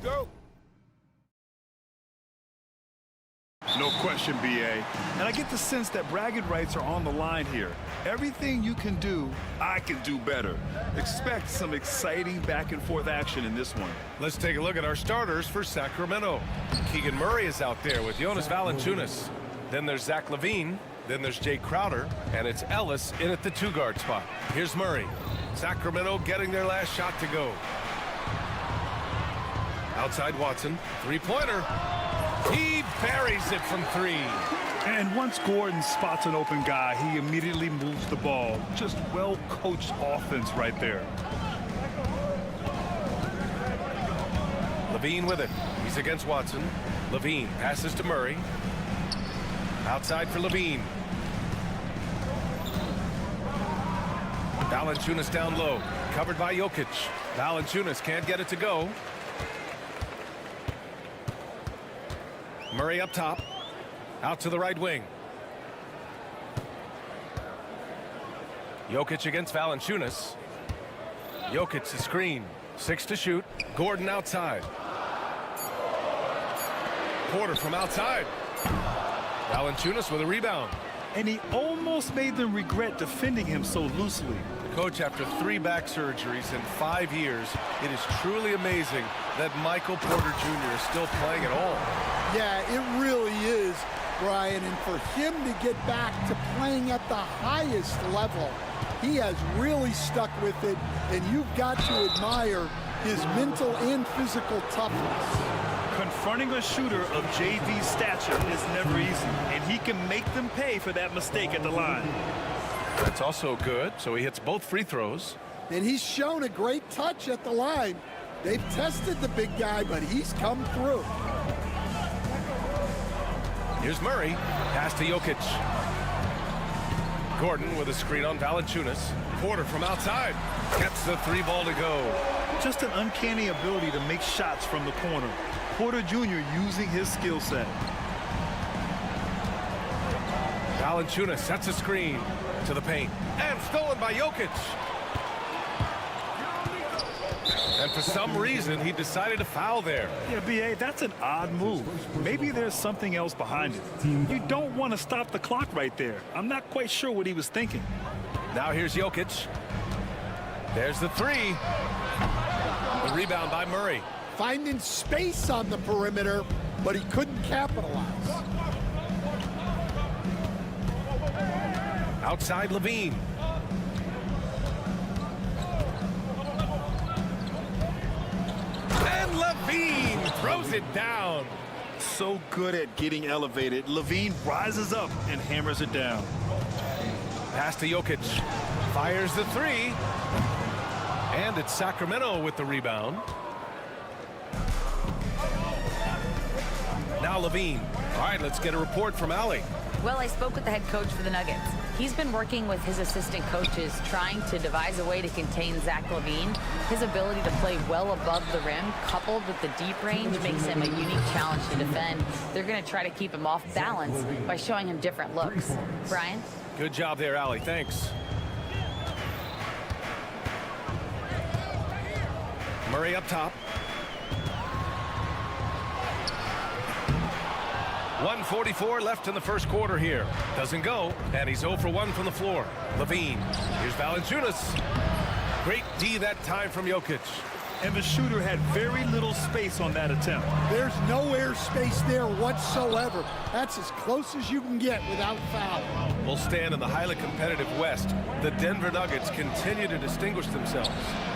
Go. No question, BA. And I get the sense that bragging rights are on the line here. Everything you can do, I can do better. Expect some exciting back-and-forth action in this one. Let's take a look at our starters for Sacramento. Keegan Murray is out there with Jonas Valanciunas. Then there's Zach LaVine. Then there's Jay Crowder. And it's Ellis in at the two-guard spot. Here's Murray. Sacramento getting their last shot to go. Outside Watson. Three-pointer. He buries it from three. And once Gordon spots an open guy, he immediately moves the ball. Just well-coached offense right there. LaVine with it. He's against Watson. LaVine passes to Murray. Outside for LaVine. Valanciunas down low. Covered by Jokic. Valanciunas can't get it to go. Murray up top. Out to the right wing. Jokic against Valanciunas. Jokic the screen. 6 to shoot. Gordon outside. Porter from outside. Valanciunas with a rebound. And he almost made them regret defending him so loosely. Coach, after 3 back surgeries in 5 years, it is truly amazing that Michael Porter Jr. is still playing at all. Yeah, it really is, Brian. And for him to get back to playing at the highest level, he has really stuck with it. And you've got to admire his mental and physical toughness. Confronting a shooter of JV's stature is never easy, and he can make them pay for that mistake at the line. That's also good, so he hits both free throws. And he's shown a great touch at the line. They've tested the big guy, but he's come through. Here's Murray. Pass to Jokic. Gordon with a screen on Valanciunas. Porter from outside. Gets the 3 ball to go. Just an uncanny ability to make shots from the corner. Porter Jr. using his skill set. Valanciunas sets a screen to the paint. And stolen by Jokic. And for some reason, he decided to foul there. Yeah, B.A., that's an odd move. Maybe there's something else behind it. You don't want to stop the clock right there. I'm not quite sure what he was thinking. Now here's Jokic. There's the 3. The rebound by Murray. Finding space on the perimeter, but he couldn't capitalize. Outside LaVine. And LaVine throws it down. So good at getting elevated. LaVine rises up and hammers it down. Pass to Jokic. Fires the 3. And it's Sacramento with the rebound. Now LaVine. All right, let's get a report from Allie. Well, I spoke with the head coach for the Nuggets. He's been working with his assistant coaches, trying to devise a way to contain Zach LaVine. His ability to play well above the rim, coupled with the deep range, makes him a unique challenge to defend. They're going to try to keep him off balance by showing him different looks. Brian? Good job there, Allie. Thanks. Murray up top. 1:44 left in the first quarter here. Doesn't go, and he's 0 for 1 from the floor. LaVine. Here's Valanciunas. Great D that time from Jokic. And the shooter had very little space on that attempt. There's no air space there whatsoever. That's as close as you can get without foul. We'll stand in the highly competitive West. The Denver Nuggets continue to distinguish themselves.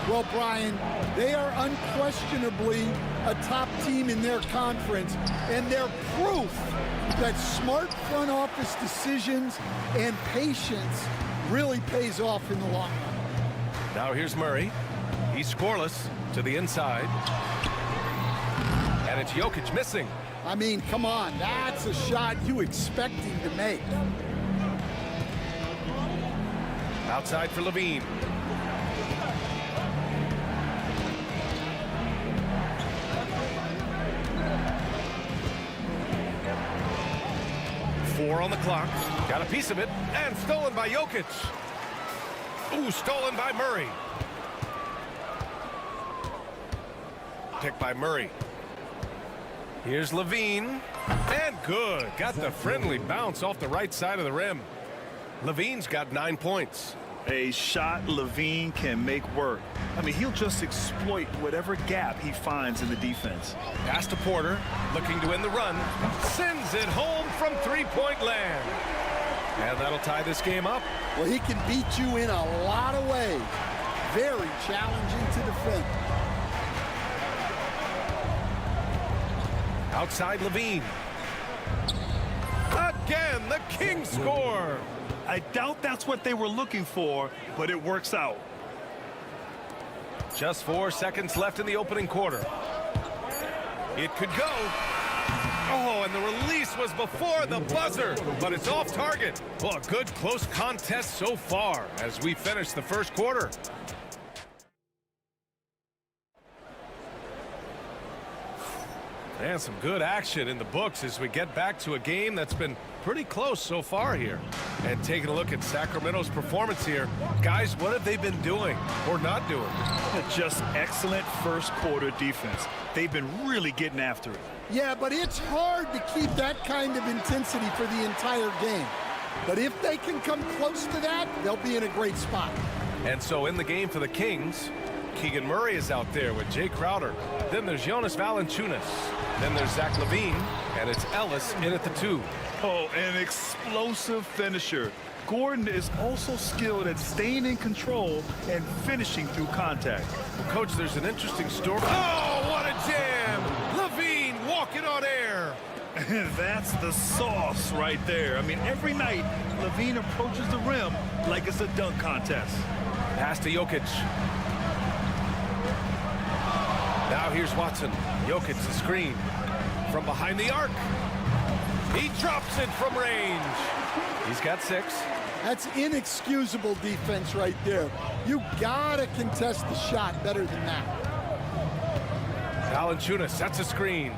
Well, Brian, they are unquestionably a top team in their conference, and they're proof that smart front office decisions and patience really pays off in the long run. Now here's Murray. He's scoreless to the inside. And it's Jokic missing. I mean, come on, that's a shot you expect him to make. Outside for LaVine. Four on the clock. Got a piece of it. And stolen by Jokic. Ooh, stolen by Murray. Picked by Murray. Here's Levine. And good. Got the friendly bounce off the right side of the rim. Levine's got 9 points. A shot Levine can make work. I mean, he'll just exploit whatever gap he finds in the defense. Pass to Porter, looking to win the run. Sends it home from three-point land. And that'll tie this game up. Well, he can beat you in a lot of ways. Very challenging to defend. Outside Levine. Again, the Kings score. I doubt that's what they were looking for, but it works out. Just 4 seconds left in the opening quarter. It could go. Oh, and the release was before the buzzer, but it's off target. Well, a good close contest so far as we finish the first quarter. And some good action in the books as we get back to a game that's been pretty close so far here. And taking a look at Sacramento's performance here, guys, what have they been doing or not doing? Just excellent first quarter defense. They've been really getting after it. Yeah, but it's hard to keep that kind of intensity for the entire game. But if they can come close to that, they'll be in a great spot. And so in the game for the Kings, Keegan Murray is out there with Jay Crowder. Then there's Jonas Valanciunas. Then there's Zach Levine, and it's Ellis in at the 2. Oh, an explosive finisher. Gordon is also skilled at staying in control and finishing through contact. Well, Coach, there's an interesting story. Oh, what a jam! Levine walking on air. That's the sauce right there. I mean, every night, Levine approaches the rim like it's a dunk contest. Pass to Jokic. Now here's Watson. Jokic the screen from behind the arc. He drops it from range. He's got 6. That's inexcusable defense right there. You gotta contest the shot better than that. Valanciunas sets a screen.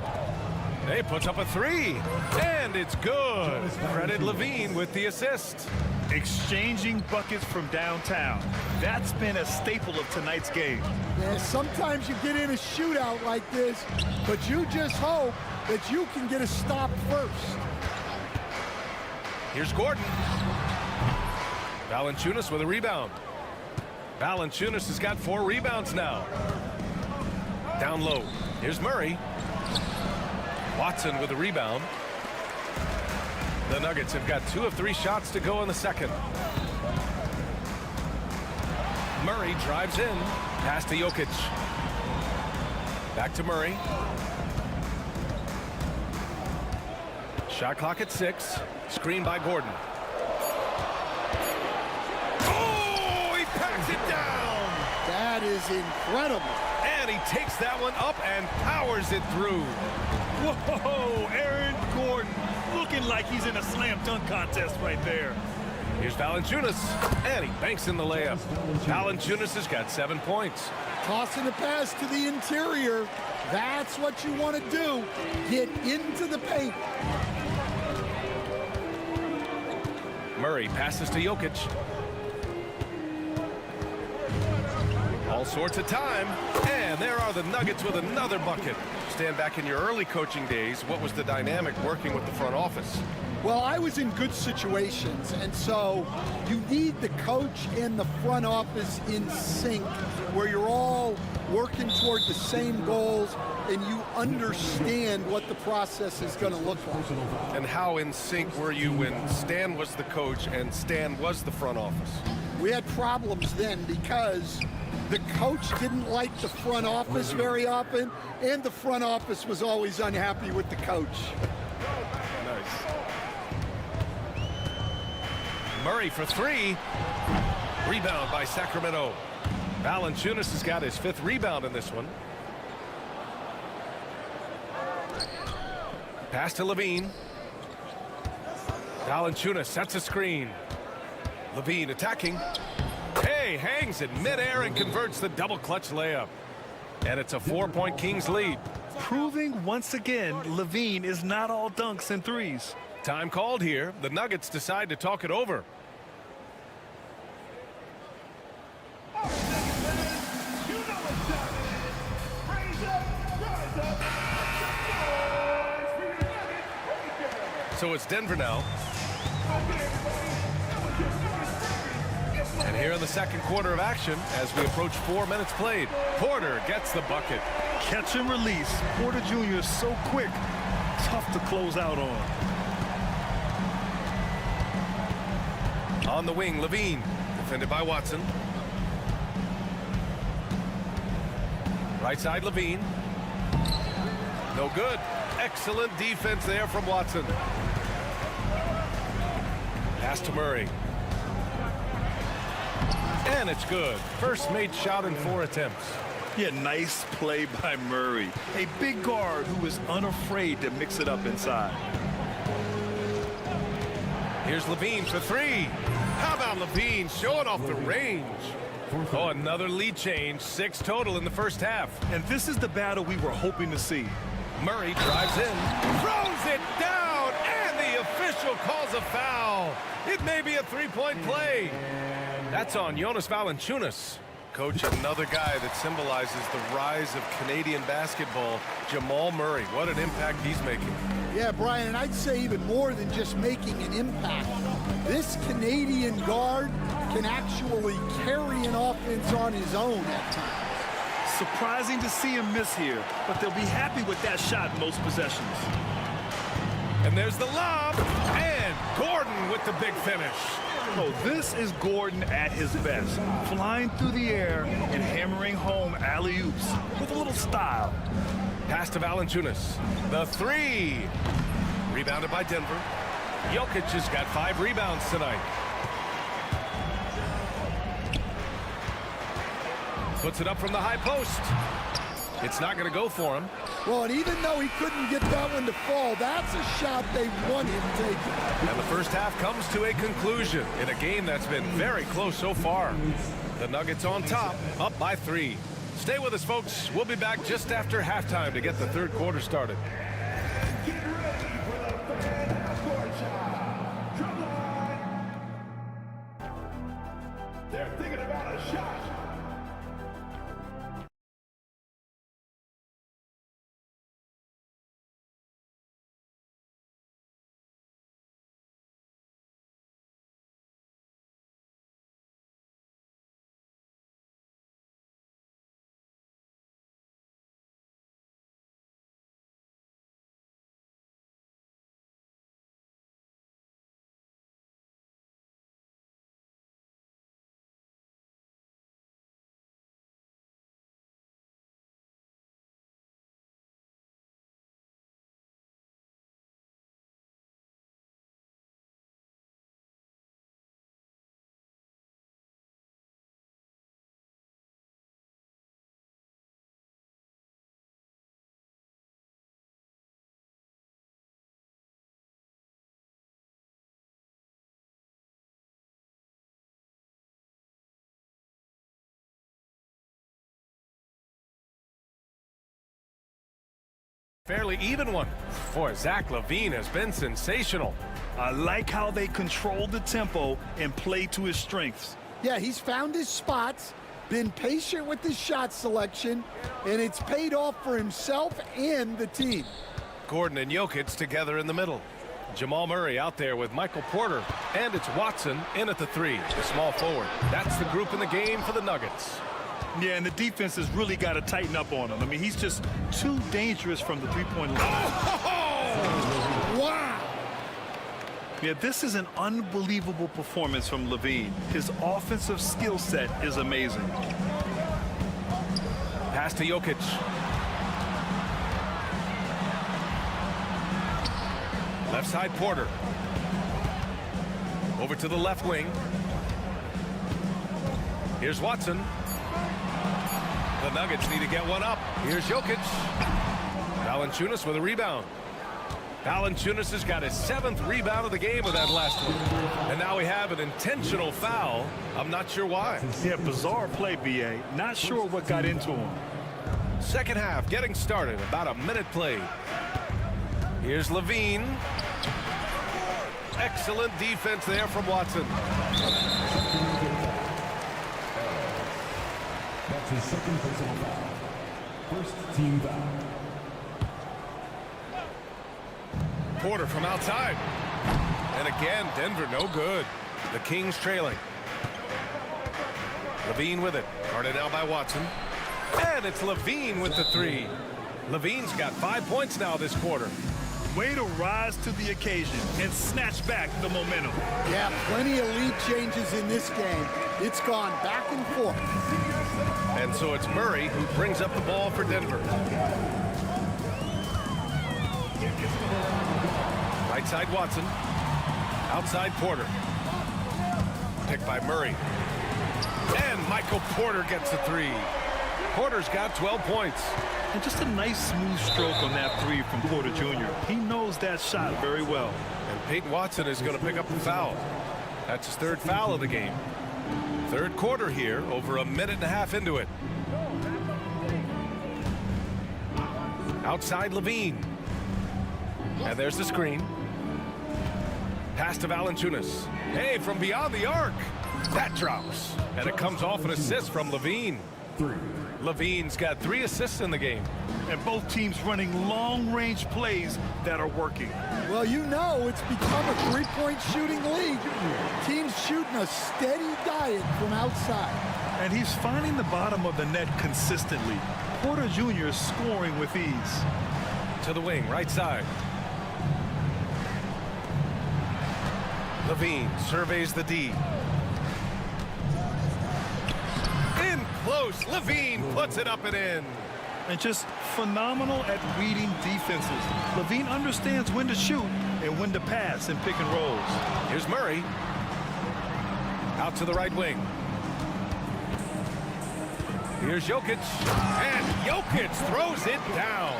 He puts up a 3. And it's good. Credit Levine with the assist. Exchanging buckets from downtown. That's been a staple of tonight's game. Yeah, sometimes you get in a shootout like this, but you just hope that you can get a stop first. Here's Gordon. Valanciunas with a rebound. Valanciunas has got 4 rebounds now. Down low. Here's Murray. Watson with a rebound. The Nuggets have got 2 of 3 shots to go in the second. Murray drives in. Pass to Jokic. Back to Murray. Shot clock at 6. Screen by Gordon. Oh, he packs it down. That is incredible. And he takes that one up and powers it through. Whoa, Aaron Gordon looking like he's in a slam dunk contest right there. Here's Valanciunas, and he banks in the layup. Valanciunas has got 7 points. Tossing a pass to the interior. That's what you want to do. Get into the paint. Murray passes to Jokic. All sorts of time, and there are the Nuggets with another bucket. Stand back in your early coaching days, what was the dynamic working with the front office? Well, I was in good situations, and so you need the coach and the front office in sync, where you're all working toward the same goals and you understand what the process is going to look like. And how in sync were you when Stan was the coach and Stan was the front office? We had problems then because the coach didn't like the front office very often, and the front office was always unhappy with the coach. Nice. Murray for 3. Rebound by Sacramento. Valanciunas has got his 5th rebound in this one. Pass to Levine. Valanciunas sets a screen. Levine attacking. Hey, hangs in midair and converts the double clutch layup. And it's a 4-point Kings lead. Proving once again, Levine is not all dunks and threes. Time called here. The Nuggets decide to talk it over. So it's Denver now. And here in the second quarter of action, as we approach 4 minutes played, Porter gets the bucket. Catch and release. Porter Jr. is so quick. Tough to close out on. On the wing, Levine, defended by Watson. Right side, Levine. No good. Excellent defense there from Watson. Pass to Murray. And it's good. First made shot in 4 attempts. Yeah, nice play by Murray. A big guard who is unafraid to mix it up inside. Here's Levine for 3. How about Levine showing off the range? Oh, another lead change. 6 total in the first half. And this is the battle we were hoping to see. Murray drives in, throws it down, and the official calls a foul. It may be a 3-point play. That's on Jonas Valanciunas. Coach, another guy that symbolizes the rise of Canadian basketball, Jamal Murray. What an impact he's making. Yeah, Brian, and I'd say even more than just making an impact. This Canadian guard can actually carry an offense on his own at times. Surprising to see him miss here, but they'll be happy with that shot in most possessions. And there's the lob, and Gordon with the big finish. Oh, this is Gordon at his best, flying through the air and hammering home alley-oops with a little style. Pass to Valanciunas. The 3. Rebounded by Denver. Jokic has got 5 rebounds tonight. Puts it up from the high post. It's not going to go for him. Well, and even though he couldn't get that one to fall, that's a shot they want him taking. And the first half comes to a conclusion in a game that's been very close so far. The Nuggets on top, up by 3. Stay with us, folks. We'll be back just after halftime to get the third quarter started. They're thinking about a shot. Fairly even one. Boy, Zach LaVine has been sensational. I like how they control the tempo and play to his strengths. Yeah, he's found his spots, been patient with his shot selection, and it's paid off for himself and the team. Gordon and Jokic together in the middle. Jamal Murray out there with Michael Porter. And it's Watson in at the 3, the small forward. That's the group in the game for the Nuggets. Yeah, and the defense has really got to tighten up on him. I mean, he's just too dangerous from the three-point line. Oh! Wow! Yeah, this is an unbelievable performance from LaVine. His offensive skill set is amazing. Pass to Jokic. Left side Porter. Over to the left wing. Here's Watson. The Nuggets need to get one up. Here's Jokic. Valanciunas with a rebound. Valanciunas has got his 7th rebound of the game with that last one. And now we have an intentional foul. I'm not sure why. Yeah, bizarre play, B.A. Not sure what got into him. Second half getting started. About a minute played. Here's LaVine. Excellent defense there from Watson. That's his second personal foul. First team foul. Porter from outside. And again, Denver no good. The Kings trailing. Levine with it. Guarded out by Watson. And it's Levine with the three. Levine's got 5 points now this quarter. Way to rise to the occasion and snatch back the momentum. Yeah, plenty of lead changes in this game. It's gone back and forth. And so it's Murray who brings up the ball for Denver. Right side Watson. Outside Porter. Picked by Murray. And Michael Porter gets a three. Porter's got 12 points. And just a nice smooth stroke on that three from Porter Jr. He knows that shot very well. And Peyton Watson is going to pick up the foul. That's his third foul of the game. Third quarter here, over a minute and a half into it. Outside Levine. And there's the screen. Pass to Valanciunas. Hey, from beyond the arc. That drops. And it comes off an assist from Levine. Levine's got 3 assists in the game. And both teams running long-range plays that are working. Well, you know it's become a three-point shooting league. Teams shooting a steady diet from outside. And he's finding the bottom of the net consistently. Porter Jr. is scoring with ease. To the wing, right side. Levine surveys the D. In close, Levine puts it up and in. And just phenomenal at reading defenses. Levine understands when to shoot and when to pass in pick and rolls. Here's Murray. Out to the right wing. Here's Jokic. And Jokic throws it down.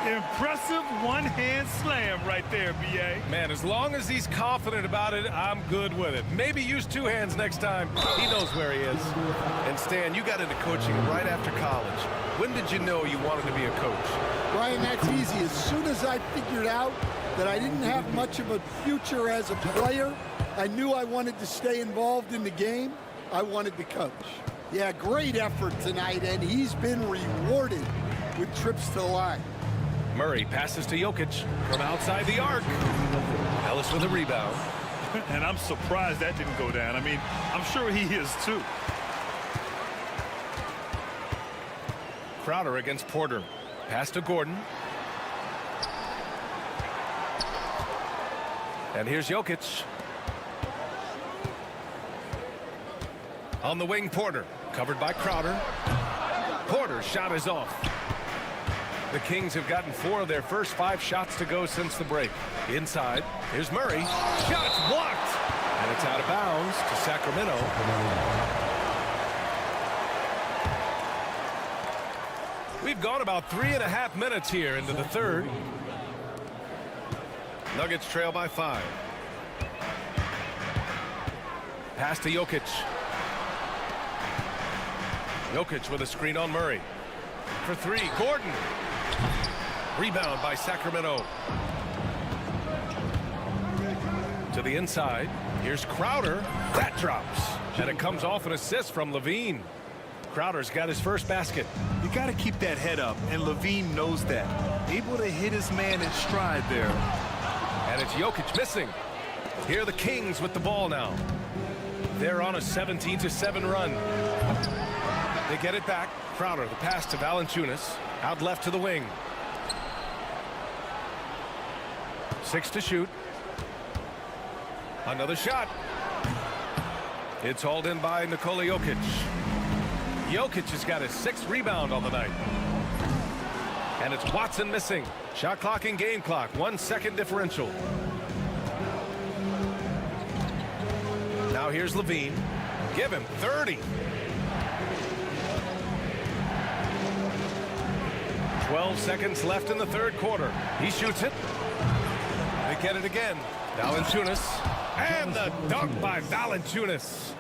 Impressive one-hand slam right there, B.A. Man, as long as he's confident about it, I'm good with it. Maybe use 2 hands next time. He knows where he is. And Stan, you got into coaching right after college. When did you know you wanted to be a coach? Brian, that's easy. As soon as I figured out that I didn't have much of a future as a player, I knew I wanted to stay involved in the game. I wanted to coach. Yeah, great effort tonight, and he's been rewarded with trips to the line. Murray passes to Jokic from outside the arc. Ellis with a rebound. And I'm surprised that didn't go down. I mean, I'm sure he is too. Crowder against Porter. Pass to Gordon. And here's Jokic. On the wing, Porter. Covered by Crowder. Porter's shot is off. The Kings have gotten 4 of their first 5 shots to go since the break. Inside, here's Murray. Shots blocked! And it's out of bounds to Sacramento. We've gone about 3.5 minutes here into the third. Nuggets trail by 5. Pass to Jokic. Jokic with a screen on Murray. For 3, Gordon. Rebound by Sacramento. To the inside. Here's Crowder. That drops. And it comes off an assist from Levine. Crowder's got his first basket. You got to keep that head up, and Levine knows that. Able to hit his man in stride there. And it's Jokic missing. Here are the Kings with the ball now. They're on a 17-7 run. They get it back. Crowder, the pass to Valanciunas. Out left to the wing. 6 to shoot. Another shot. It's hauled in by Nikola Jokic. Jokic has got his 6th rebound on the night. And it's Watson missing. Shot clock and game clock. 1 second differential. Now here's Levine. Give him 30. 12 seconds left in the third quarter. He shoots it. They get it again. Valanciunas. And the dunk by Valanciunas.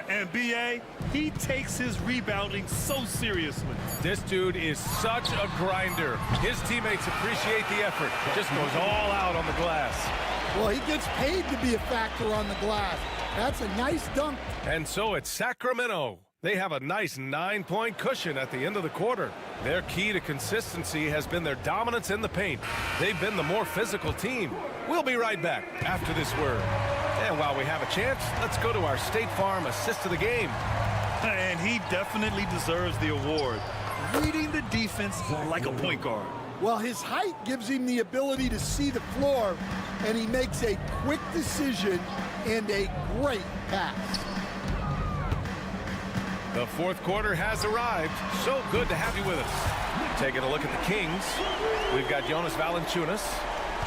And B.A., he takes his rebounding so seriously. This dude is such a grinder. His teammates appreciate the effort. Just goes all out on the glass. Well, he gets paid to be a factor on the glass. That's a nice dunk. And so it's Sacramento They have a nice 9-point cushion at the end of the quarter. Their key to consistency has been their dominance in the paint. They've been the more physical team. We'll be right back after this word. And while we have a chance, let's go to our State Farm assist of the game. And he definitely deserves the award. Reading the defense like a point guard. Well, his height gives him the ability to see the floor, and he makes a quick decision and a great pass. The fourth quarter has arrived. So good to have you with us. Taking a look at the Kings, we've got Jonas Valanciunas.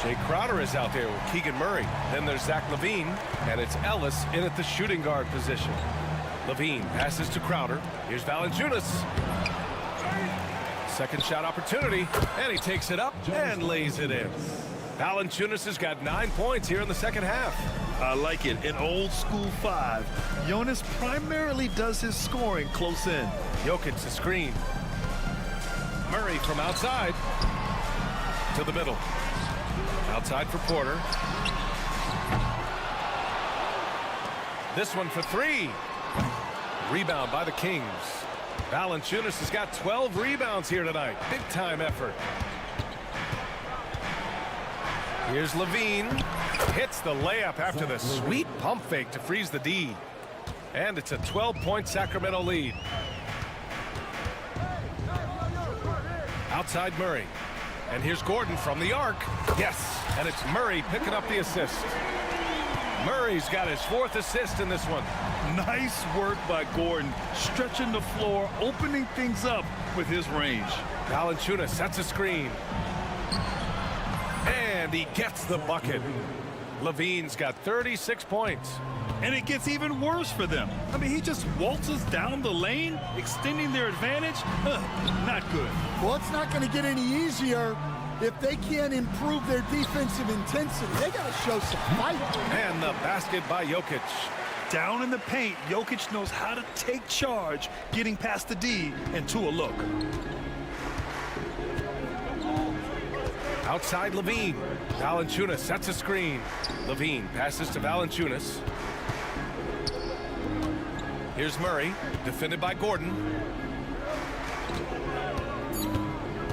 Jay Crowder is out there with Keegan Murray. Then there's Zach LaVine, and it's Ellis in at the shooting guard position. LaVine passes to Crowder. Here's Valanciunas. Second shot opportunity, and he takes it up and lays it in. Valanciunas has got 9 points here in the second half. I like it. An old school 5. Jonas primarily does his scoring close in. Jokic the screen. Murray from outside to the middle. Outside for Porter. This one for 3. Rebound by the Kings. Valanciunas has got 12 rebounds here tonight. Big time effort. Here's LaVine. Hits the layup after the sweet pump fake to freeze the D. And it's a 12-point Sacramento lead. Outside Murray. And here's Gordon from the arc. Yes, and it's Murray picking up the assist. Murray's got his 4th assist in this one. Nice work by Gordon, stretching the floor, opening things up with his range. Valanciunas sets a screen. And he gets the bucket. LaVine's got 36 points. And it gets even worse for them. I mean, he just waltzes down the lane, extending their advantage. Not good. Well, it's not going to get any easier if they can't improve their defensive intensity. They got to show some fight. And the basket by Jokic. Down in the paint, Jokic knows how to take charge, getting past the D and to a look. Outside LaVine. Valanciunas sets a screen. LaVine passes to Valanciunas. Here's Murray, defended by Gordon.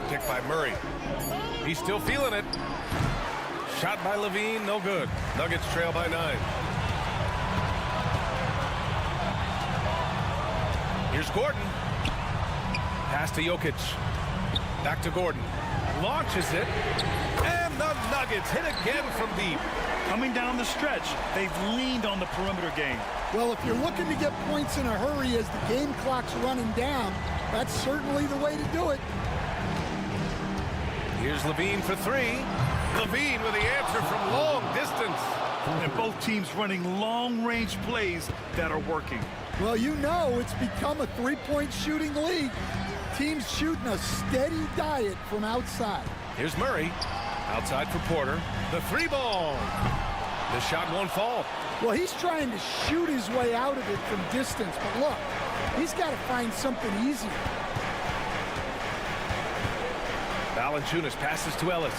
Kick by Murray. He's still feeling it. Shot by LaVine, no good. Nuggets trail by 9. Here's Gordon. Pass to Jokic. Back to Gordon. Launches it. And the Nuggets hit again from deep. Coming down the stretch, they've leaned on the perimeter game. Well, if you're looking to get points in a hurry as the game clock's running down, that's certainly the way to do it. Here's LaVine for 3. LaVine with the answer from long distance. And both teams running long-range plays that are working. Well, you know it's become a three-point shooting league. Teams shooting a steady diet from outside. Here's Murray. Outside for Porter. The 3-ball. The shot won't fall. Well, he's trying to shoot his way out of it from distance, but look, he's got to find something easier. Valanciunas passes to Ellis.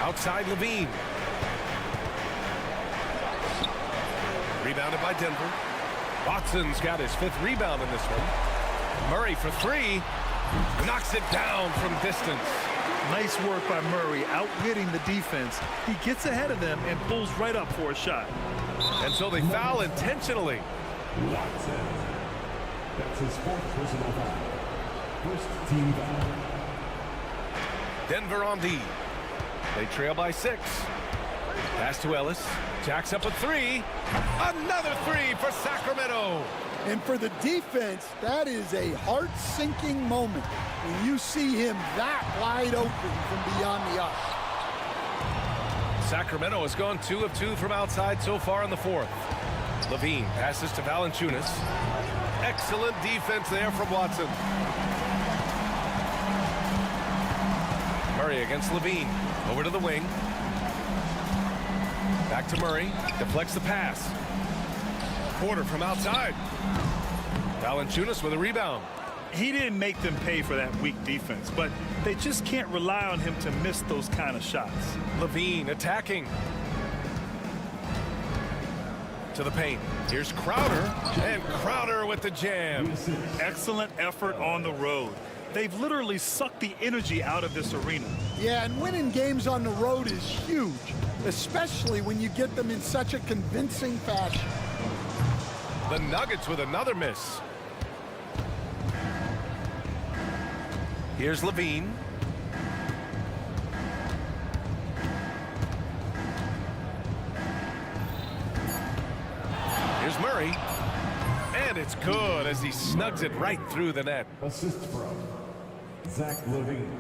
Outside LaVine. Rebounded by Denver. Watson's got his 5th rebound in this one. Murray for 3. Knocks it down from distance. Nice work by Murray, outwitting the defense. He gets ahead of them and pulls right up for a shot. And so they foul intentionally. Watson. That's his 4th personal foul. First team foul. Denver on D. They trail by 6. Pass to Ellis. Jacks up a 3. Another 3 for Sacramento. And for the defense, that is a heart-sinking moment when you see him that wide open from beyond the arc. Sacramento has gone 2 of 2 from outside so far in the 4th. LaVine passes to Valanciunas. Excellent defense there from Watson. Murray against LaVine. Over to the wing. Back to Murray. Deflects the pass. Porter from outside. Valanciunas with a rebound. He didn't make them pay for that weak defense, but they just can't rely on him to miss those kind of shots. LaVine attacking. to the paint. Here's Crowder, and Crowder with the jam. Excellent effort on the road. They've literally sucked the energy out of this arena. Yeah, and winning games on the road is huge, especially when you get them in such a convincing fashion. The Nuggets with another miss. Here's Levine. Here's Murray. And it's good as he snugs it right through the net. Assist from Zach Levine.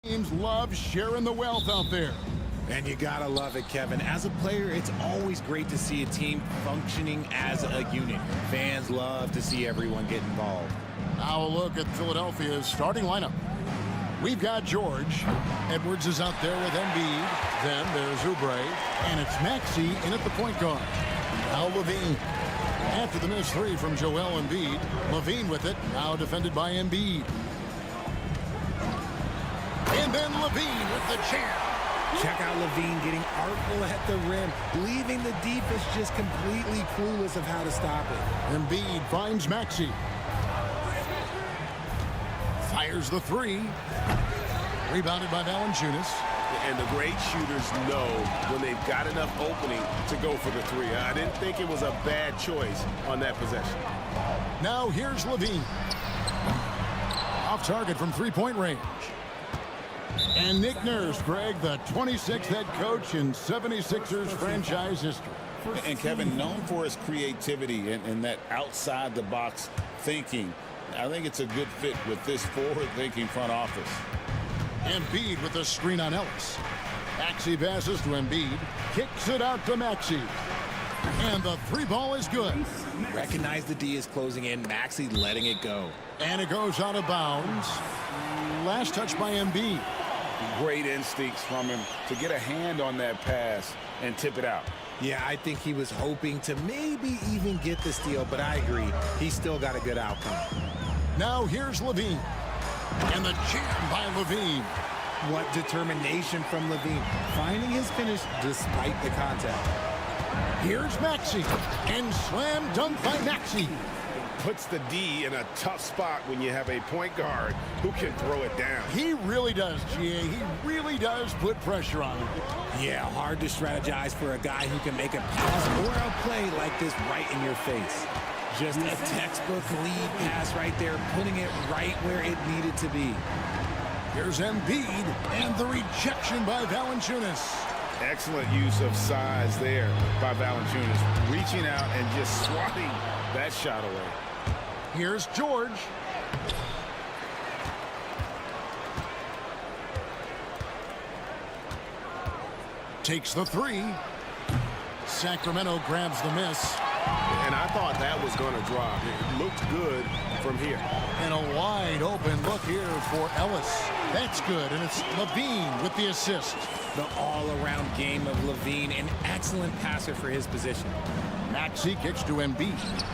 Teams love sharing the wealth out there. And you gotta love it, Kevin. As a player, it's always great to see a team functioning as a unit. Fans love to see everyone get involved. Now a look at Philadelphia's starting lineup. We've got George. Edwards is out there with Embiid. Then there's Oubre. And it's Maxey in at the point guard. Now Levine. After the missed three from Joel Embiid, Levine with it. Now defended by Embiid. And then Levine with the jam. Check out Levine getting artful at the rim, leaving the defense just completely clueless of how to stop it. Embiid finds Maxey. Fires the three. Rebounded by Valanciunas. And the great shooters know when they've got enough opening to go for the three. I didn't think it was a bad choice on that possession. Now here's Levine. Off target from three-point range. And Nick Nurse, Greg, the 26th head coach in 76ers franchise history. And Kevin, known for his creativity and that outside-the-box thinking. I think it's a good fit with this forward-thinking front office. Embiid with a screen on Ellis. Maxey passes to Embiid. Kicks it out to Maxey. And the three ball is good. Recognize the D is closing in. Maxey letting it go. And it goes out of bounds. Last touch by Embiid. Great instincts from him to get a hand on that pass and tip it out. Yeah, I think he was hoping to maybe even get the steal, but I agree. He still got a good outcome. Now here's Levine. And the jam by Levine. What determination from Levine, finding his finish despite the contact. Here's Maxey. And slam dunk by Maxey. Puts the D in a tough spot when you have a point guard who can throw it down. He really does, GA. He really does put pressure on him. Yeah, hard to strategize for a guy who can make a pass or a play like this right in your face. Just a textbook lead pass right there, putting it right where it needed to be. Here's Embiid and the rejection by Valanciunas. Excellent use of size there by Valanciunas, reaching out and just swatting that shot away. Here's George. Takes the three. Sacramento grabs the miss. And I thought that was going to drop. It looked good from here. And a wide open look here for Ellis. That's good, and it's Levine with the assist. The all-around game of Levine, an excellent passer for his position. Maxey kicks to Embiid.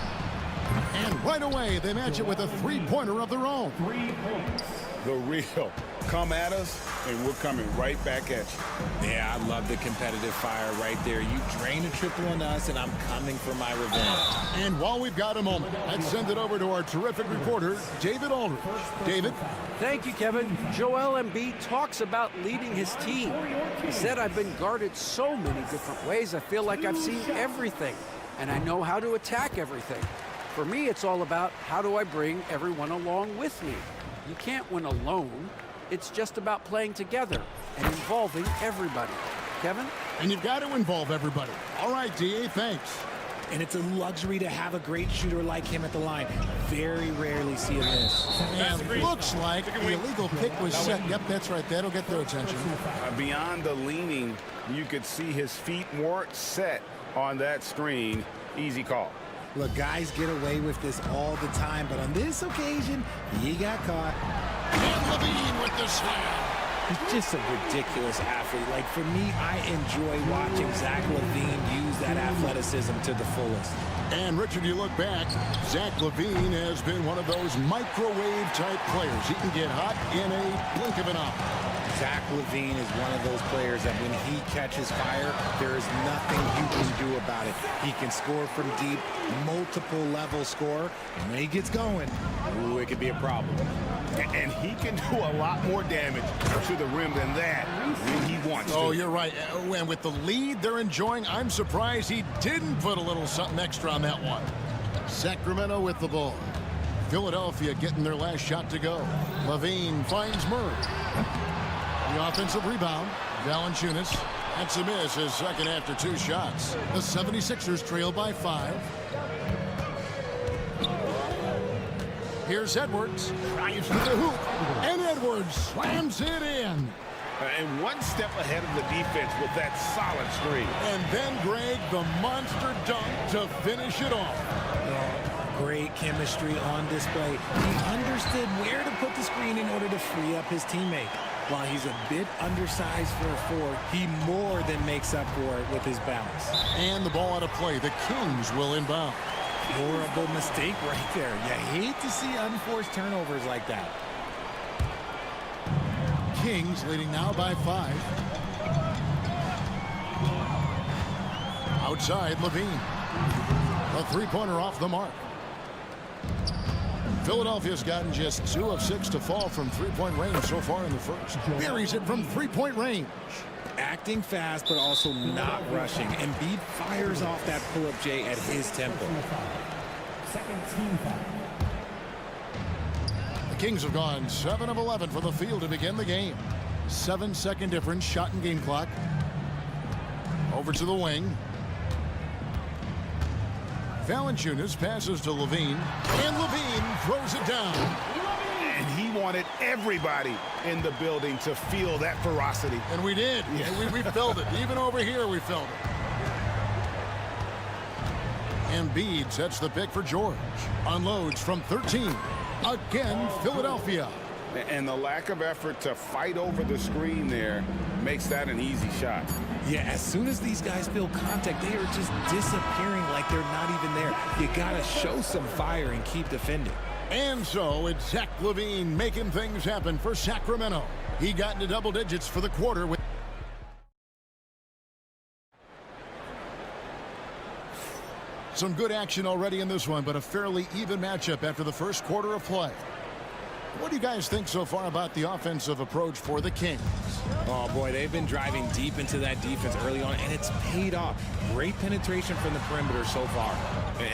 And right away, they match it with a three-pointer of their own. 3 points. The real. Come at us, and we're coming right back at you. Yeah, I love the competitive fire right there. You drain a triple on us, and I'm coming for my revenge. And while we've got a moment, let's send it over to our terrific reporter, David Aldridge. David? Thank you, Kevin. Joel Embiid talks about leading his team. He said, I've been guarded so many different ways, I feel like I've seen everything, and I know how to attack everything. For me, it's all about how do I bring everyone along with me. You can't win alone. It's just about playing together and involving everybody. Kevin? And you've got to involve everybody. All right, DA, thanks. And it's a luxury to have a great shooter like him at the line. Very rarely see a miss. And looks like the illegal pick was set. Yep, that's right. That'll get their attention. Beyond the leaning, you could see his feet weren't set on that screen. Easy call. Look, guys get away with this all the time, but on this occasion, he got caught. And Levine with the slam. He's just a ridiculous athlete. Like, for me, I enjoy watching Zach LaVine use that athleticism to the fullest. And, Richard, you look back, Zach LaVine has been one of those microwave-type players. He can get hot in a blink of an eye. Zach LaVine is one of those players that when he catches fire, there is nothing you can do about it. He can score from deep, multiple level score, and when he gets going, ooh, it could be a problem. And he can do a lot more damage to the rim than that when he wants to. Oh, you're right. And with the lead they're enjoying, I'm surprised he didn't put a little something extra on that one. Sacramento with the ball. Philadelphia getting their last shot to go. LaVine finds Murray. The offensive rebound, Valanciunas. That's a miss, his second after 2 shots. The 76ers trail by 5. Here's Edwards. Drives to the hoop. And Edwards Edwards slams it in. And one step ahead of the defense with that solid screen. And then, Greg, the monster dunk to finish it off. Great chemistry on display. He understood where to put the screen in order to free up his teammate. While he's a bit undersized for a forward, he more than makes up for it with his bounce. And the ball out of play. The Kings will inbound. Horrible mistake right there. You hate to see unforced turnovers like that. Kings leading now by 5. Outside, Levine. A three-pointer off the mark. Philadelphia's gotten just 2 of 6 to fall from three-point range so far in the first. Buries it from three-point range. Acting fast, but also not rushing. Embiid fires off that pull-up J at his tempo. Second team foul. The Kings have gone 7 of 11 from the field to begin the game. 7-second difference, shot and game clock. Over to the wing. Valanciunas passes to Levine, and Levine throws it down. And he wanted everybody in the building to feel that ferocity. And we did. Yeah. And we felt it. Even over here, we felt it. Embiid sets the pick for George. Unloads from 13. Again, Philadelphia. And the lack of effort to fight over the screen there makes that an easy shot. Yeah, as soon as these guys feel contact, they are just disappearing like they're not even there. You gotta show some fire and keep defending. And so it's Zach LaVine making things happen for Sacramento. He got into double digits for the quarter with some good action already in this one, but a fairly even matchup after the first quarter of play. What do you guys think so far about the offensive approach for the Kings? Oh, boy, they've been driving deep into that defense early on, and it's paid off. Great penetration from the perimeter so far.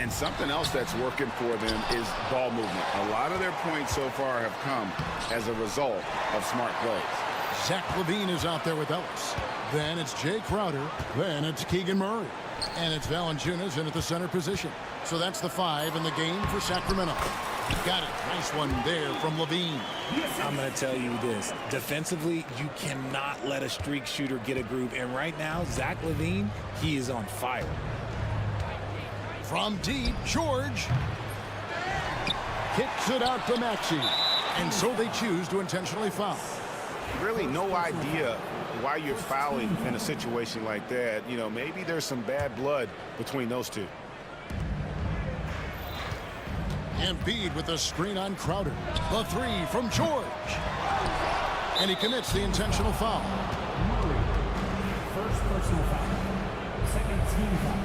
And something else that's working for them is ball movement. A lot of their points so far have come as a result of smart plays. Zach LaVine is out there with Ellis. Then it's Jay Crowder. Then it's Keegan Murray. And it's Valanciunas in at the center position. So that's the 5 in the game for Sacramento. Got it. Nice one there from Levine. I'm going to tell you this. Defensively, you cannot let a streak shooter get a groove. And right now, Zach LaVine, he is on fire. From deep, George kicks it out to Maxey. And so they choose to intentionally foul. Really no idea why you're fouling in a situation like that. You know, maybe there's some bad blood between those two. Embiid with the screen on Crowder. The 3 from George. And he commits the intentional foul. First personal foul. Second team foul.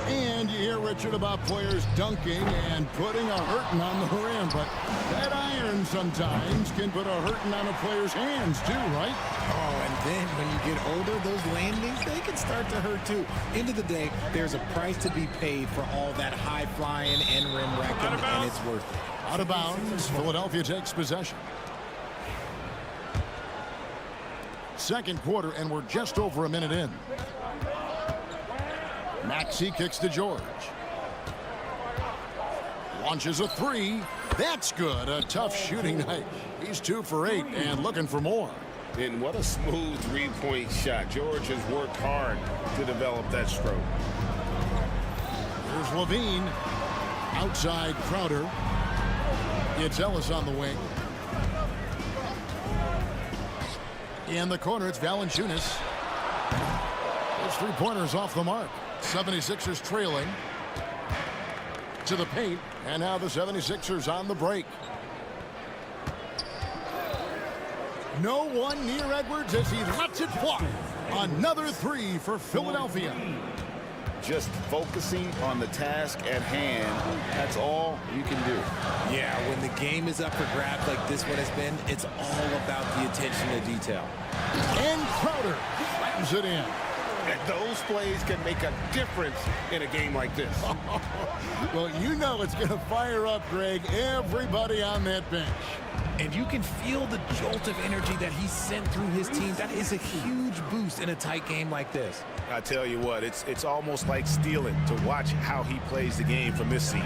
And you hear, Richard, about players dunking and putting a hurting on the rim, but that iron sometimes can put a hurting on a player's hands too, right? Oh, and then when you get older, those landings, they can start to hurt too. End of the day, there's a price to be paid for all that high flying and rim wrecking, and it's worth it. Out of bounds, Philadelphia takes possession. Second quarter, and we're just over a minute in. Maxey kicks to George. Launches a 3. That's good. A tough shooting night. He's 2 for 8 and looking for more. And what a smooth three-point shot. George has worked hard to develop that stroke. Here's Levine. Outside Crowder. It's Ellis on the wing. In the corner, it's Valanciunas. Those three-pointers off the mark. 76ers trailing to the paint, and now the 76ers on the break. No one near Edwards as he lets it fly. Another 3 for Philadelphia. Just focusing on the task at hand, that's all you can do. Yeah, when the game is up for grabs like this one has been, it's all about the attention to detail. And Crowder slams it in. And those plays can make a difference in a game like this. Well, you know it's going to fire up, Greg, everybody on that bench. And you can feel the jolt of energy that he sent through his team. That is a huge boost in a tight game like this. I tell you what, it's almost like stealing to watch how he plays the game from this seat.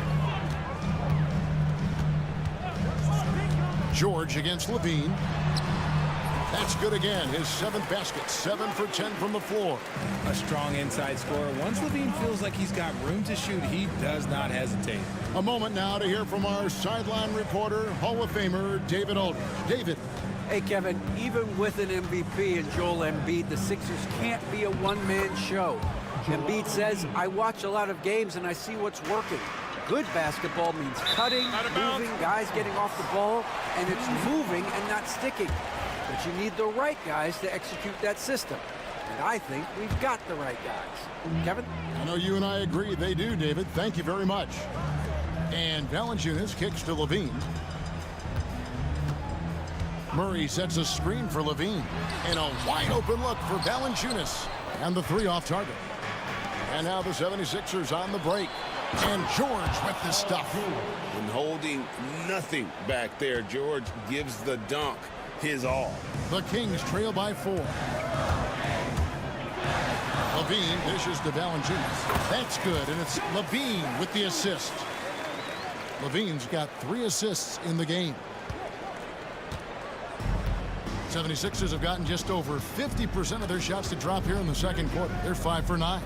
George against Levine. That's good again. His 7th basket. 7 for 10 from the floor. A strong inside scorer. Once Levine feels like he's got room to shoot, he does not hesitate. A moment now to hear from our sideline reporter, Hall of Famer David Aldridge. David. Hey, Kevin, even with an MVP and Joel Embiid, the Sixers can't be a one-man show. Embiid says, I watch a lot of games and I see what's working. Good basketball means cutting, moving, guys getting off the ball, and it's moving and not sticking. But you need the right guys to execute that system. And I think we've got the right guys. Kevin? I know you and I agree they do, David. Thank you very much. And Valanciunas kicks to Levine. Murray sets a screen for Levine. And a wide open look for Valanciunas. And the 3 off target. And now the 76ers on the break. And George with the stuff. And holding nothing back there, George gives the dunk his all. The Kings trail by 4. Levine dishes to Valanciunas. That's good, and it's Levine with the assist. Levine's got 3 assists in the game. 76ers have gotten just over 50% of their shots to drop here in the second quarter. They're 5 for 9.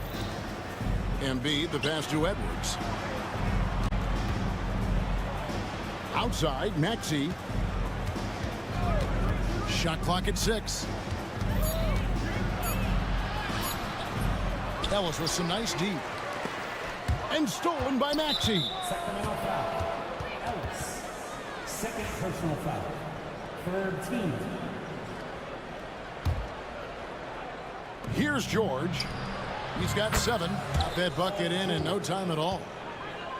Embiid, the pass to Edwards. Outside, Maxey. Shot clock at 6. Ellis with some nice deep. And stolen by Maxey. Sacramento foul. Ellis. 2nd personal foul. 3rd team. Here's George. He's got 7. Got that bucket in no time at all.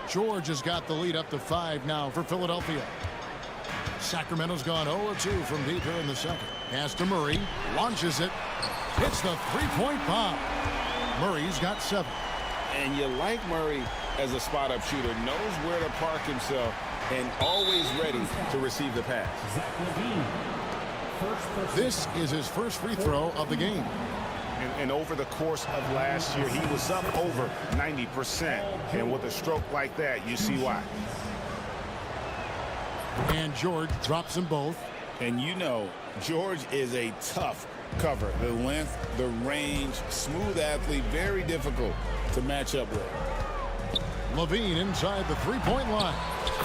George has got the lead up to 5 now for Philadelphia. Sacramento's gone 0-2 from deep here in the second. Pass to Murray. Launches it. Hits the 3-point bomb. Murray's got 7. And you like Murray as a spot-up shooter. Knows where to park himself and always ready to receive the pass. This is his first free throw of the game. And over the course of last year, he was up over 90%. And with a stroke like that, you see why. And George drops them both. And you know, George is a tough cover. The length, the range, smooth athlete, very difficult to match up with. Levine inside the 3-point line.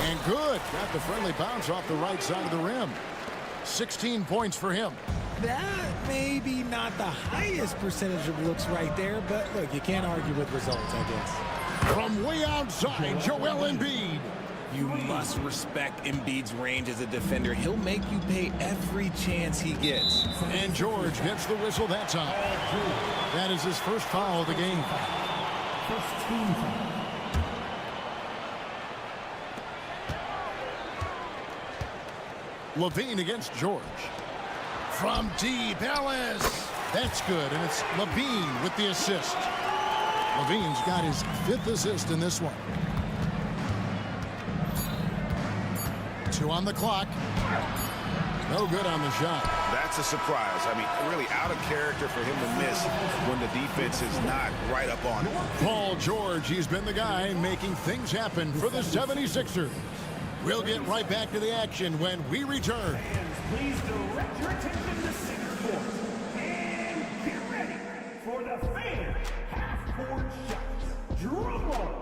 And good. Got the friendly bounce off the right side of the rim. 16 points for him. That may be not the highest percentage of looks right there, but look, you can't argue with results, I guess. From way outside, Joel Embiid. You must respect Embiid's range as a defender. He'll make you pay every chance he gets. And George gets the whistle that time. That is his first foul of the game. First team foul. Levine against George. From deep, Ellis. That's good, and it's Levine with the assist. Levine's got his 5th assist in this one. 2 on the clock. No good on the shot. That's a surprise. I mean, really out of character for him to miss when the defense is not right up on him. Paul George, he's been the guy making things happen for the 76ers. We'll get right back to the action when we return. Please direct your attention to center court. And get ready for the fan half-court shots. Drum roll.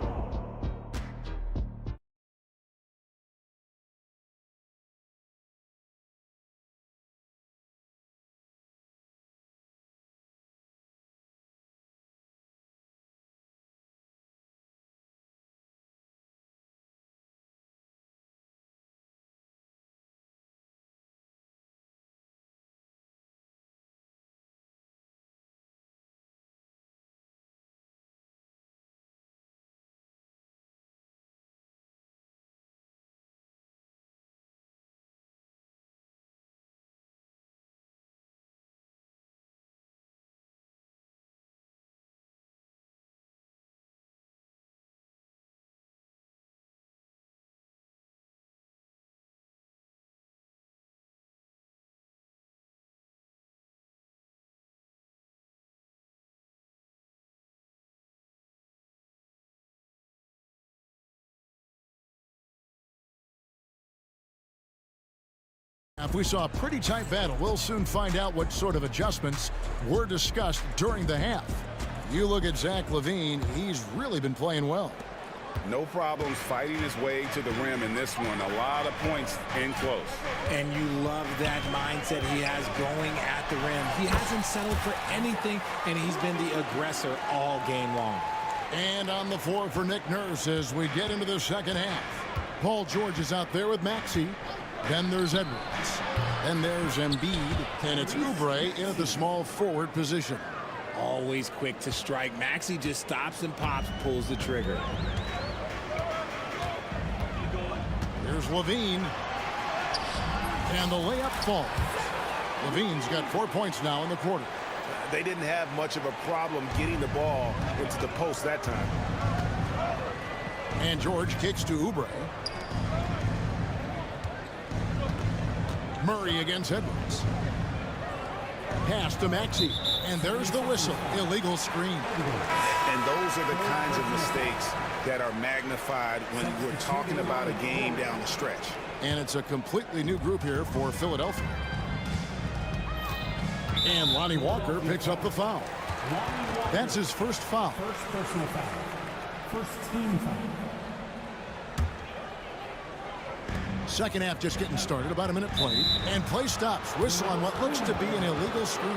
We saw a pretty tight battle. We'll soon find out what sort of adjustments were discussed during the half. You look at Zach LaVine, he's really been playing well. No problems fighting his way to the rim in this one. A lot of points in close. And you love that mindset he has going at the rim. He hasn't settled for anything, and he's been the aggressor all game long. And on the floor for Nick Nurse as we get into the second half. Paul George is out there with Maxey. Then there's Edwards. Then there's Embiid. And it's Oubre in at the small forward position. Always quick to strike. Maxey just stops and pops, pulls the trigger. Here's Levine. And the layup falls. Levine's got 4 points now in the quarter. They didn't have much of a problem getting the ball into the post that time. And George kicks to Oubre. Murray against Edwards. Pass to Maxey. And there's the whistle. Illegal screen. And those are the kinds of mistakes that are magnified when we're talking about a game down the stretch. And it's a completely new group here for Philadelphia. And Lonnie Walker picks up the foul. That's his first foul. First personal foul. First team foul. Second half just getting started, about a minute played. And play stops. Whistle on what looks to be an illegal screen.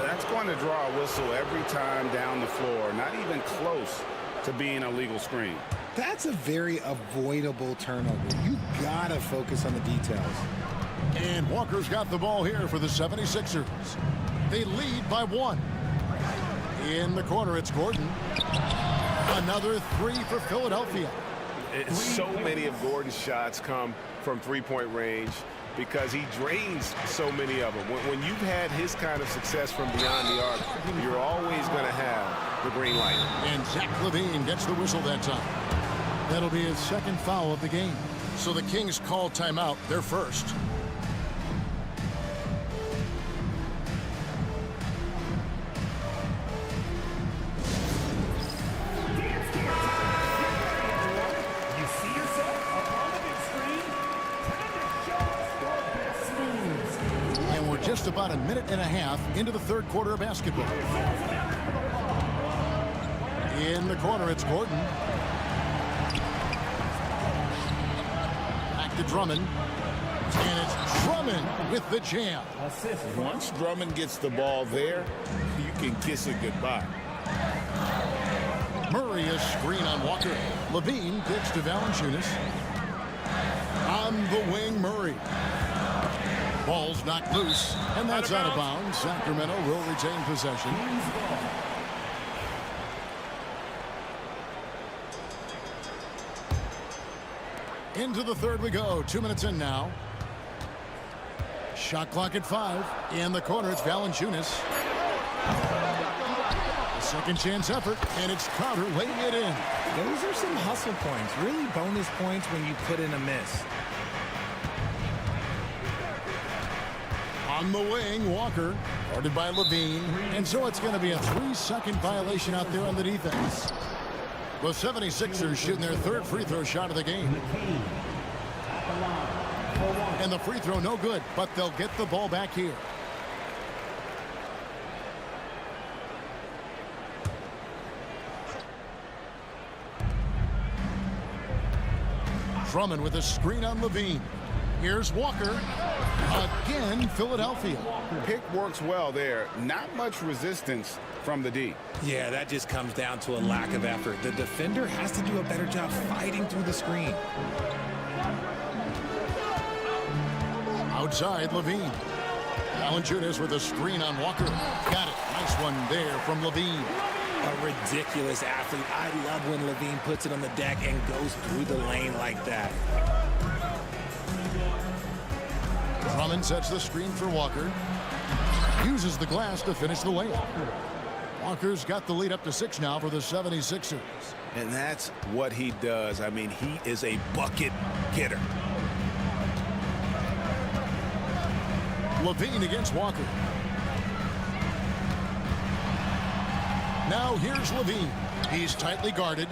That's going to draw a whistle every time down the floor. Not even close to being a legal screen. That's a very avoidable turnover. You gotta focus on the details. And Walker's got the ball here for the 76ers. They lead by 1. In the corner, it's Gordon. Another 3 for Philadelphia. So many of Gordon's shots come from three-point range because he drains so many of them. When you've had his kind of success from beyond the arc, you're always going to have the green light. And Zach LaVine gets the whistle that time. That'll be his second foul of the game. So the Kings call timeout, their first. Just about a minute and a half into the third quarter of basketball. In the corner, it's Gordon. Back to Drummond. And it's Drummond with the jam. Once Drummond gets the ball there, you can kiss it goodbye. Murray is screen on Walker. Levine kicks to Valanciunas. On the wing, Murray. Ball's knocked loose, and that's out of bounds. Sacramento will retain possession. Into the third we go. 2 minutes in now. Shot clock at 5. In the corner, it's Valanciunas. A second chance effort, and it's Crowder laying it in. Those are some hustle points. Really bonus points when you put in a miss. On the wing, Walker, guarded by Levine. And so it's going to be a 3-second violation out there on the defense. The 76ers shooting their third free throw shot of the game. And the free throw no good, but they'll get the ball back here. Drummond with a screen on Levine. Here's Walker. Again, Philadelphia. Pick works well there. Not much resistance from the D. Yeah, that just comes down to a lack of effort. The defender has to do a better job fighting through the screen. Outside, Levine. Valanciunas with a screen on Walker. Got it. Nice one there from Levine. A ridiculous athlete. I love when Levine puts it on the deck and goes through the lane like that. Drummond sets the screen for Walker. Uses the glass to finish the layup. Walker's got the lead up to 6 now for the 76ers. And that's what he does. I mean, he is a bucket getter. Levine against Walker. Now here's Levine. He's tightly guarded.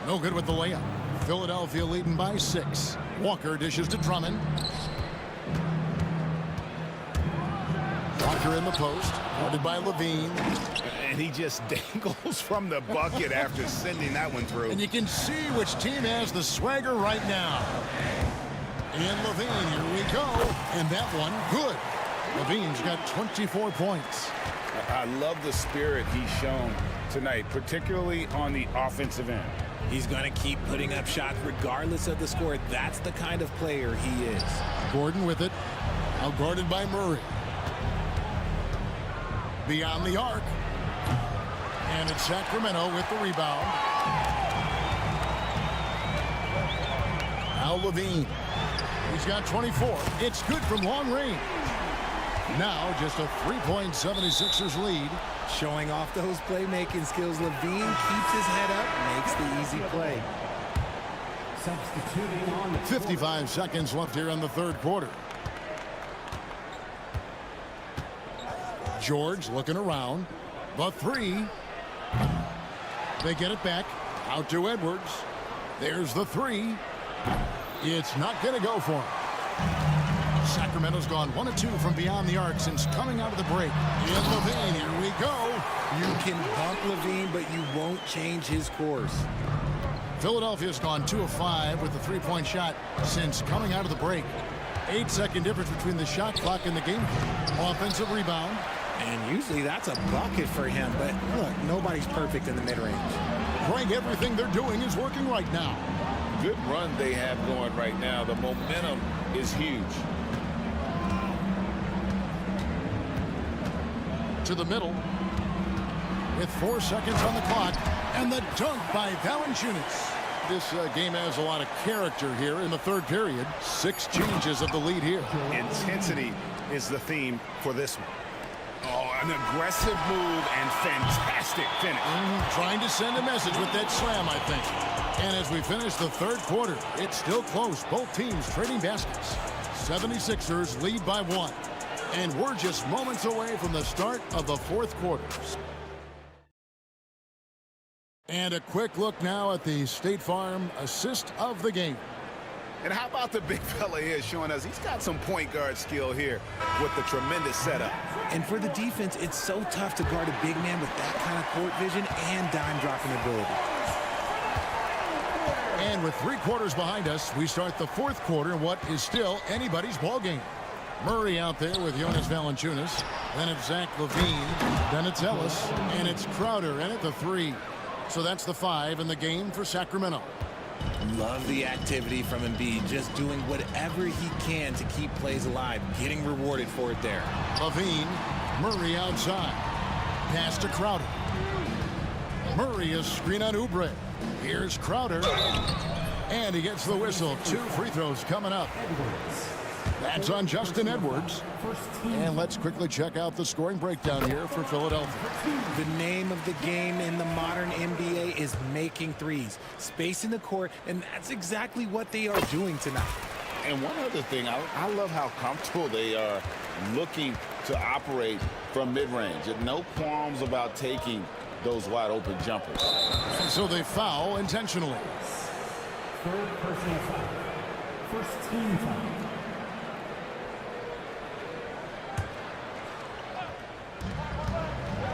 No good with the layup. Philadelphia leading by 6. Walker dishes to Drummond. Walker in the post, guarded by Levine. And he just dangles from the bucket after sending that one through. And you can see which team has the swagger right now. And Levine, here we go. And that one, good. Levine's got 24 points. I love the spirit he's shown tonight, particularly on the offensive end. He's going to keep putting up shots regardless of the score. That's the kind of player he is. Gordon with it. Now guarded by Murray. Beyond the arc. And it's Sacramento with the rebound. Now Levine. He's got 24. It's good from long range. Now just a 3-point 76ers lead. Showing off those playmaking skills. Levine keeps his head up, makes the easy play. Substituting on the 55 seconds left here in the third quarter. George looking around. The three. They get it back. Out to Edwards. There's the three. It's not going to go for him. Sacramento's gone 1 of 2 from beyond the arc since coming out of the break. In Levine, here we go. You can bump Levine, but you won't change his course. Philadelphia's gone 2 of 5 with the three-point shot since coming out of the break. 8-second difference between the shot clock and the game. Offensive rebound. And usually that's a bucket for him, but look, nobody's perfect in the mid-range. Greg, everything they're doing is working right now. Good run they have going right now. The momentum is huge. To the middle with 4 seconds on the clock, and the dunk by Valanciunas. This game has a lot of character here in the third period. 6 changes of the lead here. Intensity is the theme for this one. Oh, an aggressive move and fantastic finish. Trying to send a message with that slam, I think. And as we finish the third quarter, it's still close. Both teams trading baskets. 76ers lead by 1. And we're just moments away from the start of the fourth quarter. And a quick look now at the State Farm assist of the game. And how about the big fella here showing us he's got some point guard skill here with the tremendous setup. And for the defense, it's so tough to guard a big man with that kind of court vision and dime dropping ability. And with 3 quarters behind us, we start the fourth quarter in what is still anybody's ball game. Murray out there with Jonas Valanciunas. Then it's Zach Levine. Then it's Ellis. And it's Crowder in at the 3. So that's the 5 in the game for Sacramento. Love the activity from Embiid, just doing whatever he can to keep plays alive, getting rewarded for it there. Levine, Murray outside. Pass to Crowder. Murray is screen on Oubre. Here's Crowder. And he gets the whistle. 2 free throws coming up. That's on Justin Edwards. And let's quickly check out the scoring breakdown here for Philadelphia. The name of the game in the modern NBA is making threes. Space in the court, and that's exactly what they are doing tonight. And one other thing, I love how comfortable they are looking to operate from mid-range. No qualms about taking those wide-open jumpers. So they foul intentionally. third personal foul. First team foul.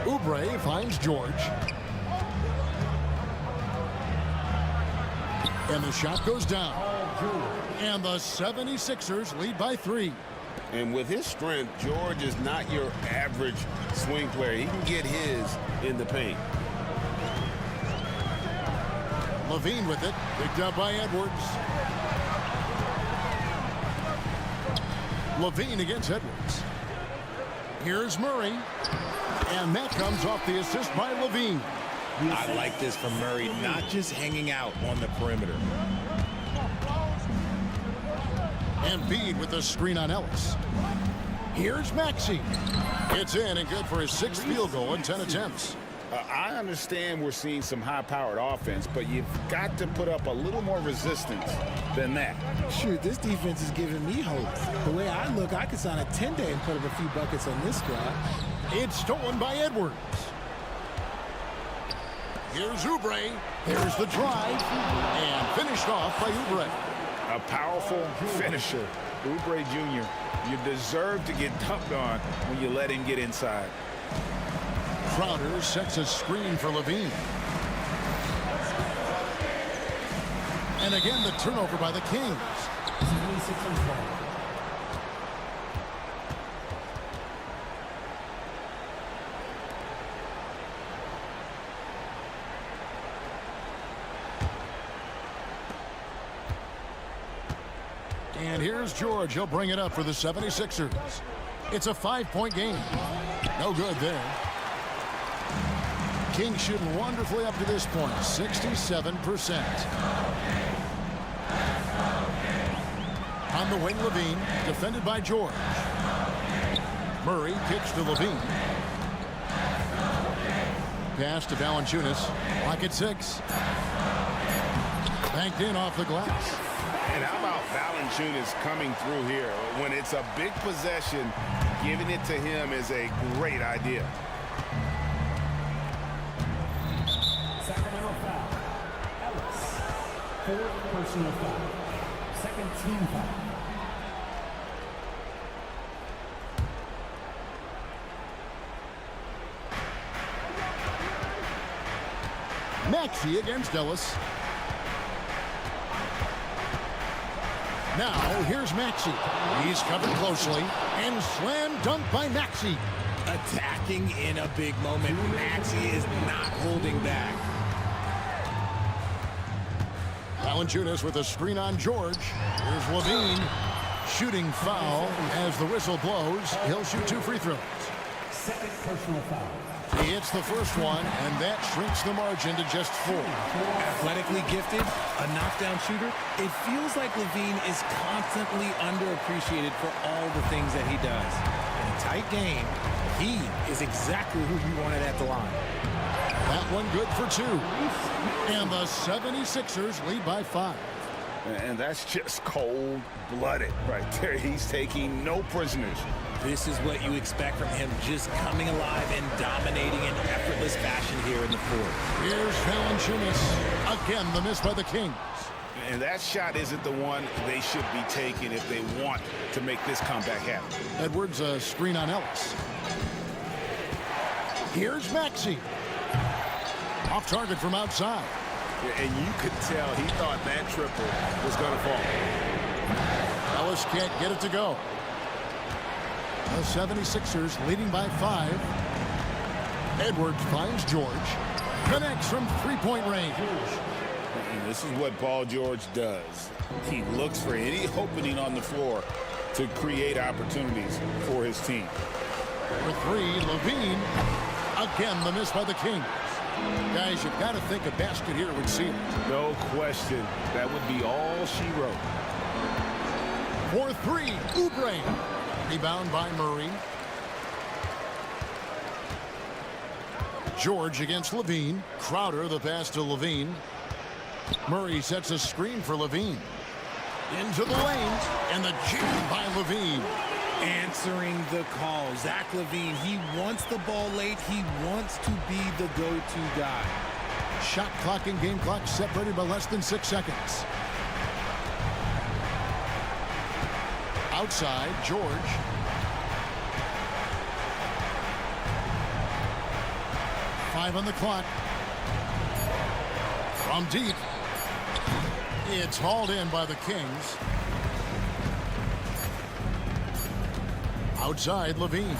Oubre finds George. And the shot goes down. And the 76ers lead by 3. And with his strength, George is not your average swing player. He can get his in the paint. Levine with it. Picked up by Edwards. Levine against Edwards. Here's Murray. And that comes off the assist by Levine. I like this from Murray, not just hanging out on the perimeter. Embiid with the screen on Ellis. Here's Maxey. It's in and good for his 6th field goal in 10 attempts. I understand we're seeing some high-powered offense, but you've got to put up a little more resistance than that. Shoot, this defense is giving me hope. The way I look, I could sign a 10-day and put up a few buckets on this squad. It's stolen by Edwards. Here's Oubre. Here's the drive. And finished off by Oubre. A powerful finisher Oubre Jr., you deserve to get dunked on when you let him get inside. Crowder sets a screen for Levine. And again, the turnover by the Kings. 76ers ball. And here's George. He'll bring it up for the 76ers. It's a 5-point game. No good there. Kings shooting wonderfully up to this point, 67%. On the wing, Levine, defended by George. Murray kicks to Levine. Pass to Valanciunas. Lock at 6. Banked in off the glass. And how about Valanciunas coming through here? When it's a big possession, giving it to him is a great idea. Sacramento foul. Ellis. 4th personal foul. 2nd team foul. Maxey against Ellis. Now, here's Maxey. He's covered closely. And slam dunk by Maxey. Attacking in a big moment. Maxey is not holding back. Valanciunas with a screen on George. Here's Levine. Shooting foul as the whistle blows. He'll shoot 2 free throws. 2nd personal foul. He hits the first one, and that shrinks the margin to just 4. Athletically gifted, a knockdown shooter. It feels like Levine is constantly underappreciated for all the things that he does. In a tight game, he is exactly who you wanted at the line. That one good for 2. And the 76ers lead by 5. And that's just cold-blooded right there. He's taking no prisoners. This is what you expect from him, just coming alive and dominating in effortless fashion here in the 4th. Here's Valanciunas. Again, the miss by the Kings. And that shot isn't the one they should be taking if they want to make this comeback happen. Edwards a screen on Ellis. Here's Maxey. Off target from outside. And you could tell he thought that triple was going to fall. Ellis can't get it to go. The 76ers leading by 5. Edwards finds George. Connects from 3-point range. And this is what Paul George does. He looks for any opening on the floor to create opportunities for his team. For 3, Levine. Again, the miss by the Kings. Guys, you've got to think a basket here would seal it. No question. That would be all she wrote. For 3, Oubre. Rebound by Murray. George against Levine. Crowder the pass to Levine. Murray sets a screen for Levine. Into the lane. And the jam by Levine. Answering the call. Zach LaVine, he wants the ball late. He wants to be the go-to guy. Shot clock and game clock separated by less than 6 seconds. Outside, George. Five on the clock. From deep. It's hauled in by the Kings. Outside, Levine.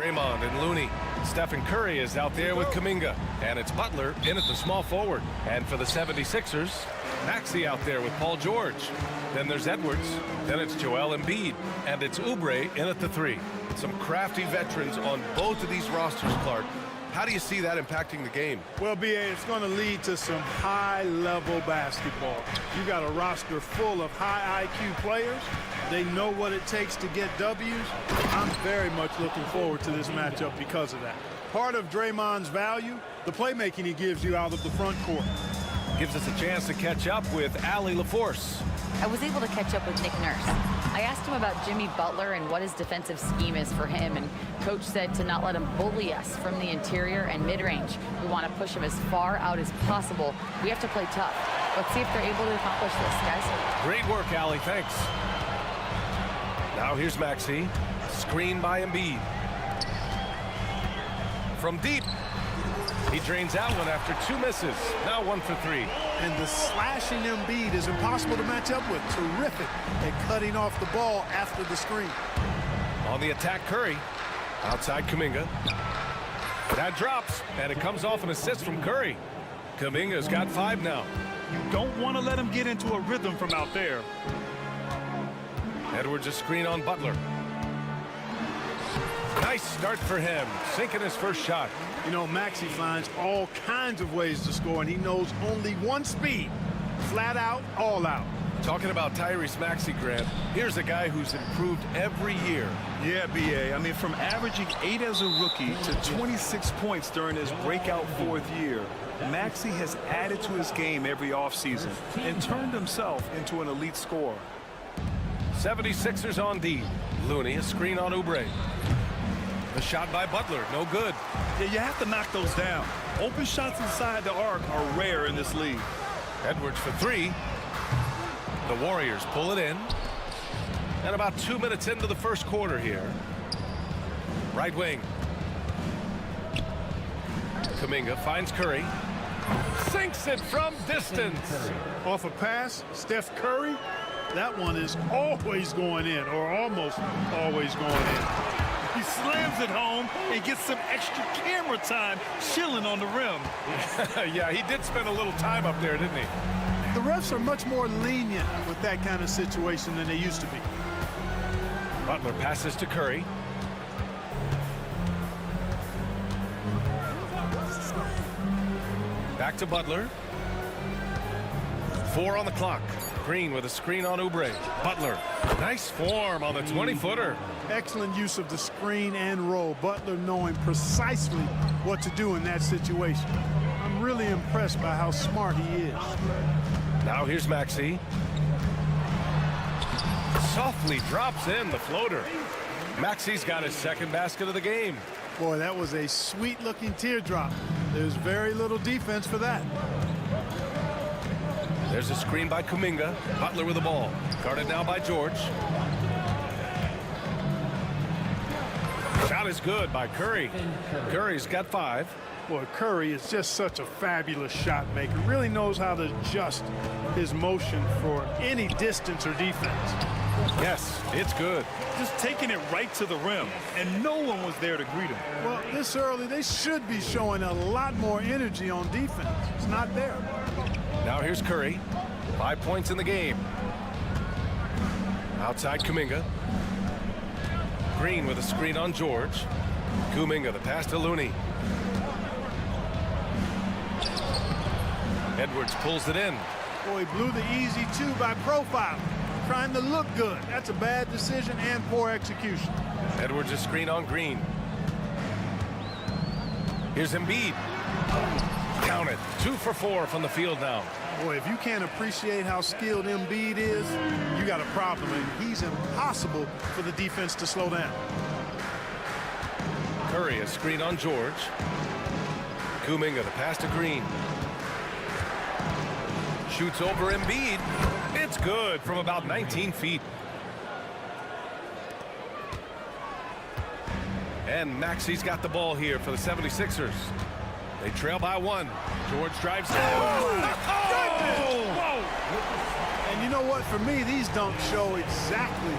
Draymond and Looney. Stephen Curry is out there with Kuminga. And it's Butler in at the small forward. And for the 76ers, Maxey out there with Paul George. Then there's Edwards. Then it's Joel Embiid. And it's Oubre in at the 3. Some crafty veterans on both of these rosters, Clark. How do you see that impacting the game? Well, BA, it's going to lead to some high-level basketball. You got a roster full of high IQ players. They know what it takes to get W's. I'm very much looking forward to this matchup because of that. Part of Draymond's value, the playmaking he gives you out of the front court. Gives us a chance to catch up with Allie LaForce. I was able to catch up with Nick Nurse. I asked him about Jimmy Butler and what his defensive scheme is for him, and Coach said to not let him bully us from the interior and mid-range. We want to push him as far out as possible. We have to play tough. Let's see if they're able to accomplish this, guys. Great work, Allie. Thanks. Now here's Maxey. Screen by Embiid. From deep. He drains that one after 2 misses. Now 1 for 3. And the slashing Embiid is impossible to match up with. Terrific at cutting off the ball after the screen. On the attack, Curry. Outside Kuminga. That drops, and it comes off an assist from Curry. Kuminga's got 5 now. You don't want to let him get into a rhythm from out there. Edwards a screen on Butler. Nice start for him, sinking his first shot. You know, Maxey finds all kinds of ways to score, and he knows only one speed. Flat out, all out. Talking about Tyrese Maxey, Grant, here's a guy who's improved every year. Yeah, BA. I mean, from averaging 8 as a rookie to 26 points during his breakout 4th year, Maxey has added to his game every offseason and turned himself into an elite scorer. 76ers on D. Looney, a screen on Oubre. The shot by Butler, no good. Yeah, you have to knock those down. Open shots inside the arc are rare in this league. Edwards for 3. The Warriors pull it in. And about 2 minutes into the first quarter here. Right wing. Kuminga finds Curry. Sinks it from distance. Off a pass, Steph Curry, that one is always going in, or almost always going in. He slams it home and gets some extra camera time chilling on the rim. Yeah, he did spend a little time up there, didn't he? The refs are much more lenient with that kind of situation than they used to be. Butler passes to Curry. Back to Butler. 4 on the clock. Green with a screen on Oubre. Butler, nice form on the 20-footer. Excellent use of the screen and roll. Butler knowing precisely what to do in that situation. I'm really impressed by how smart he is. Now here's Maxey. Softly drops in the floater. Maxey's got his 2nd basket of the game. Boy, that was a sweet-looking teardrop. There's very little defense for that. There's a screen by Kuminga. Butler with the ball. Guarded now by George. Shot is good by Curry. Curry's got 5. Boy, Curry is just such a fabulous shot maker. Really knows how to adjust his motion for any distance or defense. Yes, it's good. Just taking it right to the rim, and no one was there to greet him. Well, this early, they should be showing a lot more energy on defense. It's not there. Now here's Curry. 5 points in the game. Outside Kuminga. Green with a screen on George. Kuminga, the pass to Looney. Edwards pulls it in. Boy, he blew the easy 2 by profile. Trying to look good. That's a bad decision and poor execution. Edwards a screen on Green. Here's Embiid. Count it. 2 for 4 from the field now. Boy, if you can't appreciate how skilled Embiid is, you got a problem. And he's impossible for the defense to slow down. Curry a screen on George. Kuminga the pass to Green. Shoots over Embiid. It's good from about 19 feet. And Maxey's got the ball here for the 76ers. They trail by 1. George drives in. Whoa! And you know what? For me, these dunks show exactly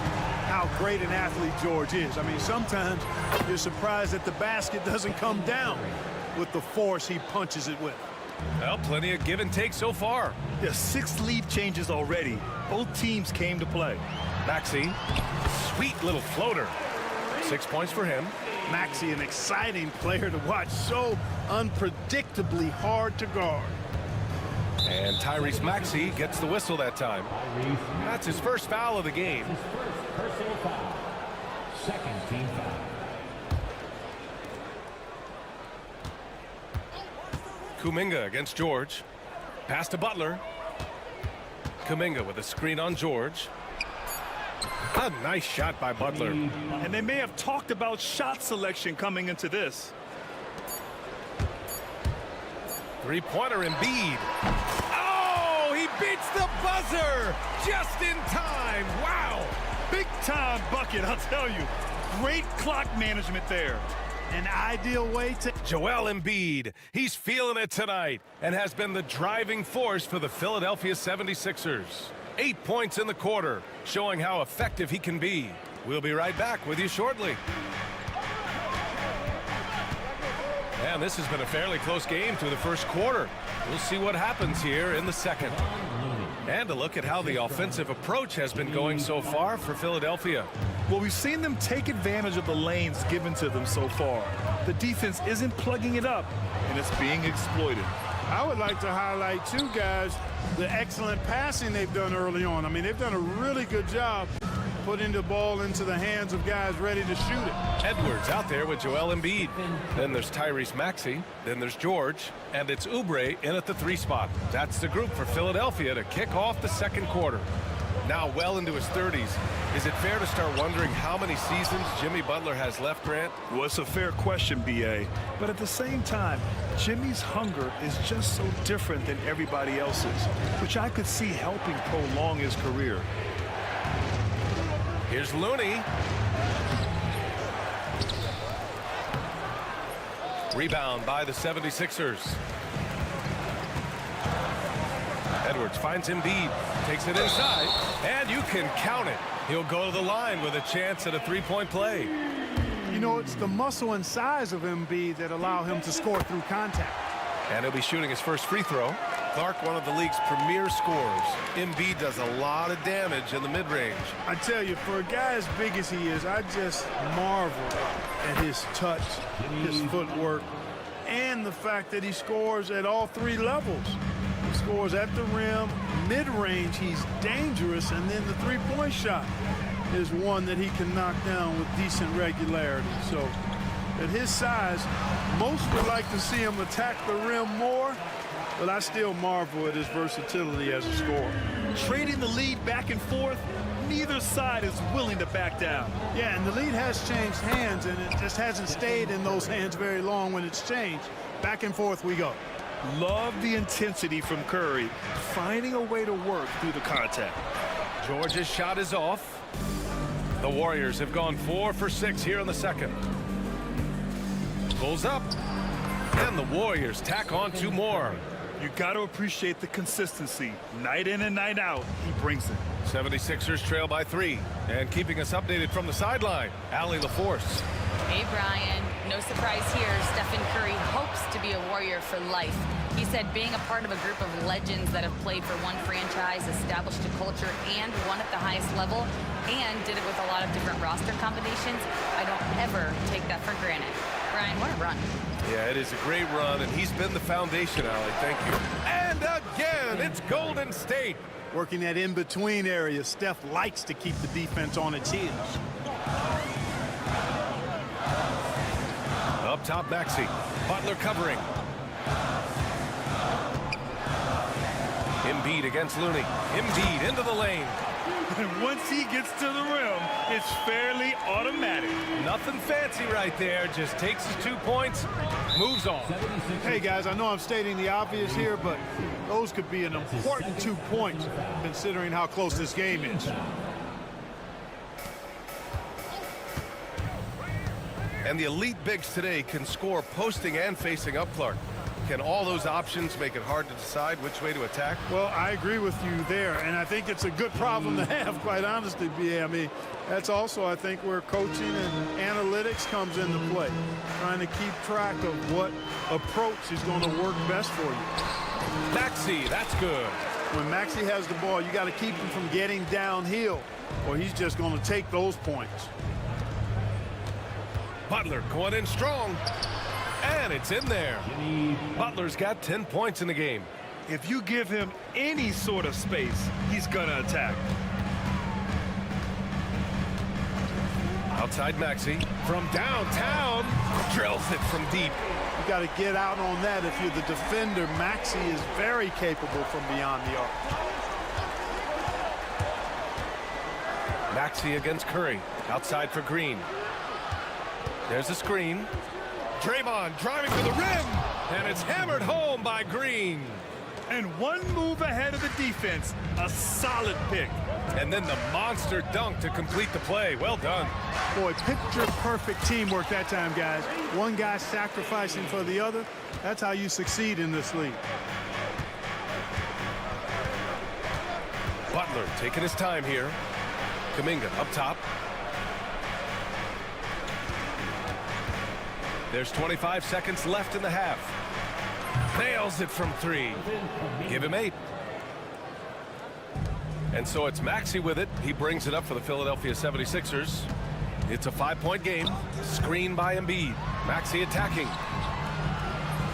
how great an athlete George is. I mean, sometimes you're surprised that the basket doesn't come down with the force he punches it with. Well, plenty of give and take so far. Yeah, 6 lead changes already. Both teams came to play. Maxey, sweet little floater. 6 points for him. Maxey, an exciting player to watch, so unpredictably hard to guard. And Tyrese Maxey gets the whistle that time. That's his first foul of the game. Personal foul. Second team foul. Kuminga against George. Pass to Butler. Kuminga with a screen on George. A nice shot by Butler. And they may have talked about shot selection coming into this. Three-pointer Embiid. Oh, he beats the buzzer just in time. Wow. Big time bucket, I'll tell you. Great clock management there. An ideal way to... Joel Embiid, he's feeling it tonight and has been the driving force for the Philadelphia 76ers. 8 points in the quarter, showing how effective he can be. We'll be right back with you shortly. And this has been a fairly close game through the first quarter. We'll see what happens here in the second. And a look at how the offensive approach has been going so far for Philadelphia. Well, we've seen them take advantage of the lanes given to them so far. The defense isn't plugging it up, and it's being exploited. I would like to highlight, too, guys, the excellent passing they've done early on. I mean, they've done a really good job putting the ball into the hands of guys ready to shoot it. Edwards out there with Joel Embiid. Then there's Tyrese Maxey. Then there's George. And it's Oubre in at the 3 spot. That's the group for Philadelphia to kick off the second quarter. Now well into his 30s. Is it fair to start wondering how many seasons Jimmy Butler has left, Grant? Well, it's a fair question, B.A. But at the same time, Jimmy's hunger is just so different than everybody else's, which I could see helping prolong his career. Here's Looney. Rebound by the 76ers. Edwards finds Embiid, takes it inside, and you can count it. He'll go to the line with a chance at a 3-point play. You know, it's the muscle and size of Embiid that allow him to score through contact. And he'll be shooting his first free throw. Clark, one of the league's premier scorers. Embiid does a lot of damage in the mid-range. I tell you, for a guy as big as he is, I just marvel at his touch, his footwork, and the fact that he scores at all 3 levels. He scores at the rim, mid-range, he's dangerous, and then the 3-point shot is one that he can knock down with decent regularity. So, at his size, most would like to see him attack the rim more, but I still marvel at his versatility as a scorer. Trading the lead back and forth, neither side is willing to back down. Yeah, and the lead has changed hands, and it just hasn't stayed in those hands very long when it's changed. Back and forth we go. Love the intensity from Curry, finding a way to work through the contact. George's shot is off. The Warriors have gone 4 for 6 here in the second. Pulls up, and the Warriors tack on 2 more. You got to appreciate the consistency. Night in and night out, he brings it. 76ers trail by 3. And keeping us updated from the sideline, Allie LaForce. Hey, Brian. No surprise here. Stephen Curry hopes to be a Warrior for life. He said being a part of a group of legends that have played for one franchise, established a culture, and won at the highest level, and did it with a lot of different roster combinations, I don't ever take that for granted. Brian, what a run. Yeah, it is a great run, and he's been the foundation, Allie. Thank you. And again, it's Golden State. Working that in-between area, Steph likes to keep the defense on its heels. Up top, Maxey. Butler covering. Embiid against Looney. Embiid into the lane. And once he gets to the rim, it's fairly automatic. Nothing fancy right there. Just takes his 2 points, moves on. Hey, guys, I know I'm stating the obvious here, but those could be an important 2 points considering how close this game is. And the elite bigs today can score posting and facing up, Clark. Can all those options make it hard to decide which way to attack? Well, I agree with you there, and I think it's a good problem to have, quite honestly, B.A. I mean, that's also, I think, where coaching and analytics comes into play, trying to keep track of what approach is going to work best for you. Maxey, that's good. When Maxey has the ball, you got to keep him from getting downhill, or he's just going to take those points. Butler going in strong. And it's in there. Butler's got 10 points in the game. If you give him any sort of space, he's going to attack. Outside Maxey from downtown. Drills it from deep. You got to get out on that if you're the defender. Maxey is very capable from beyond the arc. Maxey against Curry. Outside for Green. There's a screen. Draymond driving to the rim, and it's hammered home by Green. And one move ahead of the defense, a solid pick. And then the monster dunk to complete the play. Well done. Boy, picture perfect teamwork that time, guys. One guy sacrificing for the other. That's how you succeed in this league. Butler taking his time here. Kuminga up top. There's 25 seconds left in the half. Nails it from 3. Give him 8. And so it's Maxey with it. He brings it up for the Philadelphia 76ers. It's a 5-point game. Screen by Embiid. Maxey attacking.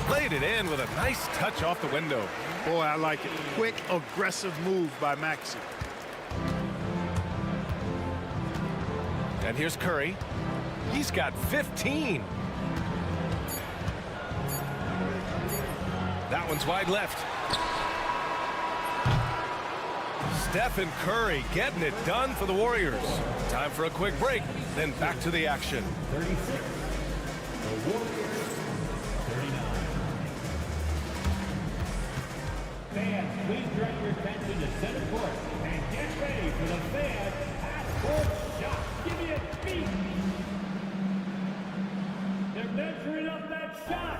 Played it in with a nice touch off the window. Boy, I like it. Quick, aggressive move by Maxey. And here's Curry. He's got 15. That one's wide left. Stephen Curry getting it done for the Warriors. Time for a quick break, then back to the action. 36. The Warriors, 39. Fans, please direct your attention to center court and get ready for the fan half-court shot. Give me a beat. They're measuring up that shot.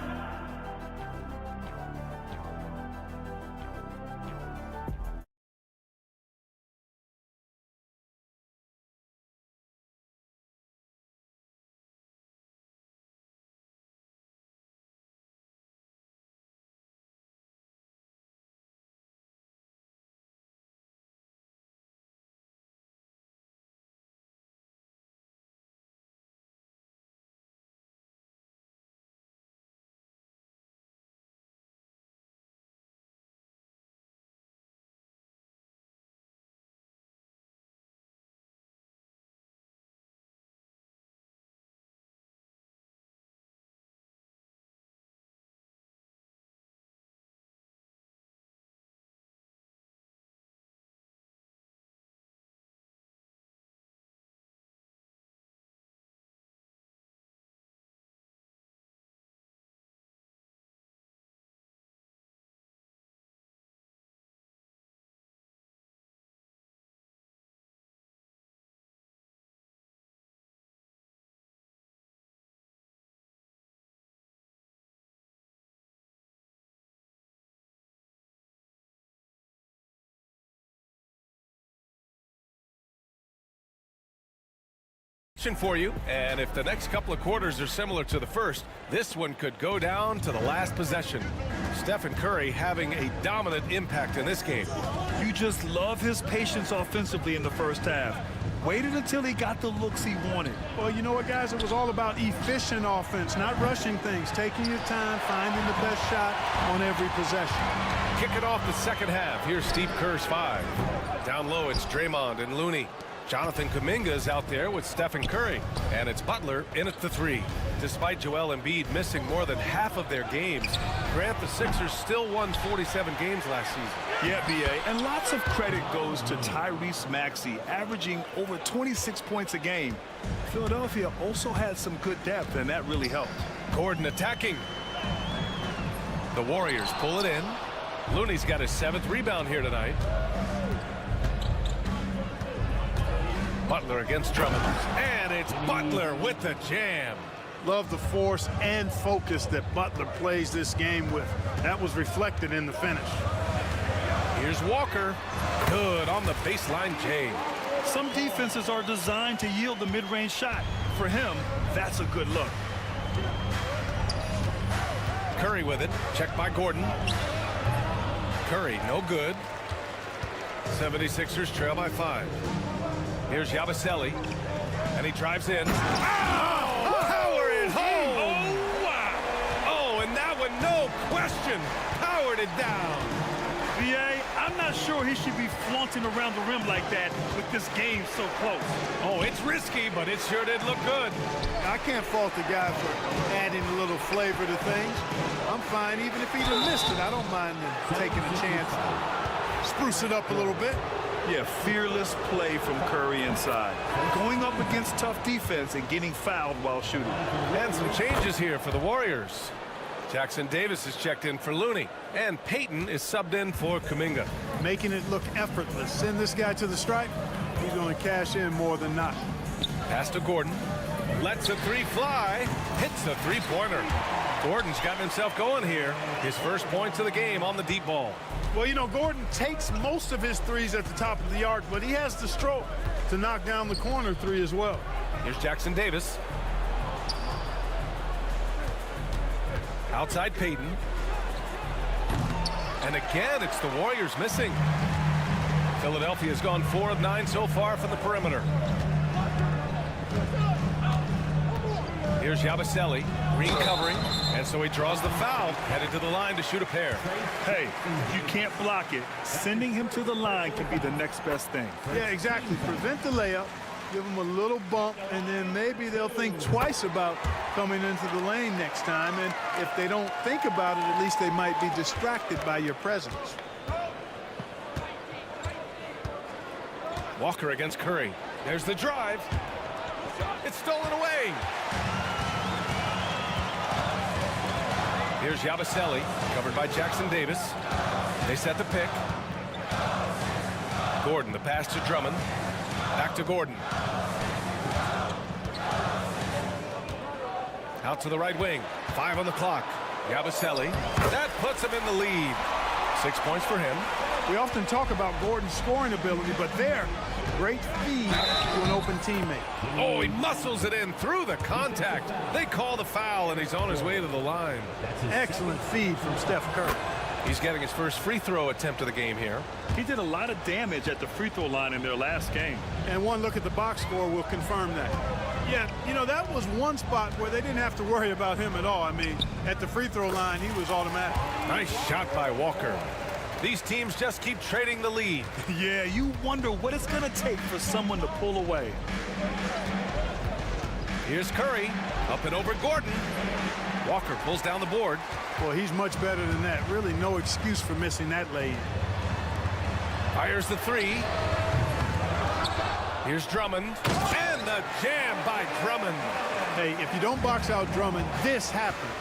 For you, and if the next couple of quarters are similar to the first, this one could go down to the last possession. Stephen Curry having a dominant impact in this game. You just love his patience offensively in the first half. Waited until he got the looks he wanted. Well, you know what, guys? It was all about efficient offense, not rushing things, taking your time, finding the best shot on every possession. Kicking off the second half. Here's Steve Kerr's 5. Down low, it's Draymond and Looney. Jonathan Kuminga's out there with Stephen Curry, and it's Butler in at the 3. Despite Joel Embiid missing more than half of their games, Grant, the Sixers still won 47 games last season. Yeah, B.A., and lots of credit goes to Tyrese Maxey, averaging over 26 points a game. Philadelphia also had some good depth, and that really helped. Gordon attacking. The Warriors pull it in. Looney's got his 7th rebound here tonight. Butler against Drummond. And it's Butler with the jam. Love the force and focus that Butler plays this game with. That was reflected in the finish. Here's Walker. Good on the baseline J. Some defenses are designed to yield the mid-range shot. For him, that's a good look. Curry with it. Checked by Gordon. Curry, no good. 76ers trail by 5. Here's Yabusele. And he drives in. Oh! Power it home! Oh, wow! Oh, and that one, no question, powered it down. BA, I'm not sure he should be flaunting around the rim like that with this game so close. Oh, it's risky, but it sure did look good. I can't fault the guy for adding a little flavor to things. I'm fine, even if he'd have missed it. I don't mind taking a chance. Spruce it up a little bit. Yeah, fearless play from Curry inside. Going up against tough defense and getting fouled while shooting. And some changes here for the Warriors. Jackson Davis is checked in for Looney. And Payton is subbed in for Kuminga. Making it look effortless. Send this guy to the stripe. He's going to cash in more than not. Pass to Gordon. Lets a three fly. Hits a three-pointer. Gordon's gotten himself going here. His first points of the game on the deep ball. Well, you know, Gordon takes most of his threes at the top of the arc, but he has the stroke to knock down the corner three as well. Here's Jackson Davis. Outside Payton. And again, it's the Warriors missing. Philadelphia's gone 4 of 9 so far from the perimeter. Here's Yabusele, Green covering, and so he draws the foul, headed to the line to shoot a pair. Hey, if you can't block it, sending him to the line can be the next best thing. Yeah, exactly. Prevent the layup, give them a little bump, and then maybe they'll think twice about coming into the lane next time. And if they don't think about it, at least they might be distracted by your presence. Walker against Curry. There's the drive. It's stolen away. Here's Yabusele, covered by Jackson Davis. They set the pick. Gordon, the pass to Drummond. Back to Gordon. Out to the right wing. 5 on the clock. Yabusele. That puts him in the lead. 6 points for him. We often talk about Gordon's scoring ability, but there, great feed to an open teammate. Oh, he muscles it in through the contact. They call the foul, and he's on his way to the line. Excellent feed from Steph Curry. He's getting his first free throw attempt of the game here. He did a lot of damage at the free throw line in their last game. And one look at the box score will confirm that. Yeah, you know, that was one spot where they didn't have to worry about him at all. I mean, at the free throw line, he was automatic. Nice shot by Walker. These teams just keep trading the lead. Yeah, you wonder what it's going to take for someone to pull away. Here's Curry, up and over Gordon. Walker pulls down the board. Well, he's much better than that. Really no excuse for missing that lay. Fires the three. Here's Drummond. And the jam by Drummond. Hey, if you don't box out Drummond, this happens.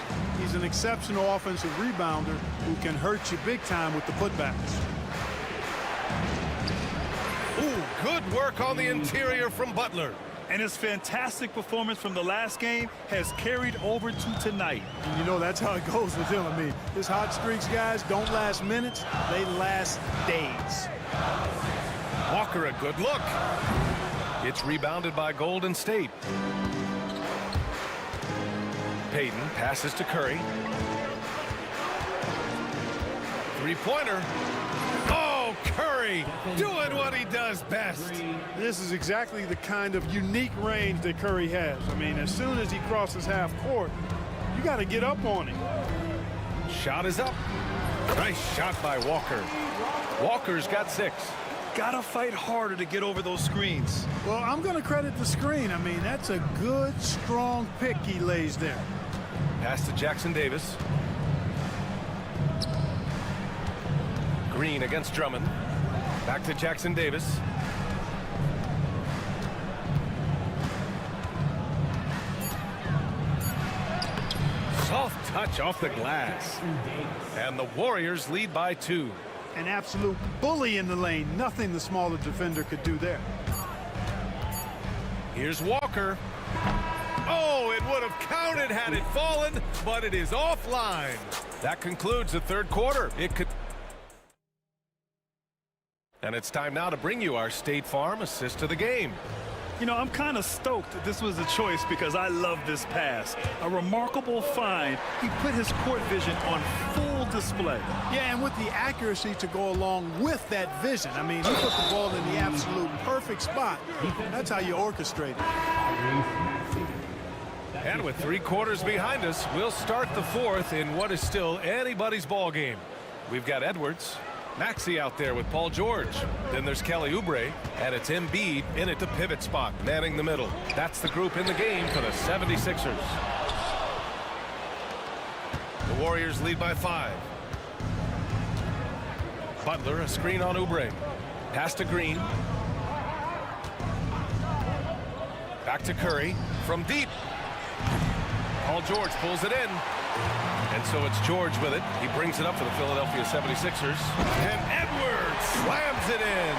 He's an exceptional offensive rebounder who can hurt you big time with the putbacks. Ooh, good work on the interior from Butler. And his fantastic performance from the last game has carried over to tonight. And you know, that's how it goes with him. I mean, his hot streaks, guys, don't last minutes. They last days. Walker, a good look. It's rebounded by Golden State. Payton passes to Curry. Three-pointer. Oh, Curry doing what he does best. This is exactly the kind of unique range that Curry has. I mean, as soon as he crosses half court, you got to get up on him. Shot is up. Nice shot by Walker. Walker's got 6. Gotta fight harder to get over those screens. Well, I'm going to credit the screen. I mean, that's a good, strong pick he lays there. Pass to Jackson Davis. Green against Drummond. Back to Jackson Davis. Soft touch off the glass. And the Warriors lead by 2. An absolute bully in the lane. Nothing the smaller defender could do there. Here's Walker. Oh, it would have counted had it fallen, but it is offline. That concludes the third quarter. And it's time now to bring you our State Farm assist of the game. You know, I'm kind of stoked that this was a choice because I love this pass. A remarkable find. He put his court vision on full display. Yeah, and with the accuracy to go along with that vision. I mean, he put the ball in the absolute perfect spot. That's how you orchestrate it. And with 3 quarters behind us, we'll start the fourth in what is still anybody's ball game. We've got Edwards, Maxey out there with Paul George. Then there's Kelly Oubre, and it's Embiid in at the pivot spot, manning the middle. That's the group in the game for the 76ers. The Warriors lead by 5. Butler, a screen on Oubre. Pass to Green. Back to Curry from deep. Paul George pulls it in. And so it's George with it. He brings it up for the Philadelphia 76ers. And Edwards slams it in.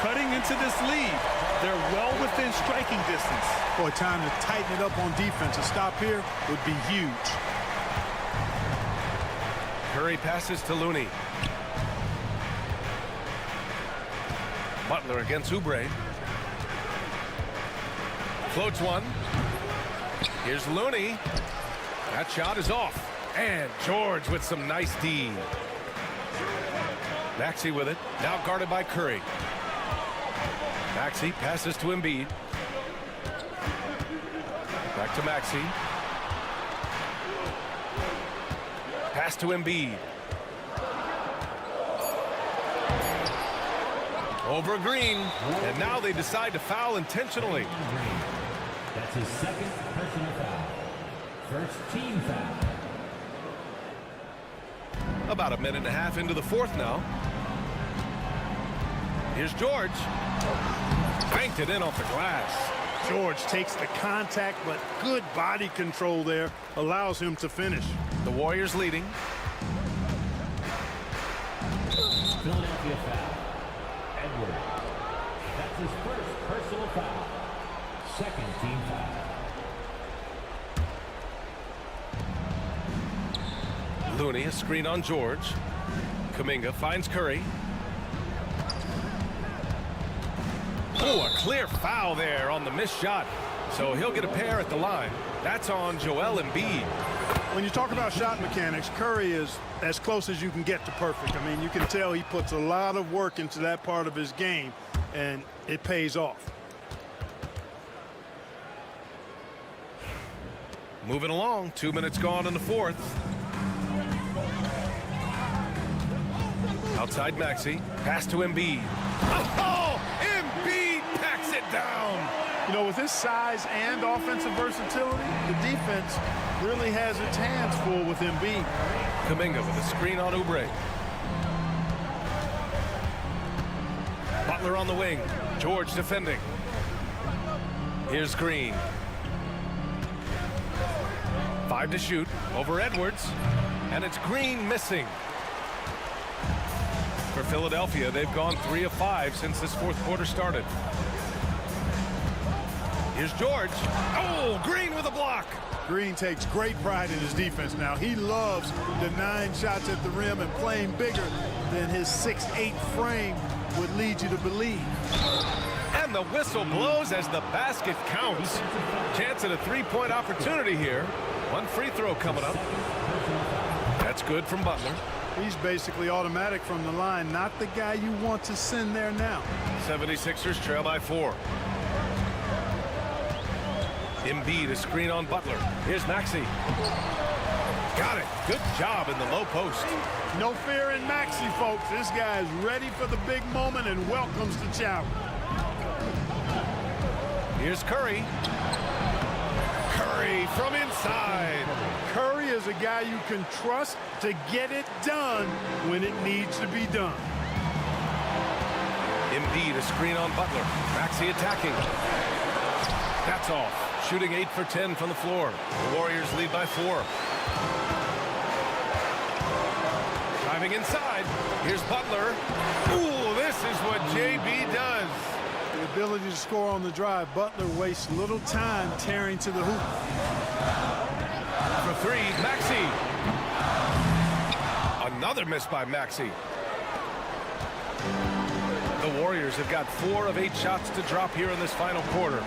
Cutting into this lead. They're well within striking distance. Boy, time to tighten it up on defense. A stop here would be huge. Curry passes to Looney. Butler against Oubre. Floats one. Here's Looney. That shot is off. And George with some nice D. Maxey with it. Now guarded by Curry. Maxey passes to Embiid. Back to Maxey. Pass to Embiid. Over Green. And now they decide to foul intentionally. That's his second personal foul. First team foul. About a minute and a half into the fourth now. Here's George. Banked it in off the glass. George takes the contact, but good body control there allows him to finish. The Warriors leading. Philadelphia foul. Edwards. That's his first personal foul. Second team foul. Looney, a screen on George. Kuminga finds Curry. Oh, a clear foul there on the missed shot. So he'll get a pair at the line. That's on Joel Embiid. When you talk about shot mechanics, Curry is as close as you can get to perfect. I mean, you can tell he puts a lot of work into that part of his game, and it pays off. Moving along, 2 minutes gone in the fourth. Outside Maxey, pass to Embiid. Oh, Embiid packs it down. You know, with his size and offensive versatility, the defense really has its hands full with Embiid. Kuminga with a screen on Oubre. Butler on the wing. George defending. Here's Green. 5 to shoot over Edwards. And it's Green missing. For Philadelphia, they've gone 3 of 5 since this fourth quarter started. Here's George. Oh, Green with a block. Green takes great pride in his defense now. He loves denying shots at the rim and playing bigger than his 6'8" frame would lead you to believe. And the whistle blows as the basket counts. Chance at a three-point opportunity here. One free throw coming up. That's good from Butler. He's basically automatic from the line, not the guy you want to send there now. 76ers trail by 4. Embiid, a screen on Butler. Here's Maxey. Got it. Good job in the low post. No fear in Maxey, folks. This guy is ready for the big moment and welcomes the challenge. Here's Curry. Curry from inside. Curry is a guy you can trust to get it done when it needs to be done. Embiid, a screen on Butler. Maxey attacking. That's off. Shooting 8 for 10 from the floor. The Warriors lead by 4. Driving inside. Here's Butler. Ooh, this is what JB does. The ability to score on the drive. Butler wastes little time tearing to the hoop. For three, Maxey. Another miss by Maxey. The Warriors have got 4 of 8 shots to drop here in this final quarter.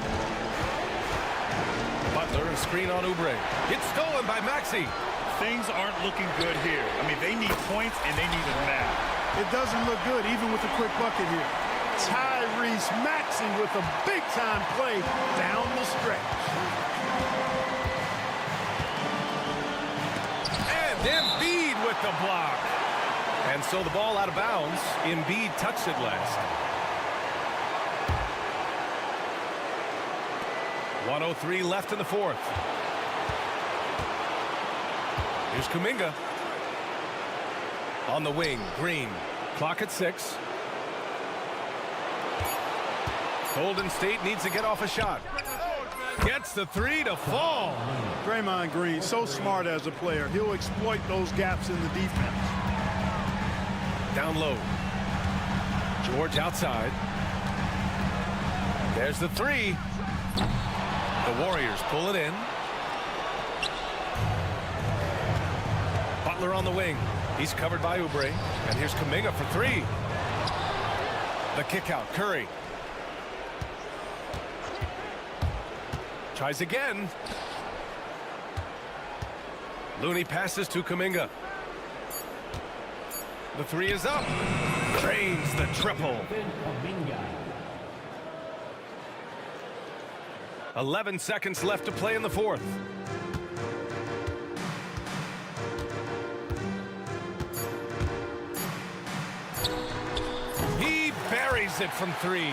Butler, a screen on Oubre. It's stolen by Maxey. Things aren't looking good here. I mean, they need points and they need them now. It doesn't look good, even with a quick bucket here. Tyrese Maxey with a big-time play down the stretch. And Embiid with the block. And so the ball out of bounds. Embiid touched it last. 1:03 left in the fourth. Here's Kuminga. On the wing, Green. Clock at 6. Golden State needs to get off a shot. Gets the 3 to fall. Draymond Green, so smart as a player. He'll exploit those gaps in the defense. Down low. George outside. There's the 3. The Warriors pull it in. Butler on the wing. He's covered by Oubre. And here's Kuminga for 3. The kick out. Curry. Tries again. Looney passes to Kuminga. The 3 is up. Drains the triple. 11 seconds left to play in the fourth. He buries it from 3.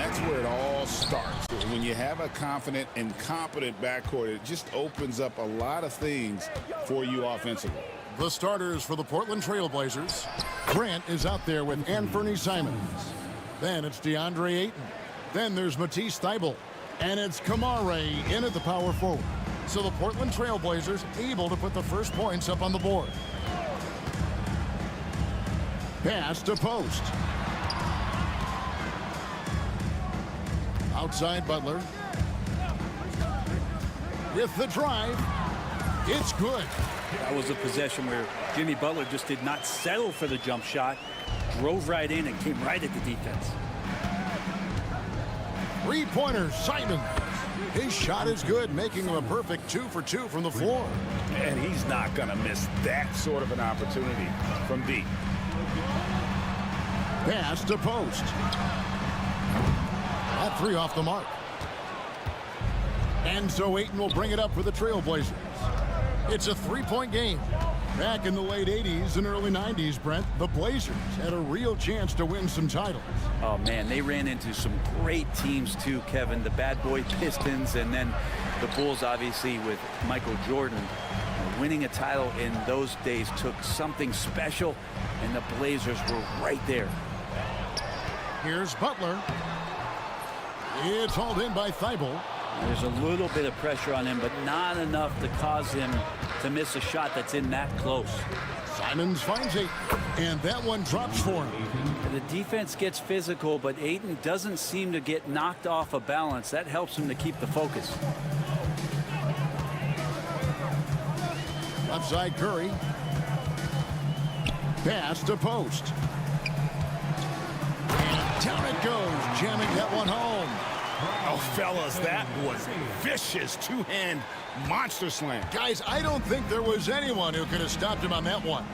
that's where it all starts. When you have a confident and competent backcourt, it just opens up a lot of things for you offensively. The starters for the Portland Trail Blazers. Grant is out there with Anthony Simons. Then it's DeAndre Ayton. Then there's Matisse Thybulle. And it's Kamare in at the power forward. So the Portland Trail Blazers able to put the first points up on the board. Pass to post. Outside Butler. With the drive. It's good. That was a possession where Jimmy Butler just did not settle for the jump shot. Drove right in and came right at the defense. Three-pointer, Simon. His shot is good, making him a perfect 2 for 2 from the floor. And he's not going to miss that sort of an opportunity from deep. Pass to post. That three off the mark. And so Ayton will bring it up for the Trailblazers. It's a three-point game. Back in the late 80s and early 90s, Brent, the Blazers had a real chance to win some titles. Oh, man, they ran into some great teams, too, Kevin. The bad boy Pistons and then the Bulls, obviously, with Michael Jordan. Winning a title in those days took something special, and the Blazers were right there. Here's Butler. It's hauled in by Thybulle. There's a little bit of pressure on him, but not enough to cause him to miss a shot that's in that close. Simons finds Ayton, and that one drops for him. The defense gets physical, but Ayton doesn't seem to get knocked off of balance. That helps him to keep the focus. Left side Curry. Pass to post. And down it goes, jamming that one home. Oh, fellas, that was a vicious two-hand monster slam. Guys, I don't think there was anyone who could have stopped him on that one.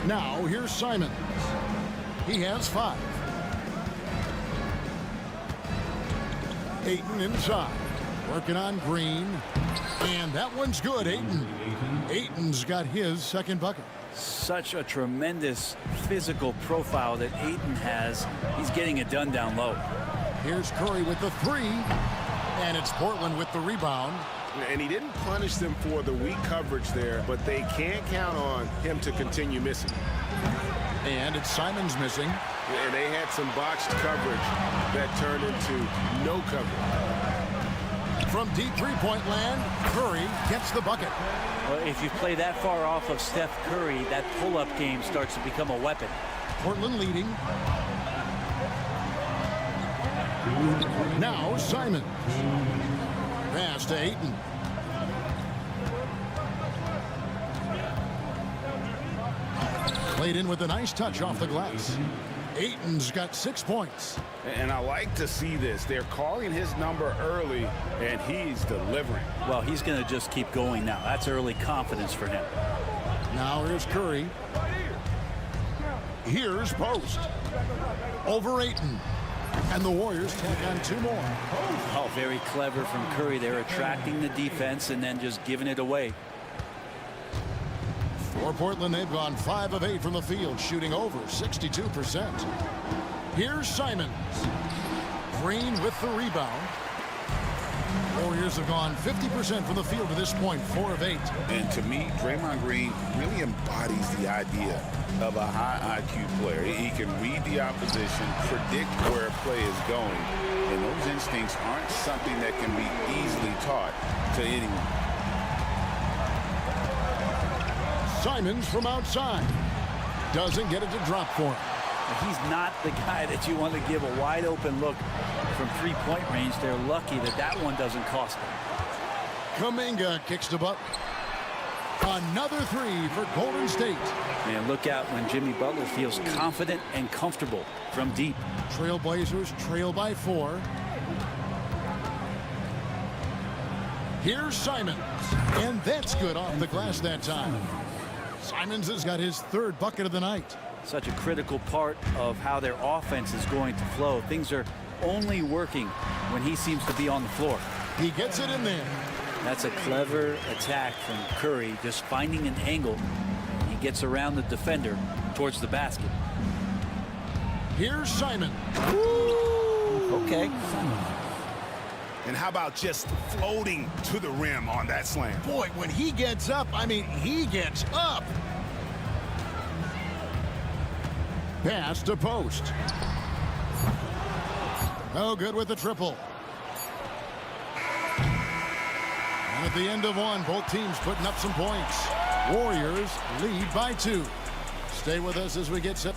Now, here's Simons. He has 5. Ayton inside. Working on Green. And that one's good, Ayton. Ayton's got his second bucket. Such a tremendous physical profile that Ayton has. He's getting it done down low. Here's Curry with the 3. And it's Portland with the rebound. And he didn't punish them for the weak coverage there, but they can't count on him to continue missing. And it's Simons missing. And they had some botched coverage that turned into no coverage. From deep three-point land, Curry gets the bucket. Well, if you play that far off of Steph Curry, that pull-up game starts to become a weapon. Portland leading. Now Simons. Pass to Ayton. Played in with a nice touch off the glass. Ayton's got 6 points. And I like to see this. They're calling his number early, and he's delivering. Well, he's going to just keep going now. That's early confidence for him. Now here's Curry. Here's Post. Over Ayton. And the Warriors tack on 2 more. Oh, very clever from Curry. They're attracting the defense and then just giving it away. For Portland, they've gone 5 of 8 from the field, shooting over 62%. Here's Simons. Green with the rebound. Warriors have gone 50% from the field to this point, 4 of 8. And to me, Draymond Green really embodies the idea of a high IQ player. He can read the opposition, predict where a play is going, and those instincts aren't something that can be easily taught to anyone. Simons from outside. Doesn't get it to drop for him. He's not the guy that you want to give a wide open look from three-point range. They're lucky that that one doesn't cost them. Kuminga kicks to Butler. Another 3 for Golden State. And look out when Jimmy Butler feels confident and comfortable from deep. Trailblazers trail by 4. Here's Simons. And that's good off the glass that time. Simons has got his 3rd bucket of the night. Such a critical part of how their offense is going to flow. Things are only working when he seems to be on the floor. He gets it in there. That's a clever attack from Curry, just finding an angle. He gets around the defender towards the basket. Here's Simon. Woo! Okay. And how about just floating to the rim on that slam? Boy, when he gets up, I mean, he gets up. Pass to post. Oh, good with the triple. And at the end of one, both teams putting up some points. Warriors lead by 2. Stay with us as we get set.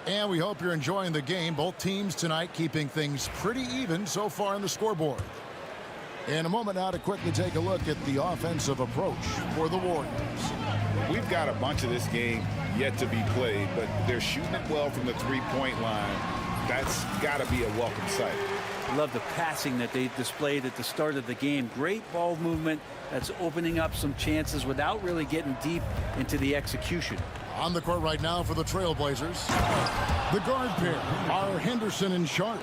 And we hope you're enjoying the game. Both teams tonight keeping things pretty even so far on the scoreboard. In a moment now to quickly take a look at the offensive approach for the Warriors. We've got a bunch of this game yet to be played, but they're shooting it well from the three-point line. That's got to be a welcome sight. I love the passing that they displayed at the start of the game. Great ball movement that's opening up some chances without really getting deep into the execution. On the court right now for the Trailblazers, the guard pair are Henderson and Sharp.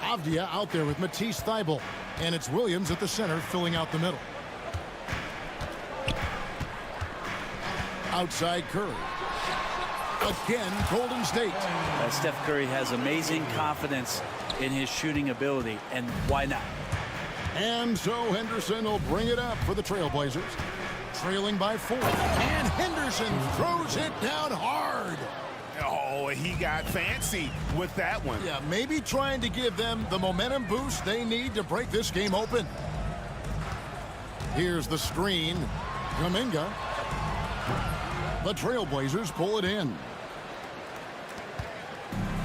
Avdia out there with Matisse Thybulle, and it's Williams at the center filling out the middle. Outside Curry. Again, Golden State. Steph Curry has amazing confidence in his shooting ability, and why not? And so Henderson will bring it up for the Trailblazers, trailing by 4. And Henderson throws it down hard. Oh, he got fancy with that one. Yeah, maybe trying to give them the momentum boost they need to break this game open. Here's the screen. Kuminga. The Trailblazers pull it in.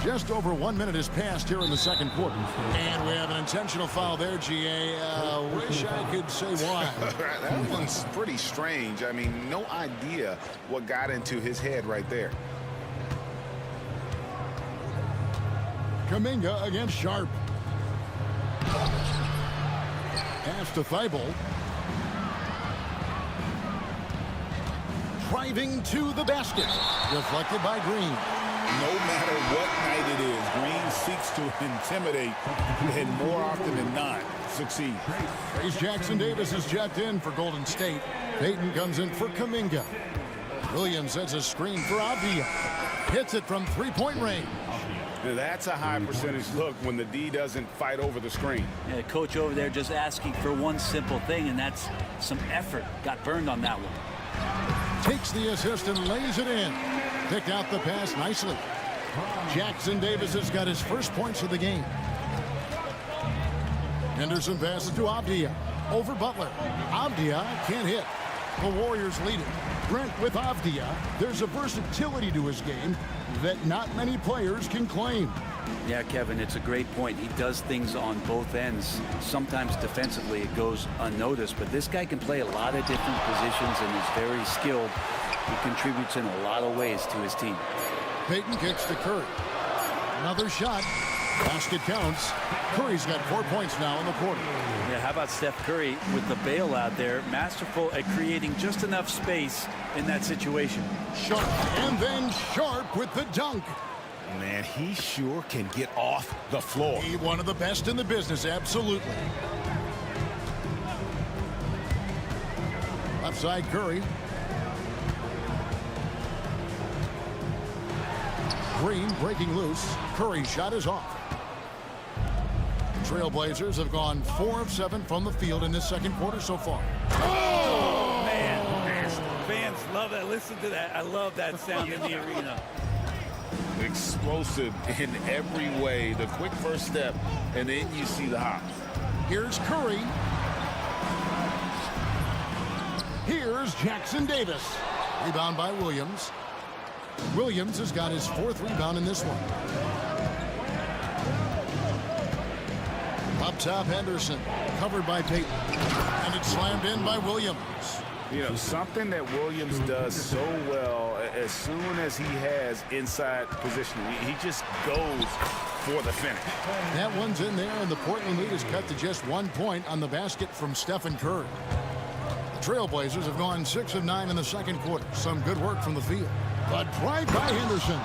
Just over 1 minute has passed here in the second quarter. And we have an intentional foul there, GA. Wish I could say why. That one's pretty strange. I mean, no idea what got into his head right there. Kuminga against Sharp. Pass to Thybulle. Driving to the basket. Deflected by Green. No matter what night it is, Green seeks to intimidate and more often than not succeed. Trace Jackson Davis is checked in for Golden State. Payton comes in for Kuminga. Williams sets a screen for Avdia. Hits it from three-point range. Now that's a high percentage look when the D doesn't fight over the screen. Yeah, coach over there just asking for one simple thing, and that's some effort. Got burned on that one. Takes the assist and lays it in. Picked out the pass nicely. Jackson Davis has got his first points of the game. Henderson passes to Avdia. Over Butler. Avdia can't hit. The Warriors lead it. Brent with Avdia. There's a versatility to his game that not many players can claim. Yeah, Kevin, it's a great point. He does things on both ends. Sometimes defensively it goes unnoticed, but this guy can play a lot of different positions and is very skilled. He contributes in a lot of ways to his team. Payton kicks to Curry. Another shot. Basket counts. Curry's got 4 points now in the quarter. Yeah, how about Steph Curry with the bailout there? Masterful at creating just enough space in that situation. Sharp. And then Sharp with the dunk. Man, he sure can get off the floor. He one of the best in the business, absolutely. Left side Curry. Green breaking loose. Curry's shot is off. Trailblazers have gone 4 of 7 from the field in this second quarter so far. Oh, man. Fans love that. Listen to that. I love that sound in the arena. Explosive in every way. The quick first step, and then you see the hop. Here's Curry. Here's Jackson Davis. Rebound by Williams. Williams has got his 4th rebound in this one. Up top, Henderson. Covered by Payton. And it's slammed in by Williams. You know, something that Williams does so well, as soon as he has inside positioning, he just goes for the finish. That one's in there, and the Portland lead is cut to just 1 point on the basket from Stephen Curry. The Trailblazers have gone 6 of 9 in the second quarter. Some good work from the field. But drive by Henderson.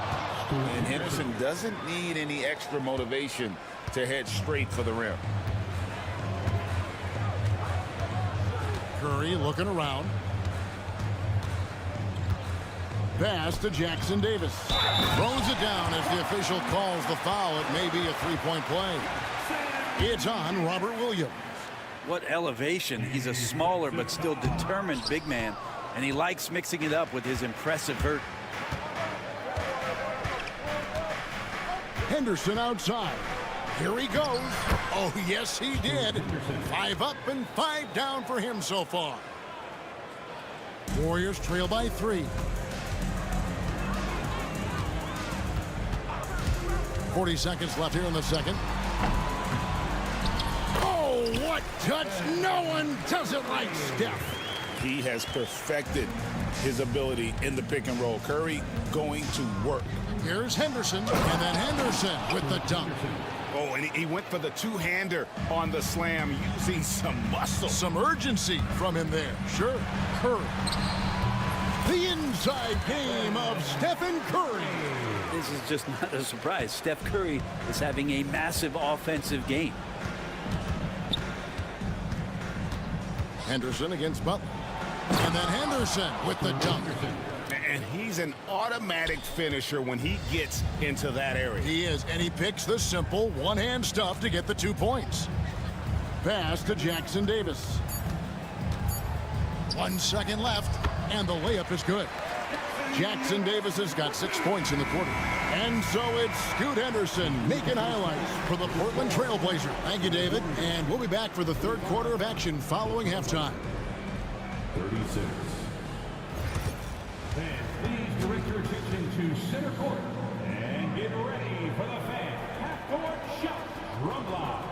And Henderson doesn't need any extra motivation to head straight for the rim. Curry looking around. Pass to Jackson Davis. Throws it down as the official calls the foul. It may be a three-point play. It's on Robert Williams. What elevation. He's a smaller but still determined big man, and he likes mixing it up with his impressive vert. Henderson outside. Here he goes. Oh, yes, he did. 5 up and 5 down for him so far. Warriors trail by 3. 40 seconds left here in the second. Oh, what touch. No one does it like Steph. He has perfected his ability in the pick and roll. Curry going to work. Here's Henderson, and then Henderson with the dunk. Oh, and he went for the two-hander on the slam, using some muscle. Some urgency from him there. Sure, Curry. The inside game of Stephen Curry. This is just not a surprise. Steph Curry is having a massive offensive game. Henderson against Butler. And then Henderson with the dunk. And he's an automatic finisher when he gets into that area. He is, and he picks the simple one-hand stuff to get the 2 points. Pass to Jackson Davis. 1 second left, and the layup is good. Jackson Davis has got 6 points in the quarter. And so it's Scoot Henderson making highlights for the Portland Trail Blazers. Thank you, David. And we'll be back for the third quarter of action following halftime. 36. Fans, please direct your attention to center court and get ready for the fan half-court shot drum line.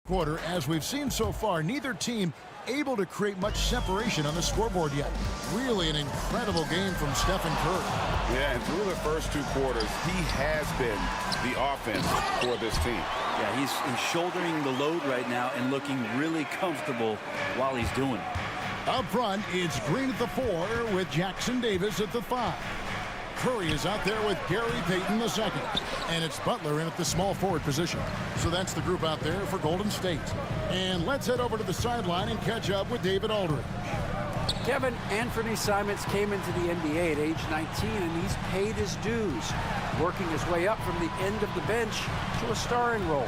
Quarter, as we've seen so far, neither team able to create much separation on the scoreboard yet. Really an incredible game from Stephen Curry. Yeah, and through the first 2 quarters, he has been the offense for this team. Yeah, he's shouldering the load right now and looking really comfortable while he's doing it. Up front, it's Green at the 4 with Jackson Davis at the 5. Curry is out there with Gary Payton II. And it's Butler in at the small forward position. So that's the group out there for Golden State. And let's head over to the sideline and catch up with David Aldridge. Kevin, Anthony Simons came into the NBA at age 19, and he's paid his dues, working his way up from the end of the bench to a starring role.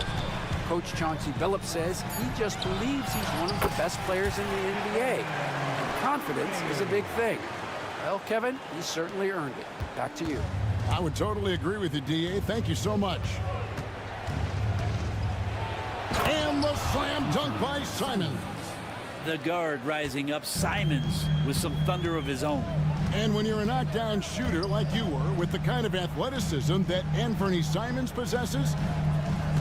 Coach Chauncey Billups says he just believes he's one of the best players in the NBA. And confidence is a big thing. Well, Kevin, he certainly earned it. Back to you. I would totally agree with you, D.A. Thank you so much. And the slam dunk by Simons. The guard rising up, Simons with some thunder of his own. And when you're a knockdown shooter like you were, with the kind of athleticism that Anthony Simons possesses,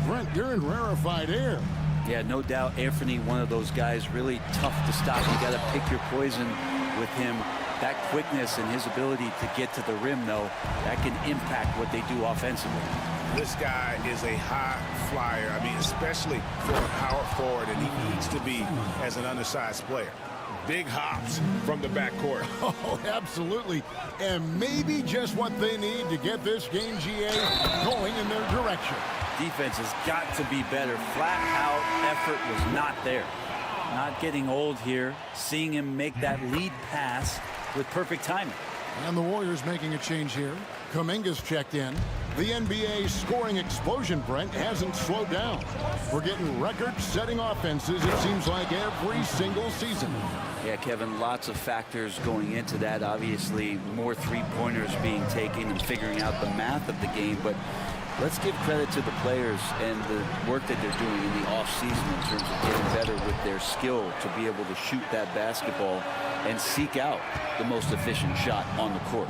Brent, you're in rarefied air. Yeah, no doubt, Anthony, one of those guys really tough to stop. You got to pick your poison with him. That quickness and his ability to get to the rim, though, that can impact what they do offensively. This guy is a high flyer. I mean, especially for a power forward, and he needs to be as an undersized player. Big hops from the backcourt. Oh, absolutely. And maybe just what they need to get this game, GA, going in their direction. Defense has got to be better. Flat out effort was not there. Not getting old here. Seeing him make that lead pass with perfect timing. And the Warriors making a change here. Kuminga's checked in. The NBA scoring explosion, Brent, hasn't slowed down. We're getting record-setting offenses, it seems like, every single season. Yeah, Kevin, lots of factors going into that. Obviously, more three-pointers being taken and figuring out the math of the game. But let's give credit to the players and the work that they're doing in the offseason in terms of getting better with their skill to be able to shoot that basketball and seek out the most efficient shot on the court.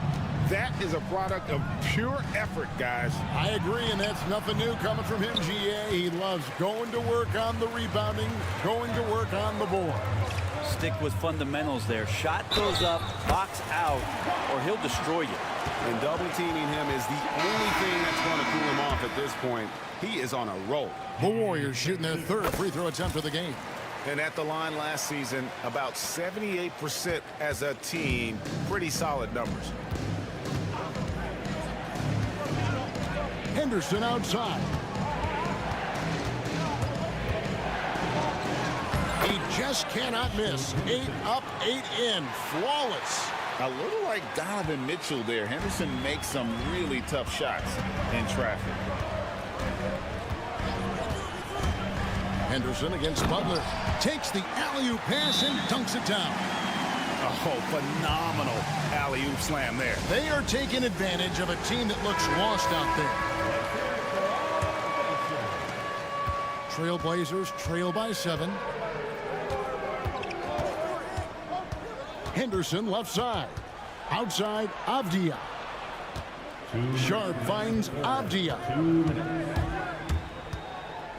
That is a product of pure effort, guys. I agree, and that's nothing new coming from him, GA. He loves going to work on the rebounding, going to work on the board. Stick with fundamentals there. Shot goes up, box out, or he'll destroy you. And double-teaming him is the only thing that's going to cool him off at this point. He is on a roll. The Warriors shooting their third free throw attempt of the game. And at the line last season, about 78% as a team. Pretty solid numbers. Henderson outside. He just cannot miss. 8 up, 8 in. Flawless. A little like Donovan Mitchell there. Henderson makes some really tough shots in traffic. Henderson against Butler. Takes the alley-oop pass and dunks it down. Oh, phenomenal alley-oop slam there. They are taking advantage of a team that looks lost out there. Trailblazers trail by 7. Henderson left side. Outside, Avdia. Sharp finds Avdia.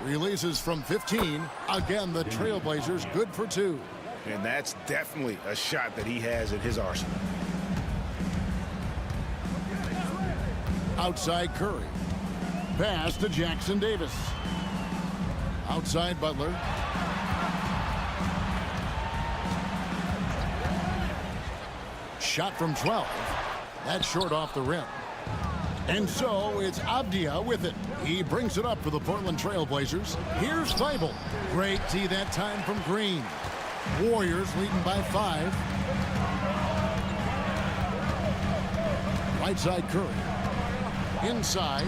Releases from 15. Again, the Trailblazers good for 2. And that's definitely a shot that he has in his arsenal. Outside Curry. Pass to Jackson Davis. Outside Butler. Shot from 12. That's short off the rim. And so it's Avdia with it. He brings it up for the Portland Trailblazers. Here's Thibault. Great D that time from Green. Warriors leading by 5. Right side Curry. Inside.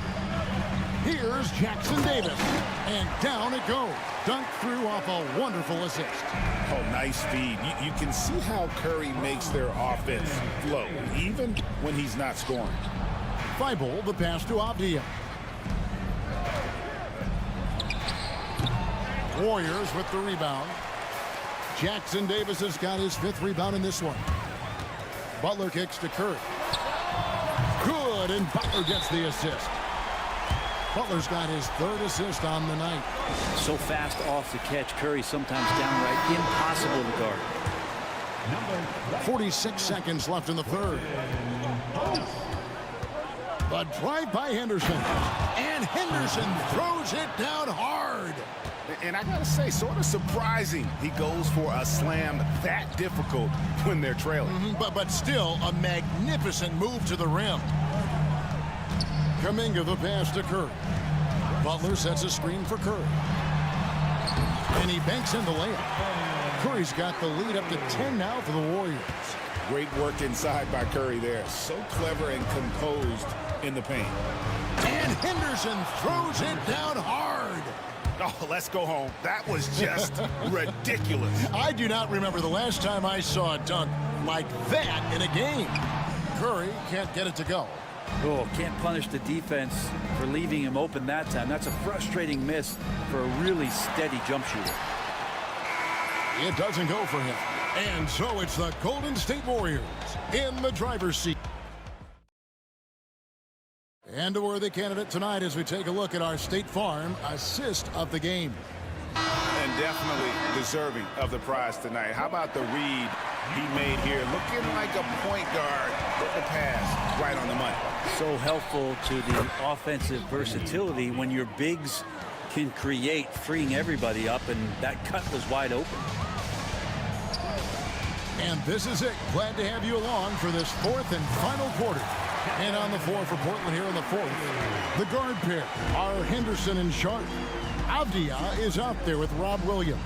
Here's Jackson Davis. And down it goes. Dunked through off a wonderful assist. Oh, nice feed. You can see how Curry makes their offense flow, even when he's not scoring. Thibault, the pass to Avdia. Warriors with the rebound. Jackson Davis has got his 5th rebound in this one. Butler kicks to Curry. Good, and Butler gets the assist. Butler's got his 3rd assist on the night. So fast off the catch. Curry sometimes downright impossible to guard. 46 seconds left in the 3rd. The drive by Henderson. And Henderson throws it down hard. And I gotta say, sort of surprising he goes for a slam that difficult when they're trailing. But still a magnificent move to the rim. Kuminga the pass to Curry. Butler sets a screen for Curry. And he banks in the layup. Curry's got the lead up to 10 now for the Warriors. Great work inside by Curry there. So clever and composed in the paint. And Henderson throws it down hard. Oh, let's go home. That was just ridiculous. I do not remember the last time I saw a dunk like that in a game. Curry can't get it to go. Oh, can't punish the defense for leaving him open that time. That's a frustrating miss for a really steady jump shooter. It doesn't go for him. And so it's the Golden State Warriors in the driver's seat. And a worthy candidate tonight as we take a look at our State Farm assist of the game. And definitely deserving of the prize tonight. How about the read he made here, looking like a point guard. Put the pass right on the money. So helpful to the offensive versatility when your bigs can create, freeing everybody up, and that cut was wide open. And this is it. Glad to have you along for this fourth and final quarter. And on the floor for Portland here in the fourth, the guard pair are Henderson and Sharp. Avdia is out there with Rob Williams.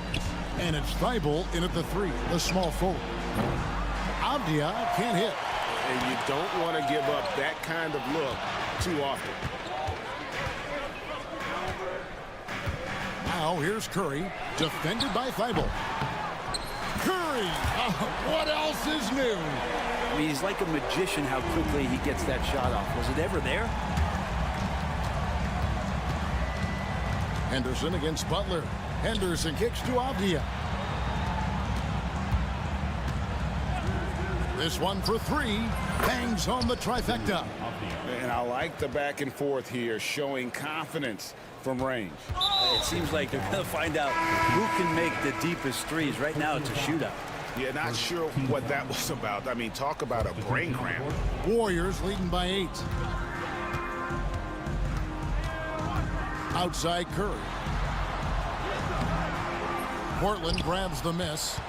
And it's Thibault in at the 3, the small forward. Avdia can't hit. And you don't want to give up that kind of look too often. Now here's Curry, defended by Thibault. Curry! What else is new? I mean, he's like a magician how quickly he gets that shot off. Was it ever there? Henderson against Butler. Henderson kicks to Avdia. This one for 3. Bangs home the trifecta. And I like the back and forth here, showing confidence from range. It seems like they're going to find out who can make the deepest threes. Right now, it's a shootout. Yeah, not sure what that was about. I mean, talk about a brain cramp. Warriors leading by 8. Outside Curry. Portland grabs the miss.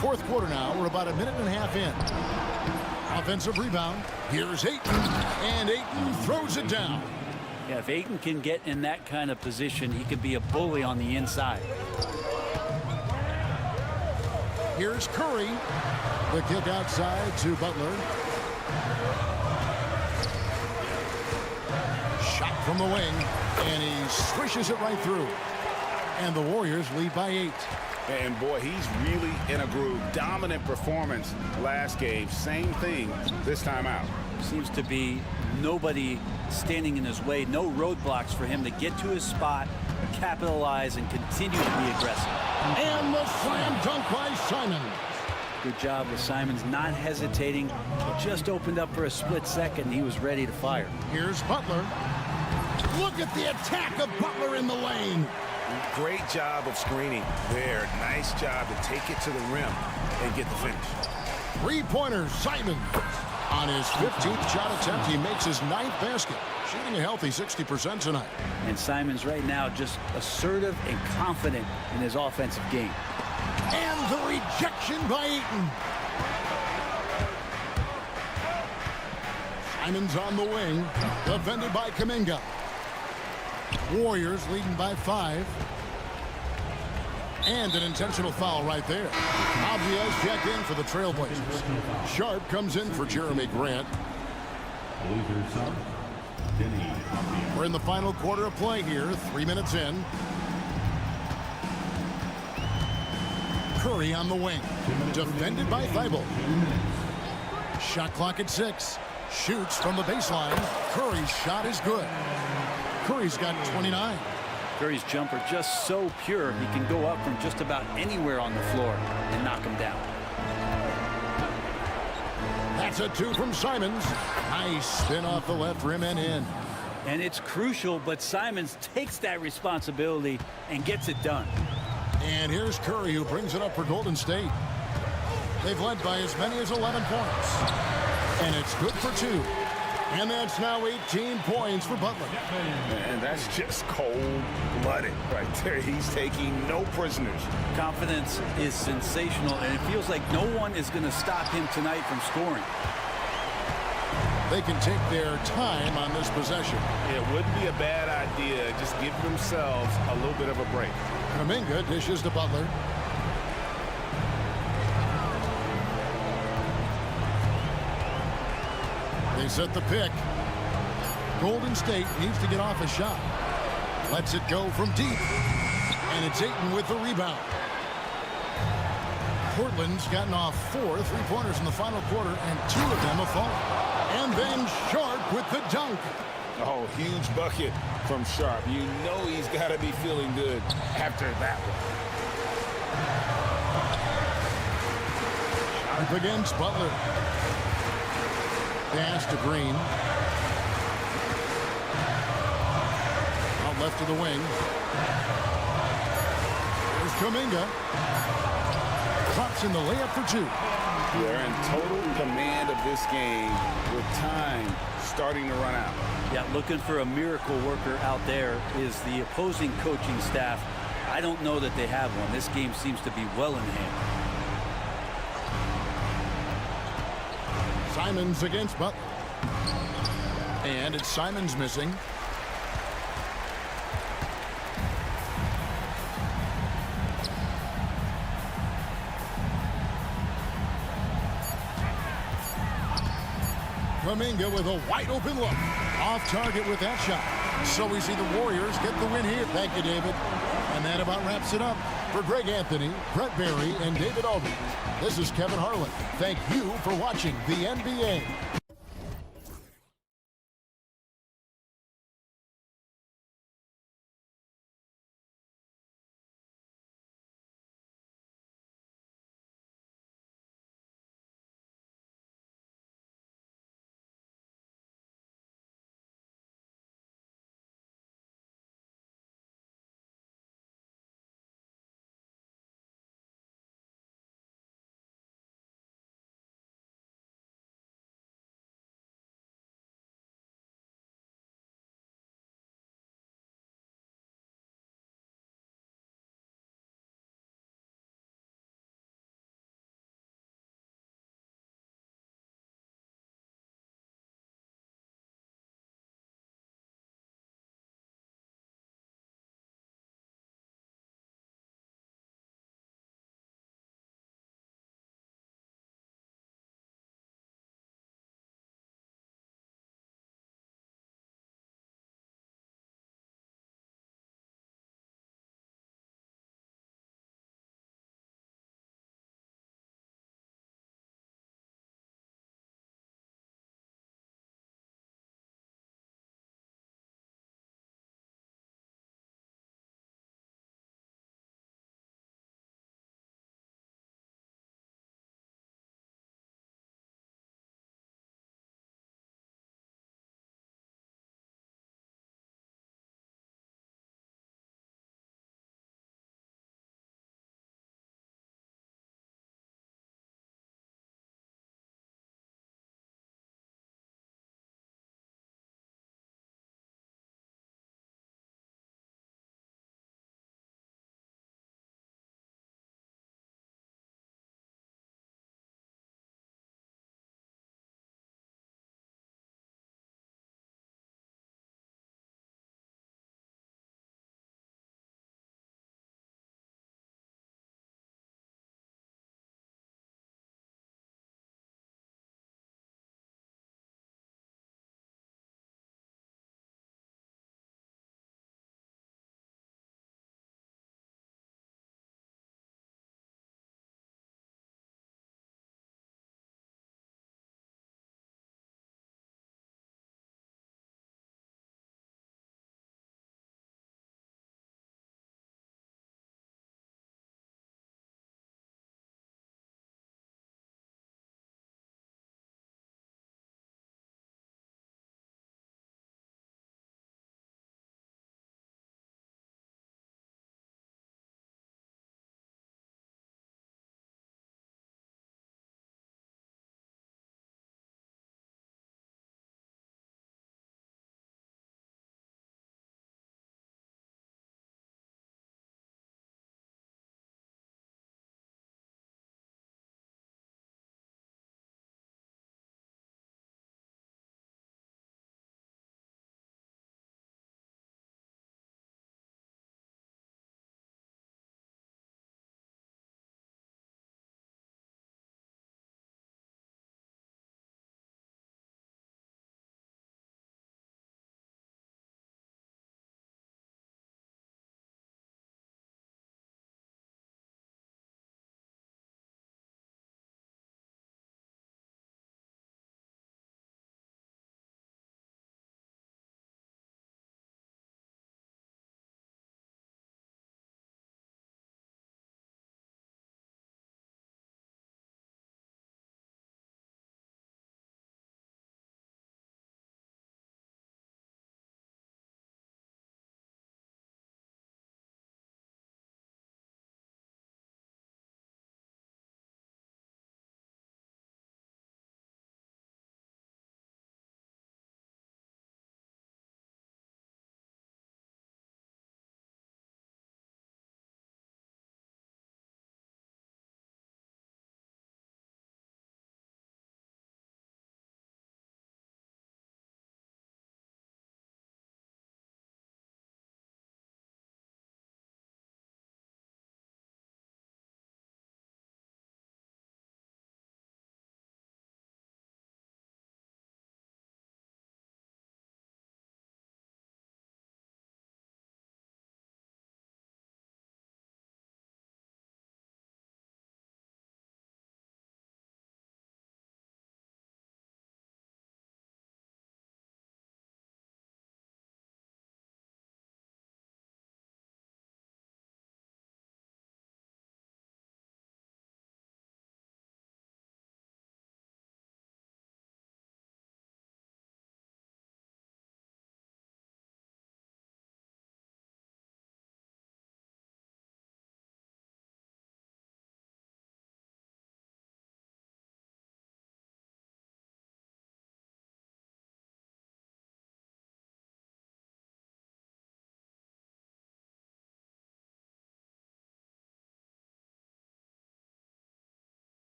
Fourth quarter now. We're about a minute and a half in. Offensive rebound. Here's Ayton. And Ayton throws it down. Yeah, if Ayton can get in that kind of position, he could be a bully on the inside. Here's Curry. The kick outside to Butler. Shot from the wing. And he swishes it right through. And the Warriors lead by 8. And boy, he's really in a groove. Dominant performance last game. Same thing this time out. Seems to be nobody standing in his way. No roadblocks for him to get to his spot, capitalize, and continue to be aggressive. And the slam dunk by Simons. Good job with Simons not hesitating. He just opened up for a split second. He was ready to fire. Here's Butler. Look at the attack of Butler in the lane. Great job of screening there. Nice job to take it to the rim and get the finish. Three-pointer, Simon. On his 15th shot attempt, he makes his 9th basket, shooting a healthy 60% tonight. And Simons right now just assertive and confident in his offensive game. And the rejection by Ayton. Simons on the wing, defended by Kuminga. Warriors leading by 5. And an intentional foul right there. Avdia's checked in for the Trailblazers. Sharp comes in for Jeremy Grant. We're in the final quarter of play here, 3 minutes in. Curry on the wing, defended by Thibault. Shot clock at 6. Shoots from the baseline. Curry's shot is good. Curry's got 29. Curry's jumper just so pure, he can go up from just about anywhere on the floor and knock him down. That's a 2 from Simons. Nice spin off the left rim and in. And it's crucial, but Simons takes that responsibility and gets it done. And here's Curry, who brings it up for Golden State. They've led by as many as 11 points. And it's good for 2. And that's now 18 points for Butler. And that's just cold-blooded right there. He's taking no prisoners. Confidence is sensational, and it feels like no one is going to stop him tonight from scoring. They can take their time on this possession. It wouldn't be a bad idea. Just give themselves a little bit of a break. Kuminga dishes to Butler. They set the pick. Golden State needs to get off a shot. Lets it go from deep. And it's Ayton with the rebound. Portland's gotten off 4 3-pointers in the final quarter, and 2 of them have fallen. And then Sharp with the dunk. Oh, huge bucket from Sharp. You know he's got to be feeling good after that one. Sharp against Butler. Pass to Green. Out left to the wing. There's Kuminga. Drops in the layup for two. They're in total command of this game with time starting to run out. Yeah, looking for a miracle worker out there is the opposing coaching staff. I don't know that they have one. This game seems to be well in hand. Simons against Butler. And it's Simons missing. Kuminga with a wide open look. Off target with that shot. So we see the Warriors get the win here. Thank you, David. And that about wraps it up. For Greg Anthony, Brett Barry, and David Aldridge, this is Kevin Harlan. Thank you for watching the NBA.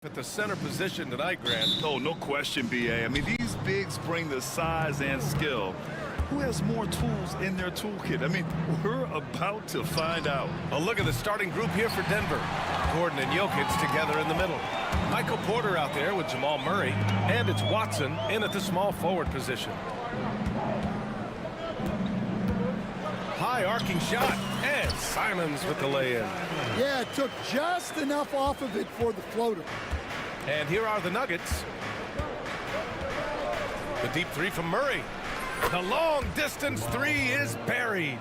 at the center position tonight, Grant. Oh, no question, BA. I mean, these bigs bring the size and skill. Who has more tools in their toolkit? I mean, we're about to find out. A look at the starting group here for Denver. Gordon and Jokic together in the middle. Michael Porter out there with Jamal Murray. And it's Watson in at the small forward position. High arcing shot. And Simons with the lay-in. Yeah, it took just enough off of it for the floater. And here are the Nuggets. The deep three from Murray. The long distance three is buried.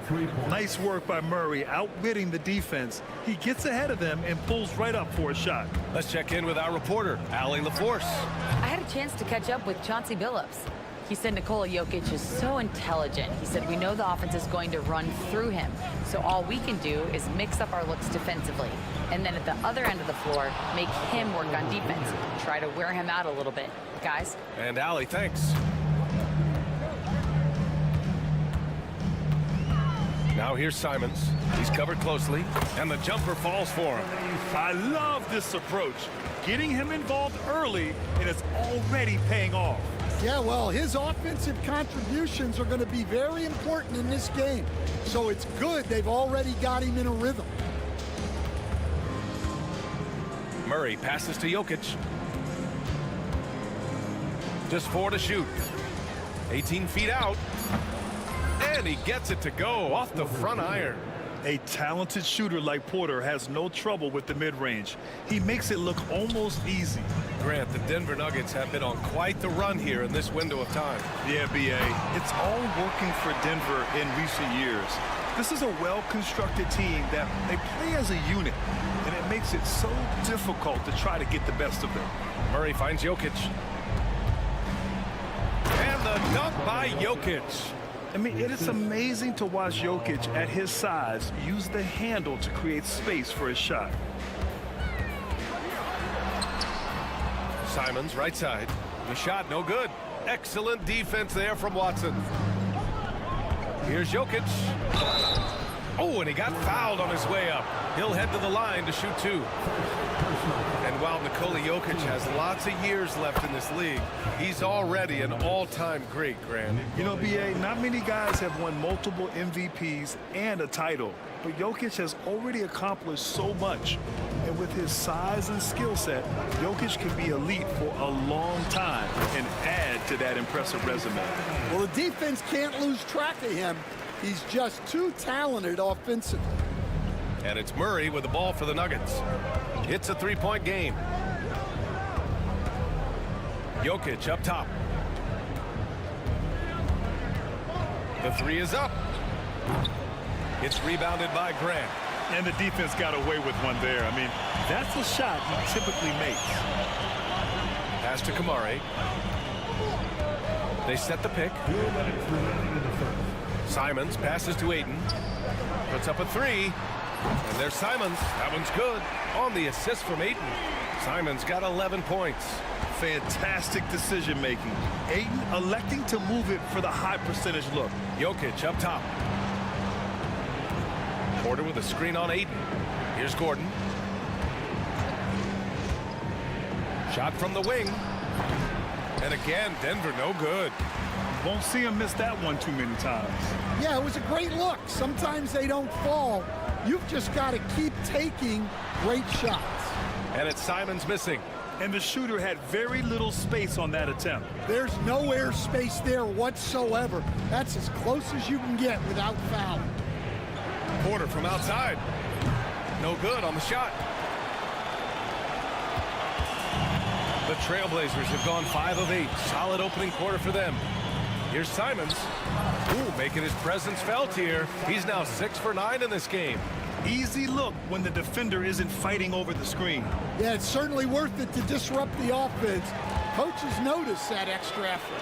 Nice work by Murray, outwitting the defense. He gets ahead of them and pulls right up for a shot. Let's check in with our reporter, Allie LaForce. I had a chance to catch up with Chauncey Billups. He said Nikola Jokic is so intelligent. He said, we know the offense is going to run through him. So all we can do is mix up our looks defensively. And then at the other end of the floor, make him work on defense. Try to wear him out a little bit. Guys? And Allie, thanks. Now here's Simons. He's covered closely, and the jumper falls for him. I love this approach. Getting him involved early, and it's already paying off. Yeah, well, his offensive contributions are going to be very important in this game. So it's good they've already got him in a rhythm. Murray passes to Jokic. Just 4 to shoot. 18 feet out. And he gets it to go off the front iron. A talented shooter like Porter has no trouble with the mid-range. He makes it look almost easy. Grant, the Denver Nuggets have been on quite the run here in this window of time. Yeah, BA. It's all working for Denver in recent years. This is a well-constructed team that they play as a unit, and it makes it so difficult to try to get the best of them. Murray finds Jokic. And the dunk by Jokic. I mean, it is amazing to watch Jokic at his size use the handle to create space for his shot. Simons, right side. The shot, no good. Excellent defense there from Watson. Here's Jokic. Oh, and he got fouled on his way up. He'll head to the line to shoot 2. And while Nikola Jokic has lots of years left in this league, he's already an all-time great, Grant. You know, BA, not many guys have won multiple MVPs and a title, but Jokic has already accomplished so much. And with his size and skill set, Jokic can be elite for a long time and add to that impressive resume. Well, the defense can't lose track of him. He's just too talented offensively. And it's Murray with the ball for the Nuggets. It's a 3-point game. Jokic up top. The 3 is up. It's rebounded by Grant. And the defense got away with one there. I mean, that's a shot he typically makes. Pass to Kamari. They set the pick. Simons passes to Ayton. Puts up a 3. And there's Simons. That one's good. On the assist from Ayton. Simons got 11 points. Fantastic decision-making. Ayton electing to move it for the high percentage look. Jokic up top. Porter with a screen on Ayton. Here's Gordon. Shot from the wing. And again, Denver no good. Won't see him miss that one too many times. Yeah, it was a great look. Sometimes they don't fall. You've just got to keep taking great shots. And it's Simons missing. And the shooter had very little space on that attempt. There's no air space there whatsoever. That's as close as you can get without fouling. Porter from outside. No good on the shot. The Trailblazers have gone 5 of 8. Solid opening quarter for them. Here's Simons. Ooh, making his presence felt here. He's now 6 for 9 in this game. Easy look when the defender isn't fighting over the screen. Yeah, it's certainly worth it to disrupt the offense. Coaches notice that extra effort.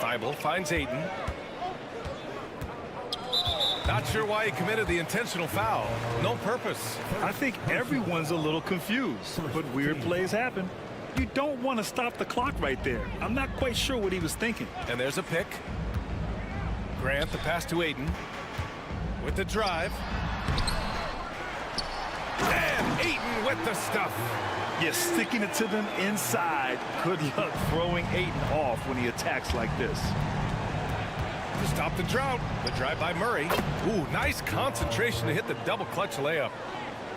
Thibault finds Ayton. Not sure why he committed the intentional foul. No purpose. I think everyone's a little confused, but weird plays happen. You don't want to stop the clock right there. I'm not quite sure what he was thinking. And there's a pick. Grant, the pass to Ayton. With the drive. And Ayton with the stuff. Yeah, sticking it to them inside. Good luck throwing Ayton off when he attacks like this. To stop the drought, the drive by Murray. Ooh, nice concentration to hit the double clutch layup.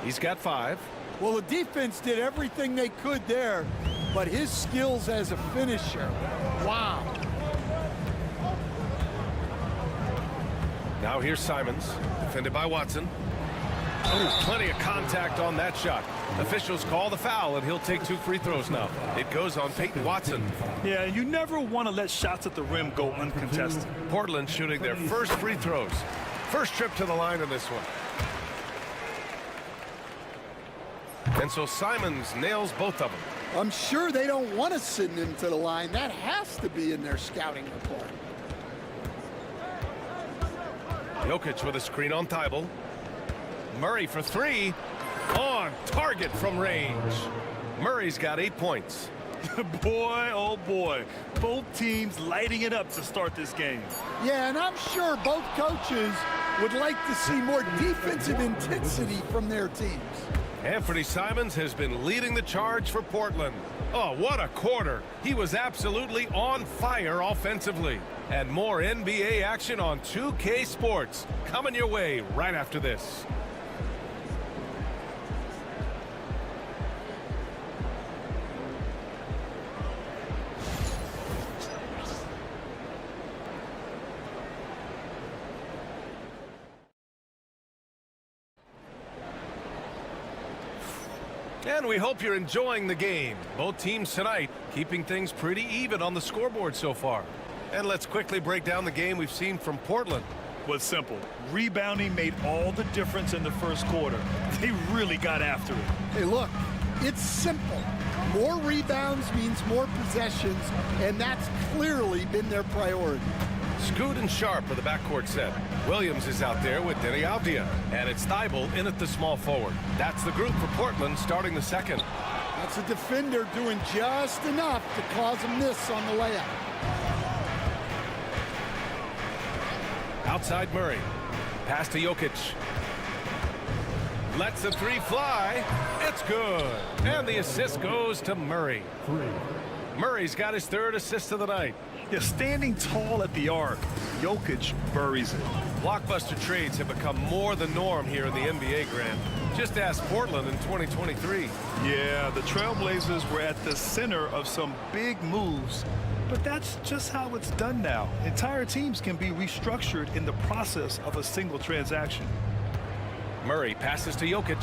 He's got 5. Well, the defense did everything they could there, but his skills as a finisher, wow. Now here's Simons, defended by Watson. Oh, plenty of contact on that shot. Officials call the foul, and he'll take 2 free throws now. It goes on Peyton Watson. Yeah, you never want to let shots at the rim go uncontested. Portland shooting their first free throws. First trip to the line in this one. And so Simons nails both of them. I'm sure they don't want to send him to the line. That has to be in their scouting report. Jokic with a screen on Thibault. Murray for 3. On target from range. Murray's got 8 points. Boy, oh boy. Both teams lighting it up to start this game. Yeah, and I'm sure both coaches would like to see more defensive intensity from their teams. Anthony Simons has been leading the charge for Portland. Oh, what a quarter. He was absolutely on fire offensively. And more NBA action on 2K Sports coming your way right after this. And we hope you're enjoying the game. Both teams tonight keeping things pretty even on the scoreboard so far. And let's quickly break down the game we've seen from Portland. Was simple. Rebounding made all the difference in the first quarter. They really got after it. Hey, look, it's simple. More rebounds means more possessions, and that's clearly been their priority. Scoot and Sharp are the backcourt set. Williams is out there with Denny Avdia. And it's Thibault in at the small forward. That's the group for Portland starting the second. That's a defender doing just enough to cause a miss on the layup. Outside Murray. Pass to Jokic. Lets the 3 fly. It's good. And the assist goes to Murray. Murray's got his 3rd assist of the night. Yeah, standing tall at the arc, Jokic buries it. Blockbuster trades have become more the norm here in the NBA, Grant. Just ask Portland in 2023. Yeah, the Trailblazers were at the center of some big moves, but that's just how it's done now. Entire teams can be restructured in the process of a single transaction. Murray passes to Jokic.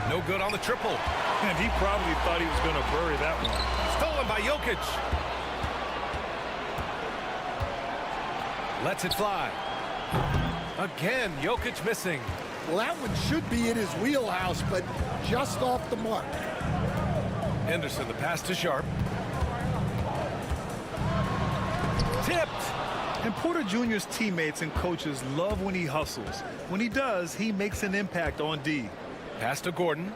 No good on the triple. And he probably thought he was going to bury that one. Stolen by Jokic. Lets it fly. Again, Jokic missing. Well, that one should be in his wheelhouse, but just off the mark. Henderson, the pass to Sharp. Tipped. And Porter Jr.'s teammates and coaches love when he hustles. When he does, he makes an impact on D. Pass to Gordon.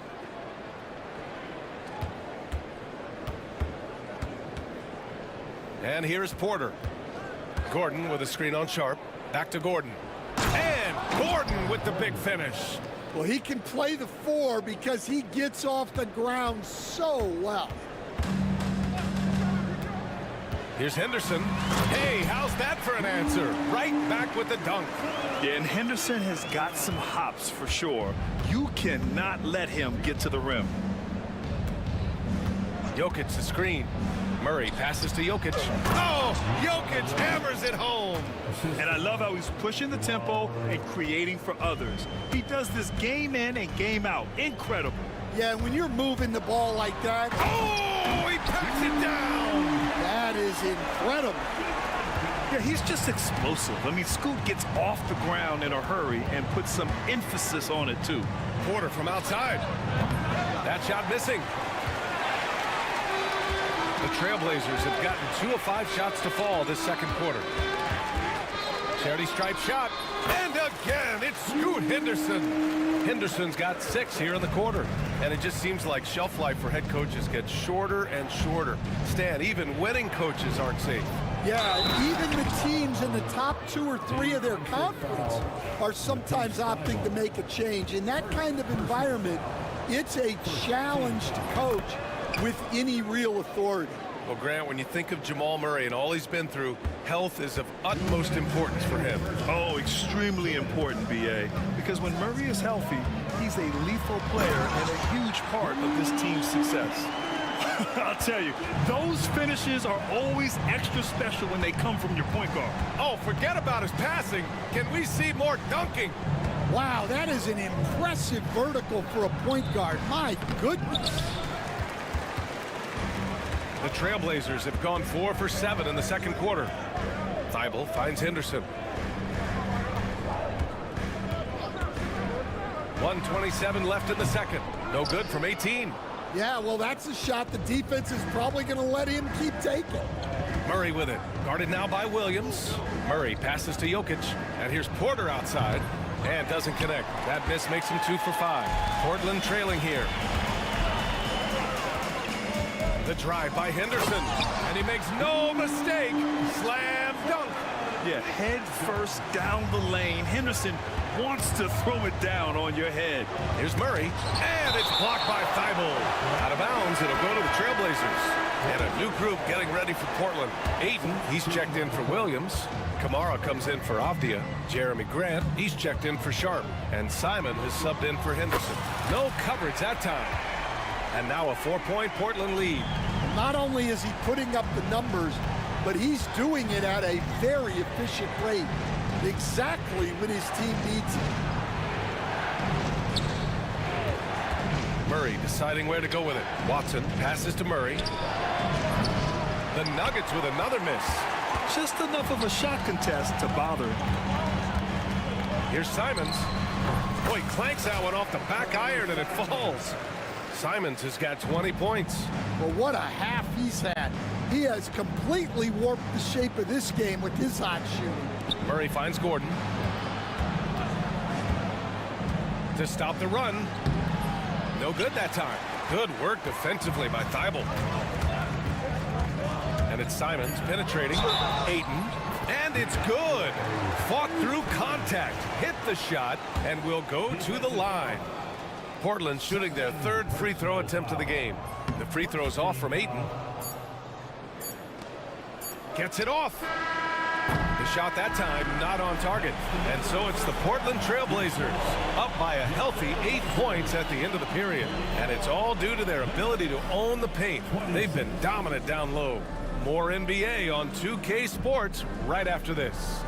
And here's Porter. Gordon with a screen on Sharp. Back to Gordon. And Gordon with the big finish. Well, he can play the 4 because he gets off the ground so well. Here's Henderson. Hey, how's that for an answer? Right back with the dunk. Yeah, and Henderson has got some hops for sure. You cannot let him get to the rim. Jokic the screen. Murray passes to Jokic. Oh, Jokic hammers it home. And I love how he's pushing the tempo and creating for others. He does this game in and game out. Incredible. Yeah, when you're moving the ball like that. Oh, he packs it down. That is incredible. Yeah, he's just explosive. I mean, Scoot gets off the ground in a hurry and puts some emphasis on it, too. Porter from outside. That shot missing. The Trailblazers have gotten 2 of 5 shots to fall this second quarter. Charity stripe shot. And again, it's Scoot Henderson. Henderson's got 6 here in the quarter. And it just seems like shelf life for head coaches gets shorter and shorter. Stan, even winning coaches aren't safe. Yeah, even the teams in the top 2 or 3 of their conference are sometimes opting to make a change. In that kind of environment, It's a challenge to coach with any real authority. Well, Grant, when you think of Jamal Murray and all he's been through, health is of utmost importance for him. Oh, extremely important, B.A. Because when Murray is healthy, he's a lethal player and a huge part of this team's success. I'll tell you, those finishes are always extra special when they come from your point guard. Oh, forget about his passing. Can we see more dunking? Wow, that is an impressive vertical for a point guard. My goodness. The Trailblazers have gone 4 for 7 in the second quarter. Thibault finds Henderson. 1:27 left in the second. No good from 18. Yeah, well, that's a shot the defense is probably going to let him keep taking. Murray with it. Guarded now by Williams. Murray passes to Jokic. And here's Porter outside. And doesn't connect. That miss makes him 2 for 5. Portland trailing here. The drive by Henderson. And he makes no mistake. Slam dunk. Yeah, head first down the lane. Henderson wants to throw it down on your head. Here's Murray. And it's blocked by Thibault. Out of bounds. It'll go to the Trailblazers. And a new group getting ready for Portland. Ayton, he's checked in for Williams. Kamara comes in for Avdia. Jeremy Grant, he's checked in for Sharp. And Simon has subbed in for Henderson. No coverage that time. And now a 4-point Portland lead. Not only is he putting up the numbers, but he's doing it at a very efficient rate. Exactly when his team needs it. Murray deciding where to go with it. Watson passes to Murray. The Nuggets with another miss. Just enough of a shot contest to bother. Here's Simons. Boy, clanks that one off the back iron and it falls. Simons has got 20 points. Well, what a half he's had. He has completely warped the shape of this game with his hot shooting. Murray finds Gordon. To stop the run. No good that time. Good work defensively by Thibault. And it's Simons penetrating. Ayton. And it's good. Fought through contact. Hit the shot and will go to the line. Portland shooting their third free throw attempt of the game. The free throw's off from Ayton. Gets it off. The shot that time not on target. And so it's the Portland Trailblazers up by a healthy 8 points at the end of the period. And it's all due to their ability to own the paint. They've been dominant down low. More NBA on 2K Sports right after this.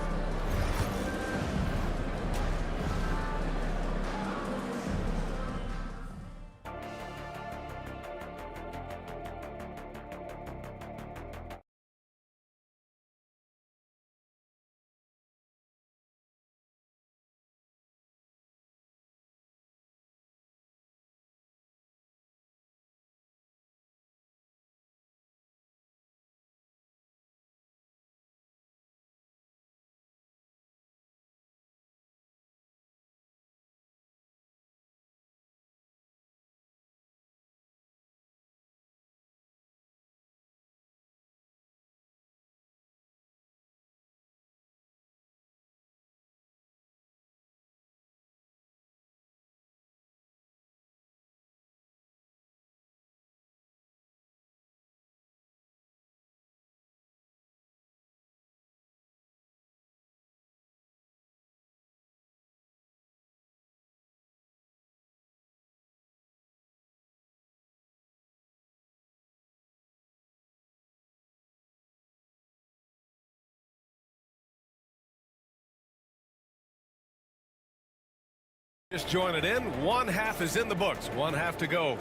Just joining in, one half is in the books, one half to go.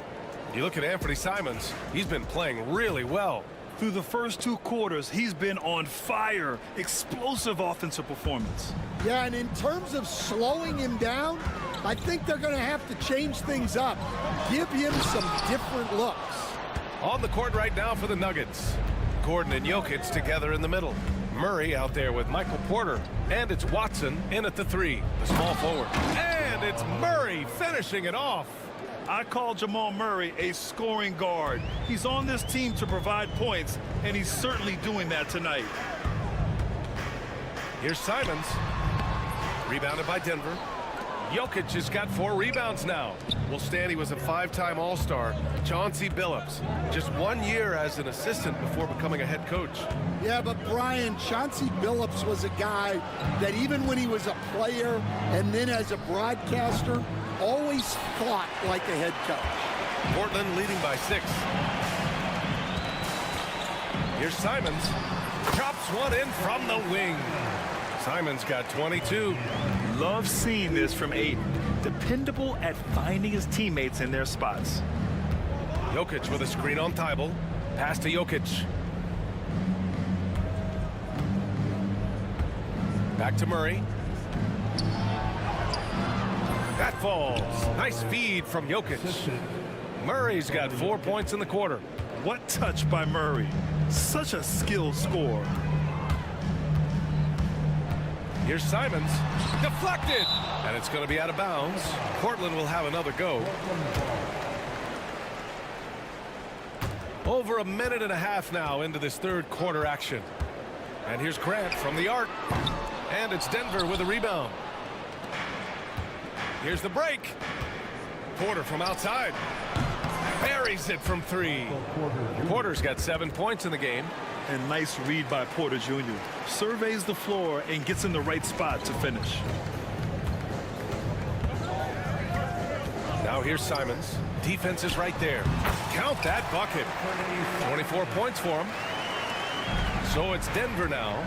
You look at Anthony Simons, he's been playing really well. Through the first 2 quarters, he's been on fire. Explosive offensive performance. Yeah, and in terms of slowing him down, I think they're going to have to change things up. Give him some different looks. On the court right now for the Nuggets. Gordon and Jokic together in the middle. Murray out there with Michael Porter. And it's Watson in at the 3, the small forward. And it's Murray finishing it off. I call Jamal Murray a scoring guard. He's on this team to provide points, and he's certainly doing that tonight. Here's Simons. Rebounded by Denver. Jokic has got 4 rebounds now. Well, Stan, he was a 5-time All-Star. Chauncey Billups, just 1 year as an assistant before becoming a head coach. Yeah, but Brian, Chauncey Billups was a guy that even when he was a player and then as a broadcaster, always thought like a head coach. Portland leading by 6. Here's Simons. Drops one in from the wing. Simons got 22. Love seeing this from Aiden. Dependable at finding his teammates in their spots. Jokic with a screen on Thibault. Pass to Jokic. Back to Murray. That falls. Nice feed from Jokic. Murray's got 4 points in the quarter. What touch by Murray. Such a skilled scorer. Here's Simons. Deflected. And it's going to be out of bounds. Portland will have another go. Over a minute and a half now into this third quarter action. And here's Grant from the arc. And it's Denver with a rebound. Here's the break. Porter from outside. Buries it from 3. Porter's got 7 points in the game. And nice read by Porter Jr. Surveys the floor and gets in the right spot to finish. Now here's Simons. Defense is right there. Count that bucket. 24 points for him. So it's Denver now,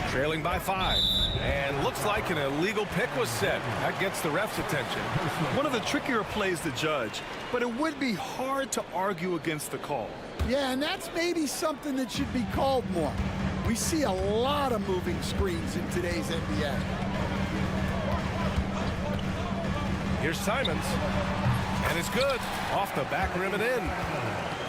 trailing by 5. And looks like an illegal pick was set. That gets the ref's attention. One of the trickier plays to judge, but it would be hard to argue against the call. Yeah, and that's maybe something that should be called more. We see a lot of moving screens in today's NBA. Here's Simons. And it's good. Off the back rim and in.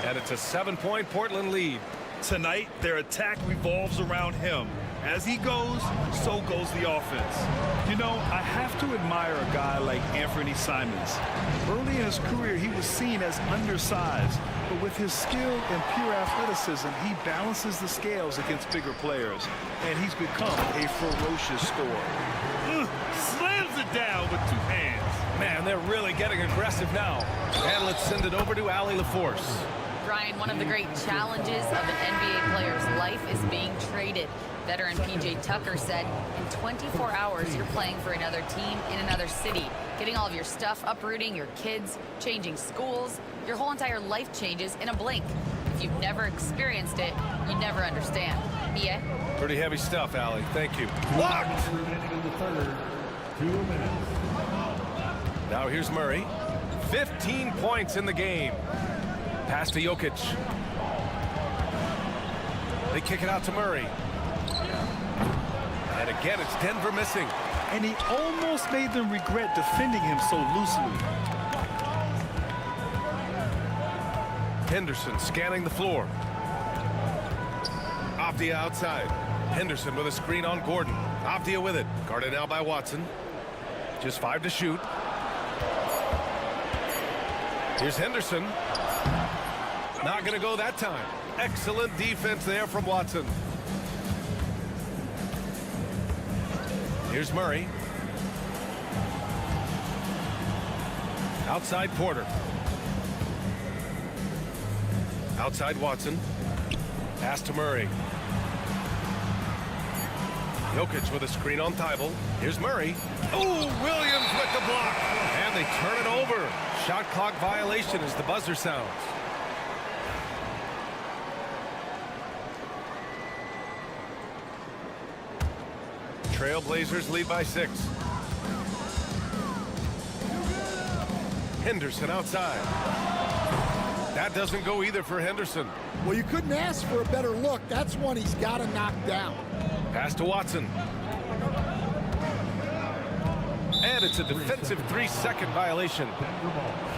And it's a 7-point Portland lead. Tonight, their attack revolves around him. As he goes, so goes the offense. You know, I have to admire a guy like Anthony Simons. Early in his career, he was seen as undersized, but with his skill and pure athleticism, he balances the scales against bigger players, and he's become a ferocious scorer. Slams it down with 2 hands. Man, they're really getting aggressive now. And let's send it over to Allie LaForce. Brian, one of the great challenges of an NBA player's life is being traded. Veteran P.J. Tucker said, in 24 hours, you're playing for another team in another city, getting all of your stuff, uprooting your kids, changing schools. Your whole entire life changes in a blink. If you've never experienced it, you'd never understand. Yeah? Pretty heavy stuff, Allie. Thank you. Blocked! Now here's Murray. 15 points in the game. Pass to Jokic. They kick it out to Murray. And again, it's Denver missing. And he almost made them regret defending him so loosely. Henderson scanning the floor. Avdia outside. Henderson with a screen on Gordon. Avdia with it. Guarded now by Watson. Just 5 to shoot. Here's Henderson. Not going to go that time. Excellent defense there from Watson. Here's Murray. Outside Porter. Outside Watson. Pass to Murray. Jokic with a screen on Thibault. Here's Murray. Oh, Williams with the block. And they turn it over. Shot clock violation as the buzzer sounds. Trailblazers lead by 6. Henderson outside. That doesn't go either for Henderson. Well, you couldn't ask for a better look. That's one he's got to knock down. Pass to Watson. And it's a defensive 3-second violation.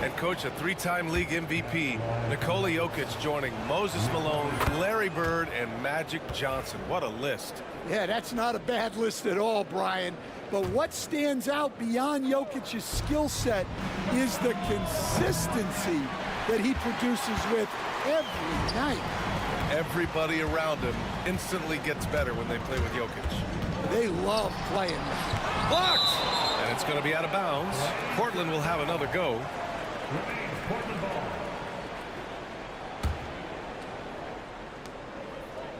And coach, a 3-time league MVP, Nikola Jokic joining Moses Malone, Larry Bird, and Magic Johnson. What a list. Yeah, that's not a bad list at all, Brian. But what stands out beyond Jokic's skill set is the consistency that he produces with every night. Everybody around him instantly gets better when they play with Jokic. They love playing. Blocked! And it's going to be out of bounds. Portland will have another go.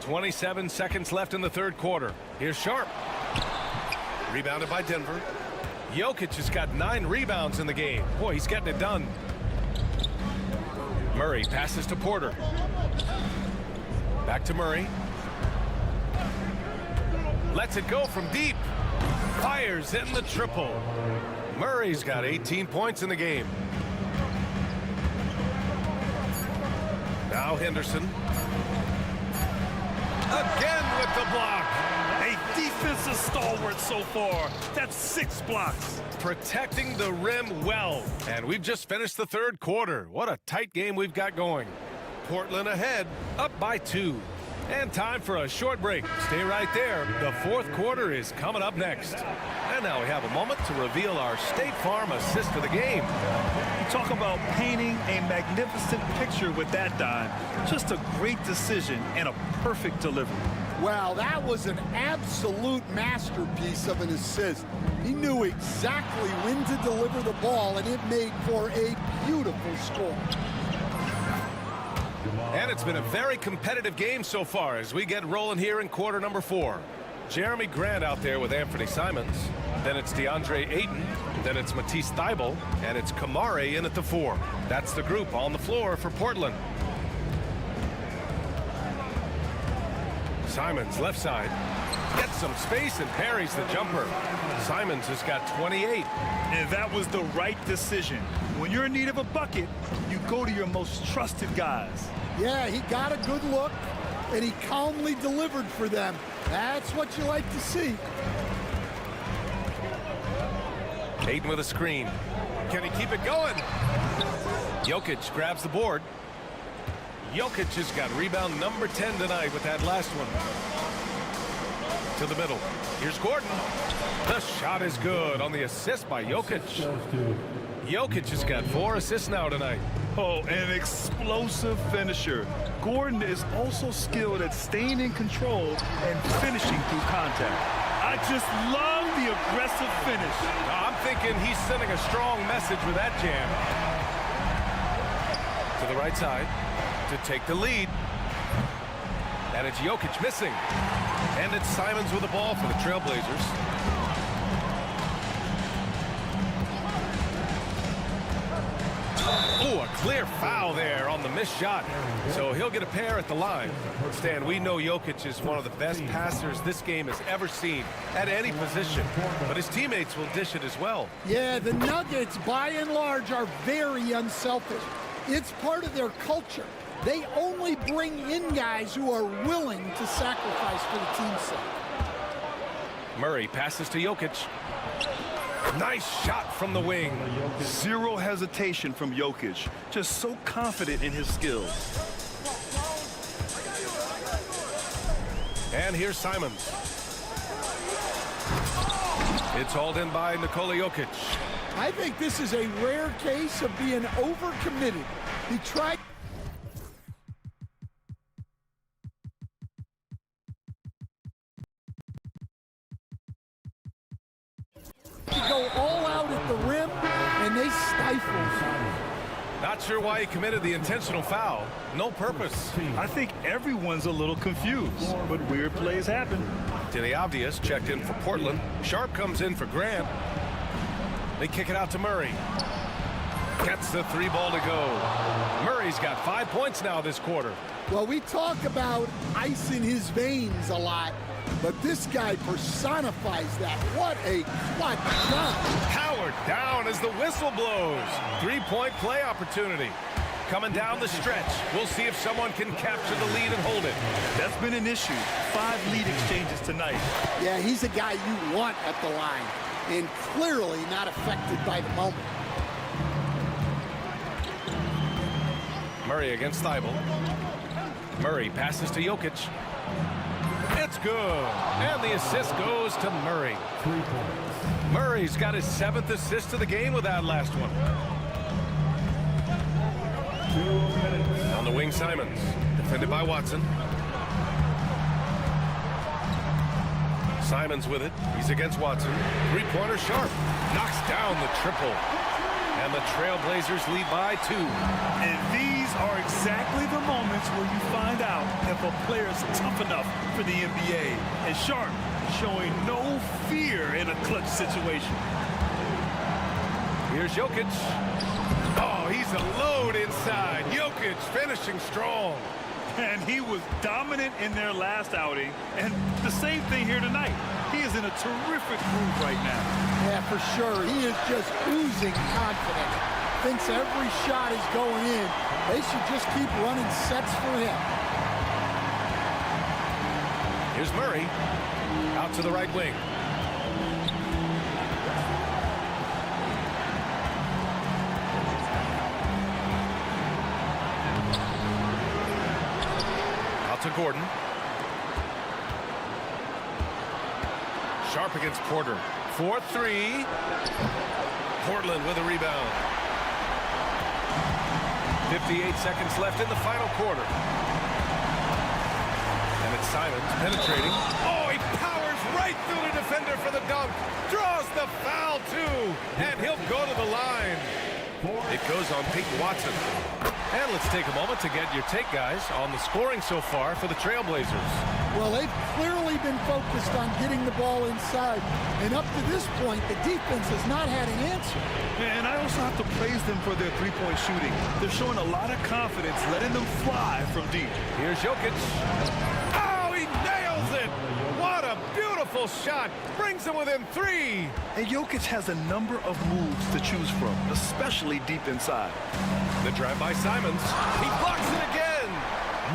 27 seconds left in the third quarter. Here's Sharp. Rebounded by Denver. Jokic has got 9 rebounds in the game. Boy, he's getting it done. Murray passes to Porter. Back to Murray. Lets it go from deep. Fires in the triple. Murray's got 18 points in the game. Now Henderson. Again with the block. A defensive stalwart so far. That's 6 blocks. Protecting the rim well. And we've just finished the third quarter. What a tight game we've got going. Portland ahead, up by 2. And time for a short break. Stay right there. The fourth quarter is coming up next. And now we have a moment to reveal our State Farm assist of the game. You talk about painting a magnificent picture with that dime. Just a great decision and a perfect delivery. Well, that was an absolute masterpiece of an assist. He knew exactly when to deliver the ball, and it made for a beautiful score. And it's been a very competitive game so far as we get rolling here in quarter number 4. Jeremy Grant out there with Anthony Simons. Then it's DeAndre Ayton. Then it's Matisse Thybulle. And it's Kamare in at the 4. That's the group on the floor for Portland. Simons left side. Gets some space and parries the jumper. Simons has got 28. And that was the right decision. When you're in need of a bucket, you go to your most trusted guys. Yeah, he got a good look, and he calmly delivered for them. That's what you like to see. Ayton with a screen. Can he keep it going? Jokic grabs the board. Jokic has got rebound number 10 tonight with that last one. To the middle. Here's Gordon. The shot is good on the assist by Jokic. Jokic has got 4 assists now tonight. Oh, an explosive finisher. Gordon is also skilled at staying in control and finishing through contact. I just love the aggressive finish. I'm thinking he's sending a strong message with that jam. To the right side to take the lead. And it's Jokic missing. And it's Simons with the ball for the Trailblazers. Oh, a clear foul there on the missed shot. So he'll get a pair at the line. Stan, we know Jokic is one of the best passers this game has ever seen at any position. But his teammates will dish it as well. Yeah, the Nuggets, by and large, are very unselfish. It's part of their culture. They only bring in guys who are willing to sacrifice for the team's sake. Murray passes to Jokic. Nice shot from the wing. Zero hesitation from Jokic. Just so confident in his skills. And here's Simons. It's hauled in by Nikola Jokic. I think this is a rare case of being overcommitted. He tried to go all out at the rim, and they stifled. Not sure why he committed the intentional foul. No purpose. I think everyone's a little confused, but weird plays happen. Diliavdias checked in for Portland. Sharp comes in for Grant. They kick it out to Murray. Gets the 3 ball to go. Murray's got 5 points now this quarter. Well, we talk about ice in his veins a lot, but this guy personifies that. What a clutch shot. Howard down as the whistle blows. 3-point play opportunity. Coming down the stretch. We'll see if someone can capture the lead and hold it. That's been an issue. 5 lead exchanges tonight. Yeah, he's a guy you want at the line, and clearly not affected by the moment. Murray against Thybulle. Murray passes to Jokic. It's good. And the assist goes to Murray. Murray's got his 7th assist of the game with that last one. On the wing, Simons. defended by Watson. Simons with it. He's against Watson. Three-pointer Sharp. Knocks down the triple. And the Trailblazers lead by 2. And these are exactly the moments where you find out if a player is tough enough for the NBA. And Sharp showing no fear in a clutch situation. Here's Jokic. Oh, he's a load inside. Jokic finishing strong. And he was dominant in their last outing. And the same thing here tonight. He is in a terrific groove right now. Yeah, for sure. He is just oozing confidence. Thinks every shot is going in. They should just keep running sets for him. Here's Murray. Out to the right wing. To Gordon. Sharp against Porter. 4-3. Portland with a rebound. 58 seconds left in the final quarter. And it's Simons penetrating. Oh, he powers right through the defender for the dunk. Draws the foul too. And he'll go to the line. It goes on Peyton Watson. And let's take a moment to get your take, guys, on the scoring so far for the Trailblazers. Well, they've clearly been focused on getting the ball inside. And up to this point, the defense has not had an answer. And I also have to praise them for their three-point shooting. They're showing a lot of confidence, letting them fly from deep. Here's Jokic. Oh, he nails it! What a beautiful shot! Brings them within 3. And Jokic has a number of moves to choose from, especially deep inside. The drive by Simons. He blocks it again,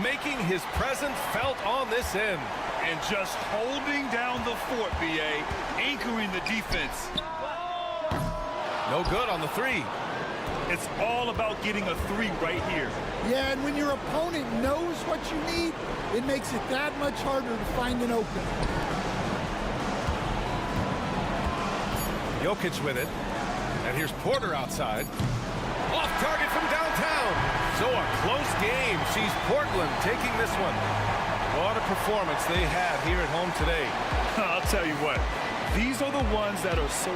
making his presence felt on this end. And just holding down the fort, BA, anchoring the defense. No good on the 3. It's all about getting a 3 right here. Yeah, and when your opponent knows what you need, it makes it that much harder to find an opening. Jokic with it. And here's Porter outside. Off target from downtown. So a close game sees Portland taking this one. What a performance they had here at home today. I'll tell you what, these are the ones that are so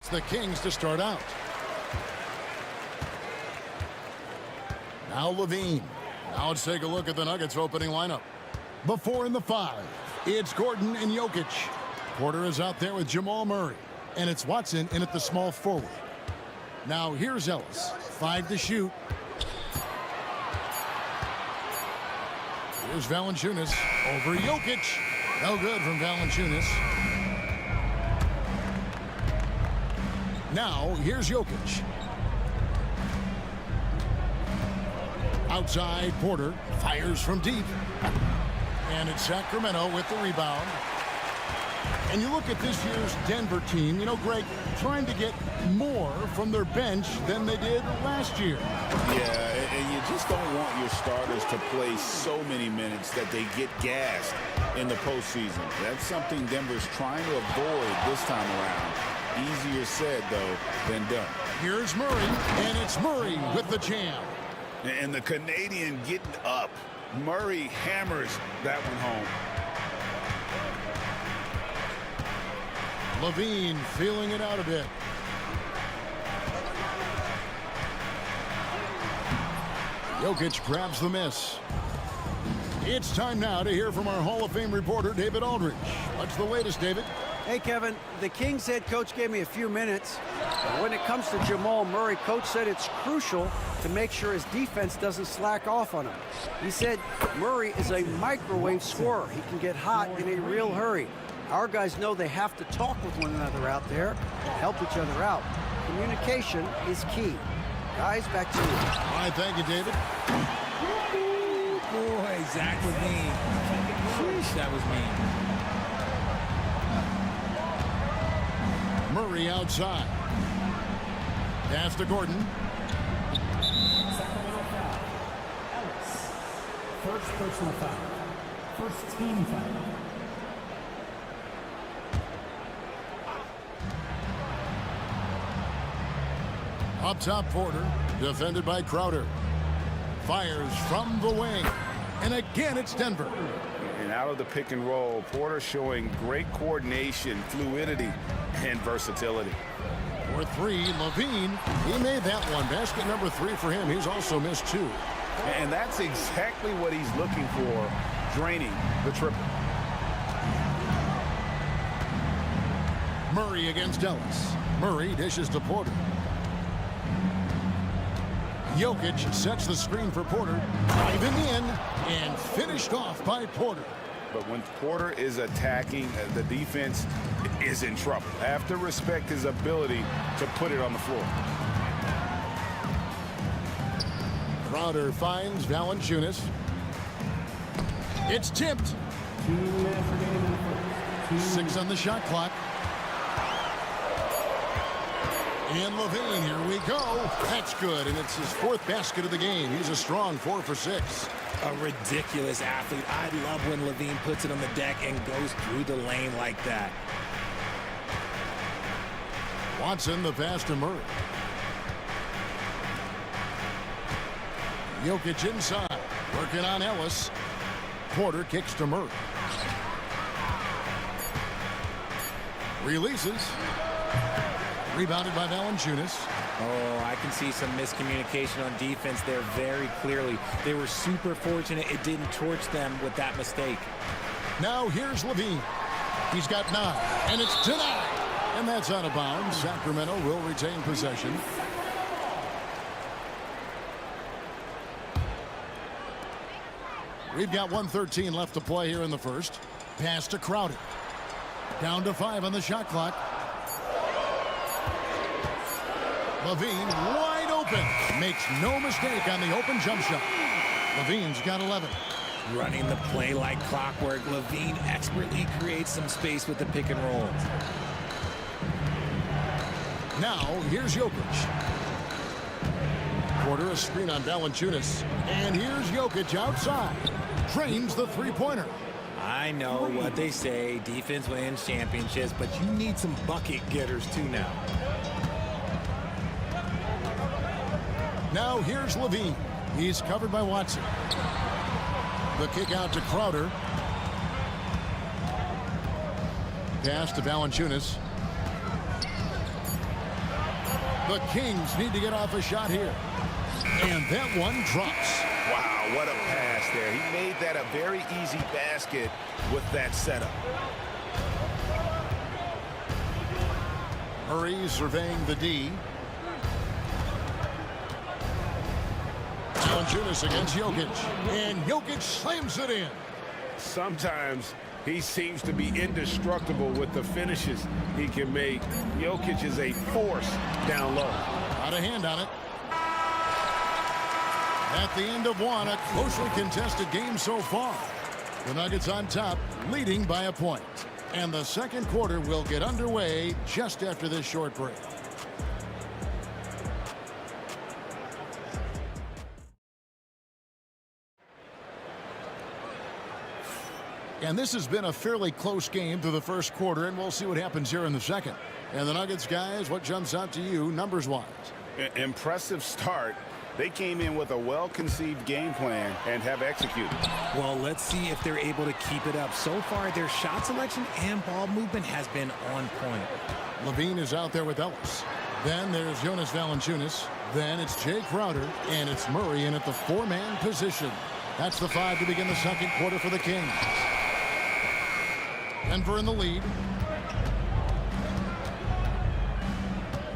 The Kings to start out. Now Levine. Now let's take a look at the Nuggets opening lineup. Before in the 5, it's Gordon and Jokic. Porter is out there with Jamal Murray. And it's Watson in at the small forward. Now here's Ellis. 5 to shoot. Here's Valanciunas over Jokic. No good from Valanciunas. Now here's Jokic. Outside, Porter fires from deep. And it's Sacramento with the rebound. And you look at this year's Denver team, you know, Greg, trying to get more from their bench than they did last year. Yeah, and you just don't want your starters to play so many minutes that they get gassed in the postseason. That's something Denver's trying to avoid this time around. Easier said, though, than done. Here's Murray, and it's Murray with the jam. And the Canadian getting up. Murray hammers that one home. Levine feeling it out a bit. Jokic grabs the miss. It's time now to hear from our Hall of Fame reporter, David Aldridge. What's the latest, David? Hey, Kevin, the Kings head coach gave me a few minutes. But when it comes to Jamal Murray, coach said it's crucial to make sure his defense doesn't slack off on him. He said Murray is a microwave scorer. He can get hot in a real hurry. Our guys know they have to talk with one another out there, help each other out. Communication is key. Guys, back to you. All right, thank you, David. Boy, Zach Levine. Sheesh, that was mean. Murray outside. Pass to Gordon. Ellis. First personal foul. First team foul. Up top, Porter, defended by Crowder. Fires from the wing. And again, it's Denver. And out of the pick and roll, Porter showing great coordination, fluidity, and versatility. For 3, Levine. He made that one. Basket number 3 for him. He's also missed 2. And that's exactly what he's looking for, draining the triple. Murray against Ellis. Murray dishes to Porter. Jokic sets the screen for Porter, driving in, and finished off by Porter. But when Porter is attacking, the defense is in trouble. Have to respect his ability to put it on the floor. Crowder finds Valanciunas. It's tipped. 6 on the shot clock. And Levine, here we go. That's good, and it's his 4th basket of the game. He's a strong 4 for 6. A ridiculous athlete. I love when Levine puts it on the deck and goes through the lane like that. Watson, the pass to Murray. Jokic inside, working on Ellis. Porter kicks to Murray. Releases. Rebounded by Valanciunas. Oh, I can see some miscommunication on defense there very clearly. They were super fortunate it didn't torch them with that mistake. Now here's Levine. He's got 9, and it's denied. And that's out of bounds. Sacramento will retain possession. We've got 1:13 left to play here in the first. Pass to Crowder. Down to 5 on the shot clock. Levine wide open. Makes no mistake on the open jump shot. Levine's got 11. Running the play like clockwork, Levine expertly creates some space with the pick and roll. Now, here's Jokic. Porter a screen on Valanciunas. And here's Jokic outside. Drains the three-pointer. I know what they say, defense wins championships, but you need some bucket getters too now. Now here's Levine. He's covered by Watson. The kick out to Crowder. Pass to Valanciunas. The Kings need to get off a shot here. And that one drops. Wow, what a pass there. He made that a very easy basket with that setup. Murray surveying the D. Valanciunas against Jokic. And Jokic slams it in. Sometimes he seems to be indestructible with the finishes he can make. Jokic is a force down low. Got a hand on it. At the end of one, a closely contested game so far. The Nuggets on top, leading by a point. And the second quarter will get underway just after this short break. And this has been a fairly close game through the first quarter, and we'll see what happens here in the second. And the Nuggets, guys, what jumps out to you numbers-wise? Impressive start. They came in with a well-conceived game plan and have executed. Well, let's see if they're able to keep it up. So far, their shot selection and ball movement has been on point. Levine is out there with Ellis. Then there's Jonas Valanciunas. Then it's Jay Crowder, and it's Murray in at the four-man position. That's the 5 to begin the second quarter for the Kings. Denver in the lead.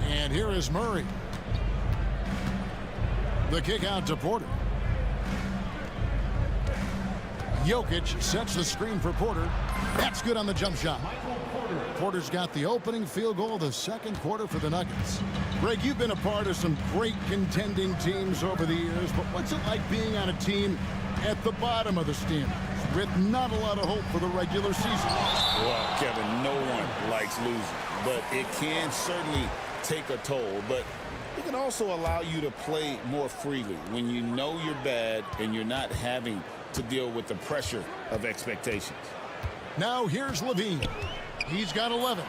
And here is Murray. The kick out to Porter. Jokic sets the screen for Porter. That's good on the jump shot. Porter's got the opening field goal of the second quarter for the Nuggets. Greg, you've been a part of some great contending teams over the years, but what's it like being on a team at the bottom of the standings with not a lot of hope for the regular season? Well, Kevin, no one likes losing, but it can certainly take a toll. But it can also allow you to play more freely when you know you're bad and you're not having to deal with the pressure of expectations. Now here's Levine. He's got 11.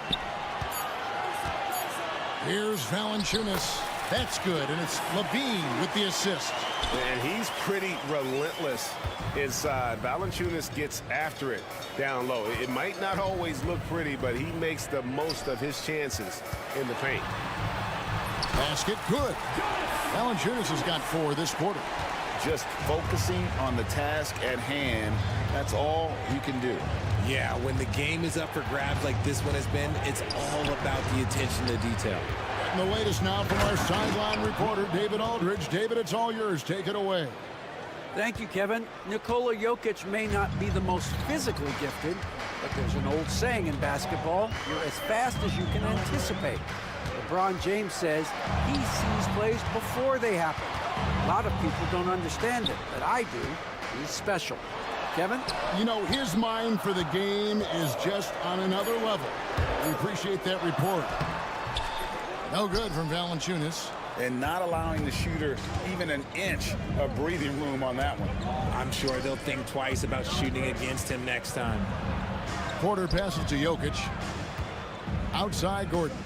Here's Valanciunas. That's good, and it's Levine with the assist. And he's pretty relentless inside. Valanciunas gets after it down low. It might not always look pretty, but he makes the most of his chances in the paint. Basket good. Valanciunas has got 4 this quarter. Just focusing on the task at hand, that's all you can do. Yeah, when the game is up for grabs like this one has been, it's all about the attention to detail. And the latest now from our sideline reporter, David Aldridge. David, it's all yours. Take it away. Thank you, Kevin. Nikola Jokic may not be the most physically gifted, but there's an old saying in basketball, you're as fast as you can anticipate. LeBron James says he sees plays before they happen. A lot of people don't understand it, but I do. He's special. Kevin? You know, his mind for the game is just on another level. We appreciate that report. No good from Valanciunas. And not allowing the shooter even an inch of breathing room on that one. I'm sure they'll think twice about shooting against him next time. Porter passes to Jokic. Outside Gordon.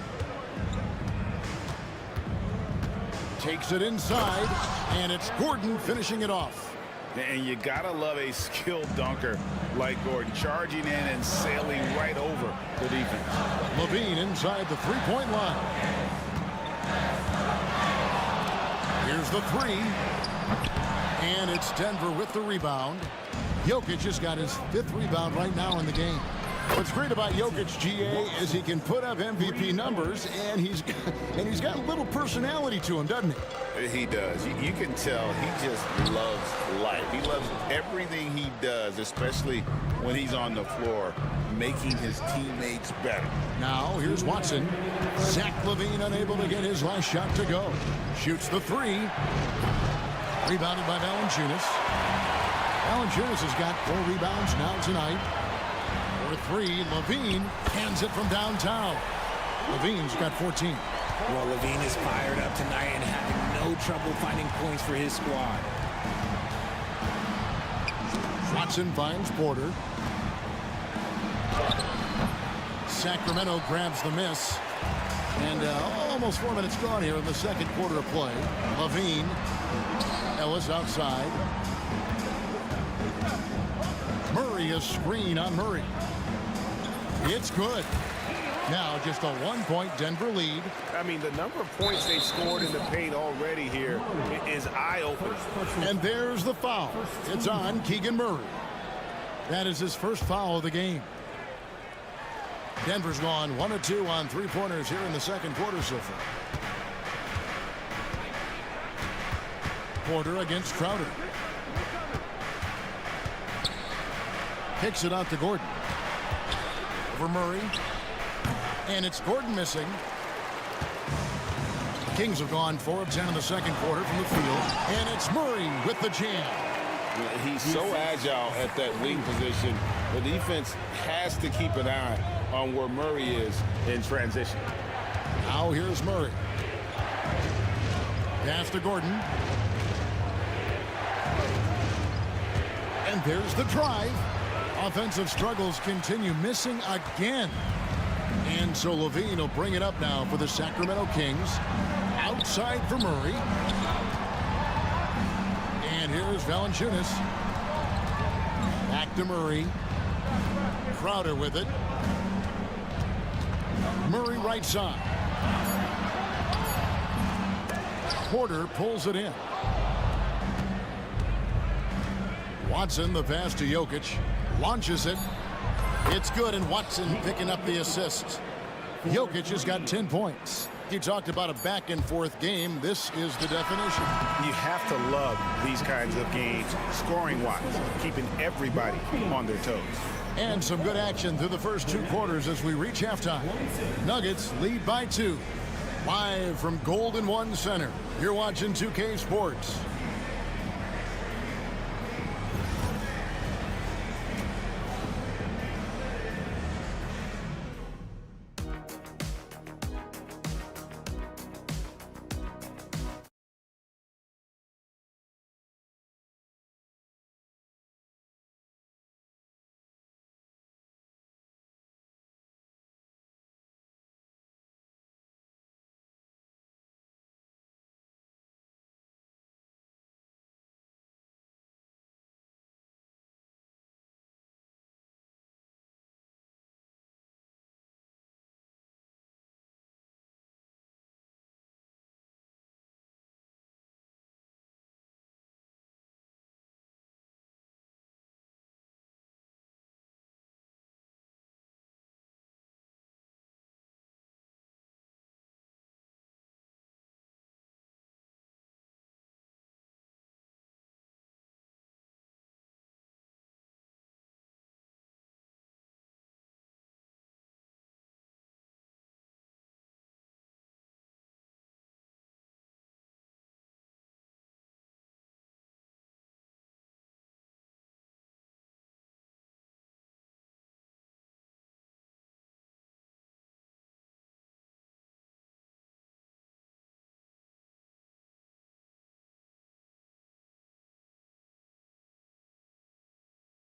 Takes it inside, and it's Gordon finishing it off. And you gotta love a skilled dunker like Gordon, charging in and sailing right over the defense. Levine inside the three-point line. Here's the 3. And it's Denver with the rebound. Jokic has got his 5th rebound right now in the game. What's great about Jokic, GA, is he can put up MVP numbers, and he's got a little personality to him, doesn't he? He does. You can tell he just loves life. He loves everything he does, especially when he's on the floor, making his teammates better. Now here's Watson. Zach LaVine unable to get his last shot to go. Shoots the 3. Rebounded by Valanciunas. Valanciunas has got 4 rebounds now tonight. For 3, Levine hands it from downtown. Levine's got 14. Well, Levine is fired up tonight and having no trouble finding points for his squad. Watson finds Porter. Sacramento grabs the miss. And almost 4 minutes gone here in the second quarter of play. Levine. Ellis outside. Murray, a screen on Murray. It's good. Now just a 1-point Denver lead. I mean, the number of points they've scored in the paint already here is eye-opening. And there's the foul. It's on Keegan Murray. That is his first foul of the game. Denver's gone 1 of 2 on three-pointers here in the second quarter so far. Porter against Crowder. Kicks it out to Gordon. Over Murray. And it's Gordon missing. Kings have gone 4 of 10 in the second quarter from the field. And it's Murray with the jam. He's so agile at that wing position. The defense has to keep an eye on where Murray is in transition. Now here's Murray. Pass to Gordon. And there's the drive. Offensive struggles continue, missing again. And so Levine will bring it up now for the Sacramento Kings. Outside for Murray. And here's Valanciunas. Back to Murray. Crowder with it. Murray right side. Porter pulls it in. Watson, the pass to Jokic. Launches it. It's good, and Watson picking up the assist. Jokic has got 10 points. You talked about a back-and-forth game. This is the definition. You have to love these kinds of games, scoring-wise, keeping everybody on their toes. And some good action through the first 2 quarters as we reach halftime. Nuggets lead by 2. Live from Golden One Center, you're watching 2K Sports.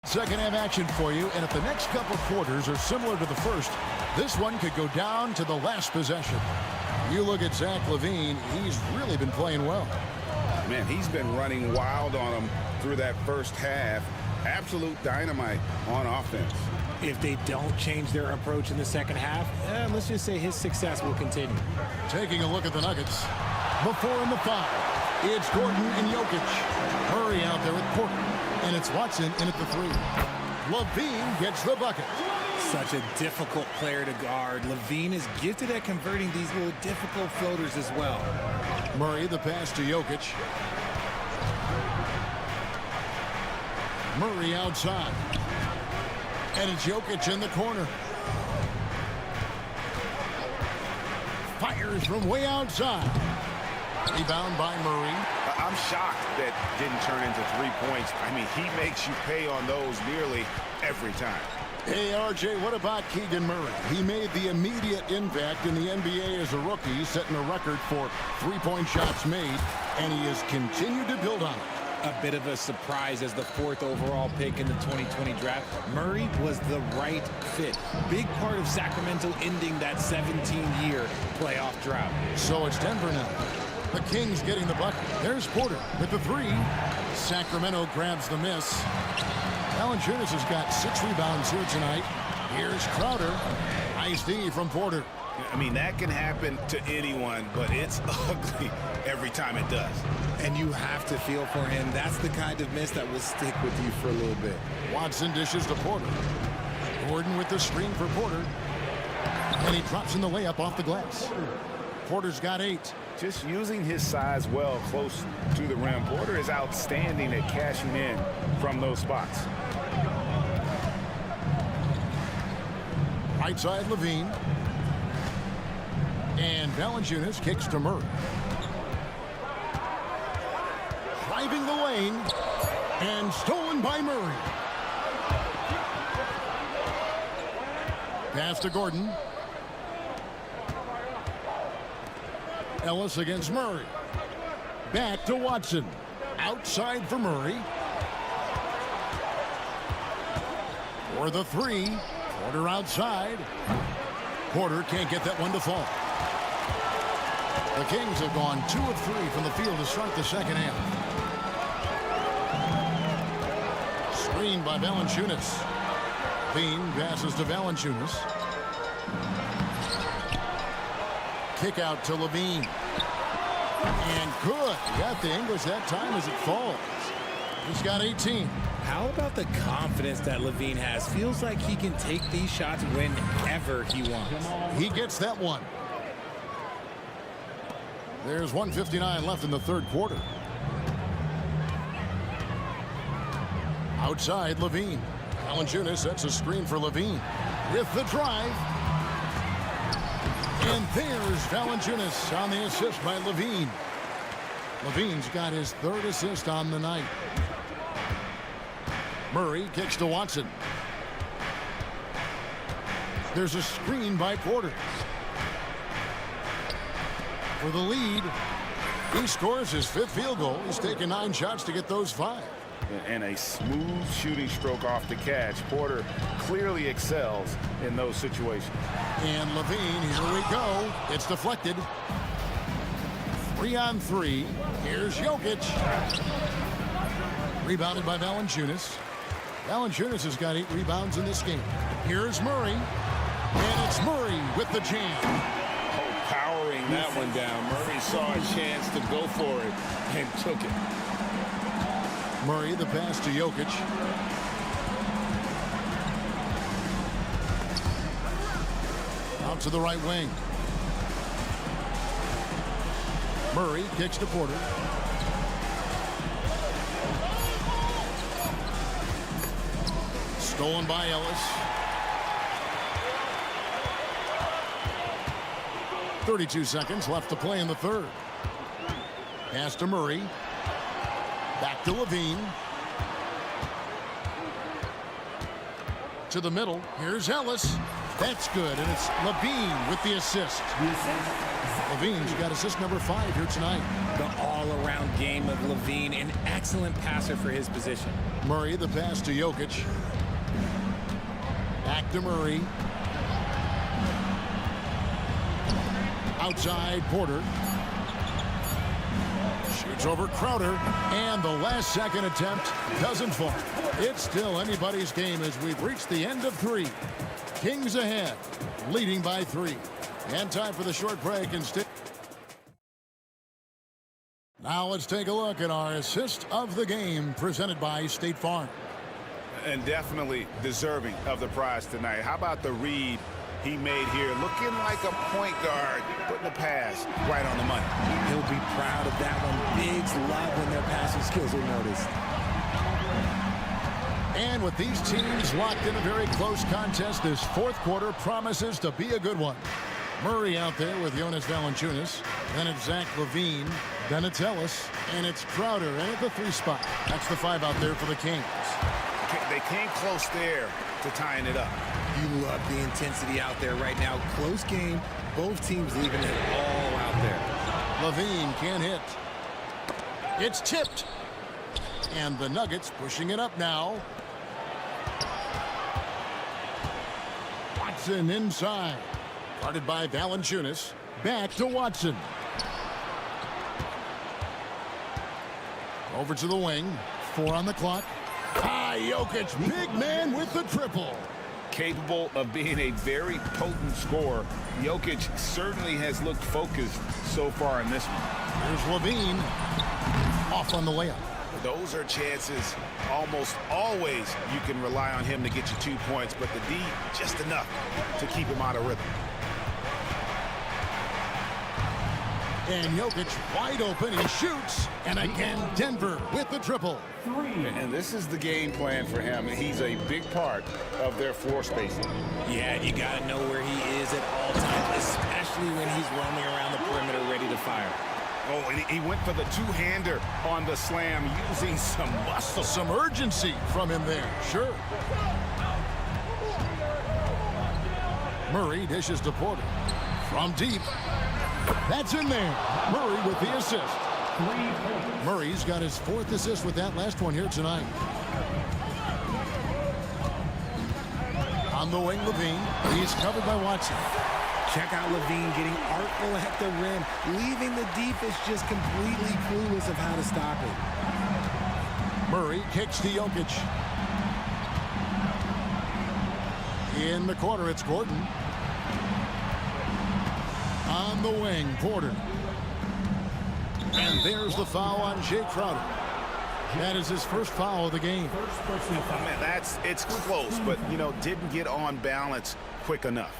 Second half action for you, and if the next couple quarters are similar to the first, this one could go down to the last possession. You look at Zach LaVine, he's really been playing well. Man, he's been running wild on them through that first half. Absolute dynamite on offense. If they don't change their approach in the second half, let's just say his success will continue. Taking a look at the Nuggets. Before in the 5, it's Gordon and Jokic. Murray out there with Porter. And it's Watson in at the 3. LaVine gets the bucket. Such a difficult player to guard. LaVine is gifted at converting these little difficult floaters as well. Murray, the pass to Jokic. Murray outside. And it's Jokic in the corner. Fires from way outside. Rebound by Murray. I'm shocked that didn't turn into 3 points. I mean, he makes you pay on those nearly every time. Hey, RJ, what about Keegan Murray? He made the immediate impact in the NBA as a rookie, setting a record for three-point shots made, and he has continued to build on it. A bit of a surprise as the 4th overall pick in the 2020 draft. Murray was the right fit. Big part of Sacramento ending that 17-year playoff drought. So it's Denver now. The Kings getting the bucket. There's Porter with the 3. Sacramento grabs the miss. Valanciunas has got 6 rebounds here tonight. Here's Crowder. Nice D from Porter. I mean, that can happen to anyone, but it's ugly every time it does. And you have to feel for him. That's the kind of miss that will stick with you for a little bit. Watson dishes to Porter. Gordon with the screen for Porter. And he drops in the layup off the glass. Porter's got 8. Just using his size well close to the rim. Porter is outstanding at cashing in from those spots. Right side, Levine. And Valanciunas kicks to Murray. Driving the lane. And stolen by Murray. Pass to Gordon. Ellis against Murray. Back to Watson. Outside for Murray. For the 3. Porter outside. Porter can't get that one to fall. The Kings have gone 2 of 3 from the field to start the second half. Screen by Valanciunas. Bean passes to Valanciunas. Kick out to Levine. And good. He got the English that time as it falls. He's got 18. How about the confidence that Levine has? Feels like he can take these shots whenever he wants. He gets that one. There's 1:59 left in the third quarter. Outside, Levine. Valanciunas sets a screen for Levine. With the drive. And there's Valanciunas on the assist by Levine. Levine's got his 3rd assist on the night. Murray kicks to Watson. There's a screen by Porter. For the lead. He scores his 5th field goal. He's taken 9 shots to get those 5. And a smooth shooting stroke off the catch. Porter clearly excels in those situations. And Levine, here we go. It's deflected. 3 on 3. Here's Jokic. Rebounded by Valanciunas. Valanciunas has got 8 rebounds in this game. Here's Murray. And it's Murray with the jam. Oh, powering that one down. Murray saw a chance to go for it and took it. Murray, the pass to Jokic. Out to the right wing. Murray kicks to Porter. Stolen by Ellis. 32 seconds left to play in the third. Pass to Murray. Back to Levine. To the middle. Here's Ellis. That's good, and it's Levine with the assist. Levine's got assist number 5 here tonight. The all-around game of Levine, an excellent passer for his position. Murray, the pass to Jokic. Back to Murray. Outside, Porter. Shoots over Crowder, and the last second attempt doesn't fall. It's still anybody's game as we've reached the end of 3. Kings ahead, leading by 3. And time for the short break and stay. Now let's take a look at our assist of the game presented by State Farm. And definitely deserving of the prize tonight. How about the read he made here? Looking like a point guard, putting the pass right on the money. He'll be proud of that one. Bigs love when their passing skills are noticed. And with these teams locked in a very close contest, this fourth quarter promises to be a good one. Murray out there with Jonas Valanciunas. Then it's Zach Levine. Then it's Ellis. And it's Crowder in at the 3 spot. That's the 5 out there for the Kings. They came close there to tying it up. You love the intensity out there right now. Close game. Both teams leaving it all out there. Levine can't hit. It's tipped. And the Nuggets pushing it up now. Watson inside. Guarded by Valanciunas. Back to Watson. Over to the wing. 4 on the clock. Jokic, big man with the triple. capable of being a very potent scorer. Jokic certainly has looked focused so far in this one. Here's Levine off on the layup. Those are chances almost always you can rely on him to get you 2 points, but the D just enough to keep him out of rhythm. And Jokic wide open, he shoots, and again Denver with the triple. And this is the game plan for him. He's a big part of their floor spacing. Yeah, you got to know where he is at all times, especially when he's roaming around the perimeter ready to fire. Oh, and he went for the two-hander on the slam, using some muscle. Some urgency from him there, sure. Murray dishes to Porter. From deep. That's in there. Murray with the assist. Murray's got his 4th assist with that last one here tonight. On the wing, Levine. He's covered by Watson. Check out Levine getting artful at the rim, leaving the defense just completely clueless of how to stop it. Murray kicks to Jokic. In the corner, it's Gordon. On the wing, Porter. And there's the foul on Jay Crowder. That is his first foul of the game. Man, it's close, but, you know, didn't get on balance quick enough.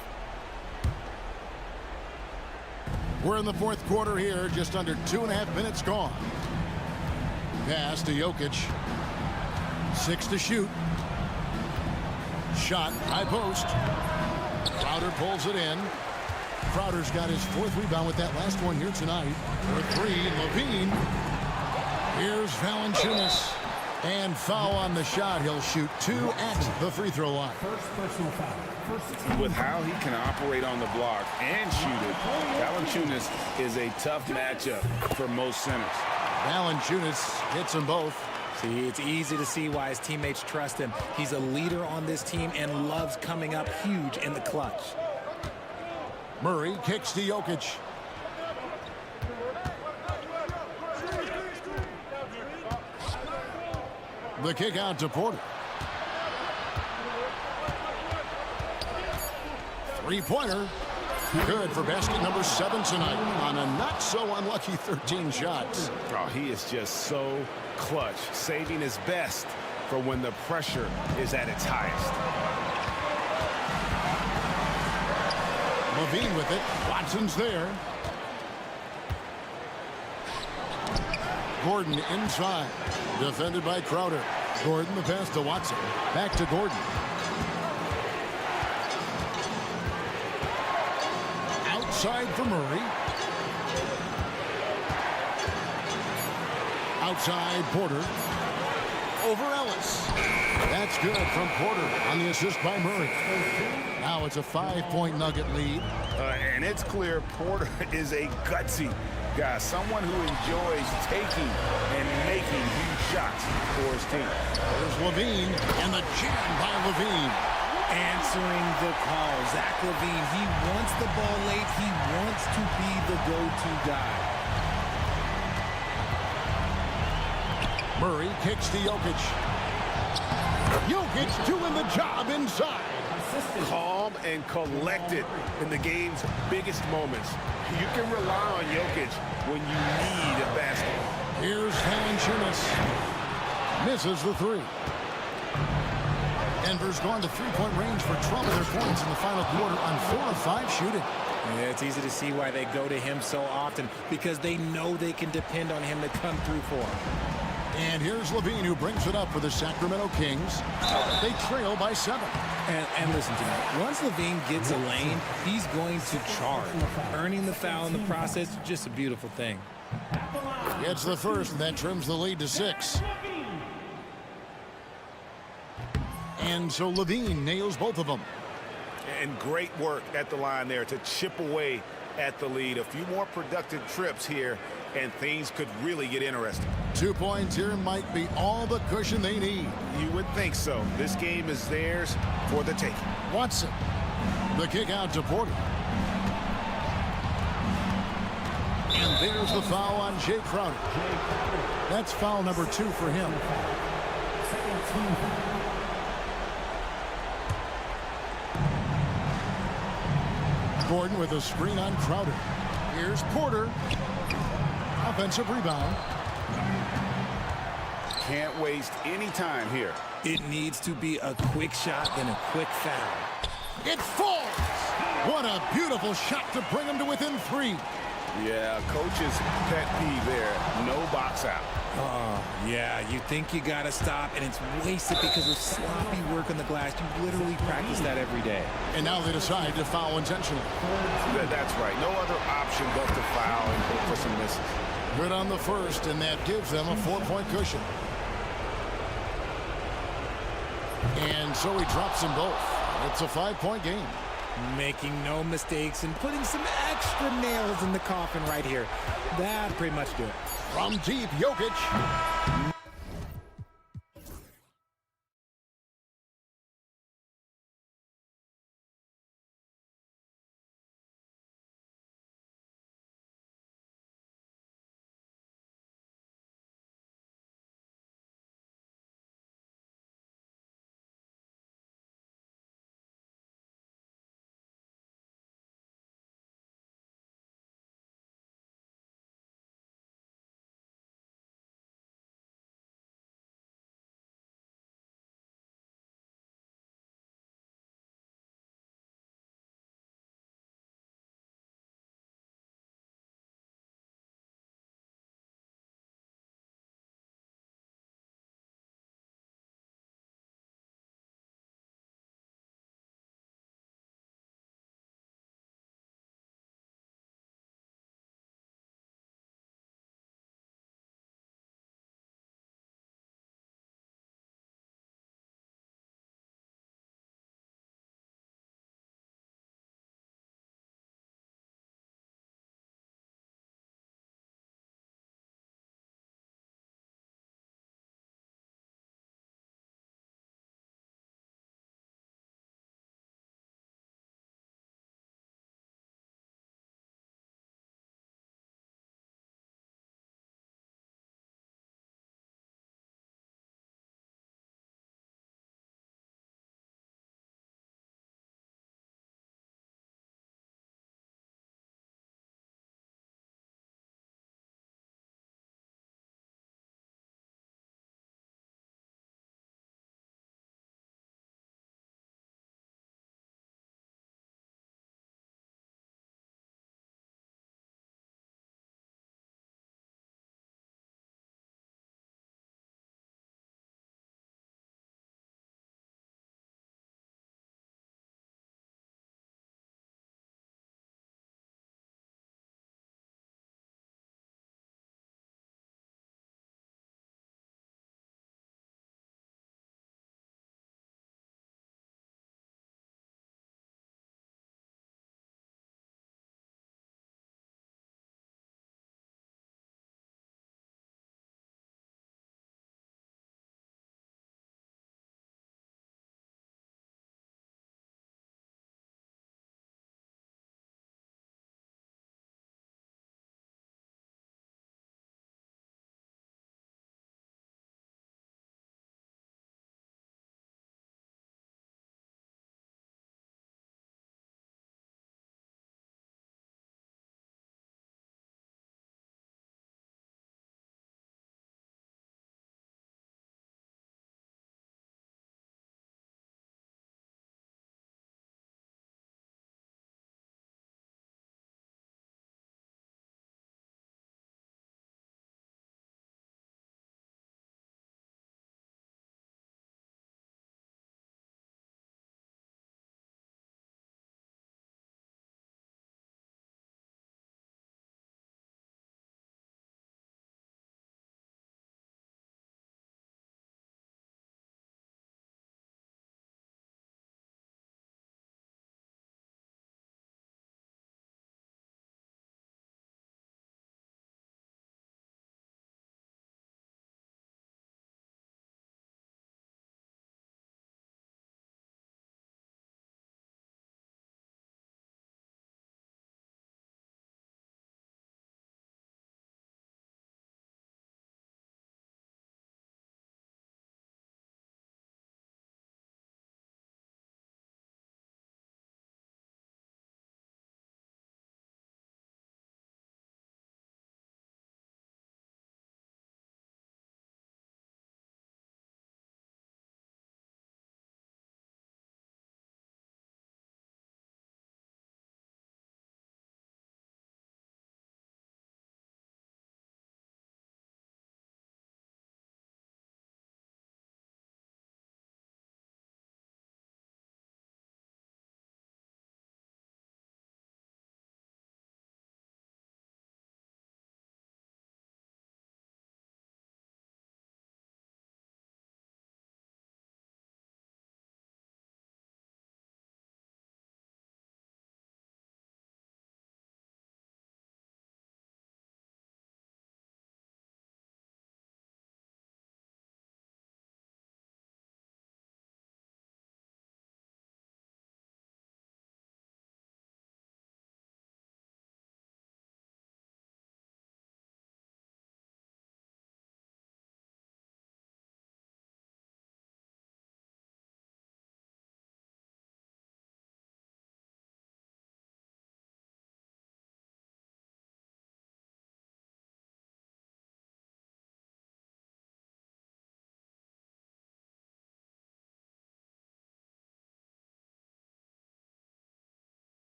We're in the 4th quarter here, just under 2.5 minutes gone. Pass to Jokic. 6 to shoot. Shot, high post. Crowder pulls it in. Crowder's got his 4th rebound with that last one here tonight. For 3, Levine. Here's Valanciunas. And foul on the shot. He'll shoot 2 at the free throw line. With how he can operate on the block and shoot it, Valanciunas is a tough matchup for most centers. Valanciunas hits them both. See, it's easy to see why his teammates trust him. He's a leader on this team and loves coming up huge in the clutch. Murray kicks to Jokic. The kick out to Porter. 3-pointer. Good for basket number 7 tonight on a not-so-unlucky 13 shots. Oh, he is just so clutch, saving his best for when the pressure is at its highest. Levine with it. Watson's there. Gordon inside. Defended by Crowder. Gordon the pass to Watson. Back to Gordon. Outside for Murray. Outside Porter. Over Ellis. That's good from Porter on the assist by Murray. Now it's a 5-point Nugget lead. And it's clear Porter is a gutsy guy, someone who enjoys taking and making huge shots for his team. There's Levine, and the jam by Levine. Answering the call. Zach Levine, he wants the ball late. He wants to be the go-to guy. Murray kicks to Jokic. Jokic doing the job inside. Calm and collected in the game's biggest moments. You can rely on Jokic when you need a basket. Here's Valanciunas. Misses the 3. Denver's gone to 3-point range for 12 of their points in the final quarter on 4 of 5 shooting. Yeah, it's easy to see why they go to him so often, because they know they can depend on him to come through for them. And here's Levine, who brings it up for the Sacramento Kings. They trail by 7. And listen to me. Once Levine gets a lane, he's going to charge. Earning the foul in the process, just a beautiful thing. Gets the first, and that trims the lead to 6. And so Levine nails both of them. And great work at the line there to chip away at the lead. A few more productive trips here, and things could really get interesting. 2 points here might be all the cushion they need. You would think so. This game is theirs for the taking. Watson. The kick out to Porter. And there's the foul on Jay Crowder. That's foul number 2 for him. Gordon with a screen on Crowder. Here's Porter. Offensive rebound. Can't waste any time here. It needs to be a quick shot and a quick foul. It falls. What a beautiful shot to bring him to within 3. Yeah, coach's pet peeve there. No box out. Oh, yeah, you think you got to stop, and it's wasted because of sloppy work on the glass. You literally practice that every day. And now they decide to foul intentionally. That's right. No other option but to foul and hope for some misses. Good on the first, and that gives them a 4-point cushion. And so he drops them both. It's a 5-point game. Making no mistakes and putting some extra nails in the coffin right here. That pretty much do it. From deep, Jokic.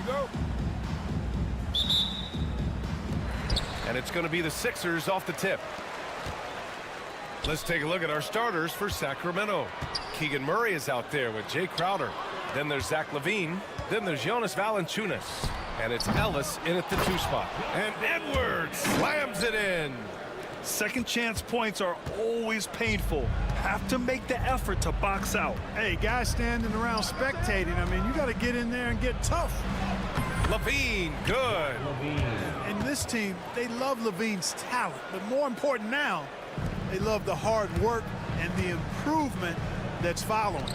go. And it's going to be the Sixers off the tip. Let's take a look at our starters for Sacramento. Keegan Murray is out there with Jay Crowder. Then there's Zach LaVine. Then there's Jonas Valanciunas. And it's Ellis in at the 2 spot. And Edwards slams it in. Second chance points are always painful. Have to make the effort to box out. Hey, guys standing around spectating, I mean, you got to get in there and get tough. LaVine, good. And this team, they love LaVine's talent, but more important now, they love the hard work and the improvement that's following.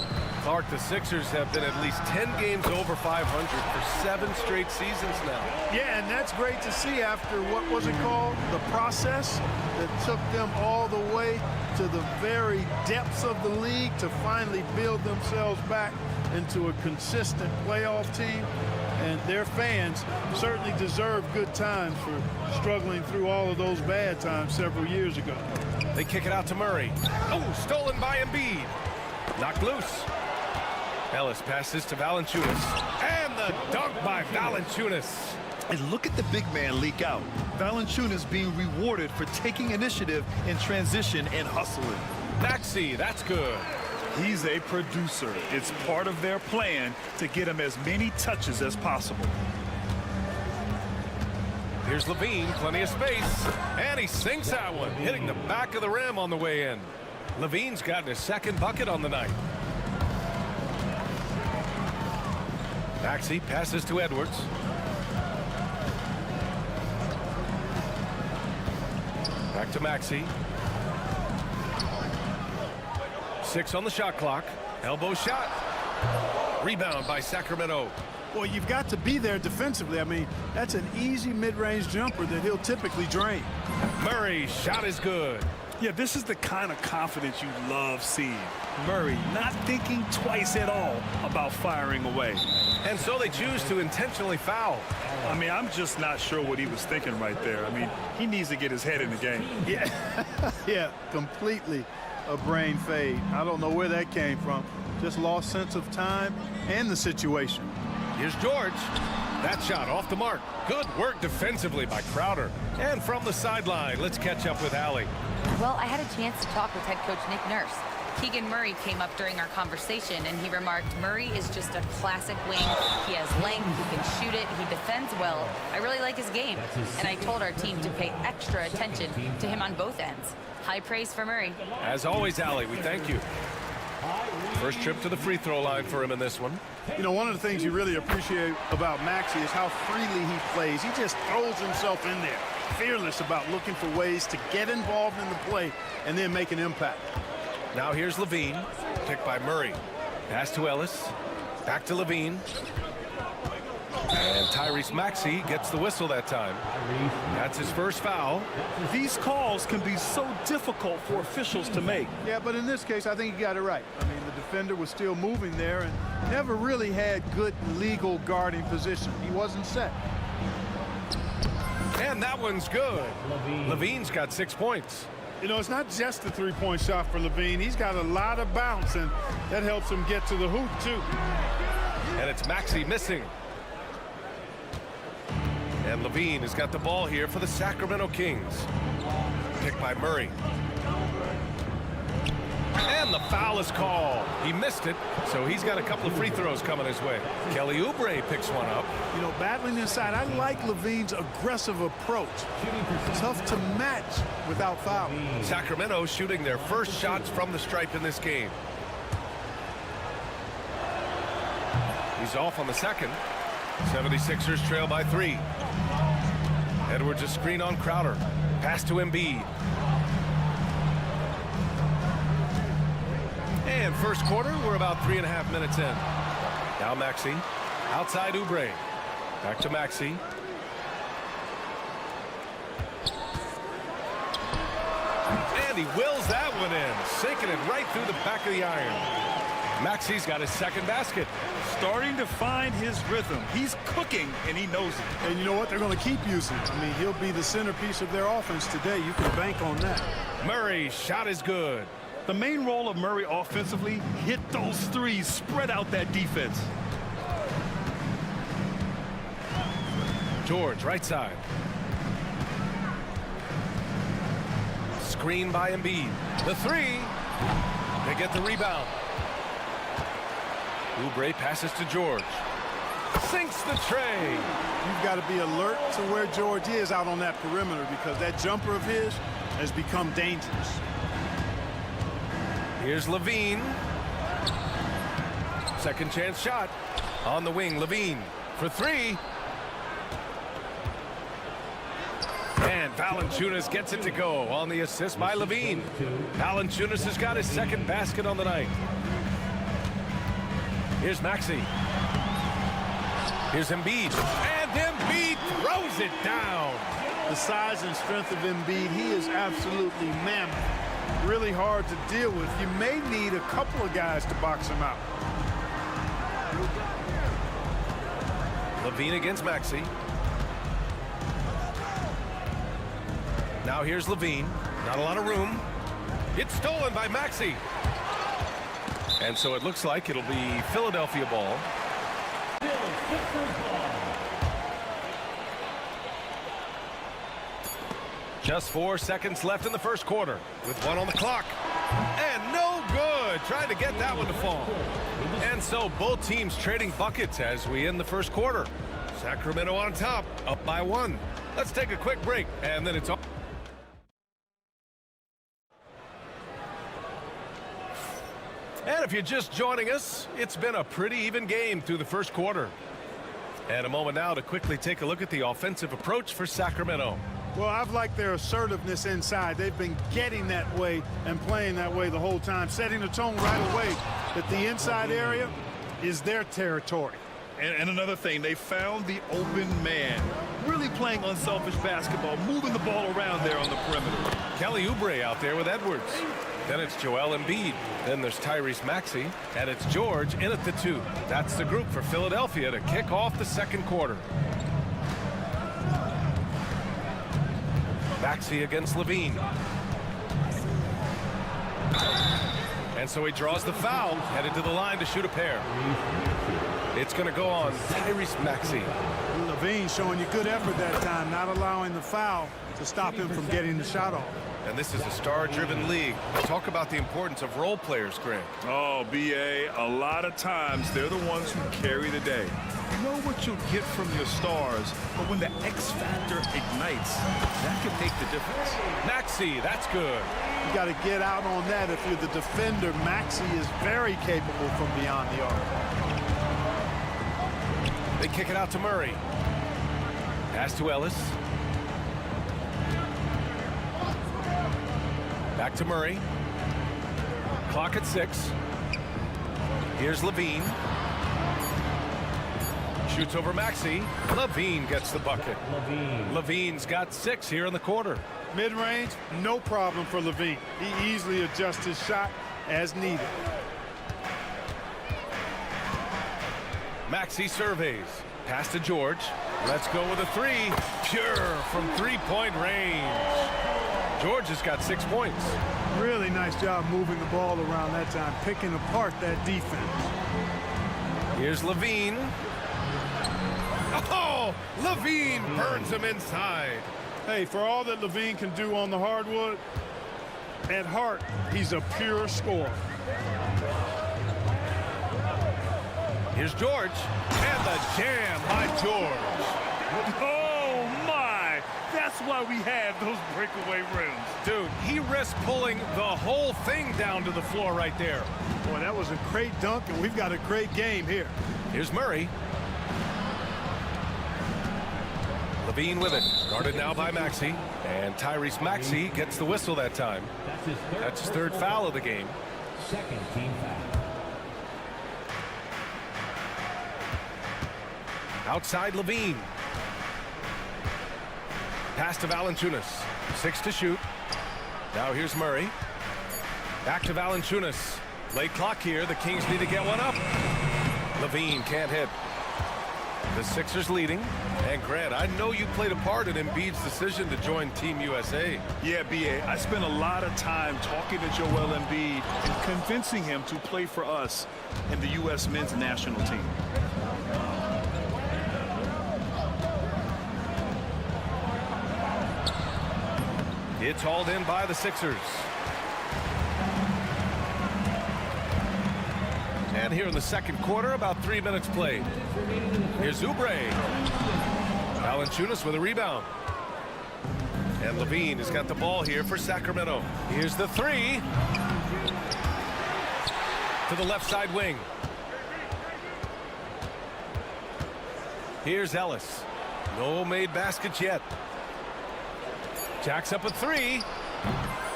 Clark, the Sixers have been at least 10 games over 500 for 7 straight seasons now. Yeah, and that's great to see after, what was it called? The process that took them all the way to the very depths of the league to finally build themselves back into a consistent playoff team. And their fans certainly deserve good times for struggling through all of those bad times several years ago. They kick it out to Murray. Oh, stolen by Embiid. Knocked loose. Ellis passes to Valanciunas. And the dunk by Valanciunas. And look at the big man leak out. Valanciunas being rewarded for taking initiative in transition and hustling. Maxey, that's good. He's a producer. It's part of their plan to get him as many touches as possible. Here's LaVine, plenty of space. And he sinks that one, hitting the back of the rim on the way in. LaVine's gotten his 2nd bucket on the night. Maxey passes to Edwards. Back to Maxey. 6 on the shot clock. Elbow shot. Rebound by Sacramento. Well, you've got to be there defensively. I mean, that's an easy mid-range jumper that he'll typically drain. Murray's shot is good. Yeah, this is the kind of confidence you love seeing. Murray not thinking twice at all about firing away. And so they choose to intentionally foul. I mean, I'm just not sure what he was thinking right there. I mean, he needs to get his head in the game. Yeah, yeah, completely a brain fade. I don't know where that came from. Just lost sense of time and the situation. Here's George. That shot off the mark. Good work defensively by Crowder. And from the sideline, let's catch up with Allie. Well, I had a chance to talk with head coach Nick Nurse. Keegan Murray came up during our conversation, and he remarked, Murray is just a classic wing. He has length, he can shoot it, he defends well. I really like his game, and I told our team to pay extra attention to him on both ends. High praise for Murray. As always, Allie, we thank you. First trip to the free throw line for him in this one. You know, one of the things you really appreciate about Maxey is how freely he plays. He just throws himself in there, fearless about looking for ways to get involved in the play and then make an impact. Now here's LaVine, picked by Murray. Pass to Ellis, back to LaVine. And Tyrese Maxey gets the whistle that time. That's his first foul. These calls can be so difficult for officials to make. Yeah, but in this case, I think he got it right. I mean, the defender was still moving there and never really had good legal guarding position. He wasn't set. And that one's good. LaVine's got 6 points. You know, it's not just the three-point shot for LaVine. He's got a lot of bounce, and that helps him get to the hoop, too. And it's Maxey missing. And LaVine has got the ball here for the Sacramento Kings. Picked by Murray. And the foul is called. He missed it, so he's got a couple of free throws coming his way. Kelly Oubre picks one up. You know, battling inside, I like LaVine's aggressive approach. Tough to match without fouling. Sacramento shooting their first shots from the stripe in this game. He's off on the second. 76ers trail by 3. Edwards a screen on Crowder. Pass to Embiid. And first quarter, we're about 3.5 minutes in. Now Maxey. Outside Oubre. Back to Maxey. And he wills that one in. Sinking it right through the back of the iron. Maxey's got his second basket. Starting to find his rhythm. He's cooking, and he knows it. And you know what? They're going to keep using it. I mean, he'll be the centerpiece of their offense today. You can bank on that. Murray's shot is good. The main role of Murray offensively, hit those threes, spread out that defense. George, right side. Screen by Embiid. The three. They get the rebound. Oubre passes to George. Sinks the tray. You've got to be alert to where George is out on that perimeter because that jumper of his has become dangerous. Here's Levine. Second chance shot. On the wing, Levine for three. And Valanciunas gets it to go on the assist by Levine. Valanciunas has got his second basket on the night. Here's Maxey. Here's Embiid. And Embiid throws it down. The size and strength of Embiid, he is absolutely mammoth. Really hard to deal with. You may need a couple of guys to box him out. Levine against Maxey. Now here's Levine. Not a lot of room. It's stolen by Maxey. And so it looks like it'll be Philadelphia ball. Just 4 seconds left in the first quarter with one on the clock. And no good. Trying to get that one to fall. And so both teams trading buckets as we end the first quarter. Sacramento on top, up by 1. Let's take a quick break, and then it's on. And if you're just joining us, it's been a pretty even game through the first quarter. And a moment now to quickly take a look at the offensive approach for Sacramento. Well, I've liked their assertiveness inside. They've been getting that way and playing that way the whole time, setting the tone right away that the inside area is their territory. And another thing, they found the open man. Really playing unselfish basketball, moving the ball around there on the perimeter. Kelly Oubre out there with Edwards. Then it's Joel Embiid. Then there's Tyrese Maxey. And it's George in at the 2. That's the group for Philadelphia to kick off the second quarter. Maxey against Levine. And so he draws the foul, headed to the line to shoot a pair. It's going to go on Tyrese Maxey. Levine showing you good effort that time, not allowing the foul to stop him from getting the shot off. And this is a star-driven league. Talk about the importance of role players, Grant. Oh, B.A., a lot of times they're the ones who carry the day. You know what you'll get from your stars, but when the X factor ignites, that can make the difference. Maxey, that's good. You got to get out on that. If you're the defender, Maxey is very capable from beyond the arc. They kick it out to Murray. Pass to Ellis. Back to Murray. Clock at 6. Here's Levine. Shoots over Maxey. Levine gets the bucket. Levine's got 6 here in the quarter. Mid-range, no problem for Levine. He easily adjusts his shot as needed. Maxey surveys. Pass to George. Let's go with a 3. Pure from 3-point range. George has got 6 points. Really nice job moving the ball around that time, picking apart that defense. Here's Levine. Oh, Levine burns him inside. Hey, for all that Levine can do on the hardwood, at heart, he's a pure scorer. Here's George, and the jam by George. Oh, my! That's why we have those breakaway rims. Dude, he risked pulling the whole thing down to the floor right there. Boy, that was a great dunk, and we've got a great game here. Here's Murray. Levine with it. Guarded now by Maxey. And Tyrese Maxey gets the whistle that time. That's his 3rd foul of the game. Second team foul. Outside Levine. Pass to Valanciunas. 6 to shoot. Now here's Murray. Back to Valanciunas. Late clock here. The Kings need to get one up. Levine can't hit. The Sixers leading. And Grant, I know you played a part in Embiid's decision to join Team USA. Yeah, B.A., I spent a lot of time talking to Joel Embiid and convincing him to play for us in the U.S. men's national team. It's hauled in by the Sixers. And here in the second quarter, about 3 minutes played. Here's Oubre. Valanciunas with a rebound. And Levine has got the ball here for Sacramento. Here's the three. To the left side wing. Here's Ellis. No made baskets yet. Jacks up a three.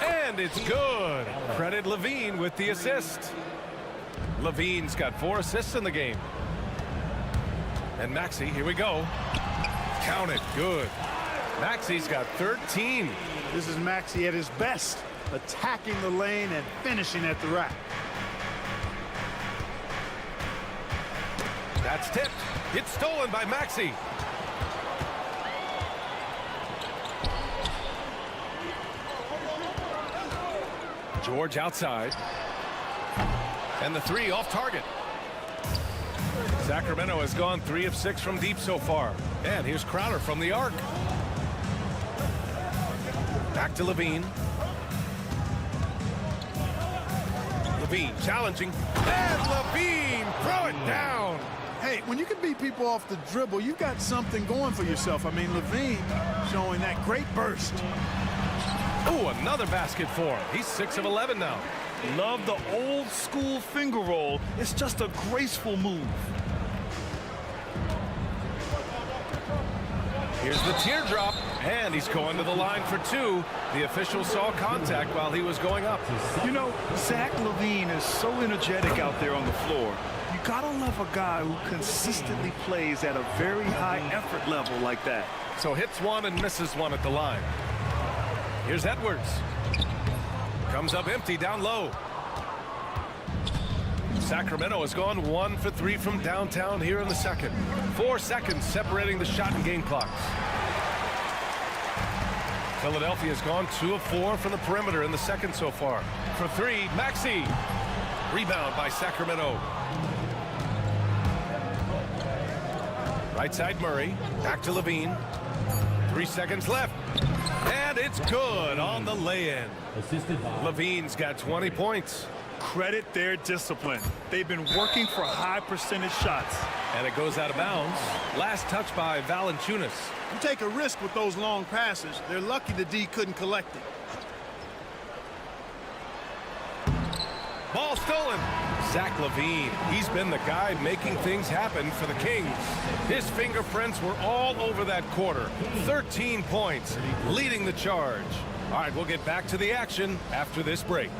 And it's good. Credit Levine with the assist. Levine's got 4 assists in the game. And Maxey, here we go. Count it, good. Maxey's got 13. This is Maxey at his best, attacking the lane and finishing at the rack. That's tipped. It's stolen by Maxey. George outside. And the three off target. Sacramento has gone 3 of 6 from deep so far. And here's Crowder from the arc. Back to Levine. Levine challenging. And Levine throw it down. Hey, when you can beat people off the dribble, you've got something going for yourself. I mean, Levine showing that great burst. Oh, another basket for him. He's 6 of 11 now. Love the old school finger roll. It's just a graceful move. Here's the teardrop, and he's going to the line for 2. The official saw contact while he was going up. You know, Zach LaVine is so energetic out there on the floor. You gotta love a guy who consistently plays at a very high effort level like that. So hits one and misses one at the line. Here's Edwards. Comes up empty down low. Sacramento has gone 1 for 3 from downtown here in the second. 4 seconds separating the shot and game clocks. Philadelphia has gone 2 of 4 from the perimeter in the second so far. For 3, Maxey. Rebound by Sacramento. Right side Murray. Back to Levine. 3 seconds left. And it's good on the lay-in. Levine's got 20 points. Credit their discipline. They've been working for high percentage shots. And it goes out of bounds. Last touch by Valanciunas. You take a risk with those long passes. They're lucky the D couldn't collect it. Ball stolen. Zach LaVine. He's been the guy making things happen for the Kings. His fingerprints were all over that quarter. 13 points, leading the charge. All right, we'll get back to the action after this break.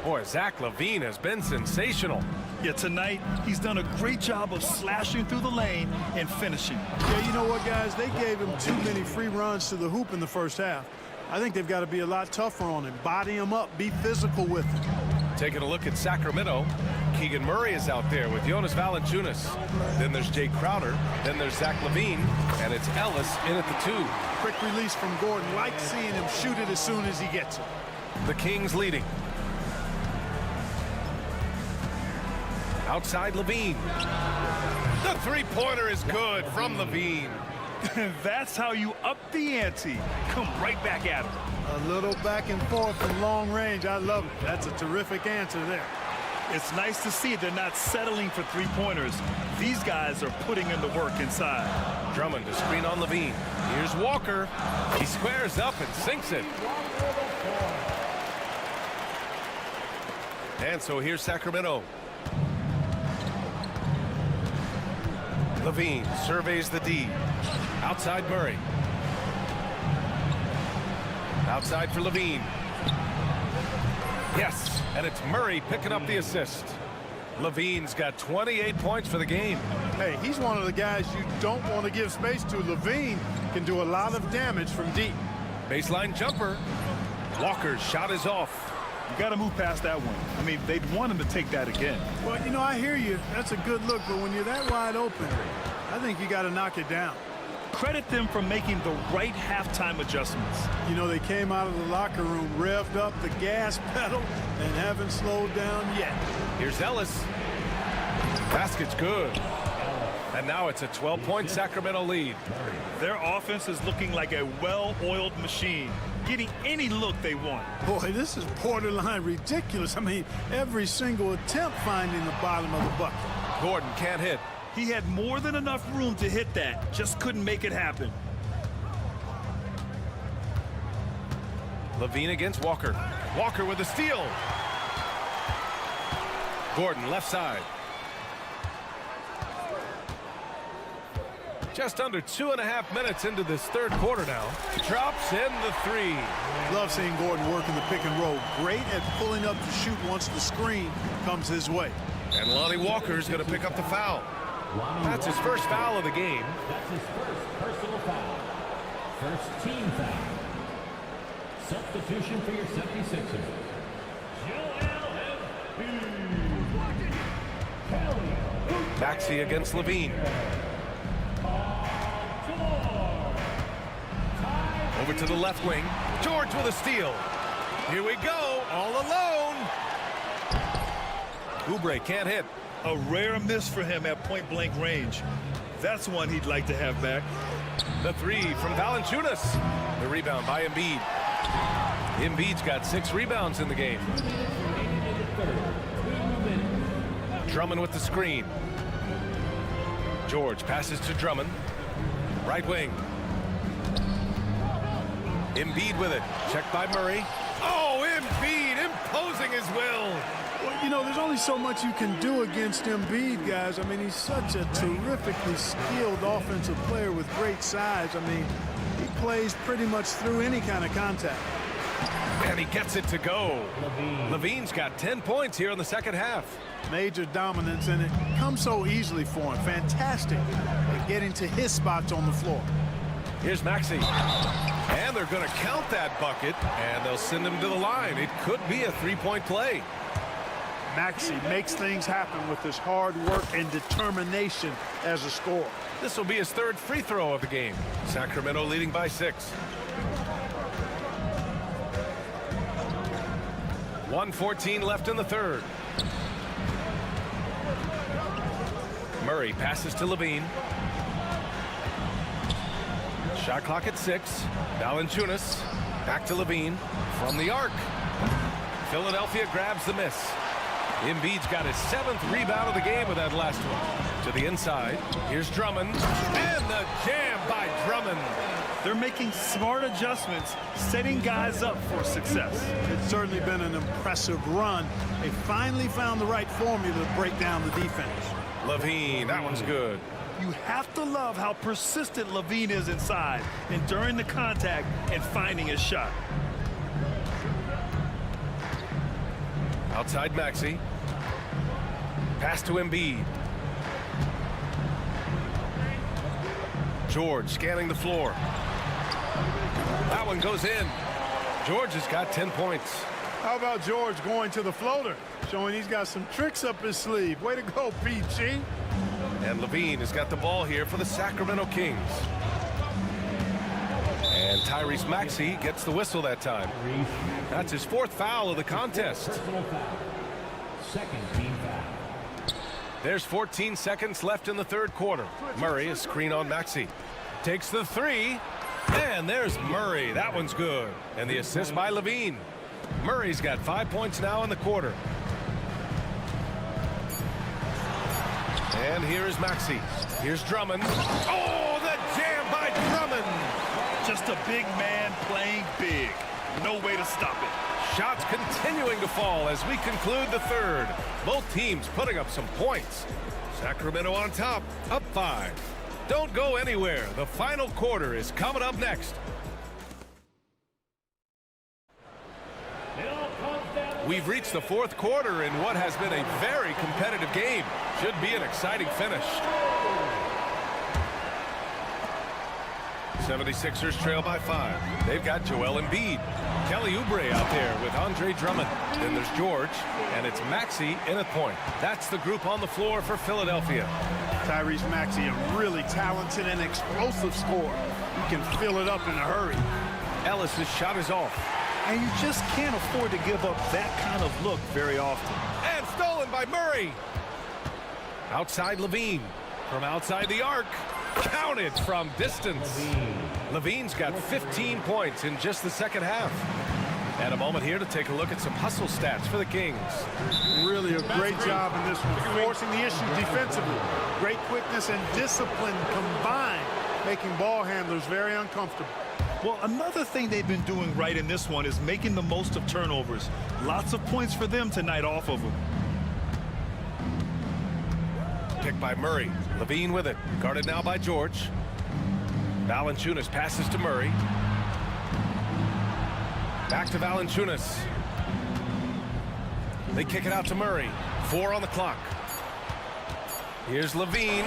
Boy, Zach LaVine has been sensational. Yeah, tonight he's done a great job of slashing through the lane and finishing. Yeah, you know what, guys? They gave him too many free runs to the hoop in the first half. I think they've got to be a lot tougher on him. Body him up, be physical with him. Taking a look at Sacramento, Keegan Murray is out there with Jonas Valanciunas. Then there's Jay Crowder. Then there's Zach Levine. And it's Ellis in at the 2. Quick release from Gordon. Like seeing him shoot it as soon as he gets it. The Kings leading. Outside Levine. The three-pointer is good from Levine. That's how you up the ante. Come right back at him. A little back and forth from long range. I love it. That's a terrific answer there. It's nice to see they're not settling for three-pointers. These guys are putting in the work inside. Drummond to screen on Levine. Here's Walker. He squares up and sinks it. And so here's Sacramento. Levine surveys the D. Outside Murray. Outside for Levine. Yes, and it's Murray picking up the assist. Levine's got 28 points for the game. Hey, he's one of the guys you don't want to give space to. Levine can do a lot of damage from deep. Baseline jumper. Walker's shot is off. You got to move past that one. I mean, they'd want him to take that again. Well, you know, I hear you. That's a good look, but when you're that wide open, I think you got to knock it down. Credit them for making the right halftime adjustments. You know, they came out of the locker room, revved up the gas pedal, and haven't slowed down yet. Here's Ellis. Basket's good. And now it's a 12-point Sacramento lead. Their offense is looking like a well-oiled machine, getting any look they want. Boy, this is borderline ridiculous. I mean, every single attempt finding the bottom of the bucket. Gordon can't hit. He had more than enough room to hit that, just couldn't make it happen. Levine against Walker. Walker with a steal. Gordon left side. Just under 2.5 minutes into this third quarter now. Drops in the 3. Love seeing Gordon work in the pick and roll. Great at pulling up to shoot once the screen comes his way. And Lonnie Walker's going to pick up the foul. That's his first foul of the game. That's his first personal foul. First team foul. Substitution for your 76ers. Maxey against Levine. Over to the left wing. George with a steal. Here we go, all alone. Oubre can't hit. A rare miss for him at point-blank range. That's one he'd like to have back. The 3 from Valanciunas. The rebound by Embiid. Embiid's got 6 rebounds in the game. Drummond with the screen. George passes to Drummond. Right wing. Embiid with it. Checked by Murray. Oh, Embiid imposing his will. Well, you know, there's only so much you can do against Embiid, guys. I mean, he's such a terrifically skilled offensive player with great size. I mean, he plays pretty much through any kind of contact. And he gets it to go. Levine's got 10 points here in the second half. Major dominance, and it comes so easily for him. Fantastic at getting to his spots on the floor. Here's Maxey. And they're going to count that bucket, and they'll send him to the line. It could be a three-point play. Maxey makes things happen with his hard work and determination as a scorer. This will be his third free throw of the game. Sacramento leading by 6. 1:14 left in the third. Murray passes to Levine. Shot clock at 6. Valanciunas back to Levine from the arc. Philadelphia grabs the miss. Embiid's got his 7th rebound of the game with that last one. To the inside. Here's Drummond. And the jam by Drummond. They're making smart adjustments, setting guys up for success. It's certainly been an impressive run. They finally found the right formula to break down the defense. Levine, that one's good. You have to love how persistent Levine is inside, enduring the contact and finding his shot. Outside Maxey. Pass to Embiid. George scanning the floor. That one goes in. George has got 10 points. How about George going to the floater? Showing he's got some tricks up his sleeve. Way to go, PG. And Levine has got the ball here for the Sacramento Kings. And Tyrese Maxey gets the whistle that time. That's his 4th foul of the contest. Second team foul. There's 14 seconds left in the 3rd quarter. Murray, a screen on Maxey. Takes the 3. And there's Murray. That one's good. And the assist by Levine. Murray's got 5 points now in the quarter. And here is Maxey. Here's Drummond. Oh, the jam by Drummond. Just a big man playing big. No way to stop it. Shots continuing to fall as we conclude the 3rd. Both teams putting up some points. Sacramento on top, up 5. Don't go anywhere. The final quarter is coming up next. We've reached the 4th quarter in what has been a very competitive game. Should be an exciting finish. 76ers trail by 5. They've got Joel Embiid. Kelly Oubre out there with Andre Drummond. Then there's George, and it's Maxey in at point. That's the group on the floor for Philadelphia. Tyrese Maxey, a really talented and explosive scorer. He can fill it up in a hurry. Ellis' shot is off. And you just can't afford to give up that kind of look very often. And stolen by Murray. Outside Levine. From outside the arc. Counted from distance. Levine's got 15 points in just the 2nd half. And a moment here to take a look at some hustle stats for the Kings. Really a great job in this one, forcing the issue defensively. Great quickness and discipline combined, making ball handlers very uncomfortable. Well, another thing they've been doing right in this one is making the most of turnovers. Lots of points for them tonight off of them. Picked by Murray. Levine with it. Guarded now by George. Valanciunas passes to Murray. Back to Valanciunas. They kick it out to Murray. 4 on the clock. Here's Levine.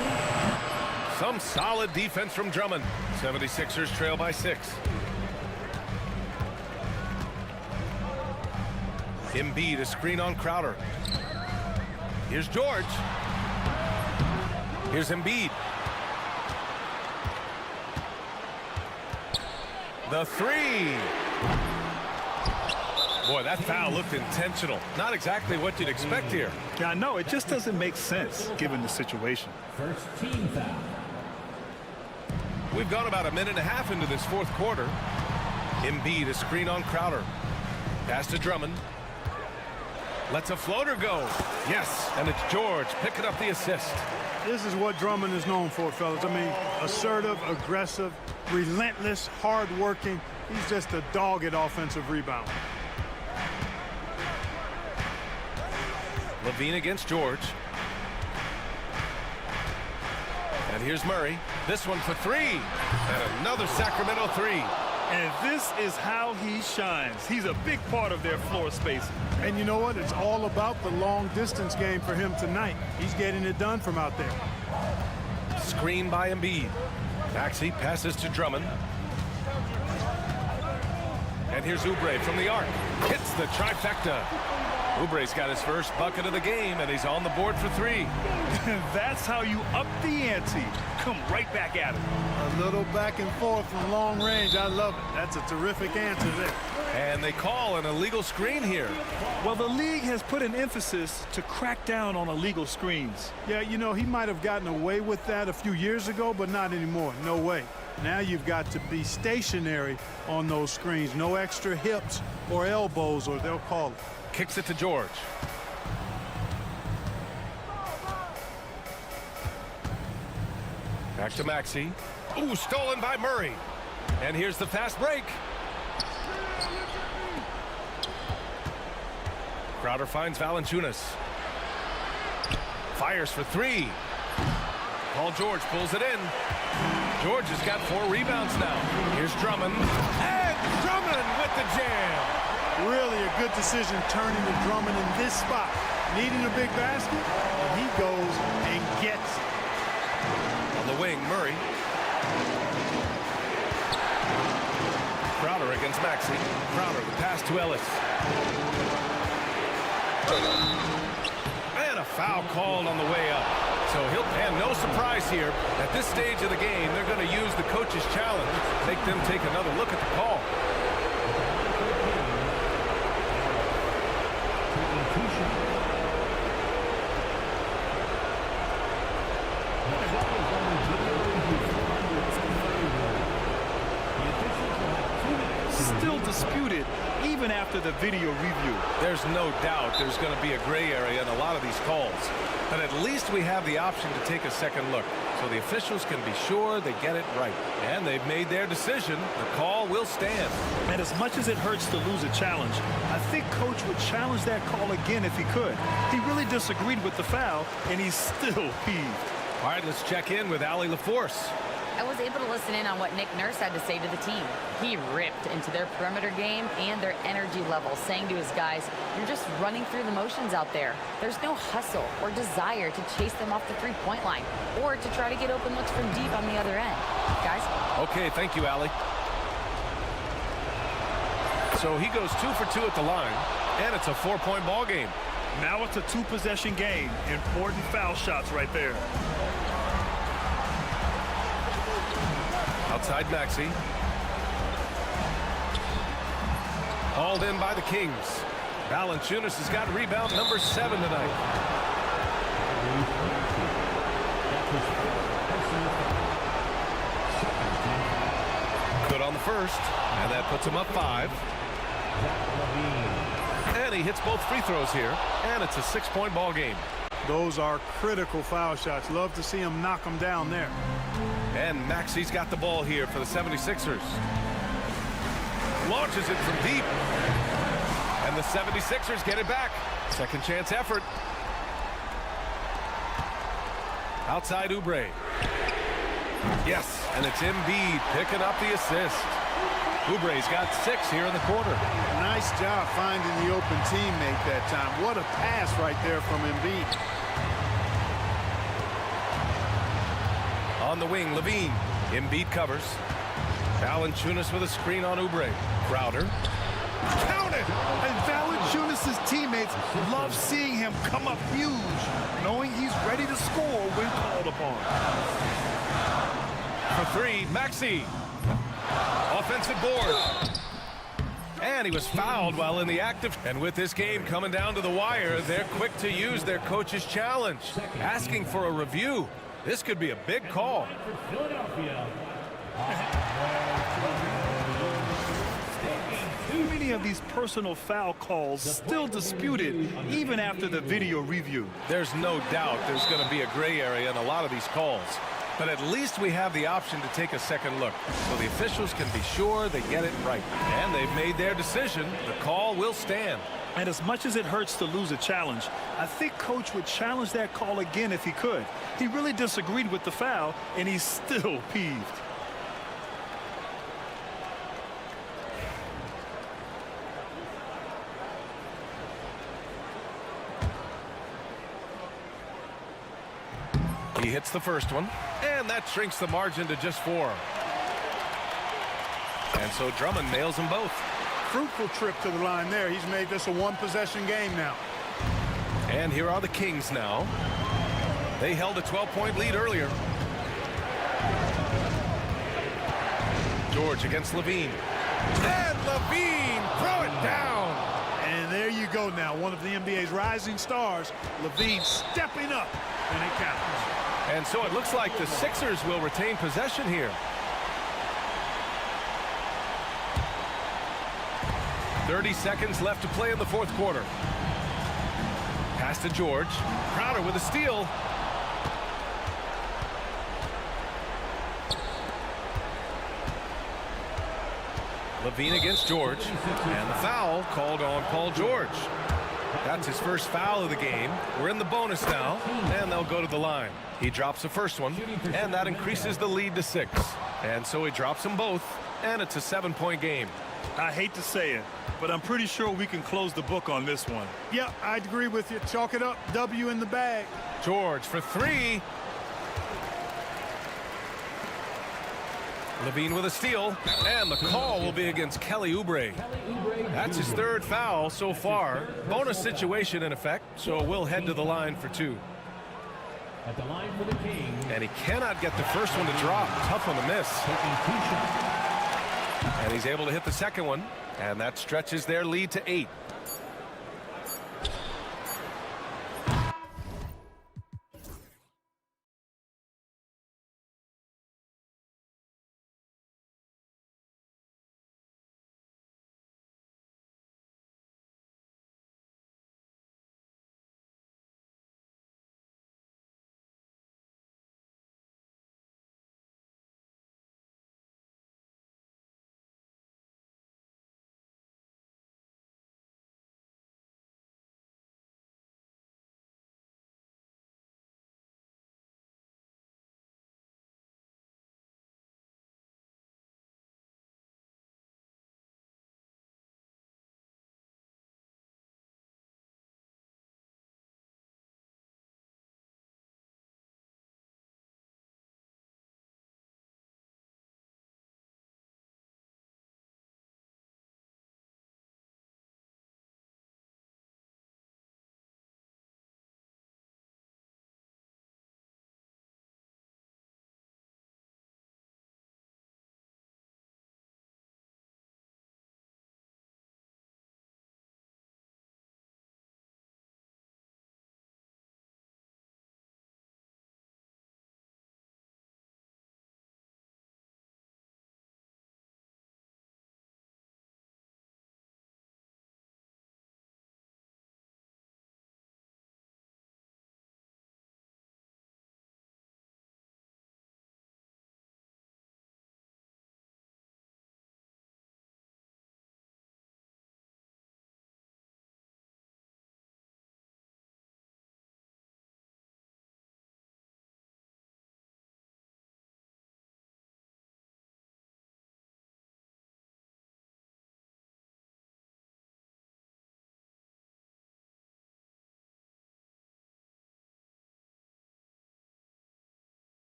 Some solid defense from Drummond. 76ers trail by 6. Embiid, a screen on Crowder. Here's George. Here's Embiid. The 3. Boy, that foul looked intentional. Not exactly what you'd expect here. Yeah, no, it just doesn't make sense given the situation. First team foul. We've gone about a minute and a half into this 4th quarter. Embiid, a screen on Crowder. Pass to Drummond. Lets a floater go. Yes, and it's George picking up the assist. This is what Drummond is known for, fellas. I mean, assertive, aggressive, relentless, hard-working. He's just a dogged offensive rebounder. Levine against George. And here's Murray. This one for 3. And another Sacramento 3. And this is how he shines. He's a big part of their floor spacing. And you know what? It's all about the long distance game for him tonight. He's getting it done from out there. Screen by Embiid. Maxey passes to Drummond. And here's Oubre from the arc. Hits the trifecta. Oubre's got his first bucket of the game, and he's on the board for 3. That's how you up the ante. Come right back at him. A little back and forth from long range. I love it. That's a terrific answer there. And they call an illegal screen here. Well, the league has put an emphasis to crack down on illegal screens. Yeah, you know, he might have gotten away with that a few years ago, but not anymore. No way. Now you've got to be stationary on those screens. No extra hips or elbows, or they'll call it. Kicks it to George. Back to Maxey. Ooh, stolen by Murray. And here's the fast break. Crowder finds Valanciunas. Fires for 3. Paul George pulls it in. George has got 4 rebounds now. Here's Drummond. And Drummond with the jam. Really a good decision turning to Drummond in this spot. Needing a big basket, and he goes and gets it. On the wing, Murray. Crowder against Maxey. Crowder, the pass to Ellis. And a foul called on the way up. So and no surprise here. At this stage of the game, they're going to use the coach's challenge. Make them take another look at the call. Still disputed even after the video review. There's no doubt there's going to be a gray area in a lot of these calls. But at least we have the option to take a second look. So the officials can be sure they get it right. And they've made their decision. The call will stand. And as much as it hurts to lose a challenge, I think Coach would challenge that call again if he could. He really disagreed with the foul, and he's still peeved. All right, let's check in with Allie LaForce. I was able to listen in on what Nick Nurse had to say to the team. He ripped into their perimeter game and their energy level, saying to his guys, you're just running through the motions out there. There's no hustle or desire to chase them off the three-point line or to try to get open looks from deep on the other end. Guys? Okay, thank you, Allie. So he goes 2 for 2 at the line, and it's a 4-point ball game. Now it's a 2-possession game. Important foul shots right there. Outside Maxey. Hauled in by the Kings. Valanciunas has got rebound number 7 tonight. Good on the first, and that puts him up 5. And he hits both free throws here, and it's a 6-point ball game. Those are critical foul shots. Love to see him knock them down there. And Maxey's got the ball here for the 76ers. Launches it from deep. And the 76ers get it back. Second chance effort. Outside Oubre. Yes, and it's Embiid picking up the assist. Oubre's got 6 here in the quarter. Nice job finding the open teammate that time. What a pass right there from Embiid. On the wing, Levine. Embiid covers. Valanciunas with a screen on Oubre. Crowder. Counted! And Valanciunas' teammates love seeing him come up huge, knowing he's ready to score when called upon. For 3, Maxey. Offensive board. And he was fouled while in the active. And with this game coming down to the wire, they're quick to use their coach's challenge. Asking for a review. This could be a big call. Many of these personal foul calls still disputed even after the video review. There's no doubt there's going to be a gray area in a lot of these calls. But at least we have the option to take a second look. So the officials can be sure they get it right. And they've made their decision. The call will stand. And as much as it hurts to lose a challenge, I think Coach would challenge that call again if he could. He really disagreed with the foul, and he's still peeved. He hits the first one, and that shrinks the margin to just 4. And so Drummond nails them both. Fruitful trip to the line there. He's made this a 1-possession game now. And here are the Kings now. They held a 12-point lead earlier. George against Levine. And Levine throw it down. And there you go now. One of the NBA's rising stars, Levine stepping up, and it counts. And so it looks like the Sixers will retain possession here. 30 seconds left to play in the fourth quarter. Pass to George. Crowder with a steal. Levine against George. And the foul called on Paul George. That's his first foul of the game. We're in the bonus now, and they'll go to the line. He drops the first one, and that increases the lead to 6. And so he drops them both, and it's a 7-point game. I hate to say it, but I'm pretty sure we can close the book on this one. Yep, I'd agree with you. Chalk it up. W in the bag. George for 3. Levine with a steal, and the call will be against Kelly Oubre. That's his third foul so far. Bonus situation in effect, so we'll head to the line for two. At the line for the Kings. And he cannot get the first one to drop. Tough one to miss. And he's able to hit the second one, and that stretches their lead to 8.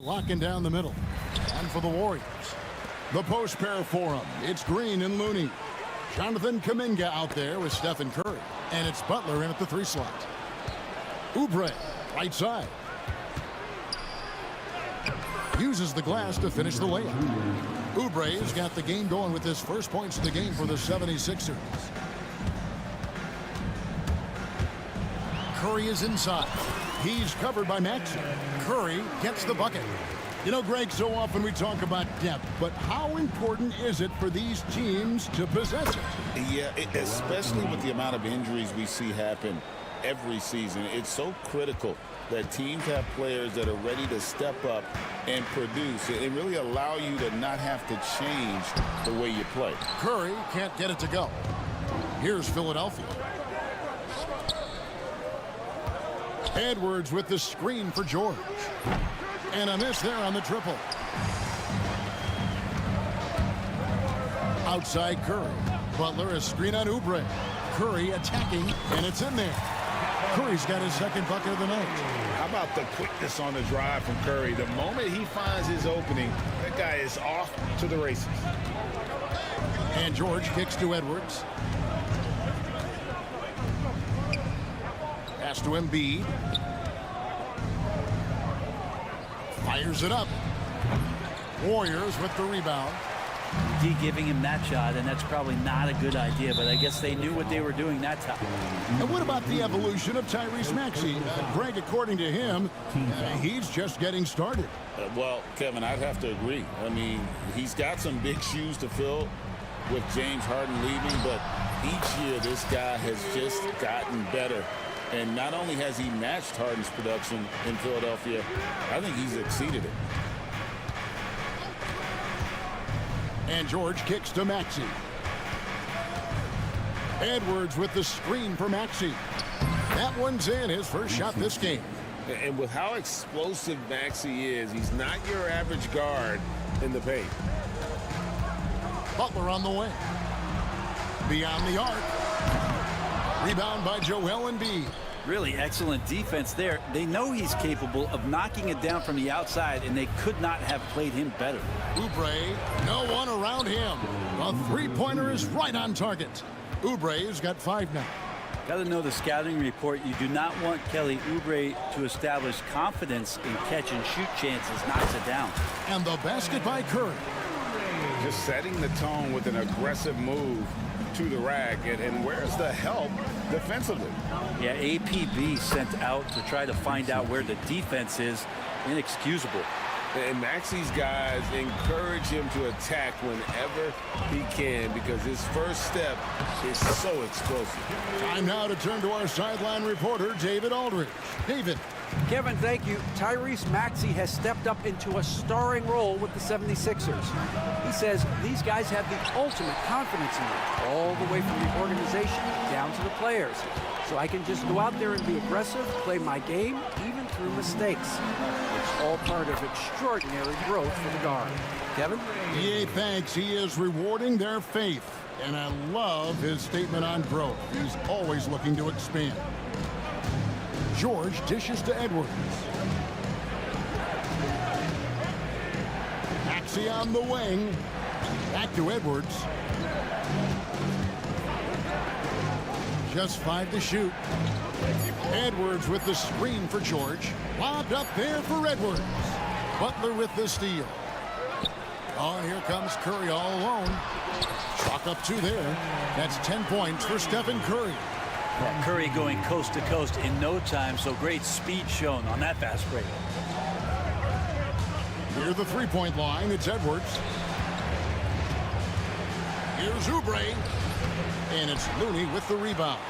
locking down the middle. And for the Warriors, the post pair for them. It's Green and Looney. Jonathan Kuminga out there with Stephen Curry. And it's Butler in at the 3 slot. Oubre, right side. Uses the glass to finish the layup. Oubre has got the game going with his first points of the game for the 76ers. Curry is inside. He's covered by Maxey. Curry gets the bucket. You know, Greg, so often we talk about depth, but how important is it for these teams to possess it? Yeah, especially with the amount of injuries we see happen every season. It's so critical that teams have players that are ready to step up and produce. It really allow you to not have to change the way you play. Curry can't get it to go. Here's Philadelphia. Edwards with the screen for George. And a miss there on the triple. Outside Curry. Butler a screen on Oubre. Curry attacking, and it's in there. Curry's got his second bucket of the night. How about the quickness on the drive from Curry? The moment he finds his opening, that guy is off to the races. And George kicks to Edwards. Pass to Embiid. Fires it up. Warriors with the rebound. D giving him that shot, and that's probably not a good idea, but I guess they knew what they were doing that time. And what about the evolution of Tyrese Maxey? Greg, according to him, he's just getting started. Well, Kevin, I'd have to agree. I mean, he's got some big shoes to fill with James Harden leaving, but each year this guy has just gotten better. And not only has he matched Harden's production in Philadelphia, I think he's exceeded it. And George kicks to Maxey. Edwards with the screen for Maxey. That one's in, his first shot this game. And with how explosive Maxey is, he's not your average guard in the paint. Butler on the way. Beyond the arc. Rebound by Joel Embiid. Really excellent defense there. They know he's capable of knocking it down from the outside, and they could not have played him better. Oubre, no one around him. A three-pointer is right on target. Oubre's got 5 now. Got to know the scouting report. You do not want Kelly Oubre to establish confidence in catch-and-shoot chances, knocks it down. And the basket by Curry. Just setting the tone with an aggressive move to the rack, and where's the help defensively? Yeah, APB sent out to try to find out where the defense is. Inexcusable. And Maxey's guys encourage him to attack whenever he can because his first step is so explosive. Time now to turn to our sideline reporter, David Aldridge. David. Kevin, thank you. Tyrese Maxey has stepped up into a starring role with the 76ers. He says these guys have the ultimate confidence in him, all the way from the organization down to the players. So I can just go out there and be aggressive, play my game, even through mistakes. It's all part of extraordinary growth for the guard. Kevin? EA thanks. He is rewarding their faith. And I love his statement on growth. He's always looking to expand. George dishes to Edwards. Maxey on the wing. Back to Edwards. Just 5 to shoot. Edwards with the screen for George. Lobbed up there for Edwards. Butler with the steal. Oh, here comes Curry all alone. Chalk up 2 there. That's 10 points for Stephen Curry. Yeah, Curry going coast to coast in no time, so great speed shown on that fast break. Near the three-point line, it's Edwards. Here's Oubre. And it's Looney with the rebound.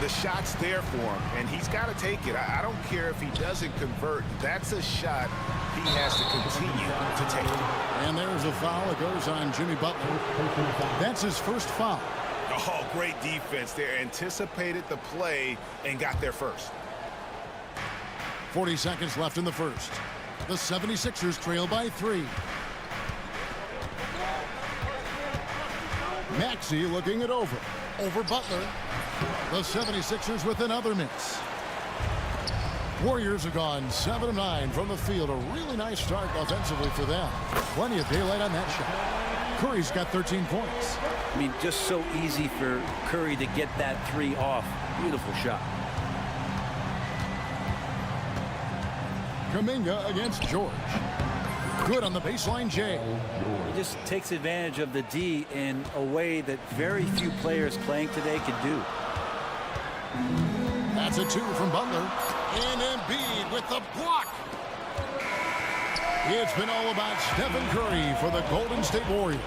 The shot's there for him, and he's got to take it. I don't care if he doesn't convert. That's a shot he has to continue to take. And there's a foul. It goes on Jimmy Butler. That's his first foul. Oh, great defense there. Anticipated the play and got there first. 40 seconds left in the first. The 76ers trail by 3. Maxey looking it over. Over Butler. The 76ers with another miss. Warriors are gone 7 of 9 from the field. A really nice start offensively for them. Plenty of daylight on that shot. Curry's got 13 points. I mean, just so easy for Curry to get that three off. Beautiful shot. Kuminga against George. Good on the baseline, Jay. He just takes advantage of the D in a way that very few players playing today can do. That's a 2 from Butler. And Embiid with the block. It's been all about Stephen Curry for the Golden State Warriors.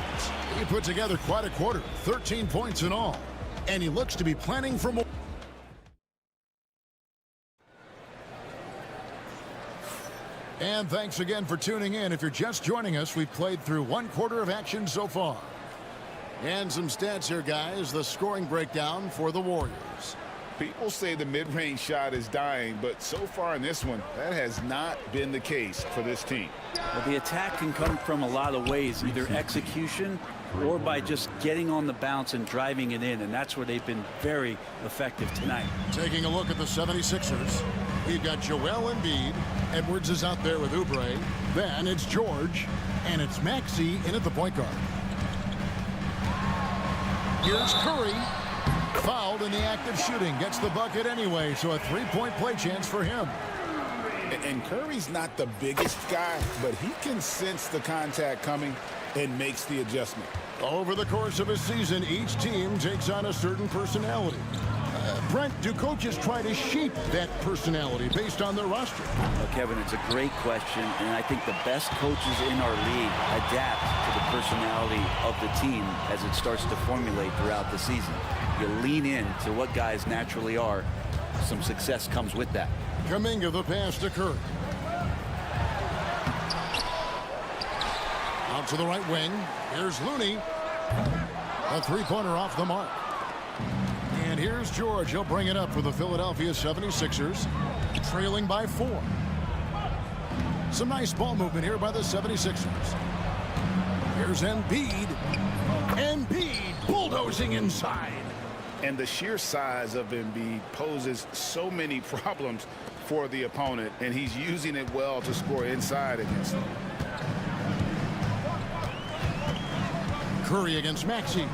He put together quite a quarter, 13 points in all. And he looks to be planning for more. And thanks again for tuning in. If you're just joining us, we've played through 1 quarter of action so far. And some stats here, guys. The scoring breakdown for the Warriors. People say the mid-range shot is dying, but so far in this one, that has not been the case for this team. Well, the attack can come from a lot of ways, either execution or by just getting on the bounce and driving it in, and that's where they've been very effective tonight. Taking a look at the 76ers, we've got Joel Embiid. Edwards is out there with Oubre. Then it's George, and it's Maxey in at the point guard. Here's Curry. Fouled in the act of shooting. Gets the bucket anyway, so a 3-point play chance for him. And Curry's not the biggest guy, but he can sense the contact coming and makes the adjustment. Over the course of a season, each team takes on a certain personality. Brent, do coaches try to shape that personality based on their roster? Well, Kevin, it's a great question, and I think the best coaches in our league adapt to the personality of the team as it starts to formulate throughout the season. You lean in to what guys naturally are. Some success comes with that. Kuminga the pass to Curry. Out to the right wing. Here's Looney. A 3-pointer off the mark. And here's George. He'll bring it up for the Philadelphia 76ers. Trailing by 4. Some nice ball movement here by the 76ers. Here's Embiid. Embiid bulldozing inside. And the sheer size of Embiid poses so many problems for the opponent, and he's using it well to score inside against them. Curry against Maxey.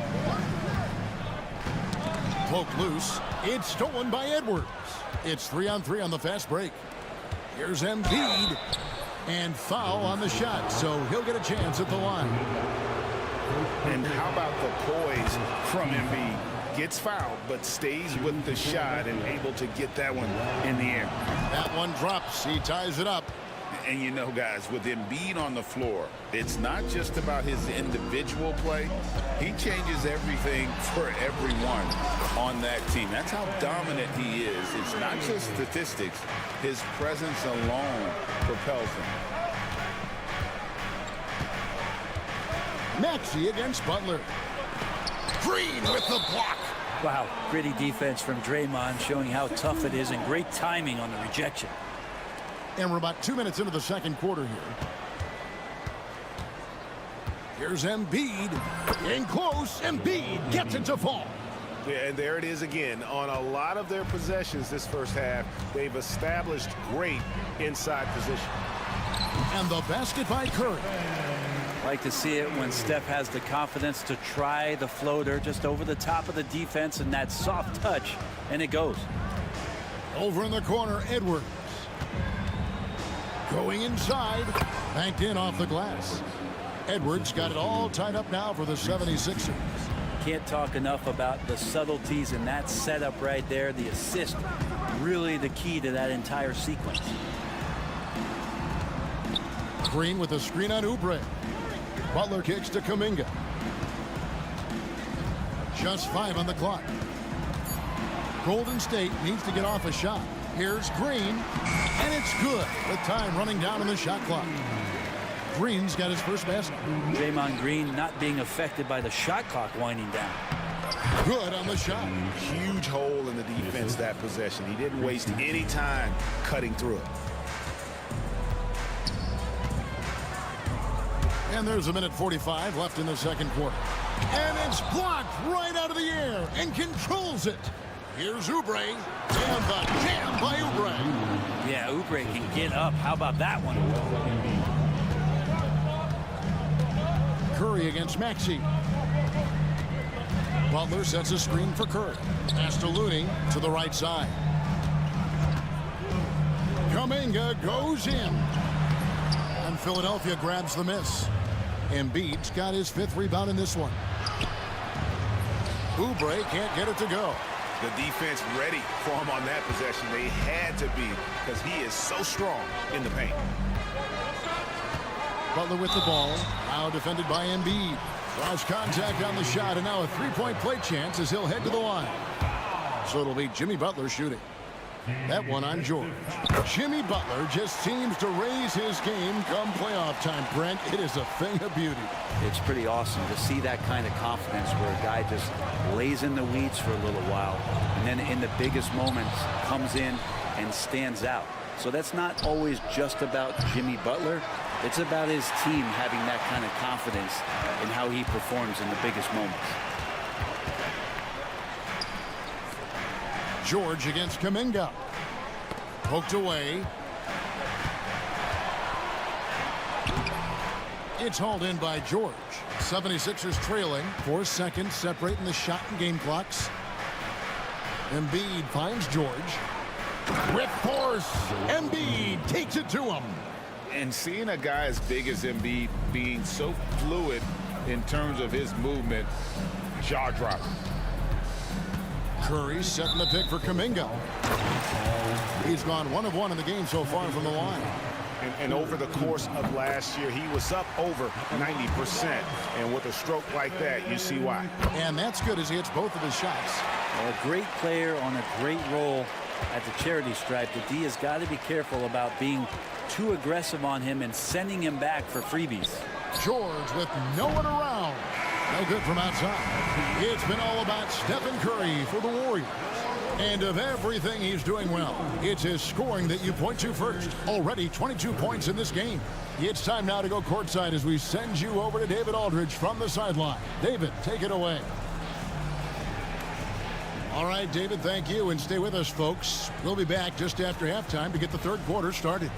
Poked loose. It's stolen by Edwards. It's 3-on-3 on the fast break. Here's Embiid. And foul on the shot, so he'll get a chance at the line. And how about the poise from Embiid? Gets fouled, but stays with the shot and able to get that one in the air. That one drops. He ties it up. And you know, guys, with Embiid on the floor, it's not just about his individual play. He changes everything for everyone on that team. That's how dominant he is. It's not just statistics. His presence alone propels him. Maxey against Butler. Green with the block. Wow, gritty defense from Draymond, showing how tough it is, and great timing on the rejection. And we're about 2 minutes into the second quarter here. Here's Embiid. In close, Embiid gets it to fall. Yeah, and there it is again. On a lot of their possessions this first half, they've established great inside position. And the basket by Curry. Like to see it when Steph has the confidence to try the floater just over the top of the defense and that soft touch, and it goes. Over in the corner, Edwards. Going inside. Banked in off the glass. Edwards got it all tied up now for the 76ers. Can't talk enough about the subtleties in that setup right there. The assist, really the key to that entire sequence. Green with a screen on Oubre. Butler kicks to Kuminga. Just 5 on the clock. Golden State needs to get off a shot. Here's Green, and it's good with time running down on the shot clock. Green's got his first basket. Draymond Green not being affected by the shot clock winding down. Good on the shot. Huge hole in the defense that possession. He didn't waste any time cutting through it. And there's a minute 45 left in the second quarter. And it's blocked right out of the air and controls it. Here's Oubre, and the jam by Oubre. Yeah, Oubre can get up. How about that one? Curry against Maxey. Butler sets a screen for Curry. Pass to Looney to the right side. Kuminga goes in. And Philadelphia grabs the miss. Embiid's got his 5th rebound in this one. Oubre can't get it to go. The defense ready for him on that possession. They had to be because he is so strong in the paint. Butler with the ball. Now defended by Embiid. Lost contact on the shot, and now a 3-point play chance as he'll head to the line. So it'll be Jimmy Butler shooting. That one on George. Jimmy Butler just seems to raise his game come playoff time, Brent. It is a thing of beauty. It's pretty awesome to see that kind of confidence where a guy just lays in the weeds for a little while and then in the biggest moments comes in and stands out. So that's not always just about Jimmy Butler. It's about his team having that kind of confidence in how he performs in the biggest moments. George against Kuminga. Poked away. It's hauled in by George. 76ers trailing. 4 seconds separating the shot and game clocks. Embiid finds George. With force. Embiid takes it to him. And seeing a guy as big as Embiid being so fluid in terms of his movement, jaw-dropping. Curry setting the pick for Kuminga. He's gone 1 of 1 in the game so far from the line. And over the course of last year, he was up over 90%. And with a stroke like that, you see why. And that's good as he hits both of his shots. A great player on a great role at the charity stripe. The D has got to be careful about being too aggressive on him and sending him back for freebies. George with no one around. No good from outside. It's been all about Stephen Curry for the Warriors. And of everything he's doing well, it's his scoring that you point to first. Already 22 points in this game. It's time now to go courtside as we send you over to David Aldridge from the sideline. David, take it away. All right, David, thank you. And stay with us, folks. We'll be back just after halftime to get the 3rd quarter started.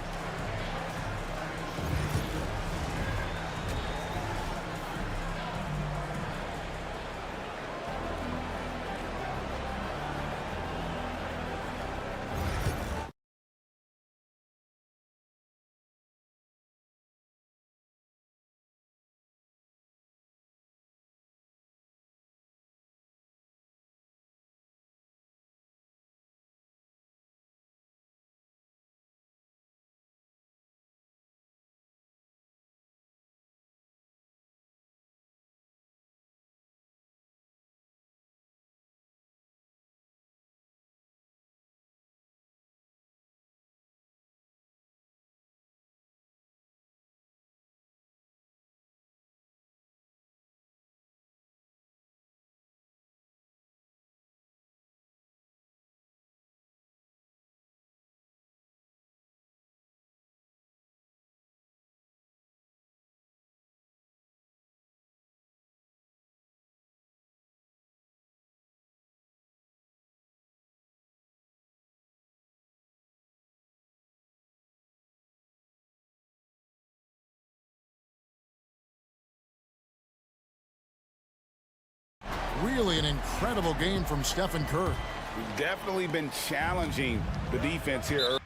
Really an incredible game from Stephen Curry. We've definitely been challenging the defense here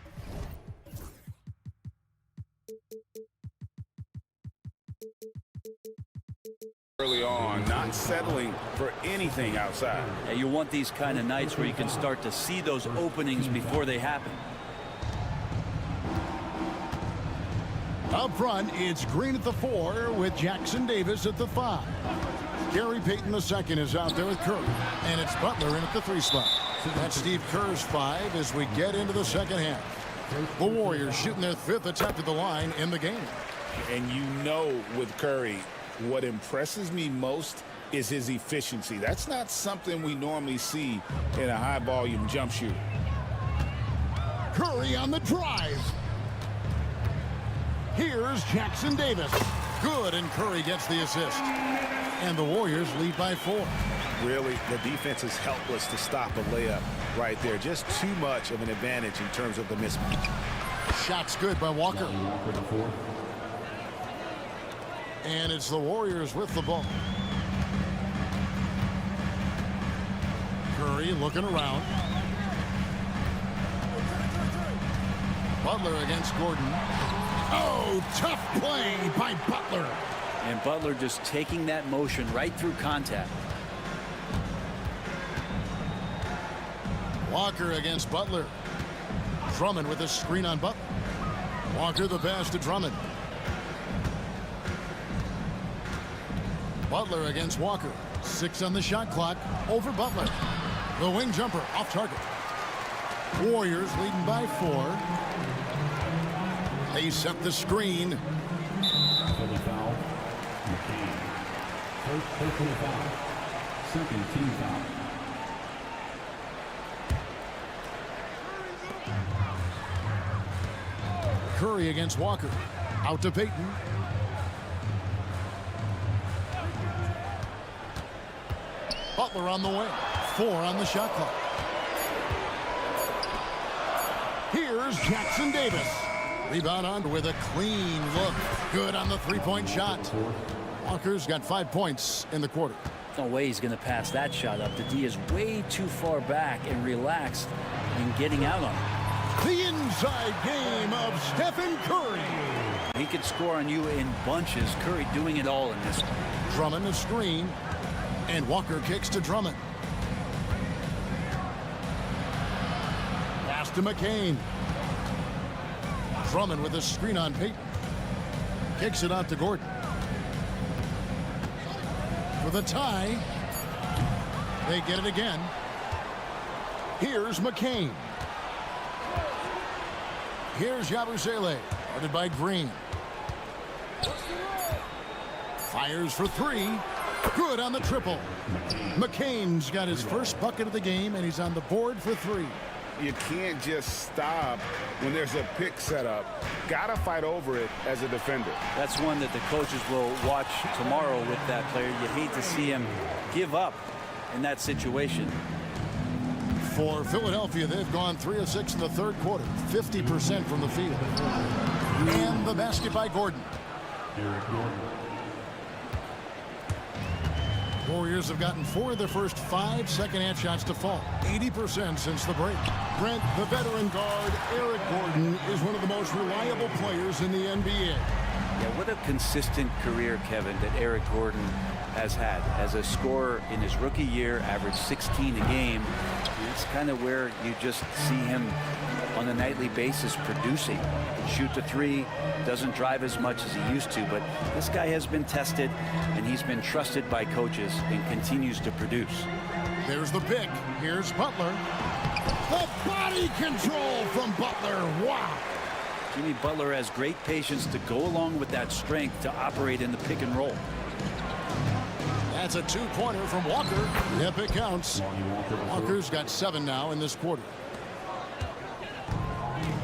early on, not settling for anything outside. Yeah, you want these kind of nights where you can start to see those openings before they happen. Up front, it's Green at the 4 with Jackson Davis at the 5. Gary Payton II is out there with Curry, and it's Butler in at the 3 spot. That's Steve Kerr's 5 as we get into the second half. The Warriors shooting their 5th attempt at the line in the game. And you know with Curry, what impresses me most is his efficiency. That's not something we normally see in a high-volume jump shooter. Curry on the drive. Here's Jackson Davis. Good, and Curry gets the assist. And the Warriors lead by 4. Really, the defense is helpless to stop a layup right there. Just too much of an advantage in terms of the mismatch. Shot's good by Walker. And it's the Warriors with the ball. Curry looking around. Butler against Gordon. Oh, tough play by Butler. And Butler just taking that motion right through contact. Walker against Butler. Drummond with a screen on Butler. Walker the pass to Drummond. Butler against Walker. 6 on the shot clock. Over Butler. The wing jumper off target. Warriors leading by 4. They set the screen. Double foul. McCain. First personal foul. Second team foul. Curry against Walker. Out to Payton. Butler on the way. 4 on the shot clock. Here's Jackson Davis. Rebound on with a clean look. Good on the three-point shot. Walker's got 5 points in the quarter. No way he's going to pass that shot up. The D is way too far back and relaxed in getting out on it. The inside game of Stephen Curry. He could score on you in bunches. Curry doing it all in this one. Drummond a screen. And Walker kicks to Drummond. Pass to McCain. Drummond with a screen on Payton. Kicks it out to Gordon. For the tie. They get it again. Here's McCain. Here's Yabusele. Guarded by Green. Fires for 3. Good on the triple. McCain's got his first bucket of the game, and he's on the board for 3. You can't just stop when there's a pick set up. Gotta fight over it as a defender. That's one that the coaches will watch tomorrow with that player. You hate to see him give up in that situation. For Philadelphia, they've gone 3 of 6 in the third quarter, 50% from the field. And the basket by Gordon. Warriors have gotten 4 of their first 5 second-half shots to fall, 80% since the break. Brent, the veteran guard, Eric Gordon, is one of the most reliable players in the NBA. Yeah, what a consistent career, Kevin, that Eric Gordon has had. As a scorer in his rookie year, averaged 16 a game. It's kind of where you just see him on a nightly basis producing. Shoot the 3, doesn't drive as much as he used to, but this guy has been tested and he's been trusted by coaches and continues to produce. There's the pick. Here's Butler. The body control from Butler. Wow. Jimmy Butler has great patience to go along with that strength to operate in the pick and roll. That's a 2-pointer from Walker. Yep, it counts. Walker's got 7 now in this quarter.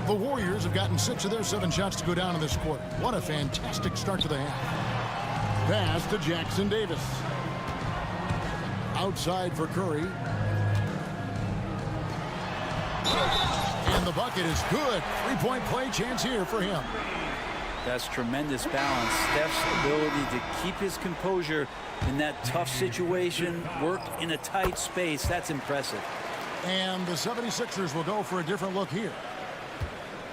The Warriors have gotten 6 of their 7 shots to go down in this quarter. What a fantastic start to the half. Pass to Jackson Davis. Outside for Curry. And the bucket is good. 3-point play chance here for him. That's tremendous balance. Steph's ability to keep his composure in that tough situation, work in a tight space, that's impressive. And the 76ers will go for a different look here.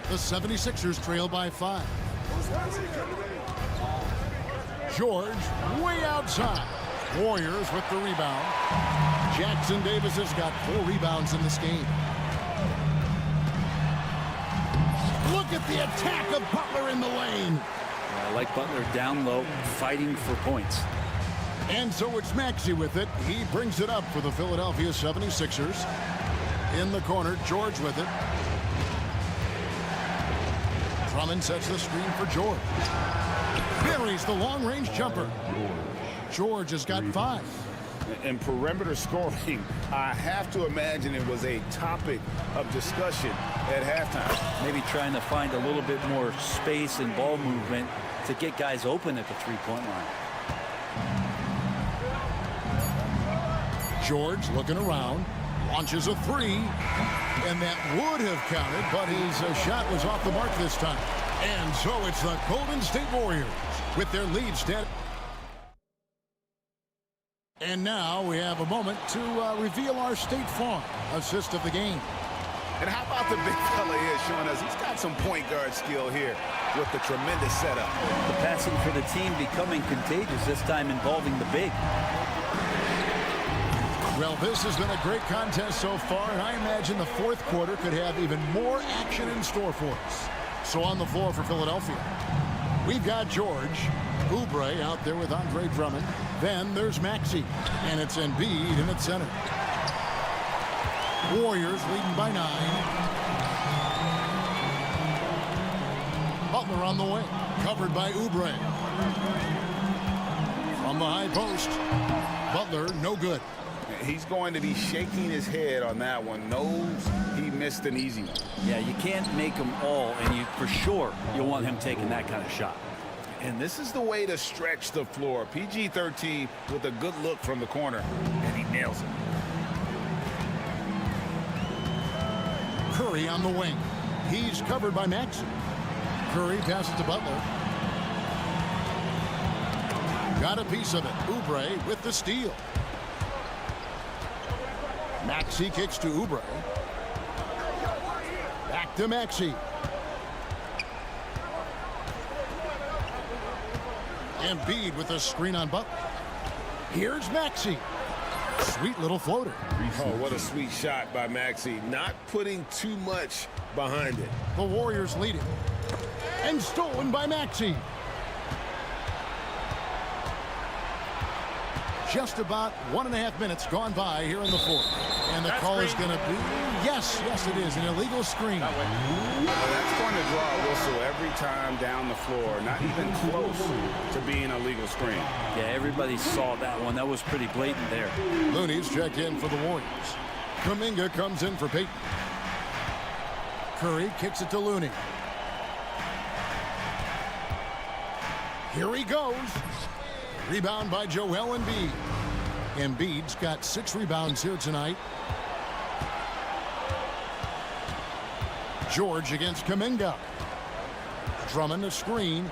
The 76ers trail by 5. George way outside. Warriors with the rebound. Jackson Davis has got 4 rebounds in this game. Look at the attack of Butler in the lane. I like Butler down low, fighting for points. And so it's Maxey with it. He brings it up for the Philadelphia 76ers. In the corner, George with it. Drummond sets the screen for George. Buries the long-range jumper. George has got 5. And perimeter scoring, I have to imagine it was a topic of discussion at halftime. Maybe trying to find a little bit more space and ball movement to get guys open at the 3-point line. George looking around, launches a three, and that would have counted, but his shot was off the mark this time. And so it's the Golden State Warriors with their lead stand. And now we have a moment to reveal our State Farm assist of the game. And how about the big fella here showing us he's got some point guard skill here with the tremendous setup. The passing for the team becoming contagious, this time involving the big. Well, this has been a great contest so far, and I imagine the fourth quarter could have even more action in store for us. So on the floor for Philadelphia, we've got George, Oubre out there with Andre Drummond. Then there's Maxey, and it's Embiid in at center. Warriors leading by 9. Butler on the wing, covered by Oubre. From the high post, Butler no good. He's going to be shaking his head on that one. Knows he missed an easy one. Yeah, you can't make them all, and you for sure you want him taking that kind of shot. And this is the way to stretch the floor. PG-13 with a good look from the corner, and he nails it. Curry on the wing. He's covered by Maxey. Curry passes to Butler. Got a piece of it. Oubre with the steal. Maxey kicks to Oubre. Back to Maxey. Embiid with a screen on Butler. Here's Maxey. Sweet little floater. Oh, what a sweet shot by Maxey. Not putting too much behind it. The Warriors leading. And stolen by Maxey. Just about 1.5 minutes gone by here in the fourth. And the call is going to be, yes, it is, an illegal screen. Well, that's going to draw a whistle every time down the floor. Not even close to being a legal screen. Yeah, everybody saw that one. That was pretty blatant there. Looney's checked in for the Warriors. Kuminga comes in for Peyton. Curry kicks it to Looney. Here he goes. Rebound by Joel Embiid. Embiid's got 6 rebounds here tonight. George against Kuminga. Drummond a screen.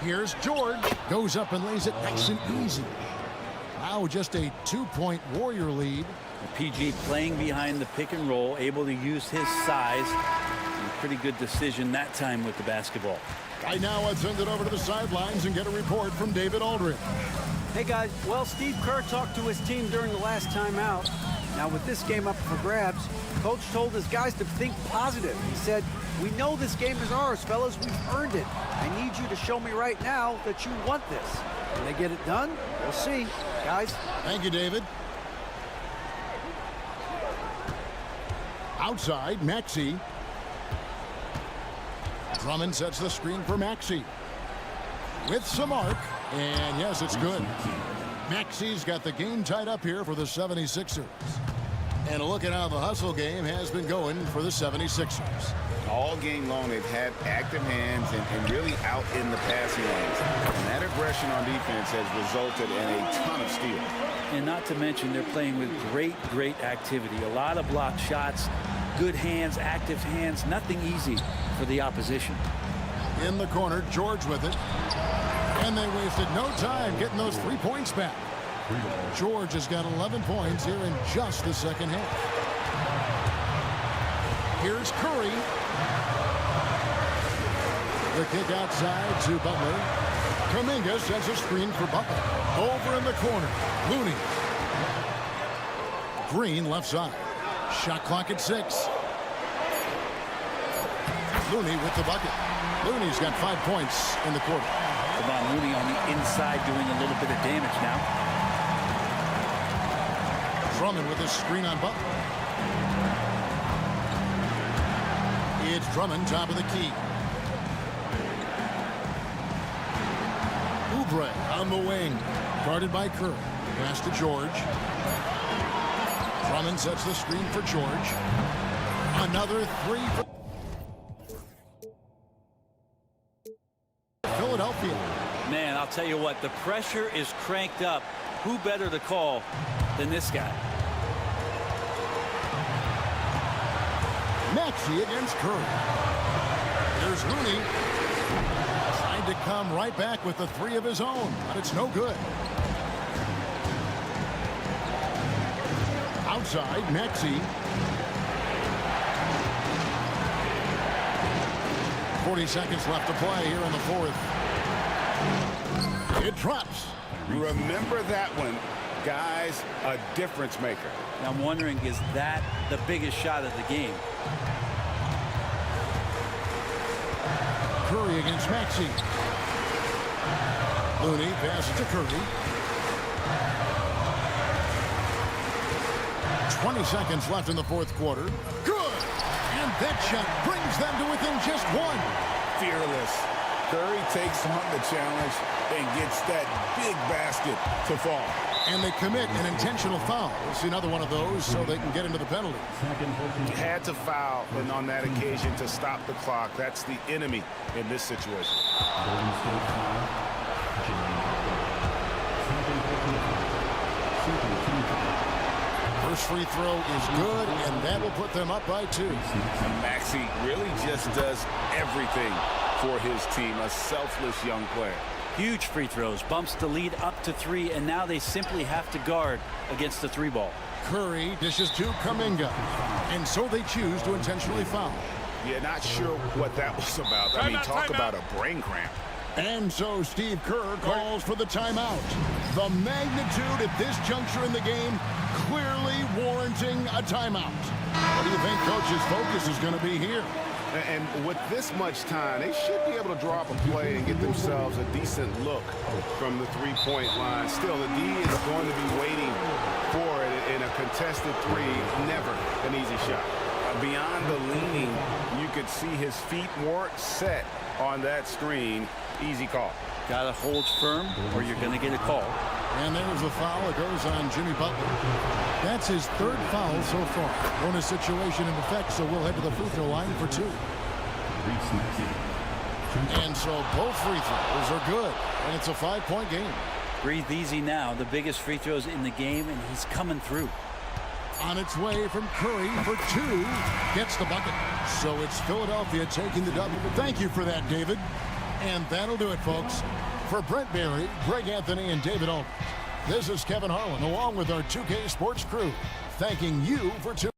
Here's George. Goes up and lays it nice and easy. Now just a 2-point Warrior lead. PG playing behind the pick and roll, able to use his size. And a pretty good decision that time with the basketball. Right now, I'd send it over to the sidelines and get a report from David Aldridge. Hey, guys. Well, Steve Kerr talked to his team during the last timeout. Now, with this game up for grabs, Coach told his guys to think positive. He said, we know this game is ours, fellas. We've earned it. I need you to show me right now that you want this. Can they get it done? We'll see. Guys. Thank you, David. Outside, Maxey. Drummond sets the screen for Maxey. With some arc. And yes, it's good. Maxey's got the game tied up here for the 76ers. And a look at how the hustle game has been going for the 76ers. All game long, they've had active hands and really out in the passing lanes. And that aggression on defense has resulted in a ton of steals. And not to mention, they're playing with great activity. A lot of blocked shots, good hands, active hands, nothing easy for the opposition. In the corner, George with it. And they wasted no time getting those 3 points back. George has got 11 points here in just the second half. Here's Curry. The kick outside to Butler. Kuminga sets a screen for Butler. Over in the corner, Looney. Green left side. Shot clock at 6. Looney with the bucket. Looney's got 5 points in the quarter. Kevon Looney on the inside doing a little bit of damage now. Drummond with a screen on Butler. It's Drummond, top of the key. Oubre on the wing. Guarded by Kerr. Pass to George. Drummond sets the screen for George. Another 3 for Philadelphia. Man, I'll tell you what, the pressure is cranked up. Who better to call than this guy. Maxey against Curry. There's Looney. Trying to come right back with the three of his own, but it's no good. Outside, Maxey. 40 seconds left to play here in the fourth. It drops. Remember that one. Guys, a difference maker. Now I'm wondering, is that the biggest shot of the game? Curry against Maxey. Looney passes to Curry. 20 seconds left in the fourth quarter. Good! And that shot brings them to within just one. Fearless. Curry takes on the challenge and gets that big basket to fall. And they commit an intentional foul. We'll see another one of those so they can get into the penalty. Had to foul, and on that occasion to stop the clock. That's the enemy in this situation. First free throw is good, and that will put them up by 2. And Maxey really just does everything for his team. A selfless young player. Huge free throws, bumps the lead up to 3, and now they simply have to guard against the 3-ball. Curry dishes to Kuminga, and so they choose to intentionally foul. Yeah, not sure what that was about. I mean, talk about a brain cramp. And so Steve Kerr calls for the timeout. The magnitude at this juncture in the game clearly warranting a timeout. What do you think Coach's focus is going to be here? And with this much time, they should be able to draw up a play and get themselves a decent look from the three-point line. Still, the D is going to be waiting for it in a contested three. Never an easy shot. Beyond the leaning, you could see his feet weren't set on that screen. Easy call. Gotta hold firm or you're gonna get a call. And there's the foul. It goes on Jimmy Butler. That's his third foul so far. Bonus situation in effect, so we'll head to the free throw line for 2. And so both free throws are good, and it's a 5-point game. Breathe easy now. The biggest free throws in the game, and he's coming through. On its way from Curry for 2. Gets the bucket. So it's Philadelphia taking the W. Thank you for that, David. And that'll do it, folks. For Brent Berry, Greg Anthony, and David Aldridge, this is Kevin Harlan, along with our 2K Sports crew, thanking you for tuning in.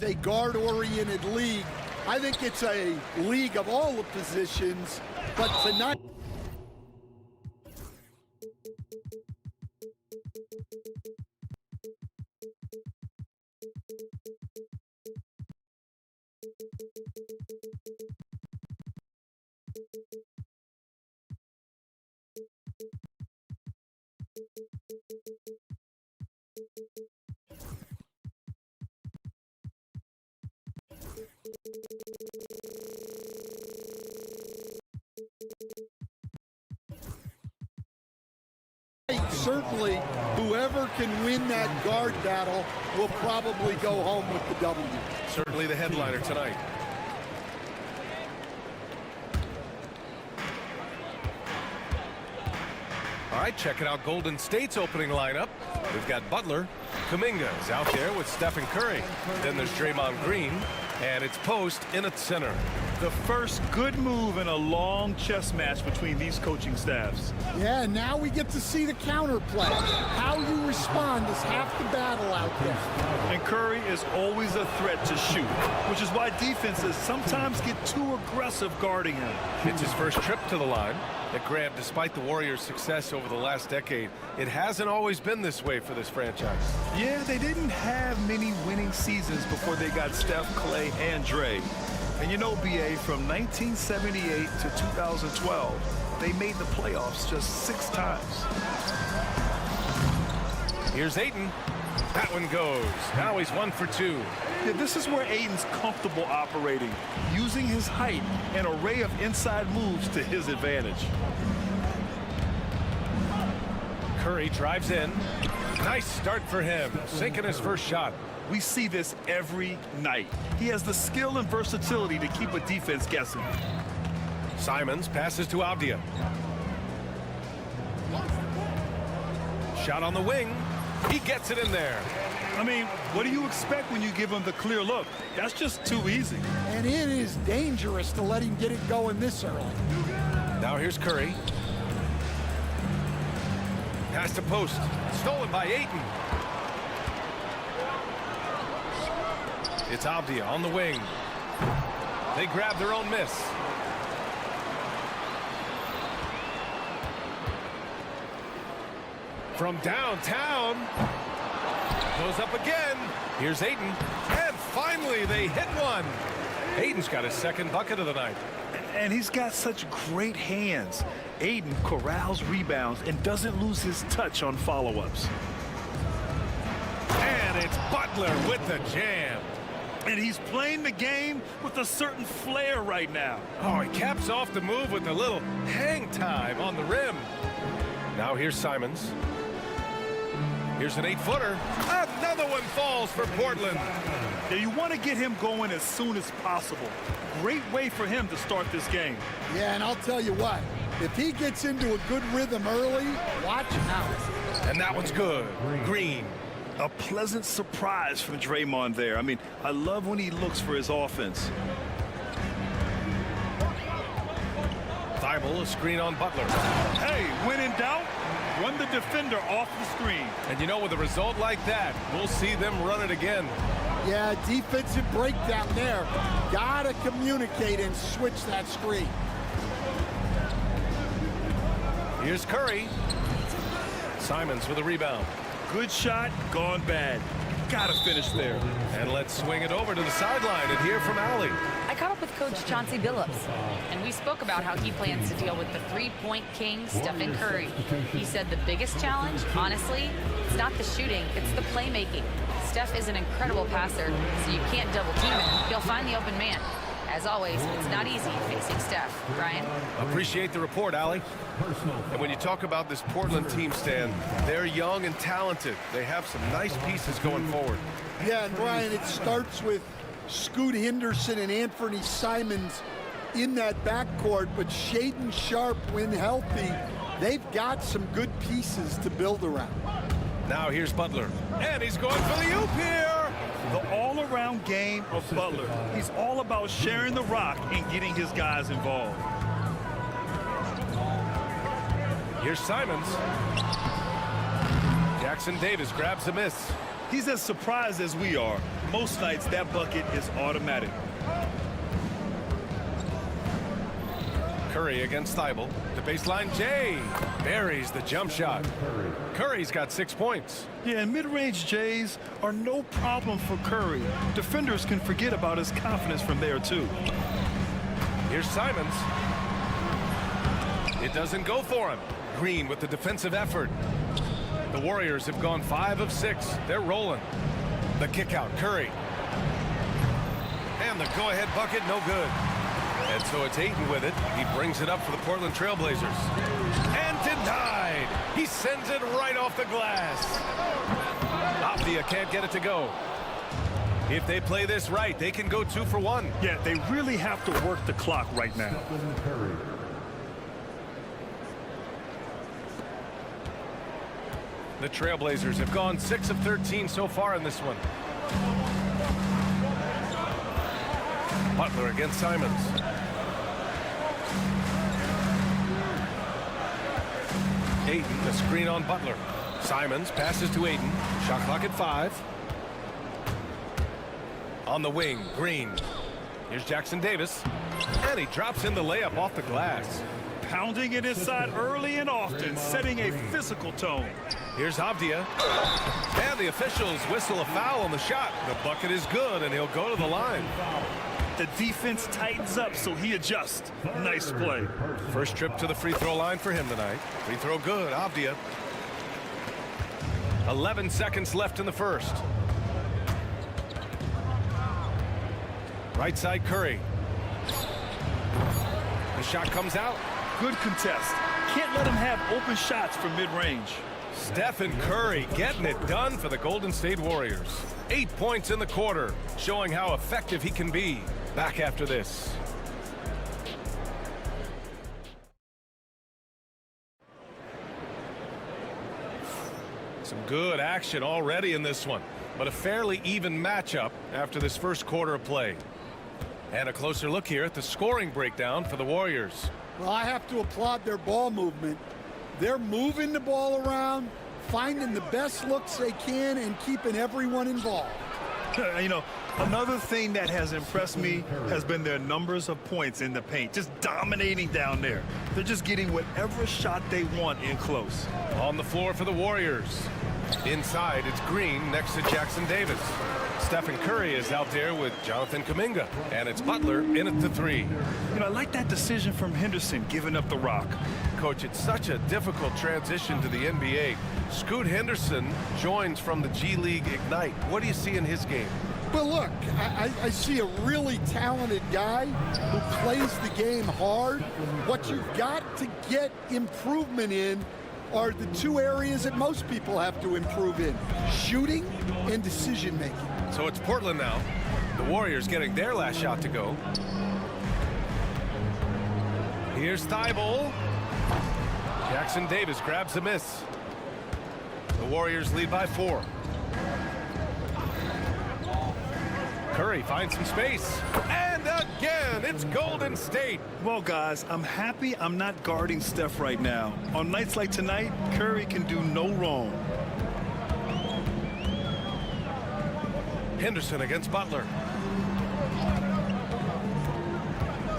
A guard-oriented league. I think it's a league of all the positions, but tonight... Certainly, whoever can win that guard battle will probably go home with the W. Certainly the headliner tonight. All right, checking out Golden State's opening lineup. We've got Butler. Kuminga is out there with Stephen Curry. Then there's Draymond Green, and it's Post in at center. The first good move in a long chess match between these coaching staffs. Yeah, now we get to see the counterplay. How you respond is half the battle out there. And Curry is always a threat to shoot, which is why defenses sometimes get too aggressive guarding him. It's his first trip to the line. And Grant, despite the Warriors' success over the last decade, it hasn't always been this way for this franchise. Yeah, they didn't have many winning seasons before they got Steph, Clay, and Dre. And you know, BA, from 1978 to 2012, they made the playoffs just 6 times. Here's Ayton. That one goes. Now he's 1 for 2. Yeah, this is where Ayton's comfortable operating, using his height and array of inside moves to his advantage. Curry drives in. Nice start for him, sinking his first shot. We see this every night. He has the skill and versatility to keep a defense guessing. Simons passes to Avdia. Shot on the wing. He gets it in there. I mean, what do you expect when you give him the clear look? That's just too easy. And it is dangerous to let him get it going this early. Now here's Curry. Pass to Post. Stolen by Ayton. It's Avdia on the wing. They grab their own miss. From downtown. Goes up again. Here's Ayton. And finally they hit one. Ayton's got his second bucket of the night. And he's got such great hands. Ayton corrals rebounds and doesn't lose his touch on follow-ups. And it's Butler with the jam. And he's playing the game with a certain flair right now. Oh, he caps off the move with a little hang time on the rim. Now here's Simons. Here's an 8-footer. Another one falls for Portland. Now you want to get him going as soon as possible. Great way for him to start this game. Yeah, and I'll tell you what, if he gets into a good rhythm early, watch out. And that one's good. Green. A pleasant surprise from Draymond there. I mean, I love when he looks for his offense. Thibault, a screen on Butler. Hey, when in doubt, run the defender off the screen. And you know, with a result like that, we'll see them run it again. Yeah, defensive breakdown there. Gotta communicate and switch that screen. Here's Curry. Simons with a rebound. Good shot, gone bad. Gotta finish there. And let's swing it over to the sideline and hear from Allie. I caught up with Coach Chauncey Billups, and we spoke about how he plans to deal with the three-point king, Stephen Curry. He said the biggest challenge, honestly, it's not the shooting, it's the playmaking. Steph is an incredible passer, so you can't double team him. He'll find the open man. As always, it's not easy facing Steph. Brian? Appreciate the report, Allie. And when you talk about this Portland team, Stan, they're young and talented. They have some nice pieces going forward. Yeah, and Brian, it starts with Scoot Henderson and Anthony Simons in that backcourt, but Shaedon Sharpe, when healthy, they've got some good pieces to build around. Now here's Butler, and he's going for the oop here. The all-around game of Butler. He's all about sharing the rock and getting his guys involved. Here's Simons. Jackson Davis grabs a miss. He's as surprised as we are. most nights that bucket is automatic. Curry against Thibault. The baseline, Jay buries the jump shot. Curry's got 6 points. Yeah, and mid-range Jays are no problem for Curry. Defenders can forget about his confidence from there, too. Here's Simons. It doesn't go for him. Green with the defensive effort. The Warriors have gone 5 of 6. They're rolling. The kick out, Curry. And the go-ahead bucket, no good. And so it's Ayton with it. He brings it up for the Portland Trailblazers. And denied. He sends it right off the glass. Avdia can't get it to go. If they play this right, they can go 2 for 1. Yeah, they really have to work the clock right now. The Trailblazers have gone 6 of 13 so far in this one. Butler against Simons. Ayton, the screen on Butler. Simons passes to Ayton. Shot clock at 5. On the wing, Green. Here's Jackson Davis. And he drops in the layup off the glass. Pounding it inside early and often, setting a physical tone. Here's Avdia. And the officials whistle a foul on the shot. The bucket is good, and he'll go to the line. The defense tightens up, so he adjusts. Nice play. First trip to the free throw line for him tonight. Free throw good, Avdia. 11 seconds left in the first. Right side, Curry. The shot comes out. Good contest. Can't let him have open shots from mid-range. Stephen Curry getting it done for the Golden State Warriors. 8 points in the quarter, showing how effective he can be. Back after this. Some good action already in this one, but a fairly even matchup after this first quarter of play. And a closer look here at the scoring breakdown for the Warriors. Well, I have to applaud their ball movement. They're moving the ball around, finding the best looks they can, and keeping everyone involved. You know, another thing that has impressed me has been their numbers of points in the paint, just dominating down there. They're just getting whatever shot they want in close. On the floor for the Warriors. Inside, it's Green next to Jackson Davis. Stephen Curry is out there with Jonathan Kuminga. And it's Butler in at the 3. You know, I like that decision from Henderson, giving up the rock. Coach, it's such a difficult transition to the NBA. Scoot Henderson joins from the G League Ignite. What do you see in his game? Well, look, I see a really talented guy who plays the game hard. What you've got to get improvement in are the 2 areas that most people have to improve in: shooting and decision making. So it's Portland now. The Warriors getting their last shot to go. Here's Thibault. Jackson Davis grabs a miss. The Warriors lead by 4. Curry finds some space. And again, it's Golden State. Well, guys, I'm happy I'm not guarding Steph right now. On nights like tonight, Curry can do no wrong. Henderson against Butler.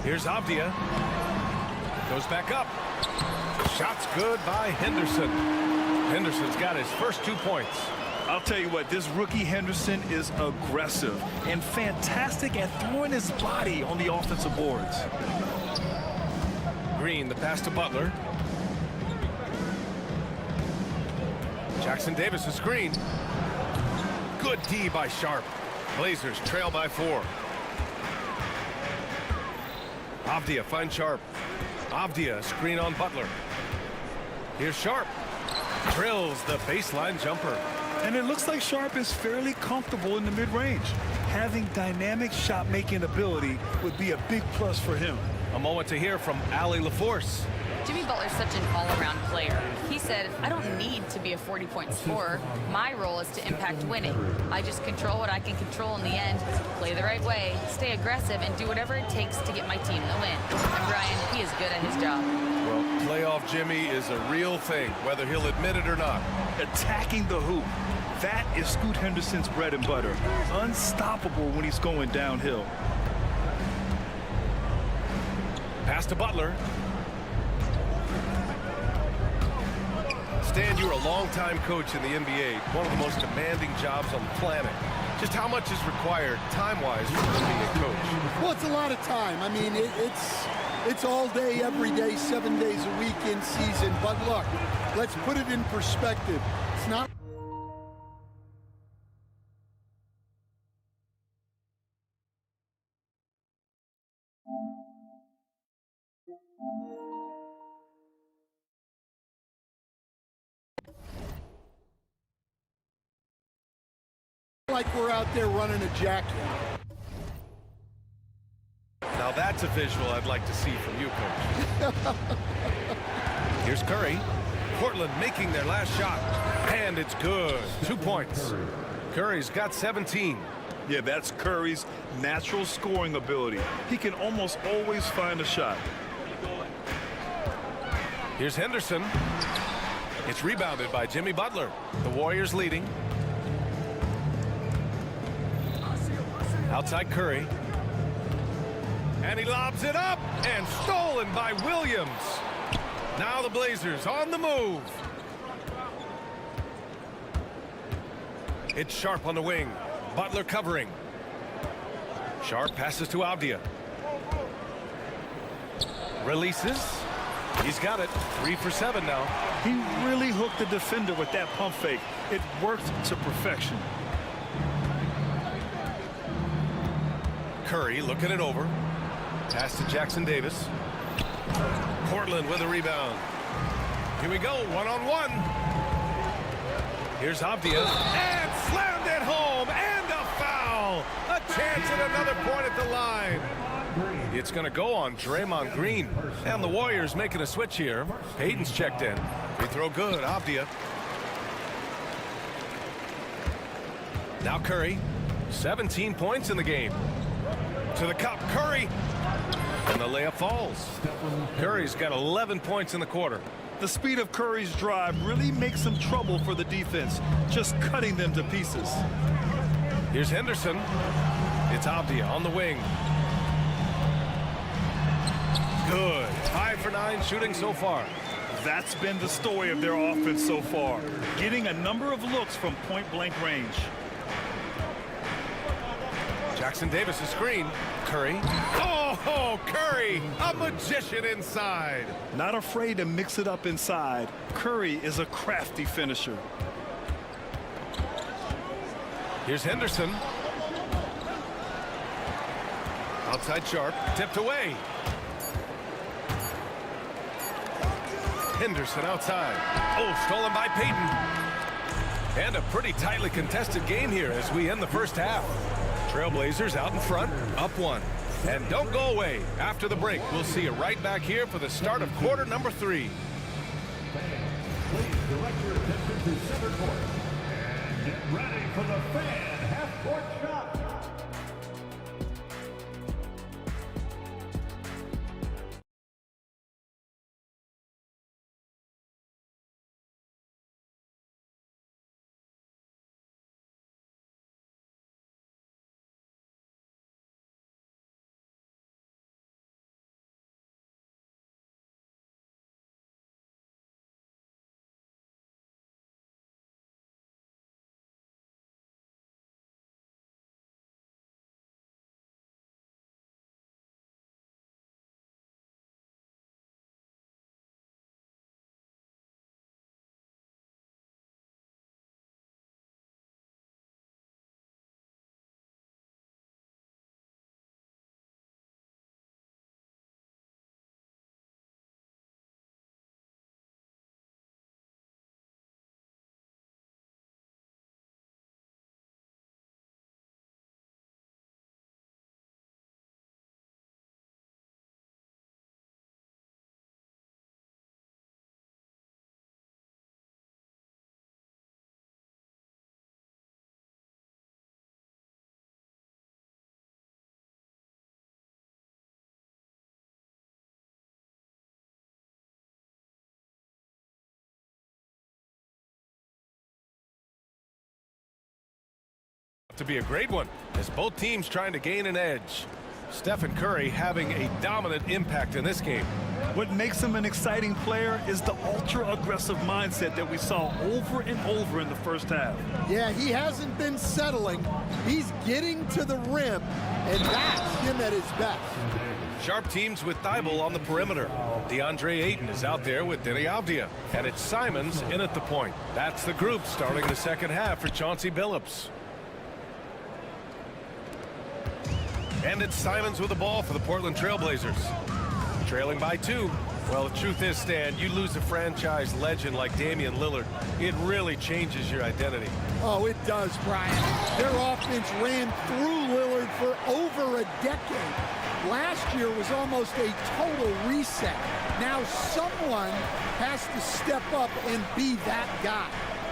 Here's Avdia. Goes back up. Shot's good by Henderson. Henderson's got his first 2 points. I'll tell you what, this rookie Henderson is aggressive and fantastic at throwing his body on the offensive boards. Green, the pass to Butler. Jackson Davis, a screen. Good D by Sharp. Blazers trail by 4. Avdia finds Sharp. Avdia, screen on Butler. Here's Sharp. Drills the baseline jumper. And it looks like Sharp is fairly comfortable in the mid-range. Having dynamic shot-making ability would be a big plus for him. A moment to hear from Allie LaForce. Jimmy Butler's such an all-around player. He said, I don't need to be a 40-point scorer. My role is to impact winning. I just control what I can control in the end, play the right way, stay aggressive, and do whatever it takes to get my team the win. And Brian, he is good at his job. Well, playoff Jimmy is a real thing, whether he'll admit it or not. Attacking the hoop, That is Scoot Henderson's bread and butter. Unstoppable when he's going downhill. Pass to Butler. Stan, you're a longtime coach in the NBA, one of the most demanding jobs on the planet. Just how much is required time-wise for an NBA coach? Well, it's a lot of time. I mean, it's all day, every day, 7 days a week in season. But look, let's put it in perspective. It's not like we're out there running a jacket. Now that's a visual I'd like to see from you, Coach. Here's Curry. Portland making their last shot. And it's good. 2 points. Curry's got 17. Yeah, that's Curry's natural scoring ability. He can almost always find a shot. Here's Henderson. It's rebounded by Jimmy Butler. The Warriors leading. Outside Curry. And he lobs it up and stolen by Williams. Now the Blazers on the move. It's Sharp on the wing. Butler covering. Sharp passes to Avdia. Releases. He's got it. 3 for 7 now. He really hooked the defender with that pump fake. It worked to perfection. Curry looking it over. Pass to Jackson Davis. Portland with a rebound. Here we go, one-on-one. Here's Avdia. And slammed it home. And a foul. A chance at another point at the line. It's going to go on Draymond Green. And the Warriors making a switch here. Payton's checked in. Free throw good. Avdia. Now Curry. 17 points in the game. To the cup, Curry. And the layup falls. Curry's got 11 points in the quarter. The speed of Curry's drive really makes him trouble for the defense, just cutting them to pieces. Here's Henderson. It's Avdia on the wing. Good. 5 for 9 shooting so far. That's been the story of their offense so far, getting a number of looks from point-blank range. Jackson Davis' screen. Curry. Oh, Curry, a magician inside. Not afraid to mix it up inside. Curry is a crafty finisher. Here's Henderson. Outside Sharp, tipped away. Henderson outside. Oh, stolen by Payton. And a pretty tightly contested game here as we end the first half. Trailblazers out in front, up 1. And don't go away. After the break, we'll see you right back here for the start of quarter number 3. Please direct your attention to center court and get ready for the fan half-court shot. to be a great one, as both teams trying to gain an edge. Stephen Curry having a dominant impact in this game. What makes him an exciting player is the ultra-aggressive mindset that we saw over and over in the first half. Yeah, he hasn't been settling. He's getting to the rim, and that's him at his best. Sharp teams with Thibault on the perimeter. DeAndre Ayton is out there with Denny Avdia. And it's Simons in at the point. That's the group starting the second half for Chauncey Billups. And it's Simons with the ball for the Portland Trailblazers. Trailing by 2. Well, the truth is, Stan, you lose a franchise legend like Damian Lillard, it really changes your identity. Oh, it does, Brian. Their offense ran through Lillard for over a decade. Last year was almost a total reset. Now someone has to step up and be that guy.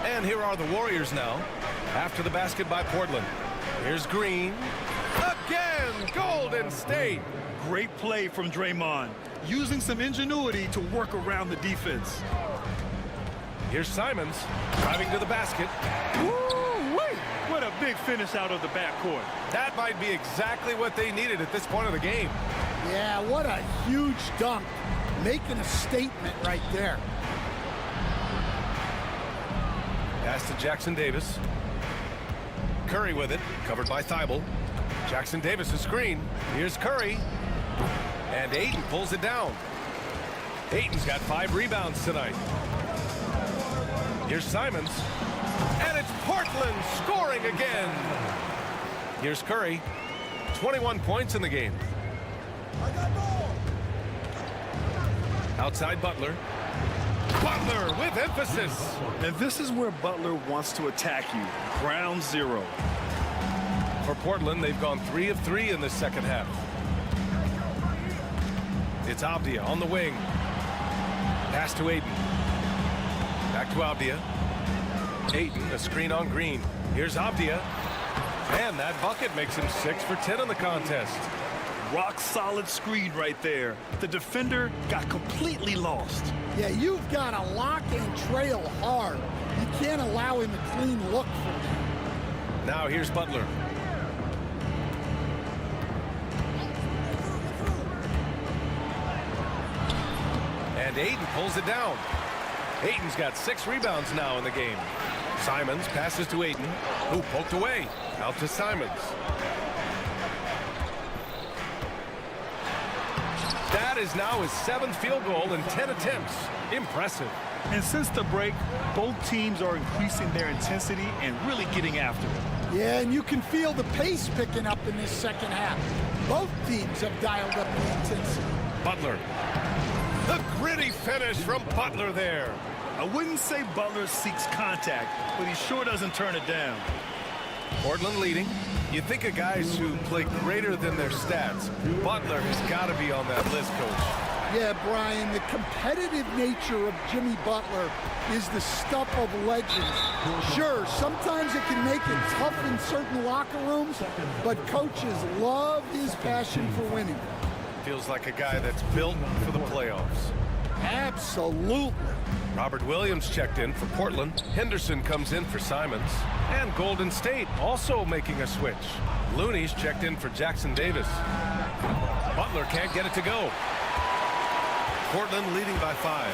And here are the Warriors now, after the basket by Portland. Here's Green. Again, Golden State. Great play from Draymond, using some ingenuity to work around the defense. Here's Simons, driving to the basket. Woo-wee! What a big finish out of the backcourt. That might be exactly what they needed at this point of the game. Yeah, what a huge dunk. Making a statement right there. Pass to Jackson Davis. Curry with it, covered by Thibault. Jackson Davis a screen. Here's Curry. And Ayton pulls it down. Ayton's got 5 rebounds tonight. Here's Simons. And it's Portland scoring again. Here's Curry. 21 points in the game. Outside Butler. Butler with emphasis. And this is where Butler wants to attack you. Ground zero. For Portland, they've gone 3 of 3 in this second half. It's Avdia on the wing. Pass to Ayton. Back to Avdia. Ayton, a screen on Green. Here's Avdia. And that bucket makes him 6 for 10 in the contest. Rock solid screen right there. The defender got completely lost. Yeah, you've got to lock and trail hard. You can't allow him a clean look from there. Now here's Butler. And Ayton pulls it down. Ayton's got 6 rebounds now in the game. Simons passes to Ayton, who poked away. Out to Simons. That is now his 7th field goal in 10 attempts. Impressive. And since the break, both teams are increasing their intensity and really getting after it. Yeah, and you can feel the pace picking up in this second half. Both teams have dialed up the intensity. Butler. The gritty finish from Butler there. I wouldn't say Butler seeks contact, but he sure doesn't turn it down. Portland leading. You think of guys who play greater than their stats. Butler has got to be on that list, Coach. Yeah, Brian, the competitive nature of Jimmy Butler is the stuff of legends. Sure, sometimes it can make it tough in certain locker rooms, but coaches love his passion for winning. Feels like a guy that's built for the playoffs. Absolutely. Robert Williams checked in for Portland. Henderson comes in for Simons. And Golden State also making a switch. Looney's checked in for Jackson Davis. Butler can't get it to go. Portland leading by 5.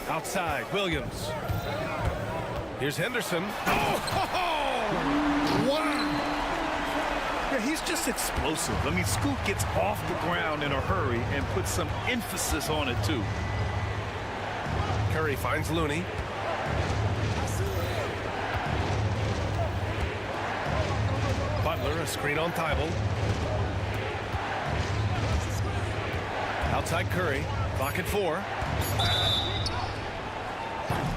Outside, Williams. Here's Henderson. Oh! Wow! Yeah, he's just explosive. I mean, Scoot gets off the ground in a hurry and puts some emphasis on it, too. Curry finds Looney. Butler, a screen on Thibault. Outside Curry. Clock at 4.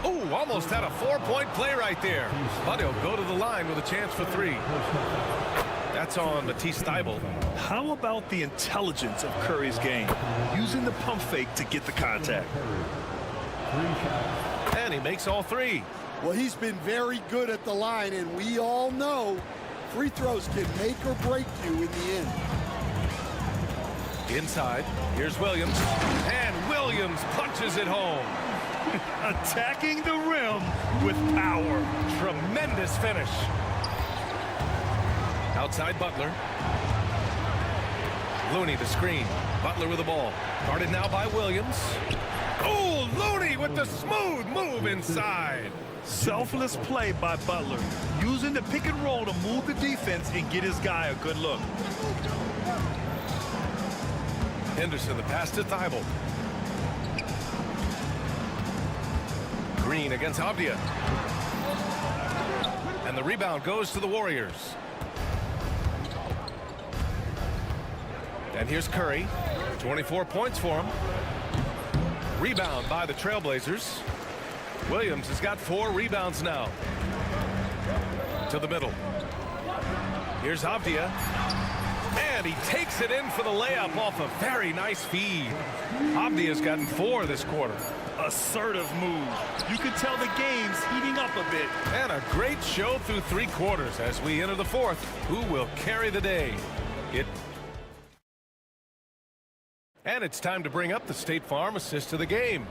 Oh, almost had a 4-point play right there. But he'll go to the line with a chance for 3. That's on Matisse Thybulle. How about the intelligence of Curry's game? Using the pump fake to get the contact. And he makes all 3. Well, he's been very good at the line, and we all know free throws can make or break you in the end. Inside, here's Williams. And Williams punches it home. Attacking the rim with power. Tremendous finish. Outside Butler. Looney the screen. Butler with the ball. Guarded now by Williams. Oh, Looney with the smooth move inside. Selfless play by Butler, using the pick and roll to move the defense and get his guy a good look. Henderson, the pass to Thibault. Green against Avdia. And the rebound goes to the Warriors. And here's Curry. 24 points for him. Rebound by the Trailblazers. Williams has got 4 rebounds now. To the middle. Here's Avdia. And he takes it in for the layup off a very nice feed. Avdia's gotten 4 this quarter. Assertive move. You can tell the game's heating up a bit. And a great show through 3 quarters as we enter the 4th. Who will carry the day? And it's time to bring up the State Farm assist of the game.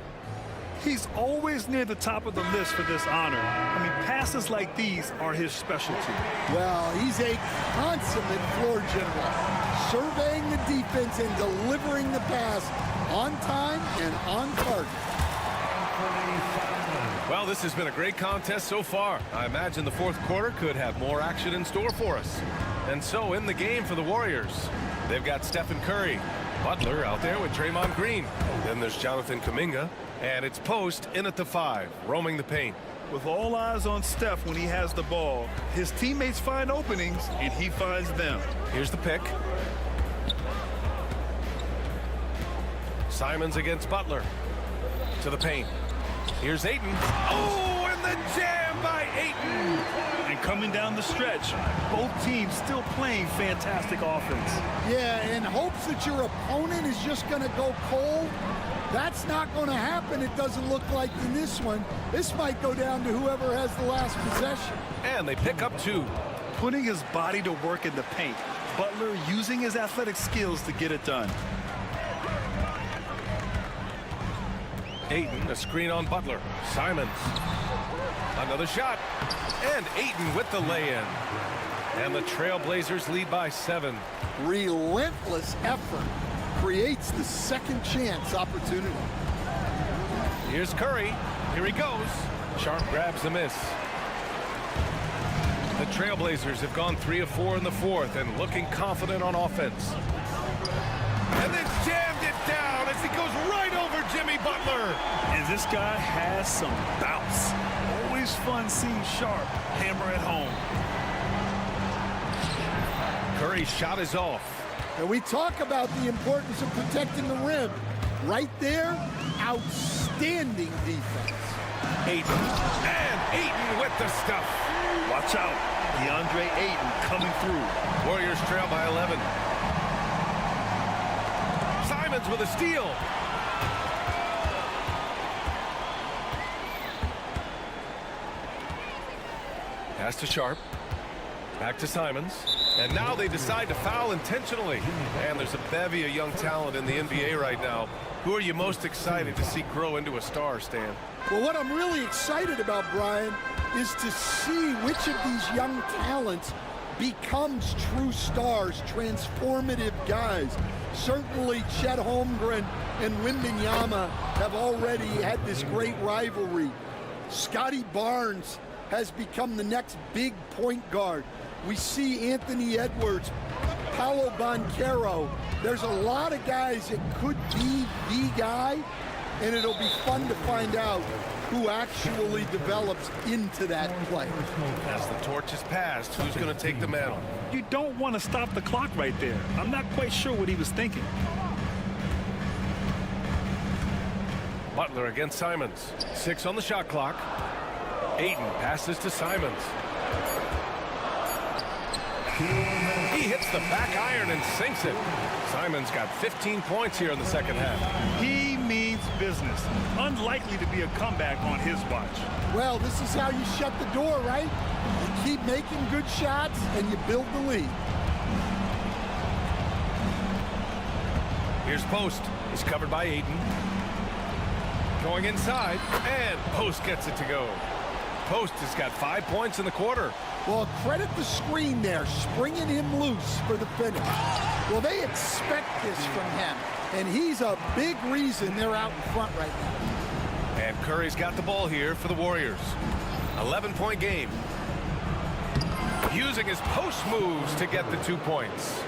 He's always near the top of the list for this honor. I mean, passes like these are his specialty. Well, he's a consummate floor general, surveying the defense and delivering the pass on time and on target. Well, this has been a great contest so far. I imagine the 4th quarter could have more action in store for us. And so in the game for the Warriors, they've got Stephen Curry. Butler out there with Draymond Green. Then there's Jonathan Kuminga. And it's Post in at the 5, roaming the paint. With all eyes on Steph when he has the ball, his teammates find openings, and he finds them. Here's the pick. Simons against Butler. To the paint. Here's Ayton. Oh, and the jam by Ayton. And coming down the stretch, both teams still playing fantastic offense. Yeah, in hopes that your opponent is just going to go cold. That's not going to happen, it doesn't look like in this one. This might go down to whoever has the last possession. And they pick up 2. Putting his body to work in the paint. Butler using his athletic skills to get it done. Ayton, a screen on Butler. Simons. Another shot. And Ayton with the lay-in. And the Trailblazers lead by 7. Relentless effort creates the second chance opportunity. Here's Curry. Here he goes. Sharp grabs the miss. The Trailblazers have gone 3 of 4 in the 4th and looking confident on offense. And then jammed it down as he goes right over Jimmy Butler. And this guy has some bounce. Always fun seeing Sharp hammer at home. Curry's shot is off. And we talk about the importance of protecting the rim. Right there, outstanding defense. Ayton. And Ayton with the stuff. Watch out. DeAndre Ayton coming through. Warriors trail by 11. Simons with a steal. Pass to Sharp. Back to Simons. And now they decide to foul intentionally. And there's a bevy of young talent in the NBA right now. Who are you most excited to see grow into a star, Stan? Well, what I'm really excited about, Brian, is to see which of these young talents becomes true stars, transformative guys. Certainly Chet Holmgren and Wembanyama have already had this great rivalry. Scotty Barnes has become the next big point guard. We see Anthony Edwards, Paolo Banchero. There's a lot of guys that could be the guy, and it'll be fun to find out who actually develops into that play. As the torch is passed, who's going to take the mantle? You don't want to stop the clock right there. I'm not quite sure what he was thinking. Butler against Simons. 6 on the shot clock. Ayton passes to Simons. He hits the back iron and sinks it. Simons got 15 points here in the second half. He means business. Unlikely to be a comeback on his watch. Well, this is how you shut the door, right? You keep making good shots and you build the lead. Here's Post. He's covered by Ayton. Going inside, and Post gets it to go. Post has got 5 points in the quarter. Well, credit the screen there, springing him loose for the finish. Well, they expect this from him, and he's a big reason they're out in front right now. And Curry's got the ball here for the Warriors. 11-point game. Using his post moves to get the 2 points.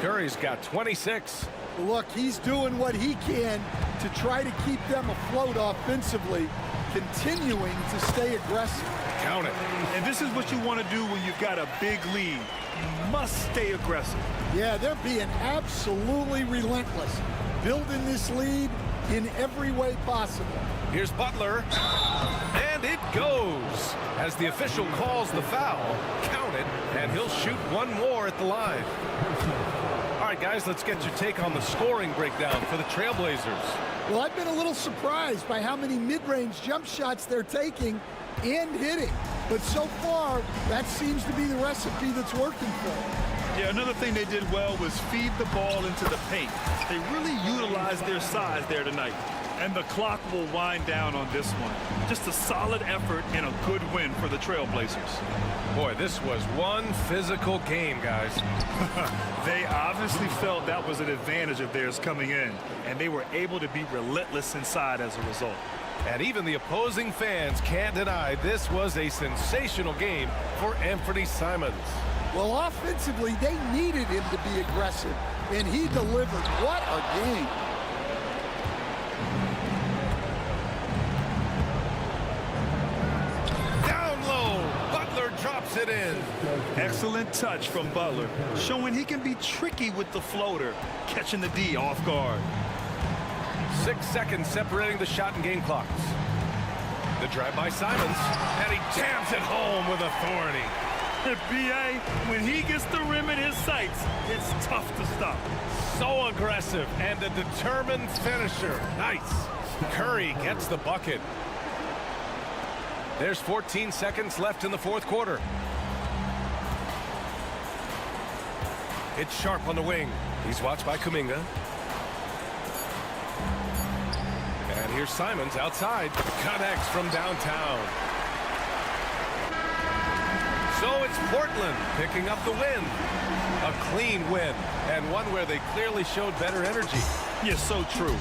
Curry's got 26. Look, he's doing what he can to try to keep them afloat offensively, continuing to stay aggressive. Count it. And this is what you want to do when you've got a big lead. You must stay aggressive. Yeah, they're being absolutely relentless, building this lead in every way possible. Here's Butler, and it goes. As the official calls the foul, count it, and he'll shoot one more at the line. All right, guys, let's get your take on the scoring breakdown for the Trailblazers. Well, I've been a little surprised by how many mid-range jump shots they're taking and hitting. But so far, that seems to be the recipe that's working for them. Yeah, another thing they did well was feed the ball into the paint. They really utilized their size there tonight. And the clock will wind down on this one. Just a solid effort and a good win for the Trailblazers. Boy, this was one physical game, guys. They obviously felt that was an advantage of theirs coming in, and they were able to be relentless inside as a result. And even the opposing fans can't deny this was a sensational game for Anthony Simons. Well, offensively, they needed him to be aggressive, and he delivered. What a game. Down low, Butler drops it in. Excellent touch from Butler, showing he can be tricky with the floater, catching the D off guard. 6 seconds separating the shot and game clocks. The drive by Simons, and he jams it home with authority. B.A., when he gets the rim in his sights, it's tough to stop. So aggressive and a determined finisher. Nice. Curry gets the bucket. There's 14 seconds left in the fourth quarter. It's Sharp on the wing. He's watched by Kuminga. And here's Simons outside. Connects from downtown. So it's Portland picking up the win. A clean win, and one where they clearly showed better energy. Yeah, so true.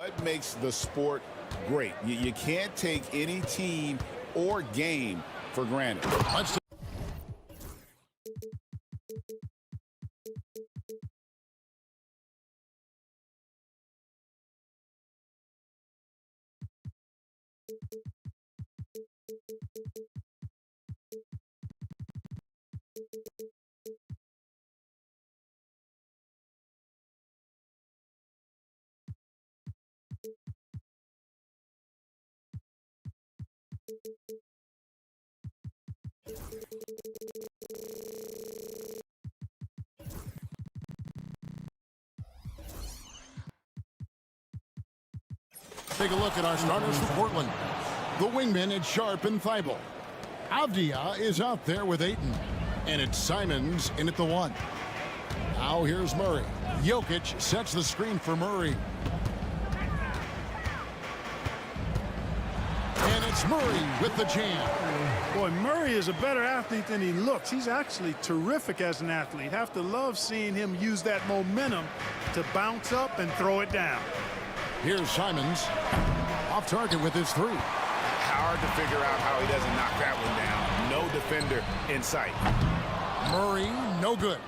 What makes the sport great? You can't take any team or game for granted. Take a look at our starters for Portland. The wingmen, it's Sharp and Thibault. Avdia is out there with Ayton. And it's Simons in at the 1. Now here's Murray. Jokic sets the screen for Murray. And it's Murray with the jam. Boy, Murray is a better athlete than he looks. He's actually terrific as an athlete. Have to love seeing him use that momentum to bounce up and throw it down. Here's Simons. Off target with his 3. Hard to figure out how he doesn't knock that one down. No defender in sight. Murray, no good.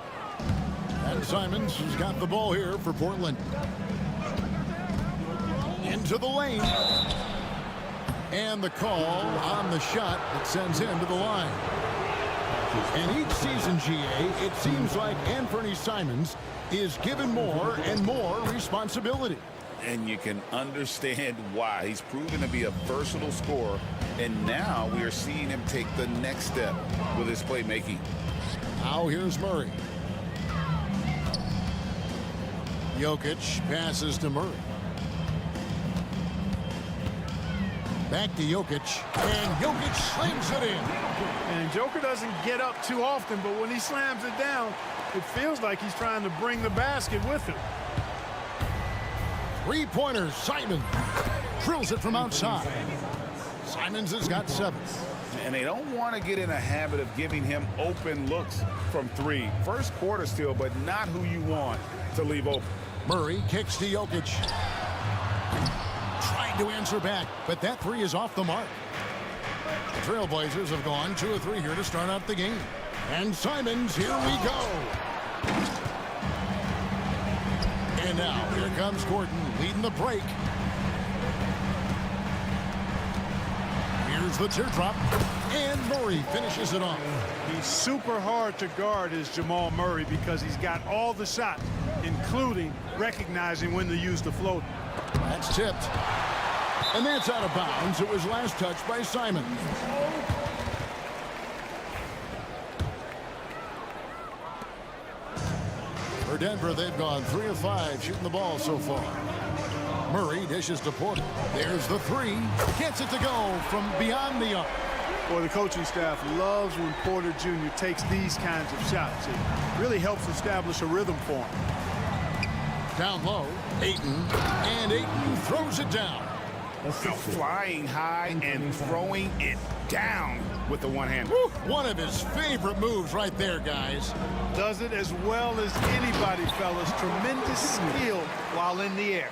And Simons has got the ball here for Portland. Into the lane. And the call on the shot that sends him to the line. And each season, GA, it seems like Anthony Simons is given more and more responsibility. And you can understand why. He's proven to be a versatile scorer, and now we are seeing him take the next step with his playmaking. Now here's Murray. Jokic passes to Murray. Back to Jokic, and Jokic slams it in. And Joker doesn't get up too often, but when he slams it down, it feels like he's trying to bring the basket with him. 3-pointers, Simons drills it from outside. Simons has got 7. And they don't want to get in a habit of giving him open looks from 3. First quarter still, but not who you want to leave open. Murray kicks to Jokic. Trying to answer back, but that 3 is off the mark. The Trailblazers have gone 2 of 3 here to start out the game. And Simons, here we go. And now, here comes Gordon leading the break. Here's the teardrop, and Murray finishes it off. He's super hard to guard is Jamal Murray because he's got all the shots, including recognizing when to use the floater. That's tipped. And that's out of bounds. It was last touched by Simons. For Denver, they've gone 3 of 5 shooting the ball so far. Murray dishes to Porter. There's the 3. Gets it to go from beyond the arc. Boy, the coaching staff loves when Porter Jr. takes these kinds of shots. It really helps establish a rhythm for him. Down low, Ayton. And Ayton throws it down. Flying high and throwing it down with the one hand. One of his favorite moves right there, guys. Does it as well as anybody, fellas. Tremendous skill while in the air.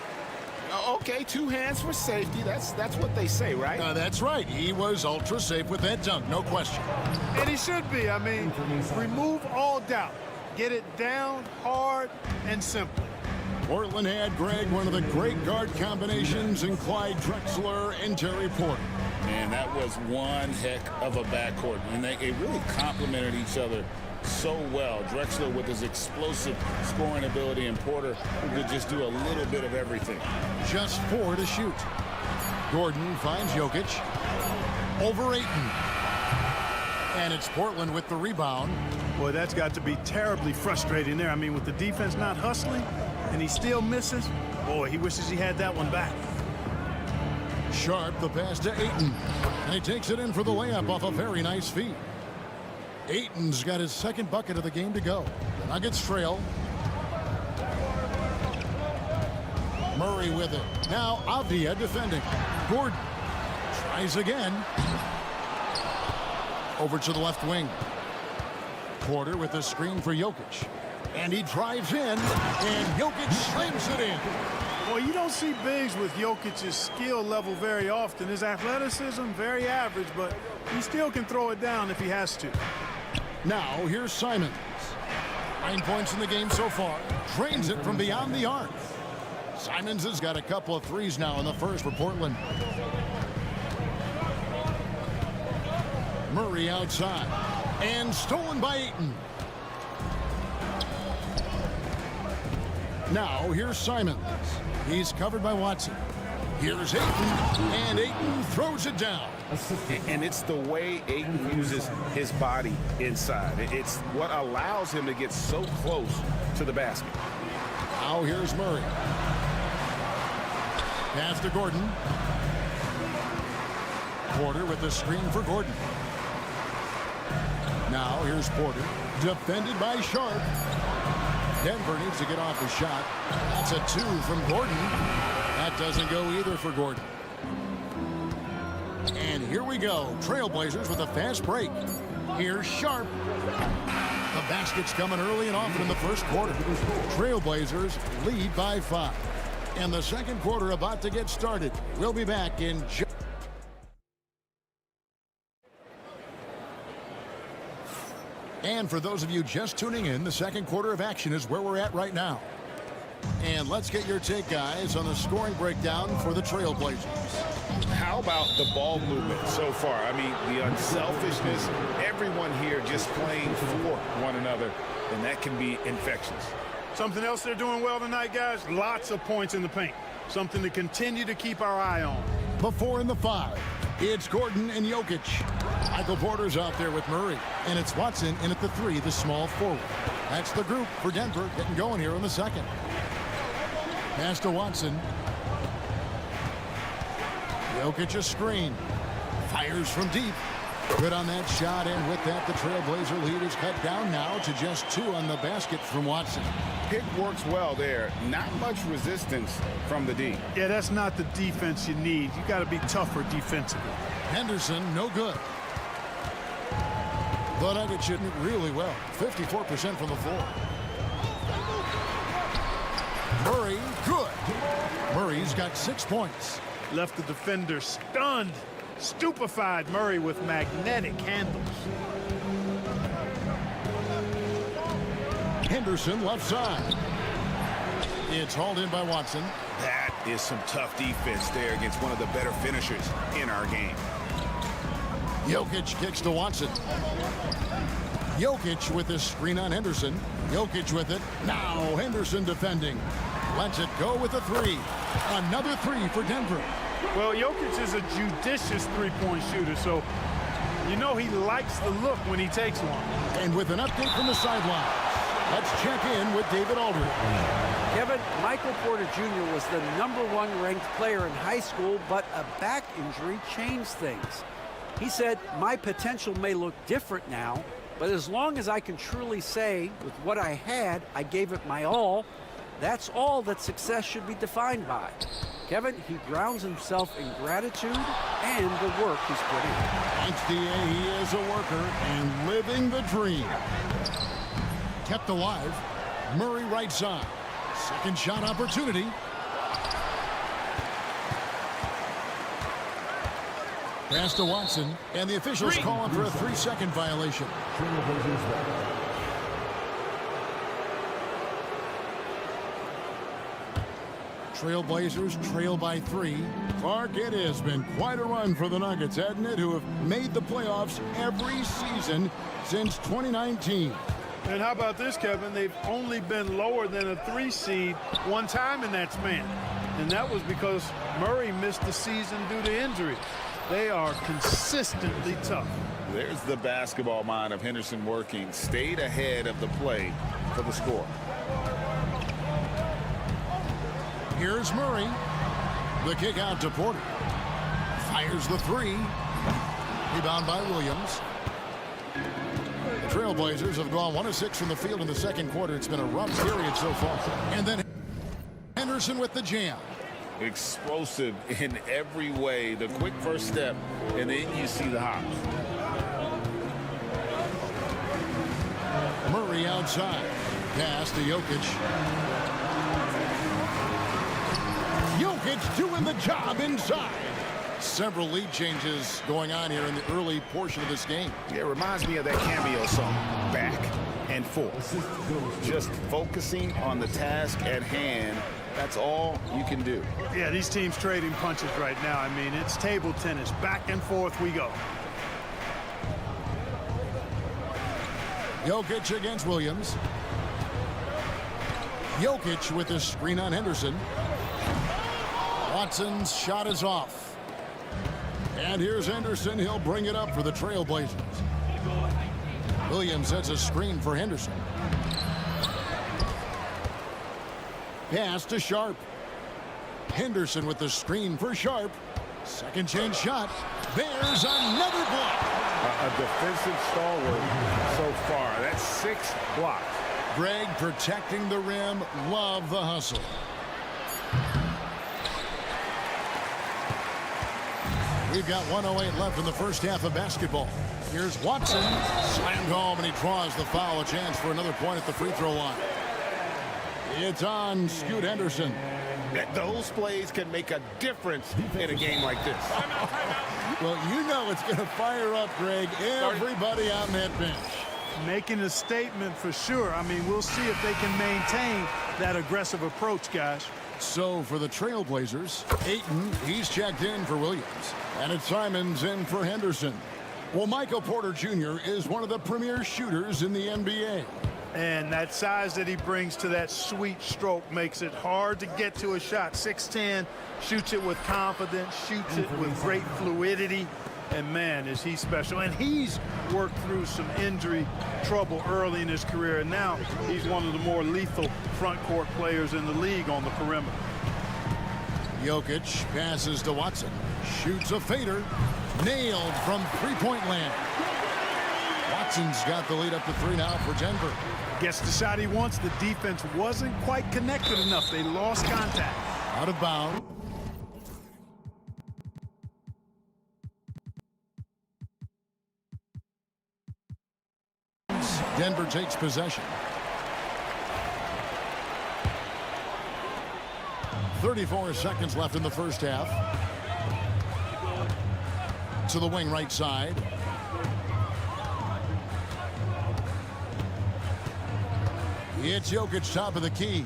Okay, 2 hands for safety. That's what they say, right? That's right. He was ultra safe with that dunk, no question. And he should be. I mean, remove all doubt. Get it down hard and simple. Portland had, Greg, one of the great guard combinations in Clyde Drexler and Terry Porter. Man, that was one heck of a backcourt, and they really complemented each other so well. Drexler with his explosive scoring ability, and Porter who could just do a little bit of everything. Just 4 to shoot. Gordon finds Jokic. Over Ayton. And it's Portland with the rebound. Boy, that's got to be terribly frustrating there. I mean, with the defense not hustling, and he still misses. Boy, he wishes he had that one back. Sharp, the pass to Ayton. And he takes it in for the layup off a very nice feed. Ayton's got his 2nd bucket of the game to go. The Nuggets trail. Murray with it. Now Avdia defending. Gordon tries again. Over to the left wing. Porter with the screen for Jokic. And he drives in, and Jokic slams it in. Well, you don't see bigs with Jokic's skill level very often. His athleticism, very average, but he still can throw it down if he has to. Now, here's Simons. 9 points in the game so far. Drains it from beyond the arc. Simons has got a couple of threes now in the first for Portland. Murray outside. And stolen by Ayton. Now, here's Simons. He's covered by Watson. Here's Ayton, and Ayton throws it down. And it's the way Ayton uses his body inside. It's what allows him to get so close to the basket. Now here's Murray. Pass to Gordon. Porter with the screen for Gordon. Now here's Porter. Defended by Sharp. Denver needs to get off the shot. That's a 2 from Gordon. That doesn't go either for Gordon. And here we go. Trailblazers with a fast break. Here's Sharp. The basket's coming early and often in the first quarter. Trailblazers lead by 5. And the second quarter about to get started. We'll be back in just... And for those of you just tuning in, the second quarter of action is where we're at right now. And let's get your take, guys, on the scoring breakdown for the Trailblazers. How about the ball movement so far? I mean, the unselfishness, everyone here just playing for one another, and that can be infectious. Something else they're doing well tonight, guys, lots of points in the paint. Something to continue to keep our eye on. Before in the 5, it's Gordon and Jokic. Michael Porter's out there with Murray. And it's Watson in at the 3, the small forward. That's the group for Denver getting going here in the second. Pass to Watson. Jokic a screen. Fires from deep. Good on that shot, and with that, the Trailblazer lead is cut down now to just 2 on the basket from Watson. Pick works well there. Not much resistance from the D. Yeah, that's not the defense you need. You got to be tougher defensively. Henderson, no good. The Nuggets shooting it really well. 54% from the floor. Murray, good. Murray's got 6 points. Left the defender stunned. Stupefied Murray with magnetic handles. Henderson left side. It's hauled in by Watson. That is some tough defense there against one of the better finishers in our game. Jokic kicks to Watson. Jokic with the screen on Henderson. Jokic with it. Now Henderson defending. Lets it go with a 3. Another 3 for Denver. Well, Jokic is a judicious three-point shooter, so you know he likes the look when he takes one. And with an update from the sideline, let's check in with David Aldridge. Kevin, Michael Porter Jr. was the #1 ranked player in high school, but a back injury changed things. He said, "My potential may look different now, but as long as I can truly say with what I had, I gave it my all, that's all that success should be defined by." Kevin, he drowns himself in gratitude and the work he's put in. HDA, he is a worker and living the dream. Kept alive. Murray right side. Second shot opportunity. Pass to Watson, and the officials calling for a 3-second violation. Trailblazers trail by 3. Clark, it has been quite a run for the Nuggets, hasn't it, who have made the playoffs every season since 2019. And how about this, Kevin? They've only been lower than a 3 seed one time in that span. And that was because Murray missed the season due to injury. They are consistently tough. There's the basketball mind of Henderson working. Stayed ahead of the play for the score. Here's Murray. The kick out to Porter. Fires the 3. Rebound by Williams. The Trailblazers have gone 1 of 6 from the field in the second quarter. It's been a rough period so far. And then Henderson with the jam. Explosive in every way. The quick first step, and then you see the hops. Murray outside. Pass to Jokic. Jokic doing the job inside. Several lead changes going on here in the early portion of this game. Yeah, it reminds me of that cameo song, Back and Forth. Just focusing on the task at hand. That's all you can do. Yeah, these teams trading punches right now. I mean, it's table tennis. Back and forth we go. Jokic against Williams. Jokic with the screen on Henderson. Watson's shot is off. And here's Henderson. He'll bring it up for the Trailblazers. Williams sets a screen for Henderson. Pass to Sharp. Henderson with the screen for Sharp. Second chance shot. There's another block. A defensive stalwart so far. That's 6 blocks. Greg protecting the rim. Love the hustle. We've got 1:08 left in the first half of basketball. Here's Watson. Slammed home, and he draws the foul. A chance for another point at the free throw line. It's on Scoot Henderson. Those plays can make a difference in a game like this. Well, you know it's going to fire up, Greg, everybody on that bench. Making a statement for sure. I mean, we'll see if they can maintain that aggressive approach, guys. So for the Trailblazers, Ayton, he's checked in for Williams. And it's Simons in for Henderson. Well, Michael Porter Jr. is one of the premier shooters in the NBA. And that size that he brings to that sweet stroke makes it hard to get to a shot. 6'10", shoots it with confidence, shoots it with great fluidity. And, man, is he special. And he's worked through some injury trouble early in his career. And now he's one of the more lethal front court players in the league on the perimeter. Jokic passes to Watson. Shoots a fader. Nailed from three-point land. Watson's got the lead up to 3 now for Denver. Gets the shot he wants. The defense wasn't quite connected enough. They lost contact. Out of bounds. Denver takes possession. 34 seconds left in the first half. To the wing right side. It's Jokic, top of the key.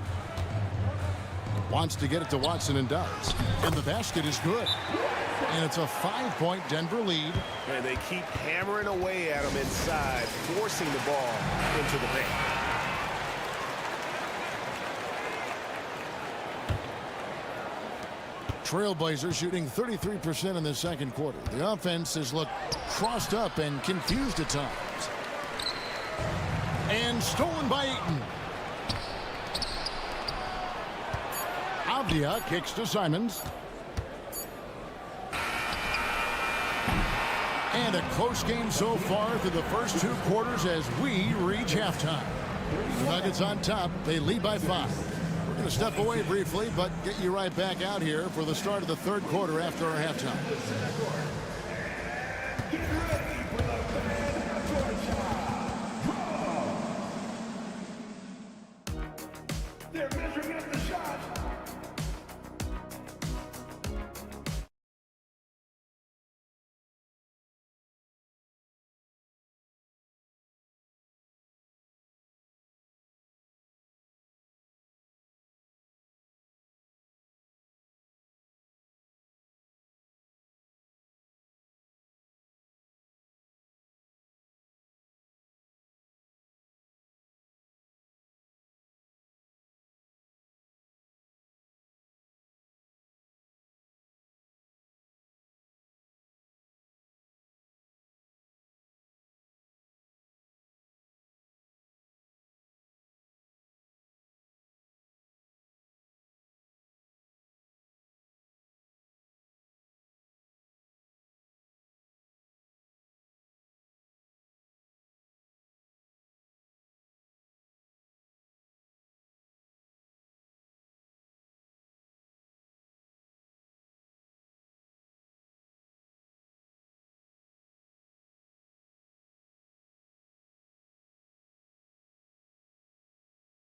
Wants to get it to Watson and does. And the basket is good. And it's a 5-point Denver lead. And they keep hammering away at him inside, forcing the ball into the paint. Trailblazers shooting 33% in the second quarter. The offense has looked crossed up and confused at times. And stolen by Ayton. Avdia kicks to Simons. And a close game so far through the first 2 quarters as we reach halftime. The Nuggets on top. They lead by 5. We're going to step away briefly, but get you right back out here for the start of the third quarter after our halftime. They're measuring up the shot.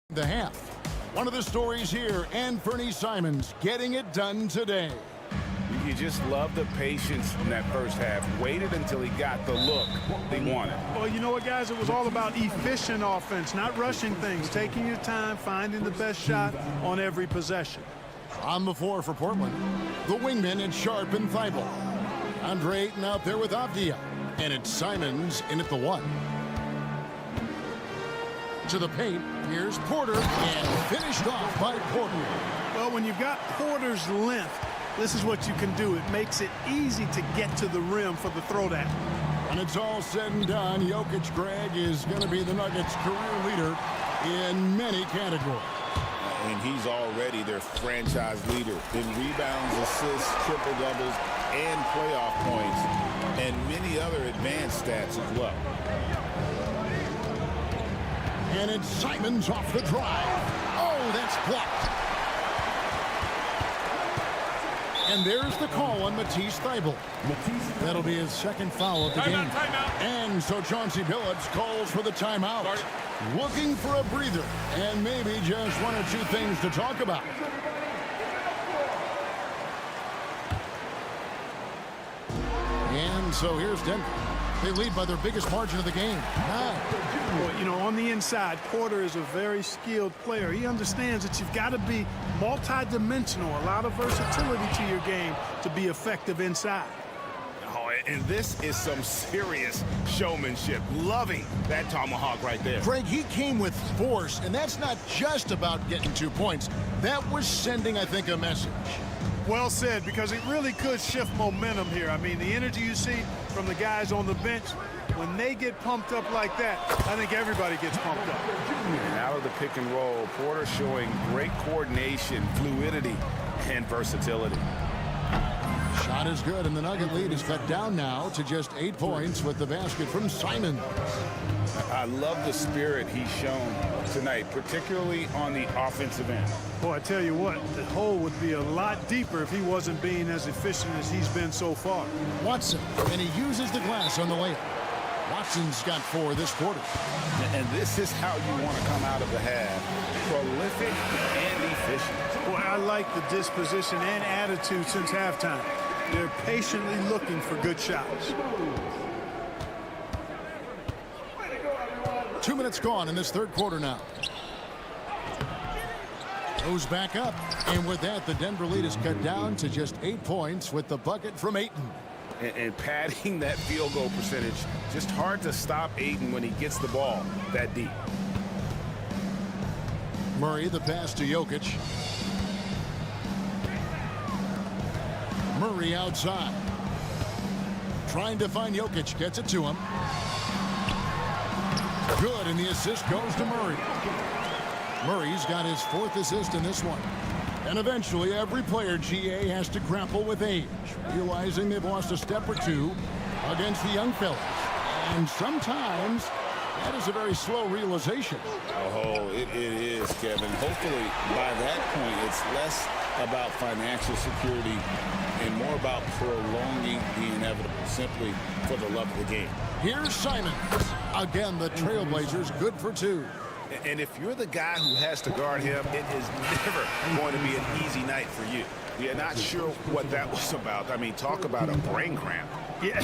The half. One of the stories here, and Fernie Simons getting it done today. You just love the patience in that first half. Waited until he got the look they wanted. Well, you know what, guys? It was all about efficient offense, not rushing things, taking your time, finding the best shot on every possession. On the floor for Portland, the wingmen in Sharp and Thibault. Andre Ayton out there with Avdia, and it's Simons in at the 1. To the paint, here's Porter, and finished off by Porter. Well, when you've got Porter's length, this is what you can do. It makes it easy to get to the rim for the throwdown. When it's all said and done, Jokic, Greg, is going to be the Nuggets' career leader in many categories. And he's already their franchise leader in rebounds, assists, triple-doubles, and playoff points, and many other advanced stats as well. And it's Simons off the drive. Oh, that's blocked. And there's the call on Matisse Thybulle. That'll be his second foul of the game. And so Chauncey Billups calls for the timeout. Looking for a breather and maybe just one or two things to talk about. And so here's Denver. They lead by their biggest margin of the game, 9. Well, you know, on the inside, Porter is a very skilled player. He understands that you've got to be multi-dimensional, a lot of versatility to your game to be effective inside. Oh, and this is some serious showmanship. Loving that tomahawk right there. Greg, he came with force, and that's not just about getting 2 points. That was sending, I think, a message. Well said, because it really could shift momentum here. I mean, the energy you see from the guys on the bench, when they get pumped up like that, I think everybody gets pumped up. And out of the pick and roll, Porter showing great coordination, fluidity, and versatility. Shot is good, and the Nugget lead is cut down now to just 8 points with the basket from Simons. I love the spirit he's shown tonight, particularly on the offensive end. Boy, I tell you what, the hole would be a lot deeper if he wasn't being as efficient as he's been so far. Watson, and he uses the glass on the layup. Watson's got 4 this quarter. And this is how you want to come out of the half. Prolific and efficient. Boy, I like the disposition and attitude since halftime. They're patiently looking for good shots. 2 minutes gone in this third quarter now. Goes back up, and with that, the Denver lead is cut down to just 8 points with the bucket from Ayton. And padding that field goal percentage, just hard to stop Ayton when he gets the ball that deep. Murray, the pass to Jokic. Murray outside. Trying to find Jokic, gets it to him. Good, and the assist goes to Murray. Murray's got his 4th assist in this one. And eventually, every player, GA, has to grapple with age, realizing they've lost a step or two against the young fellas. And sometimes, that is a very slow realization. Oh, it is, Kevin. Hopefully, by that point, it's less about financial security and more about prolonging the inevitable, simply for the love of the game. Here's Simons. Again, the Trailblazers good for 2. And if you're the guy who has to guard him, it is never going to be an easy night for you. You're not sure what that was about. I mean, talk about a brain cramp. Yeah,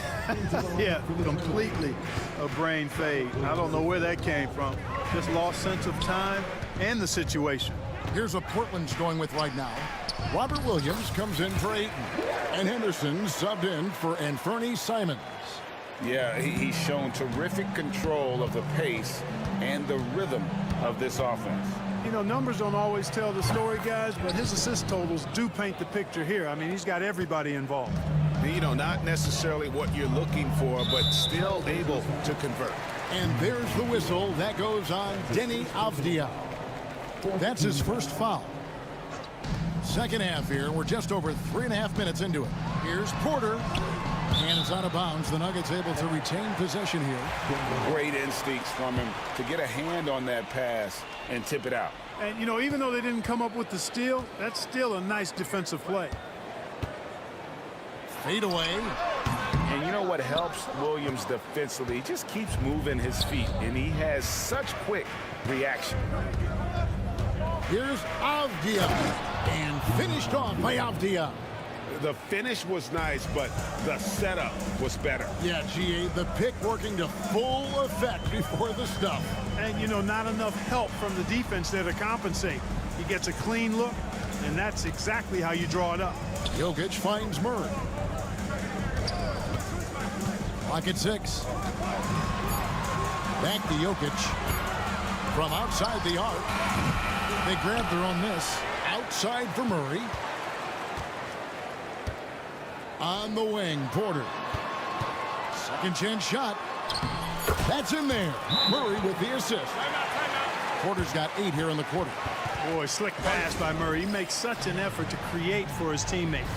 yeah, completely a brain fade. I don't know where that came from. Just lost sense of time and the situation. Here's what Portland's going with right now. Robert Williams comes in for Ayton, and Henderson subbed in for Fernie Simons. Yeah, he's shown terrific control of the pace and the rhythm of this offense. You know, numbers don't always tell the story, guys, but his assist totals do paint the picture here. I mean, he's got everybody involved. You know, not necessarily what you're looking for, but still able to convert. And there's the whistle. That goes on Denny Avdia. That's his first foul. Second half here. We're just over 3.5 minutes into it. Here's Porter. And it's out of bounds. The Nuggets able to retain possession here. Great instincts from him to get a hand on that pass and tip it out. And, you know, even though they didn't come up with the steal, that's still a nice defensive play. Fade away. And you know what helps Williams defensively? He just keeps moving his feet, and he has such quick reaction. Here's Avdia. And finished off by Avdia. The finish was nice, but the setup was better. Yeah, GA, the pick working to full effect before the stuff. And, you know, not enough help from the defense there to compensate. He gets a clean look, and that's exactly how you draw it up. Jokic finds Murray. Clock at 6. Back to Jokic. From outside the arc. They grab their own miss. Outside for Murray. On the wing, Porter. Second chance shot. That's in there. Murray with the assist. Porter's got 8 here in the quarter. Boy, slick pass by Murray. He makes such an effort to create for his teammates.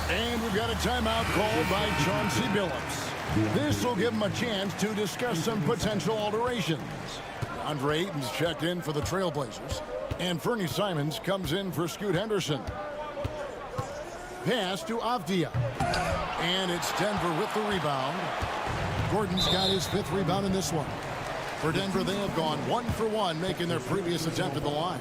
And we've got a timeout called by Chauncey Billups. This will give him a chance to discuss some potential alterations. Andre Ayton's checked in for the Trailblazers. And Fernie Simons comes in for Scoot Henderson. Pass to Avdia. And it's Denver with the rebound. Gordon's got his 5th rebound in this one. For Denver, they have gone 1 for 1, making their previous attempt at the line.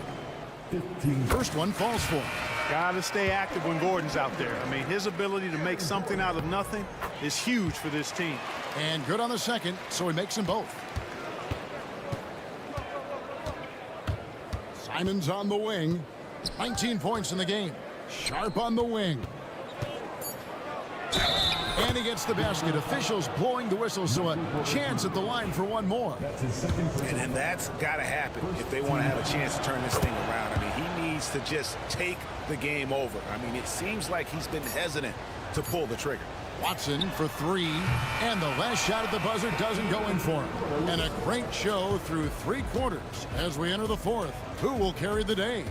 First one falls for him. Got to stay active when Gordon's out there. I mean, his ability to make something out of nothing is huge for this team. And good on the second, so he makes them both. Simons on the wing. 19 points in the game. Sharp on the wing. And he gets the basket. Officials blowing the whistle, so a chance at the line for one more. And that's got to happen if they want to have a chance to turn this thing around. I mean, he needs to just take the game over. I mean, it seems like he's been hesitant to pull the trigger. Watson for 3, and the last shot at the buzzer doesn't go in for him. And a great show through 3 quarters as we enter the 4th. Who will carry the day?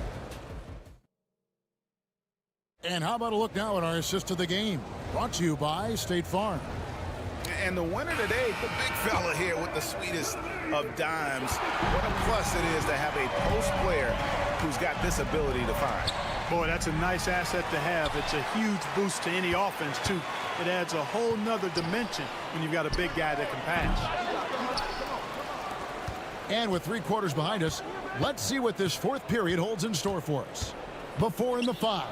And how about a look now at our assist to the game? Brought to you by State Farm. And the winner today, the big fella here with the sweetest of dimes. What a plus it is to have a post player who's got this ability to find. Boy, that's a nice asset to have. It's a huge boost to any offense, too. It adds a whole nother dimension when you've got a big guy that can pass. And with 3 quarters behind us, let's see what this 4th period holds in store for us. The 4 and the 5.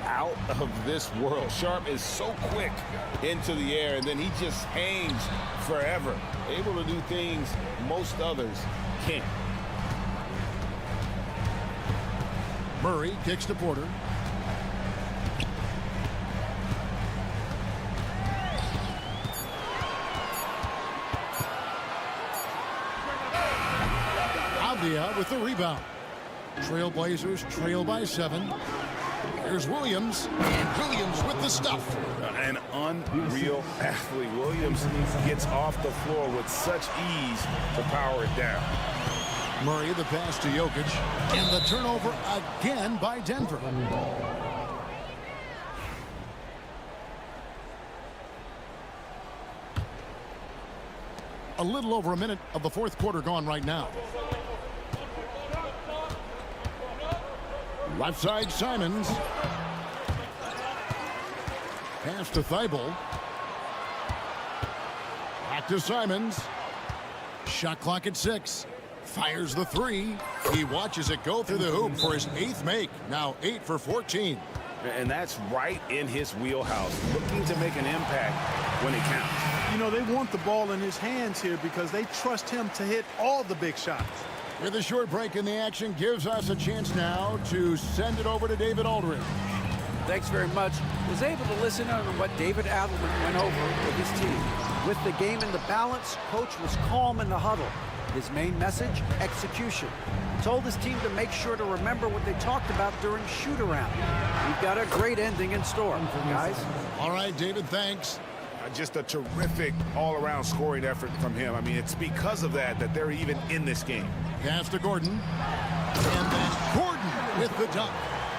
Out of this world. Sharp is so quick into the air, and then he just hangs forever. Able to do things most others can't. Murray kicks to Porter. Avdia with the rebound. Trailblazers trail by 7. Here's Williams, and Williams with the stuff. An unreal athlete. Williams gets off the floor with such ease to power it down. Murray the pass to Jokic, and the turnover again by Denver. A little over a minute of the 4th quarter gone right now. Left side, Simons. Pass to Thibault. Back to Simons. Shot clock at 6. Fires the 3. He watches it go through the hoop for his 8th make. Now 8 for 14. And that's right in his wheelhouse. Looking to make an impact when it counts. You know, they want the ball in his hands here because they trust him to hit all the big shots. With a short break in the action, gives us a chance now to send it over to David Aldridge. Thanks very much. Was able to listen to what David Adelman went over with his team. With the game in the balance, coach was calm in the huddle. His main message, execution. He told his team to make sure to remember what they talked about during shoot-around. We've got a great ending in store, guys. All right, David, thanks. Just a terrific all-around scoring effort from him. I mean, it's because of that they're even in this game. Pass to Gordon. And then Gordon with the dunk.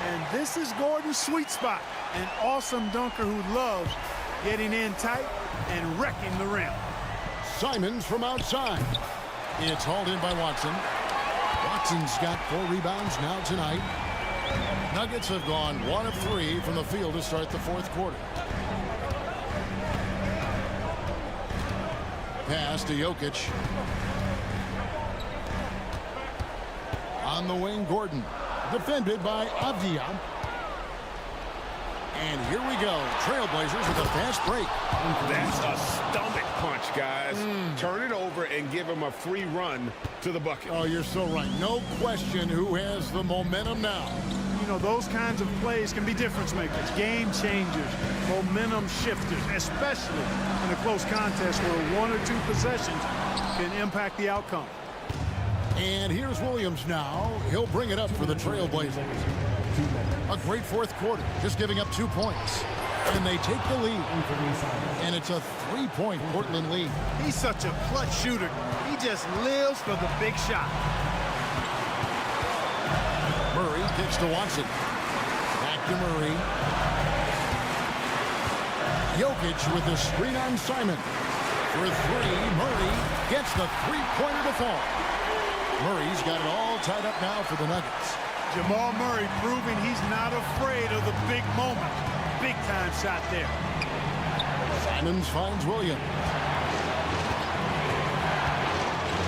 And this is Gordon's sweet spot. An awesome dunker who loves getting in tight and wrecking the rim. Simons from outside. It's hauled in by Watson. Watson's got 4 rebounds now tonight. Nuggets have gone 1 of 3 from the field to start the 4th quarter. pass to Jokic. On the wing, Gordon. Defended by Avdia. And here we go. Trailblazers with a fast break. That's a stomach punch, guys. Turn it over and give him a free run to the bucket. Oh, you're so right. No question who has the momentum now. You know, those kinds of plays can be difference makers, game changers, momentum shifters, especially in a close contest where 1 or 2 possessions can impact the outcome. And here's Williams now. He'll bring it up for the Trailblazers. A great fourth quarter, just giving up 2 points. And they take the lead. And it's a 3-point Portland lead. He's such a clutch shooter. He just lives for the big shot. Murray kicks to Watson. Back to Murray. Jokic with the screen on Simon. For 3, Murray gets the 3-pointer to fall. Murray's got it all tied up now for the Nuggets. Jamal Murray proving he's not afraid of the big moment. Big time shot there. Simons finds Williams.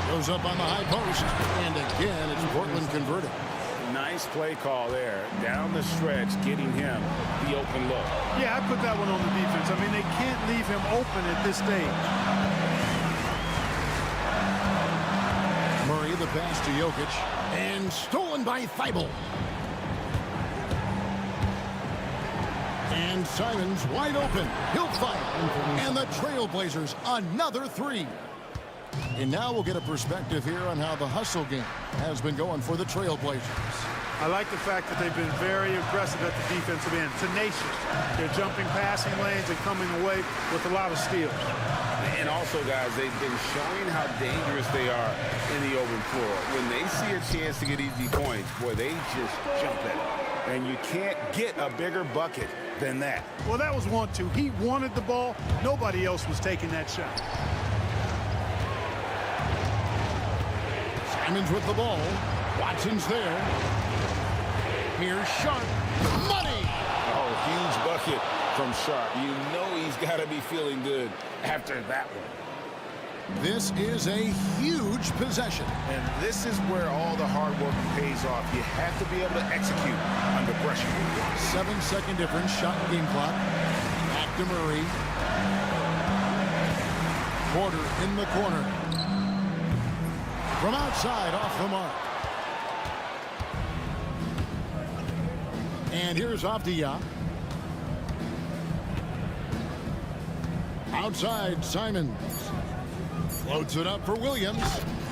Goes up on the high post. And again, it's Portland converted. Nice play call there. Down the stretch, getting him the open look. Yeah, I put that one on the defense. I mean, they can't leave him open at this stage. Murray, the pass to Jokic. And stolen by Thibault. And Simons wide open. He'll fire. And the Trailblazers another 3. And now we'll get a perspective here on how the hustle game has been going for the Trailblazers. I like the fact that they've been very aggressive at the defensive end, tenacious. They're jumping passing lanes and coming away with a lot of steals. And also, guys, they've been showing how dangerous they are in the open floor. When they see a chance to get easy points, boy, they just jump at it. And you can't get a bigger bucket than that. Well, that was 1-2. He wanted the ball. Nobody else was taking that shot. Simons with the ball. Watson's there. Here's Sharp. Money! Oh, huge bucket from Sharp. You know he's got to be feeling good after that one. This is a huge possession. And this is where all the hard work pays off. You have to be able to execute under pressure. 7-second difference, shot game clock. Back to Murray. Porter in the corner. From outside, off the mark. And here's Avdia. Outside, Simons. Floats it up for Williams.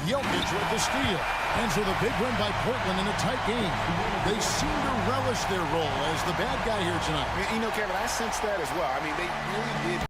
Jokic with the steal. And so the big win by Portland in a tight game. They seem to relish their role as the bad guy here tonight. You know, Kevin, I sense that as well. I mean, they really did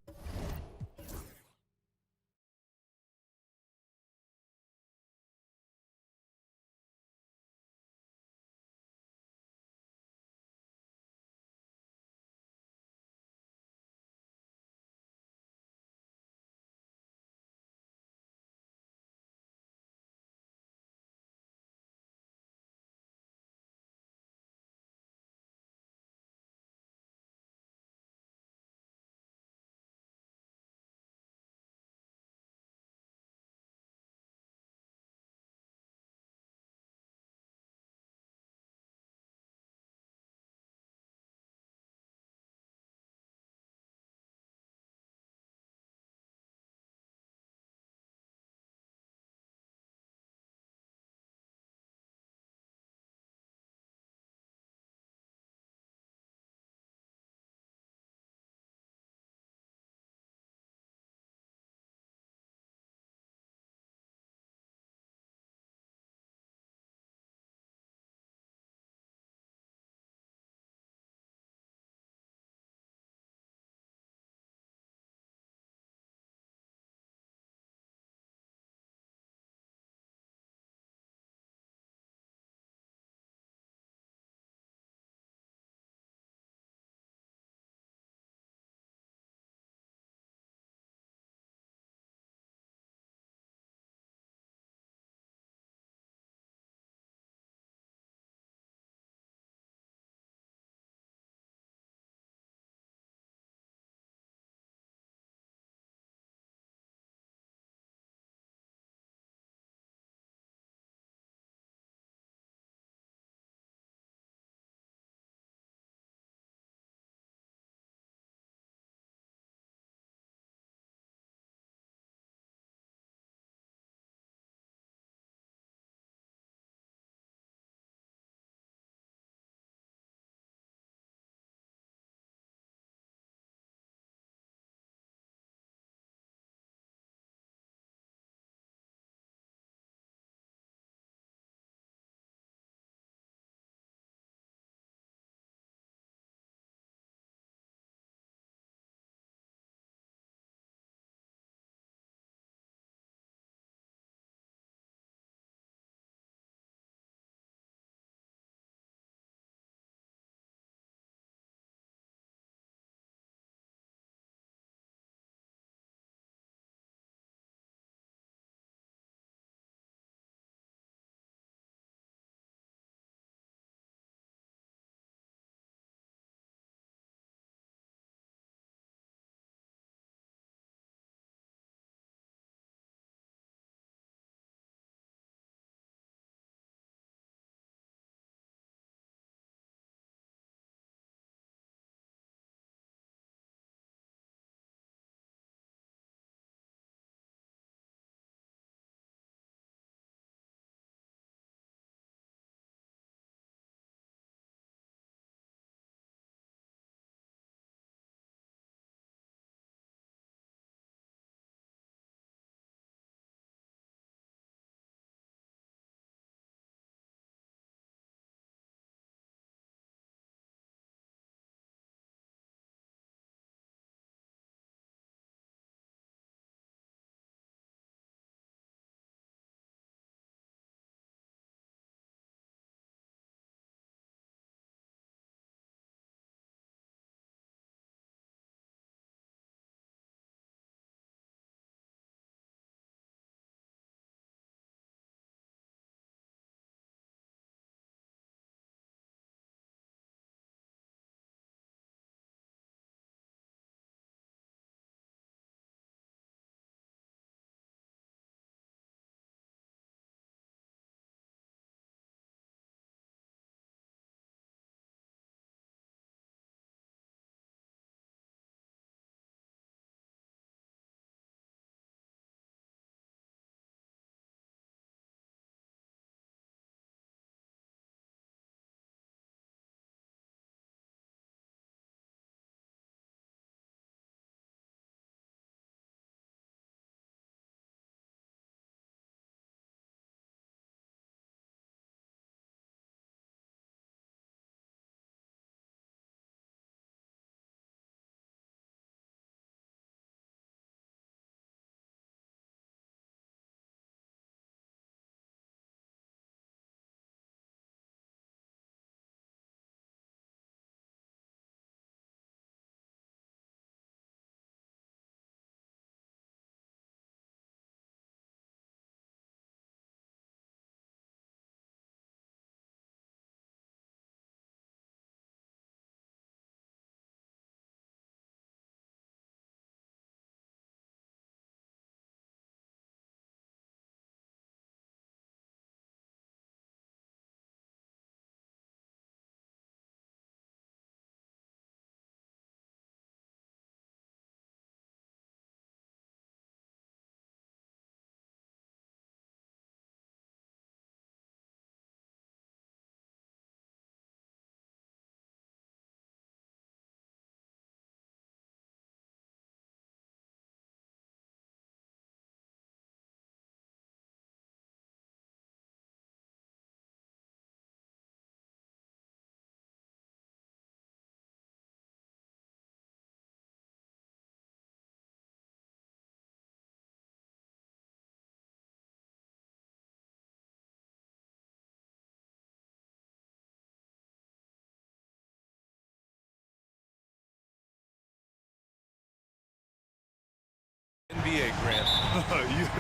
NBA, Grant.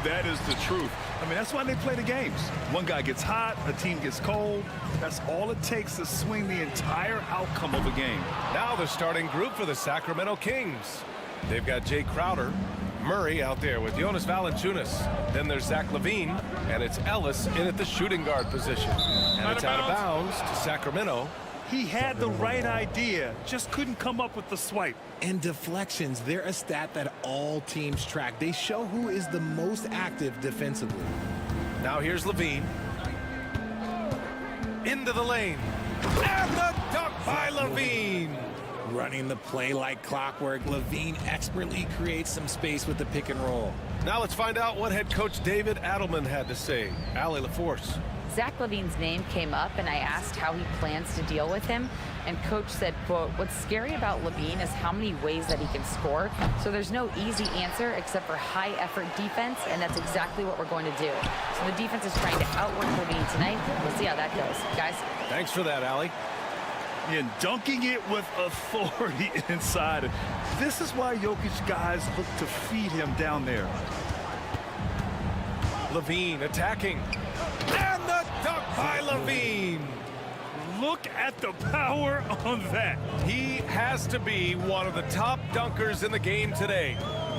That is the truth. I mean, that's why they play the games. One guy gets hot, a team gets cold. That's all it takes to swing the entire outcome of a game. Now the starting group for the Sacramento Kings. They've got Jay Crowder, Murray out there with Jonas Valanciunas. Then there's Zach LaVine, and it's Ellis in at the shooting guard position. And it's out of bounds to Sacramento. He had the right idea, just couldn't come up with the swipe. And deflections, they're a stat that all teams track. They show who is the most active defensively. Now here's LaVine. Into the lane. And the dunk by LaVine. Running the play like clockwork, LaVine expertly creates some space with the pick and roll. Now let's find out what head coach David Adelman had to say. Allie LaForce. Zach LaVine's name came up, and I asked how he plans to deal with him. And coach said, quote, "What's scary about LaVine is how many ways that he can score. So there's no easy answer except for high effort defense, and that's exactly what we're going to do." So the defense is trying to outwork LaVine tonight. We'll see how that goes. Guys. Thanks for that, Allie. And dunking it with authority inside. This is why Jokic guys look to feed him down there. LaVine attacking. And the dunk by LaVine. Look at the power on that. He has to be one of the top dunkers in the game today.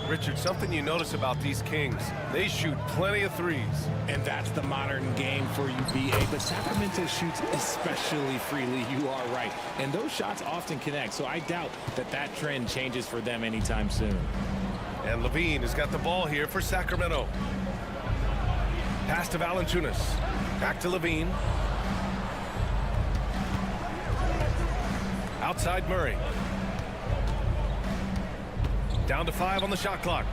Richard, something you notice about these Kings, they shoot plenty of threes. And that's the modern game for you, BA. But Sacramento shoots especially freely. You are right. And those shots often connect. So I doubt that that trend changes for them anytime soon. And LaVine has got the ball here for Sacramento. Pass to Valanciunas. Back to LaVine. Outside Murray. Down to 5 on the shot clock.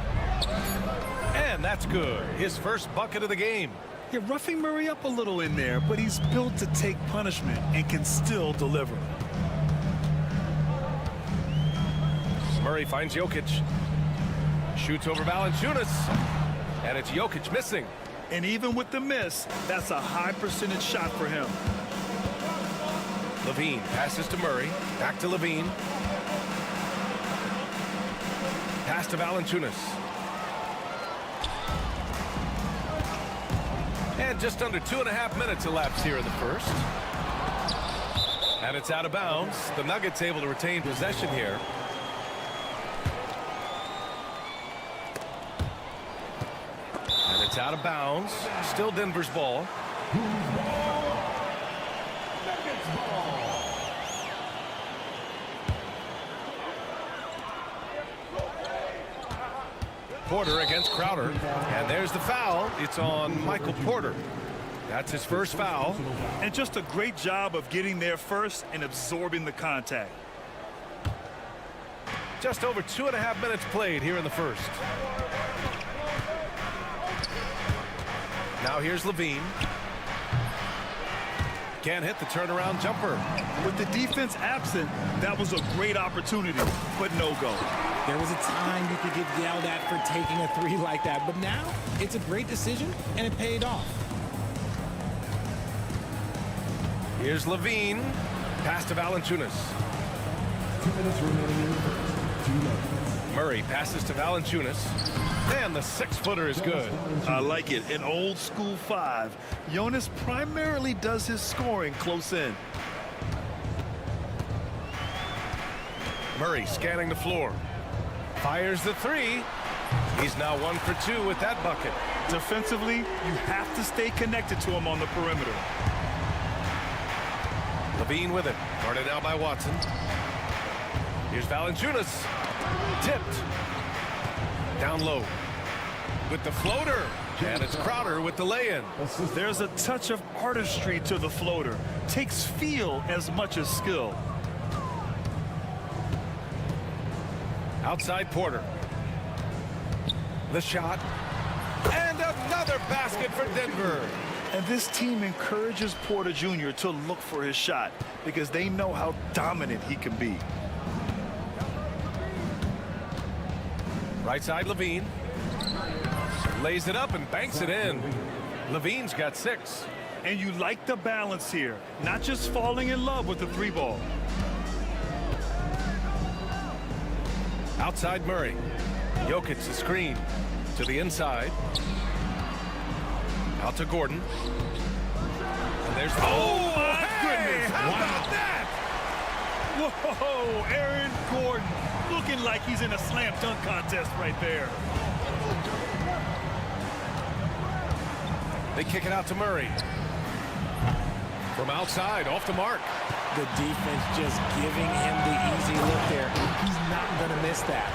And that's good. His first bucket of the game. You're roughing Murray up a little in there, but he's built to take punishment and can still deliver. Murray finds Jokic. Shoots over Valanciunas. And it's Jokic missing. And even with the miss, that's a high percentage shot for him. LaVine passes to Murray. Back to LaVine. Pass to Valanciunas. And just under 2.5 minutes elapsed here in the first. And it's out of bounds. The Nuggets able to retain possession here. And it's out of bounds. Still Denver's ball. Porter against Crowder, and there's the foul. It's on Michael Porter. That's his first foul. And just a great job of getting there first and absorbing the contact. Just over 2.5 minutes played here in the first. Now here's LaVine. Can't hit the turnaround jumper. With the defense absent, that was a great opportunity, but no go. There was a time you could get yelled at for taking a three like that, but now it's a great decision, and it paid off. Here's LaVine. Pass to Valanciunas. Murray passes to Valanciunas. And the 6-footer is good. I like it. An old school 5. Jonas primarily does his scoring close in. Murray scanning the floor. Fires the 3. He's now 1 for 2 with that bucket. Defensively, you have to stay connected to him on the perimeter. LaVine with it. Guarded now by Watson. Here's Valanciunas. Tipped. Down low. With the floater. And it's Crowder with the lay-in. There's a touch of artistry to the floater. Takes feel as much as skill. Outside Porter. The shot. And another basket for Denver. And this team encourages Porter Jr. to look for his shot because they know how dominant he can be. Right side LaVine. Lays it up and banks it in. LaVine's got 6. And you like the balance here. Not just falling in love with the 3-ball. Outside Murray. Jokic the screen. To the inside. Out to Gordon. And there's... Oh, my goodness! How about that? Whoa, Aaron Gordon looking like he's in a slam dunk contest right there. They kick it out to Murray. From outside, off the mark. The defense just giving him the easy look there. He's not going to miss that.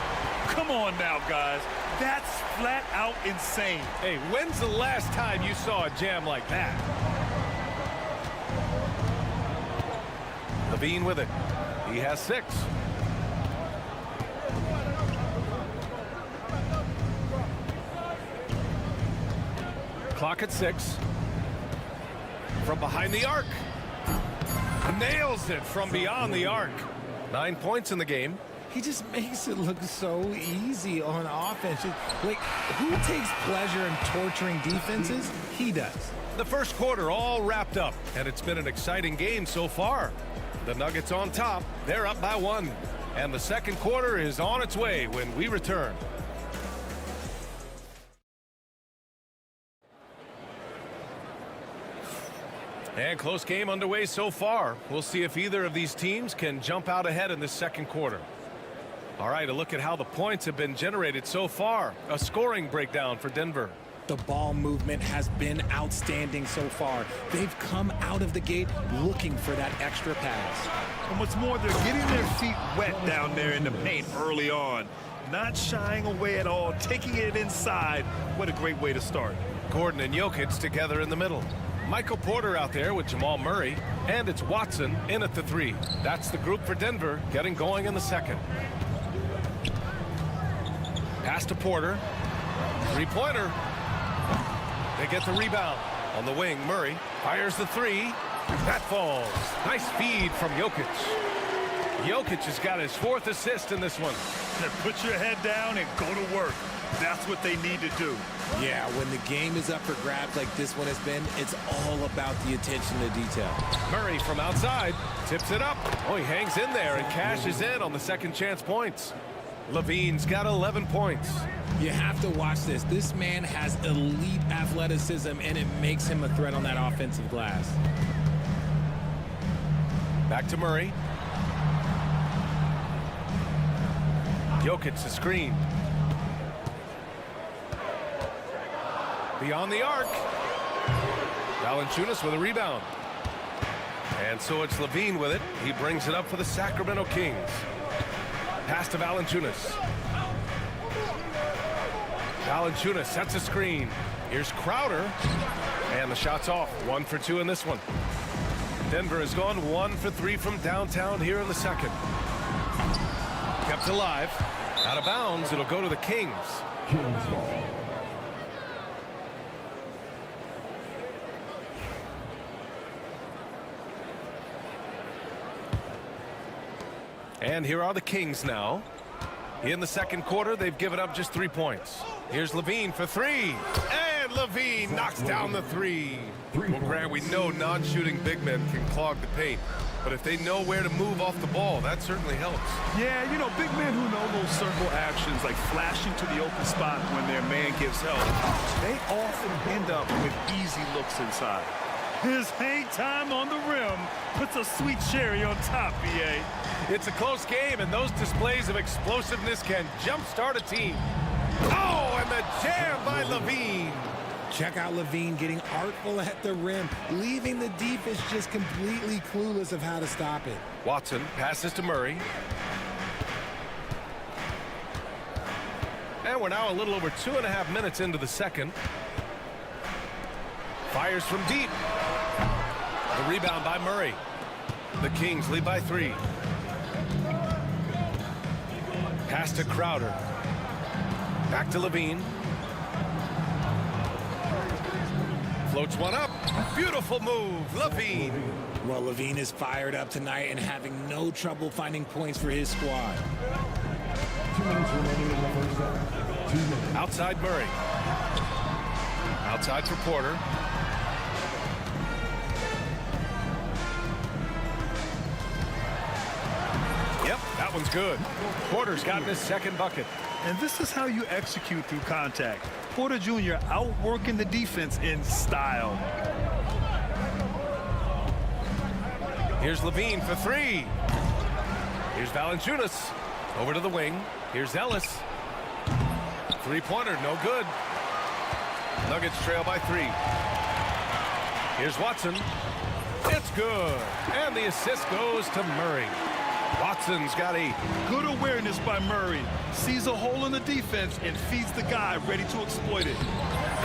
Come on now, guys. That's flat out insane. Hey, when's the last time you saw a jam like that? Levine with it. He has 6. Clock at 6. From behind the arc. Nails it from beyond the arc. 9 points in the game. He just makes it look so easy on offense. Like, who takes pleasure in torturing defenses? He does. The first quarter all wrapped up, and it's been an exciting game so far. The Nuggets on top. They're up by 1. And the second quarter is on its way when we return. And close game underway so far. We'll see if either of these teams can jump out ahead in this second quarter. All right, a look at how the points have been generated so far. A scoring breakdown for Denver. The ball movement has been outstanding so far. They've come out of the gate looking for that extra pass. And what's more, they're getting their feet wet down there in the paint early on. Not shying away at all, taking it inside. What a great way to start. Gordon and Jokic together in the middle. Michael Porter out there with Jamal Murray. And it's Watson in at the 3. That's the group for Denver getting going in the second. Pass to Porter. 3-pointer. They get the rebound. On the wing, Murray fires the 3. That falls. Nice feed from Jokic. Jokic has got his 4th assist in this one. Put your head down and go to work. That's what they need to do. Yeah, when the game is up for grabs like this one has been, it's all about the attention to detail. Murray from outside tips it up. Oh, he hangs in there and cashes in on the second chance points. Levine's got 11 points. You have to watch this. This man has elite athleticism, and it makes him a threat on that offensive glass. Back to Murray. Jokic the screen. Beyond the arc. Valanciunas with a rebound. And so it's Levine with it. He brings it up for the Sacramento Kings. Pass to Valanciunas. Valanciunas sets a screen. Here's Crowder. And the shot's off. 1 for 2 in this one. Denver has gone 1 for 3 from downtown here in the second. Kept alive. Out of bounds. It'll go to the Kings. And here are the Kings now. In the second quarter, they've given up just 3 points. Here's Levine for 3. And Levine knocks down the 3. Well, Grant, we know non-shooting big men can clog the paint. But if they know where to move off the ball, that certainly helps. Yeah, you know, big men who know those circle actions, like flashing to the open spot when their man gives help, they often end up with easy looks inside. His hang time on the rim puts a sweet cherry on top, BA. It's a close game, and those displays of explosiveness can jumpstart a team. Oh, and the jam by Levine. Check out Levine getting artful at the rim, leaving the defense just completely clueless of how to stop it. Watson passes to Murray. And we're now a little over 2.5 minutes into the second. Fires from deep. The rebound by Murray. The Kings lead by 3. Pass to Crowder. Back to Levine. Floats one up. Beautiful move, Levine. Well, Levine is fired up tonight and having no trouble finding points for his squad. 2 minutes remaining in the first half. 2 minutes. Outside Murray. Outside for Porter. Yep, that That one's good. Porter's gotten his second bucket. And this is how you execute through contact. Porter Jr. outworking the defense in style. Here's Levine for three. Here's Valanciunas. Over to the wing. Here's Ellis. Three-pointer, no good. Nuggets trail by 3. Here's Watson. It's good. And the assist goes to Murray. Watson's got a good awareness by Murray. Sees a hole in the defense and feeds the guy ready to exploit it.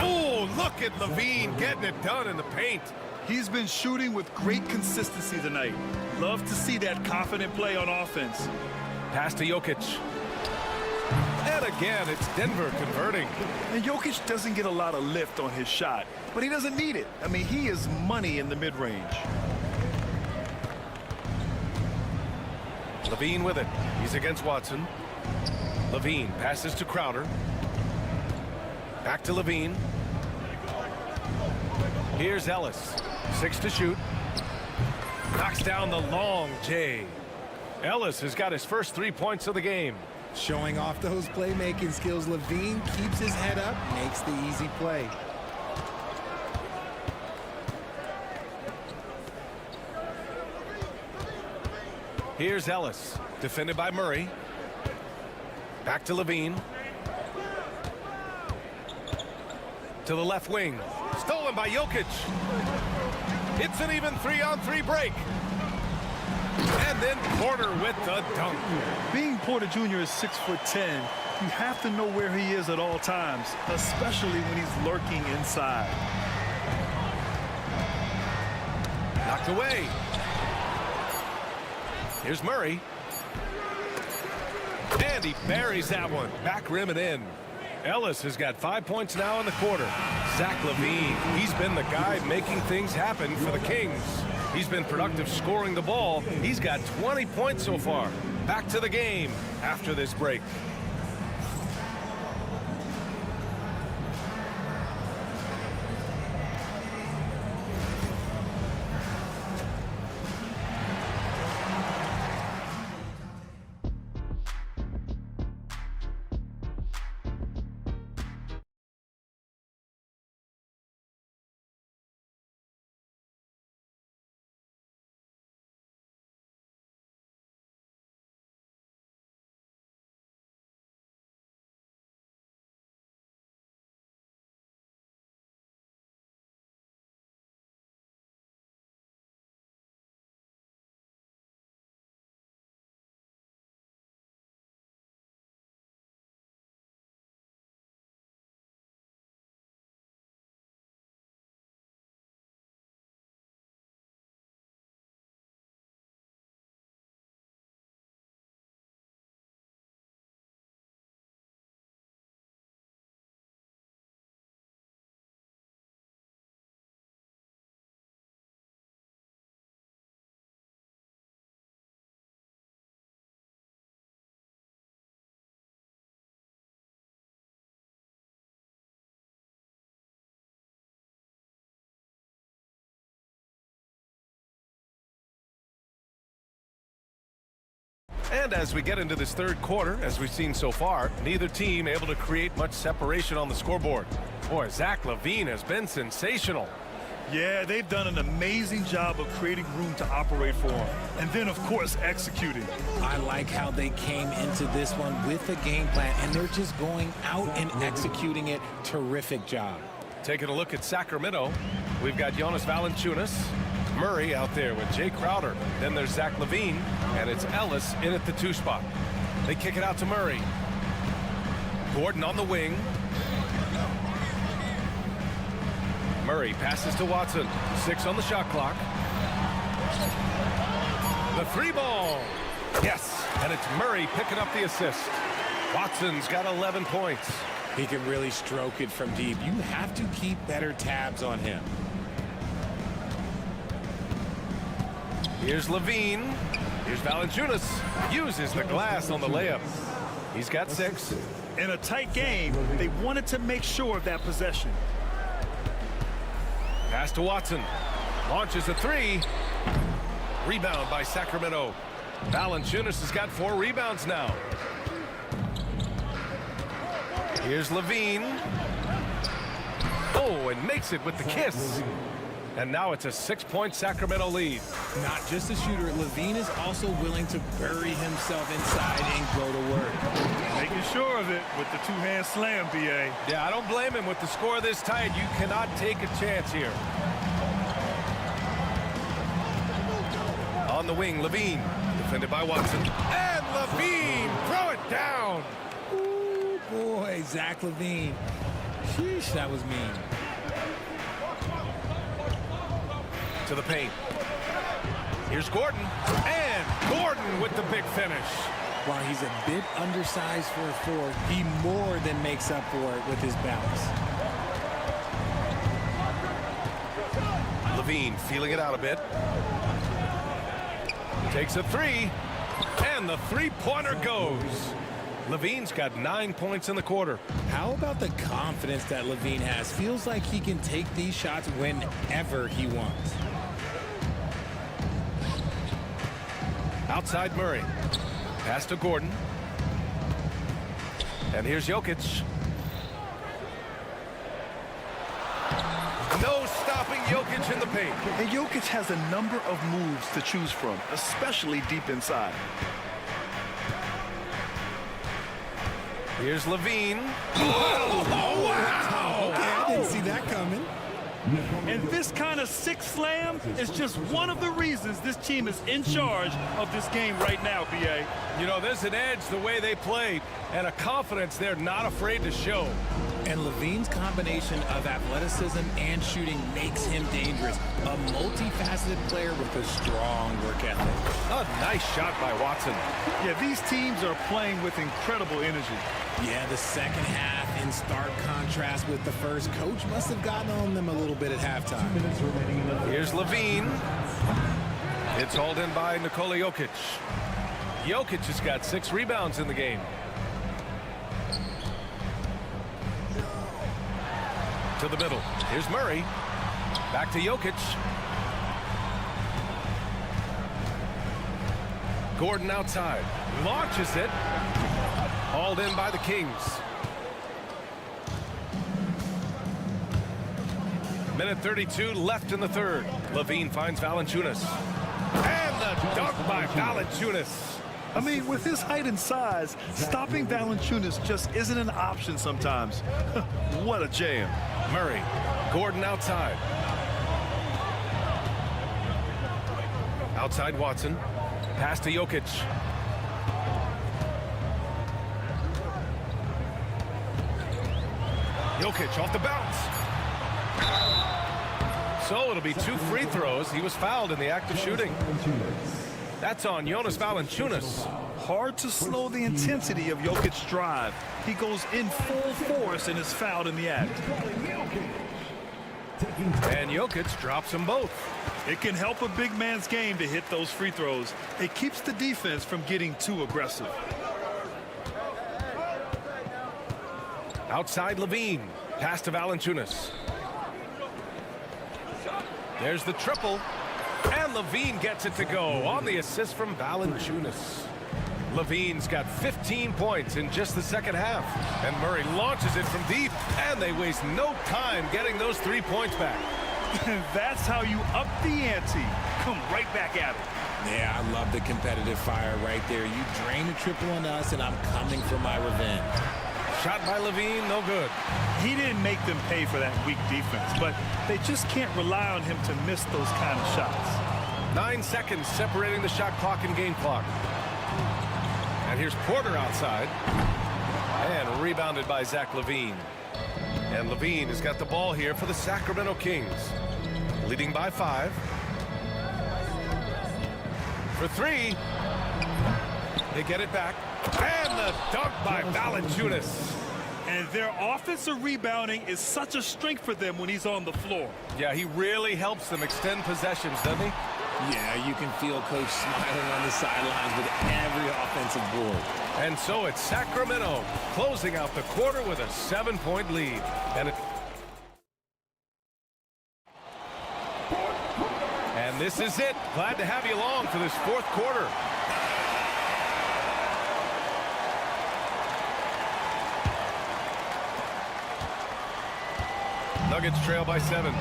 Oh, look at Levine getting it done in the paint. He's been shooting with great consistency tonight. Love to see that confident play on offense. Pass to Jokic. And again, it's Denver converting. And Jokic doesn't get a lot of lift on his shot, but he doesn't need it. I mean, he is money in the mid-range. Levine with it. He's against Watson. Levine passes to Crowder. Back to Levine. Here's Ellis. 6 to shoot. Knocks down the long J. Ellis has got his first 3 points of the game. Showing off those playmaking skills, Levine keeps his head up, makes the easy play. Here's Ellis, defended by Murray. Back to Levine. To the left wing. Stolen by Jokic. It's an even 3-on-3 break. And then Porter with the dunk. Being Porter Jr. is 6'10", you have to know where he is at all times, especially when he's lurking inside. Knocked away. Here's Murray. And he buries that one. Back rim and in. Ellis has got 5 points now in the quarter. Zach LaVine, he's been the guy making things happen for the Kings. He's been productive scoring the ball. He's got 20 points so far. Back to the game after this break. And as we get into this third quarter, as we've seen so far, neither team able to create much separation on the scoreboard. Boy, Zach LaVine has been sensational. Yeah, they've done an amazing job of creating room to operate for him. And then, of course, executing. I like how they came into this one with a game plan, and they're just going out and executing it. Terrific job. Taking a look at Sacramento, we've got Jonas Valanciunas. Murray out there with Jay Crowder. Then there's Zach LaVine, and it's Ellis in at the 2 spot. They kick it out to Murray. Gordon on the wing. Murray passes to Watson. 6 on the shot clock. The 3 ball. Yes, and it's Murray picking up the assist. Watson's got 11 points. He can really stroke it from deep. You have to keep better tabs on him. Here's Levine. Here's Valanciunas. Uses the glass on the layup. He's got 6. In a tight game, they wanted to make sure of that possession. Pass to Watson. Launches a 3. Rebound by Sacramento. Valanciunas has got 4 rebounds now. Here's Levine. Oh, and makes it with the kiss. And now it's a 6-point Sacramento lead. Not just a shooter, Levine is also willing to bury himself inside and go to work. Making sure of it with the two-hand slam, B.A. Yeah, I don't blame him. With the score this tight, you cannot take a chance here. On the wing, Levine, defended by Watson. And Levine, throw it down. Ooh, boy, Zach Levine. Sheesh, that was mean. To the paint. Here's Gordon. And Gordon with the big finish. While he's a bit undersized for a 4, he more than makes up for it with his bounce. Levine feeling it out a bit. Takes a 3. And the 3-pointer goes. Levine's got 9 points in the quarter. How about the confidence that Levine has? Feels like he can take these shots whenever he wants. Outside Murray. Pass to Gordon. And here's Jokic. No stopping Jokic in the paint. And Jokic has a number of moves to choose from, especially deep inside. Here's Levine. Oh, wow! Okay, I didn't see that coming. And this kind of 6 slam is just one of the reasons this team is in charge of this game right now, B.A. You know, there's an edge the way they played and a confidence they're not afraid to show. And Levine's combination of athleticism and shooting makes him dangerous. A multifaceted player with a strong work ethic. A nice shot by Watson. Yeah, these teams are playing with incredible energy. Yeah, the second half in stark contrast with the first. Coach must have gotten on them a little bit at halftime. Here's Levine. It's hauled in by Nikola Jokic. Jokic has got 6 rebounds in the game. To the middle. Here's Murray. Back to Jokic. Gordon outside. Launches it. Hauled in by the Kings. Minute 32 left in the third. Levine finds Valanciunas. And the dunk by Valanciunas. I mean, with his height and size, stopping Valanciunas just isn't an option sometimes. What a jam. Murray. Gordon outside. Outside Watson. Pass to Jokic. Jokic off the bounce. So it'll be 2 free throws. He was fouled in the act of shooting. That's on Jonas Valanciunas. Hard to slow the intensity of Jokic's drive. He goes in full force and is fouled in the act. And Jokic drops them both. It can help a big man's game to hit those free throws. It keeps the defense from getting too aggressive. Outside Levine. Pass to Valanciunas. There's the triple. And Levine gets it to go on the assist from Valanciunas. Levine's got 15 points in just the second half. And Murray launches it from deep. And they waste no time getting those 3 points back. That's how you up the ante. Come right back at it. Yeah, I love the competitive fire right there. You drain the triple on us, and I'm coming for my revenge. Shot by Levine, no good. He didn't make them pay for that weak defense, but they just can't rely on him to miss those kind of shots. 9 seconds separating the shot clock and game clock. And here's Porter outside. And rebounded by Zach Levine. And Levine has got the ball here for the Sacramento Kings. Leading by 5. For 3. They get it back. And the dunk by Valanciunas. And their offensive rebounding is such a strength for them when he's on the floor. Yeah, he really helps them extend possessions, doesn't he? Yeah, you can feel Coach smiling on the sidelines with every offensive board. And so it's Sacramento closing out the quarter with a 7-point lead. And this is it. Glad to have you along for this fourth quarter. Nuggets trail by 7.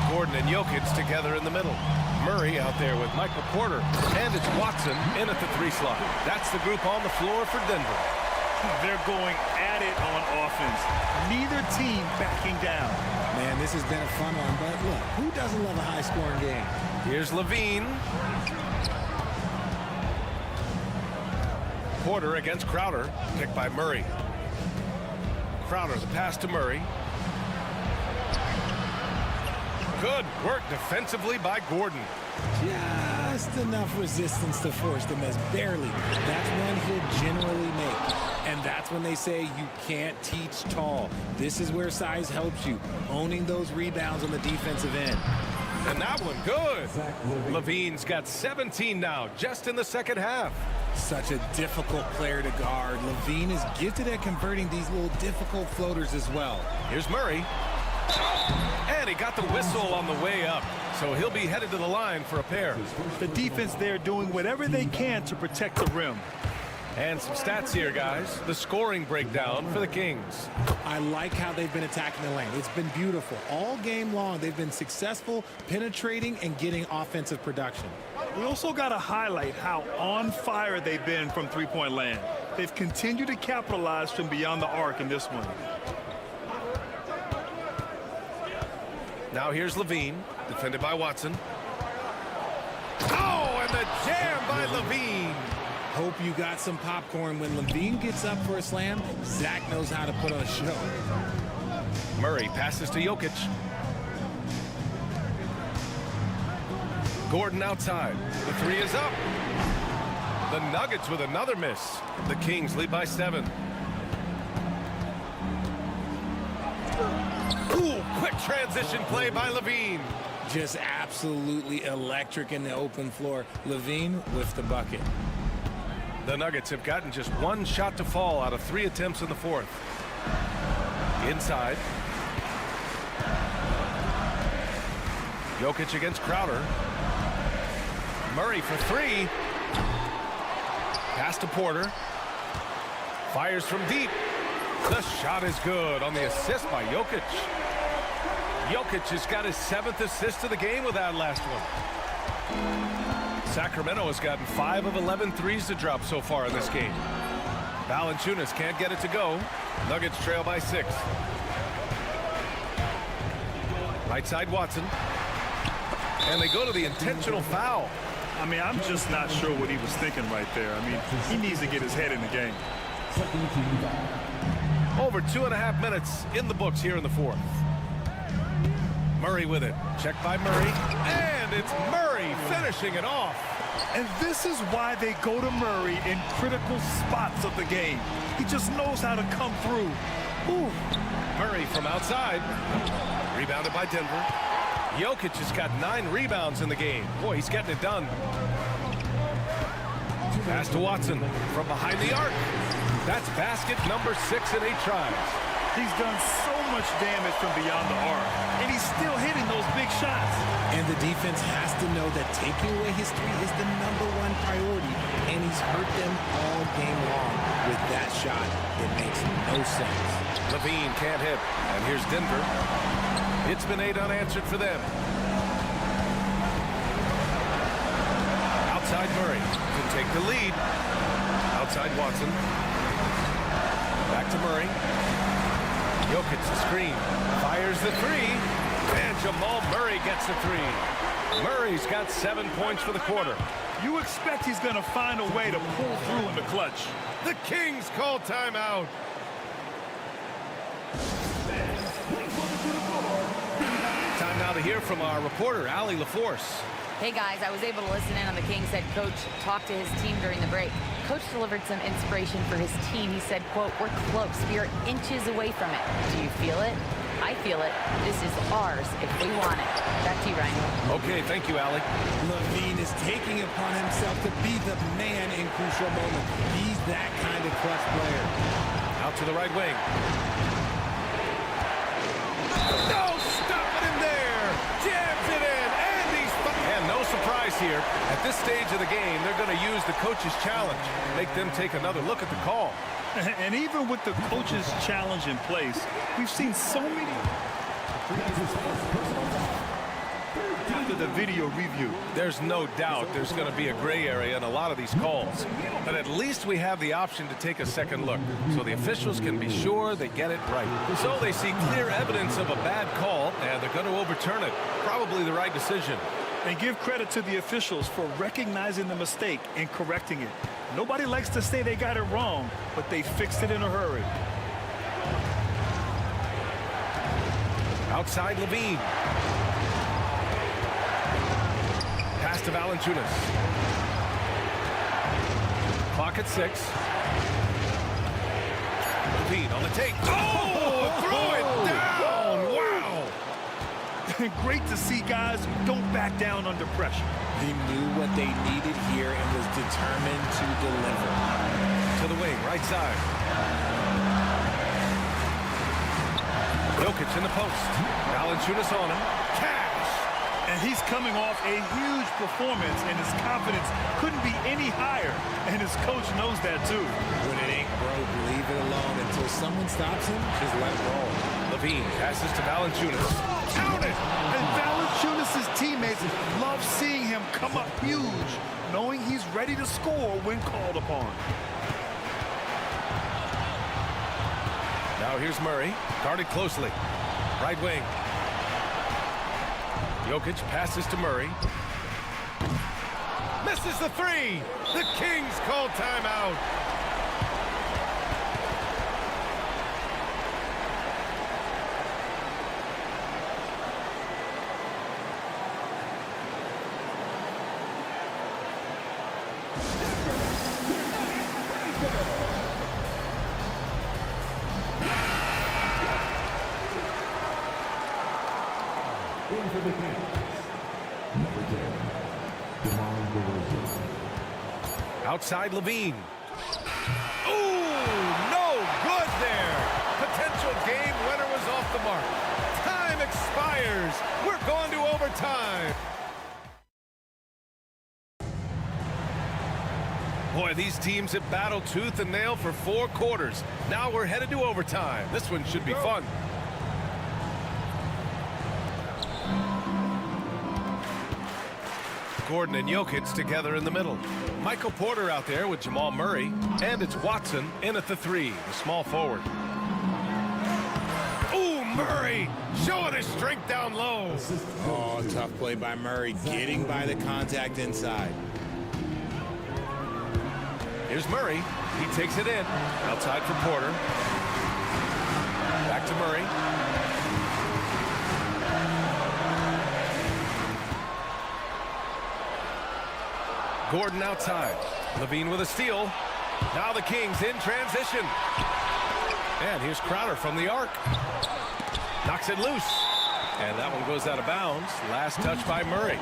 Gordon and Jokic together in the middle. Murray out there with Michael Porter. And it's Watson in at the 3 slot. That's the group on the floor for Denver. They're going at it on offense. Neither team backing down. Man, this has been a fun one, but look, who doesn't love a high-scoring game? Here's Levine. Porter against Crowder. Picked by Murray. Crowder, the pass to Murray. Good work defensively by Gordon. Just enough resistance to force the miss, barely. That's one he'll generally make. And that's when they say you can't teach tall. This is where size helps you, owning those rebounds on the defensive end. And that one, good. Levine's got 17 now, just in the second half. Such a difficult player to guard. Levine is gifted at converting these little difficult floaters as well. Here's Murray. And he got the whistle on the way up. So he'll be headed to the line for a pair. The defense there doing whatever they can to protect the rim. And some stats here, guys. The scoring breakdown for the Kings. I like how they've been attacking the lane. It's been beautiful. All game long, they've been successful penetrating and getting offensive production. We also got to highlight how on fire they've been from three-point land. They've continued to capitalize from beyond the arc in this one. Now here's Levine, defended by Watson. Oh, and the jam by Levine. Hope you got some popcorn. When Levine gets up for a slam, Zach knows how to put on a show. Murray passes to Jokic. Gordon outside. The 3 is up. The Nuggets with another miss. The Kings lead by 7. Ooh, quick transition play by Levine. Just absolutely electric in the open floor. Levine with the bucket. The Nuggets have gotten just 1 shot to fall out of 3 attempts in the 4th. Inside. Jokic against Crowder. Murray for 3. Pass to Porter. Fires from deep. The shot is good on the assist by Jokic. Jokic has got his 7th assist of the game with that last one. Sacramento has gotten 5 of 11 threes to drop so far in this game. Valanciunas can't get it to go. Nuggets trail by 6. Right side Watson. And they go to the intentional foul. I mean, I'm just not sure what he was thinking right there. I mean, he needs to get his head in the game. Over 2.5 minutes in the books here in the 4th. Murray with it. Checked by Murray. And it's Murray finishing it off. And this is why they go to Murray in critical spots of the game. He just knows how to come through. Ooh. Murray from outside. Rebounded by Denver. Jokic has got 9 rebounds in the game. Boy, he's getting it done. Pass to Watson from behind the arc. That's basket number 6 in 8 tries. He's done so much damage from beyond the arc, and he's still hitting those big shots. And the defense has to know that taking away his 3 is the #1 priority, and he's hurt them all game long with that shot. It makes no sense. Levine can't hit, and here's Denver. It's been 8 unanswered for them. Outside Murray can take the lead. Outside Watson. Back to Murray. Jokic the screen. Fires the 3. And Jamal Murray gets the 3. Murray's got 7 points for the quarter. You expect he's going to find a way to pull through in the clutch. The Kings call timeout. Time now to hear from our reporter, Allie LaForce. Hey guys, I was able to listen in on the Kings head coach talk to his team during the break. Coach delivered some inspiration for his team. He said, quote, "We're close. We are inches away from it. Do you feel it? I feel it. This is ours if we want it." Back to you, Ryan. Okay, thank you, Allie. Levine is taking it upon himself to be the man in crucial moments. He's that kind of clutch player. Out to the right wing. No, stop it in there. Jams it in. And no surprise here. At this stage of the game, they're going to use the coach's challenge. Make them take another look at the call. And even with the coach's challenge in place, we've seen so many. After the video review, There's no doubt there's going to be a gray area in a lot of these calls. But at least we have the option to take a second look, so the officials can be sure they get it right. So they see clear evidence of a bad call, and they're going to overturn it. Probably the right decision. and give credit to the officials for recognizing the mistake and correcting it. Nobody likes to say they got it wrong, but they fixed it in a hurry. Outside Levine. Pass to Valanciunas. Clock at 6. Levine on the take. Oh, throw it down. Wow. Great to see guys who don't back down under pressure. He knew what they needed here and was determined to deliver. To the wing, right side. Jokic in the post. Valanciunas on him. Cash. And he's coming off a huge performance, and his confidence couldn't be any higher. And his coach knows that too. When it ain't broke, leave it alone until someone stops him. Just let it roll. Levine passes to Valanciunas. Count it! And Valanciunas' teammates love seeing him come up huge, knowing he's ready to score when called upon. Now here's Murray, guarded closely. Right wing. Jokic passes to Murray. Misses the three. The Kings call timeout. Outside Levine. Ooh, no good there. Potential game winner was off the mark. Time expires. We're going to overtime. Boy, these teams have battled tooth and nail for 4 quarters. Now we're headed to overtime. This one should be fun. Gordon and Jokic together in the middle. Michael Porter out there with Jamal Murray. And it's Watson in at the 3, the small forward. Ooh, Murray showing his strength down low. Oh, tough play by Murray, getting by the contact inside. Here's Murray. He takes it in. Outside for Porter. Back to Murray. Gordon outside. Levine with a steal. Now the Kings in transition. And here's Crowder from the arc. Knocks it loose. And that one goes out of bounds. Last touch by Murray.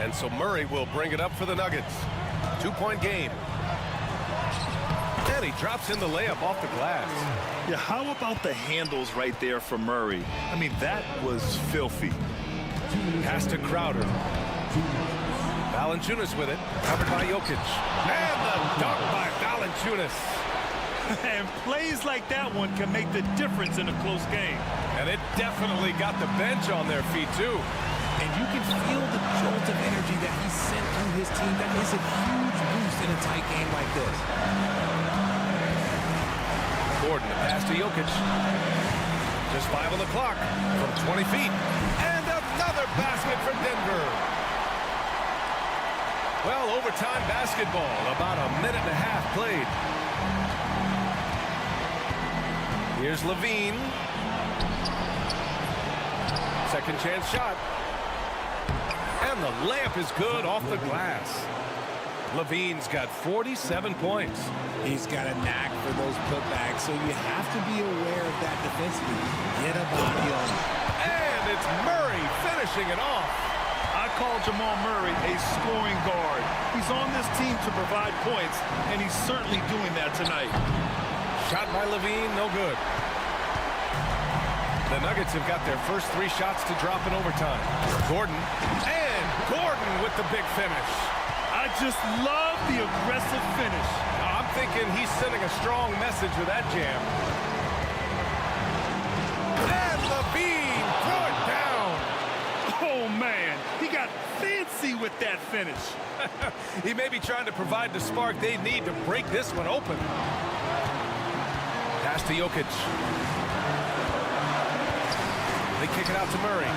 And so Murray will bring it up for the Nuggets. 2-point game. And he drops in the layup off the glass. Yeah, how about the handles right there for Murray? I mean, that was filthy. Pass to Crowder. Valanciunas with it. Covered by Jokic. And the dunk by Valanciunas. And plays like that one can make the difference in a close game. And it definitely got the bench on their feet, too. And you can feel the jolt of energy that he sent through his team. That is a huge boost in a tight game like this. Gordon, the pass to Jokic. Just 5 on the clock from 20 feet. And another basket for Denver. Well, overtime basketball. About a minute and a half played. Here's Levine. Second chance shot. And the layup is good off the glass. Levine's got 47 points. He's got a knack for those putbacks, so you have to be aware of that defensively. Get a body on it. And it's Murray finishing it off. I call Jamal Murray a scoring guard. He's on this team to provide points, and he's certainly doing that tonight. Shot by Levine, no good. The Nuggets have got their first 3 shots to drop in overtime. Gordon with the big finish. I just love the aggressive finish. I'm thinking he's sending a strong message with that jam. And Levine threw it down. Oh, man, he got fancy with that finish. He may be trying to provide the spark they need to break this one open. Pass to Jokic. They kick it out to Murray.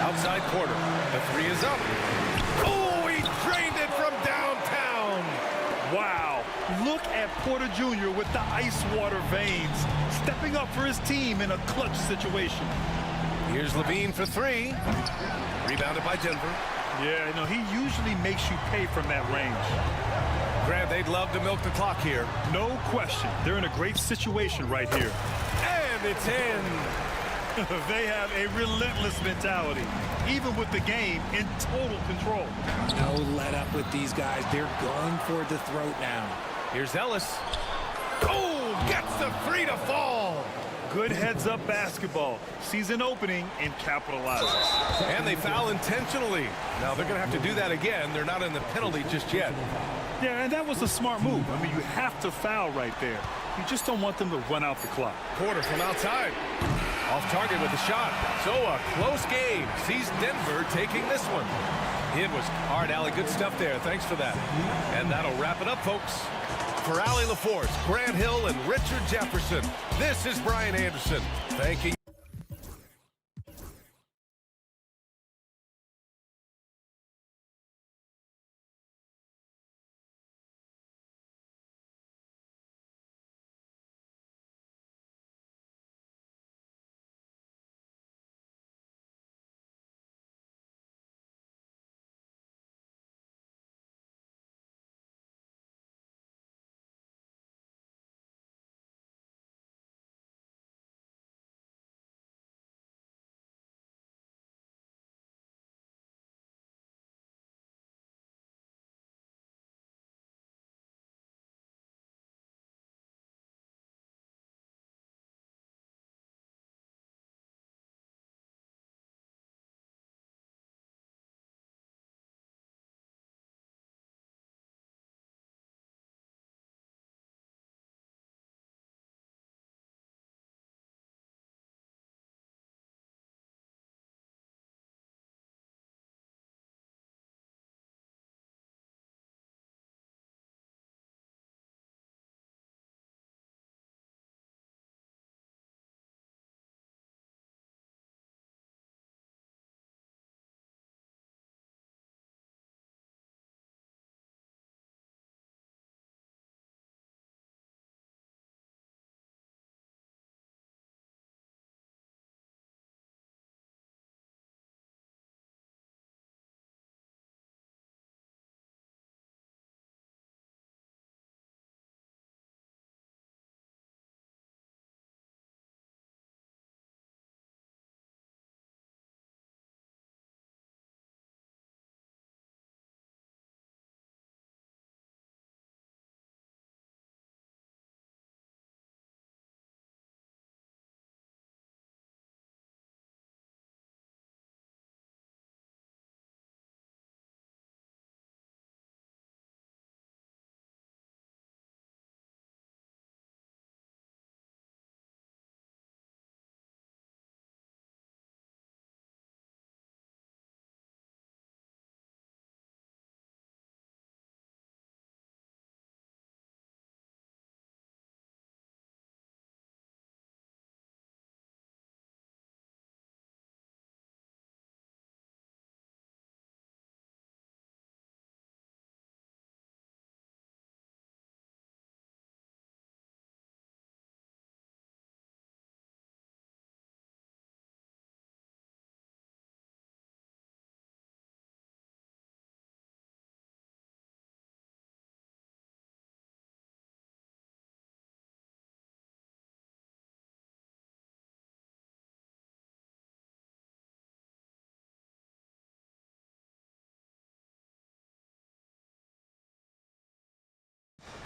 Outside quarter. The 3 is up. Oh, he drained it from downtown. Wow. Look at Porter Jr. with the ice water veins, stepping up for his team in a clutch situation. Here's Levine for 3. Rebounded by Denver. Yeah, you know, he usually makes you pay from that range. Grant, they'd love to milk the clock here. No question. They're in a great situation right here. And it's in. They have a relentless mentality, even with the game in total control. No let up with these guys. They're going for the throat now. Here's Ellis. Oh, gets the 3 to fall. Good heads-up basketball. Sees an opening and capitalizes. And they foul intentionally. Now they're going to have to do that again. They're not in the penalty just yet. Yeah, and that was a smart move. I mean, you have to foul right there. You just don't want them to run out the clock. Porter from outside. Off target with the shot. So a close game. Sees Denver taking this one. It was hard, Allie. Good stuff there. Thanks for that. And that'll wrap it up, folks. For Allie LaForce, Grant Hill, and Richard Jefferson, this is Brian Anderson. Thanking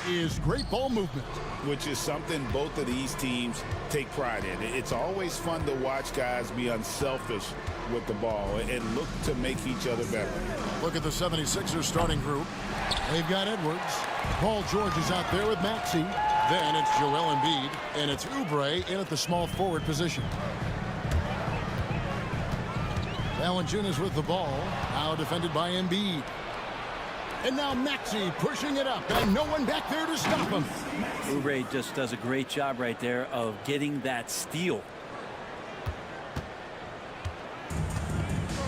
is great ball movement. Which is something both of these teams take pride in. It's always fun to watch guys be unselfish with the ball and look to make each other better. Look at the 76ers starting group. They've got Edwards. Paul George is out there with Maxey. Then it's Joel Embiid, and it's Oubre in at the small forward position. Valanciunas with the ball, now defended by Embiid. And now Maxey pushing it up, and no one back there to stop him. Oubre just does a great job right there of getting that steal.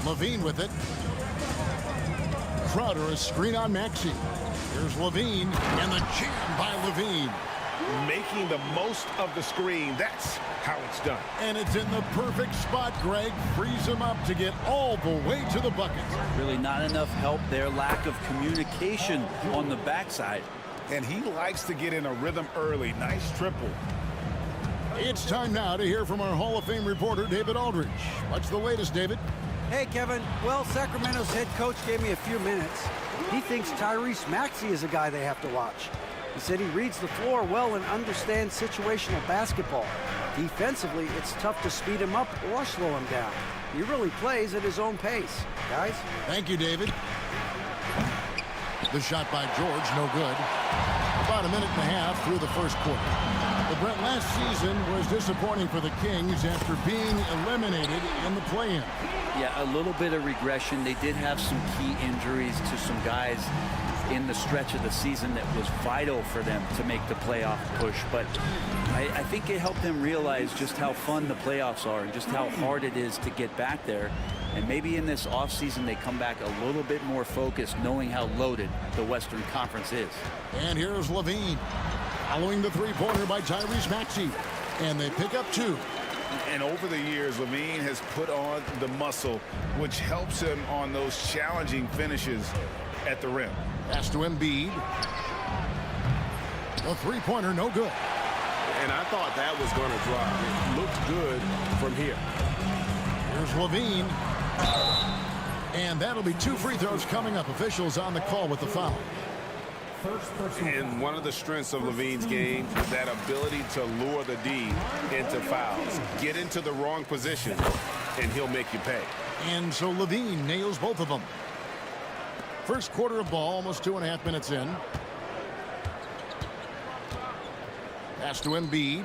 Levine with it. Crowder, a screen on Maxey. Here's Levine, and the jam by Levine. Making the most of the screen. That's how it's done. And it's in the perfect spot. Greg frees him up to get all the way to the bucket. Really not enough help there. Lack of communication on the backside. And he likes to get in a rhythm early. Nice triple. It's time now to hear from our Hall of Fame reporter, David Aldridge. What's the latest, David? Hey, Kevin. Well, Sacramento's head coach gave me a few minutes. He thinks Tyrese Maxey is a guy they have to watch. He said he reads the floor well and understands situational basketball. Defensively, it's tough to speed him up or slow him down. He really plays at his own pace. Guys? Thank you, David. The shot by George, no good. About a minute and a half through the first quarter. The Brent, last season was disappointing for the Kings after being eliminated in the play-in. Yeah, a little bit of regression. They did have some key injuries to some guys in the stretch of the season that was vital for them to make the playoff push. But I think it helped them realize just how fun the playoffs are and just how hard it is to get back there. And maybe in this offseason they come back a little bit more focused, knowing how loaded the Western Conference is. And here's Levine, following the three-pointer by Tyrese Maxey. And they pick up two. And over the years, Levine has put on the muscle, which helps him on those challenging finishes at the rim. Pass to Embiid. The three-pointer, no good. And I thought that was going to drop. It looked good from here. Here's Levine. And that'll be two free throws coming up. Officials on the call with the foul. And one of the strengths of Levine's game is that ability to lure the D into fouls. Get into the wrong position, and he'll make you pay. And so Levine nails both of them. First quarter of ball, almost 2.5 minutes in. Pass to Embiid.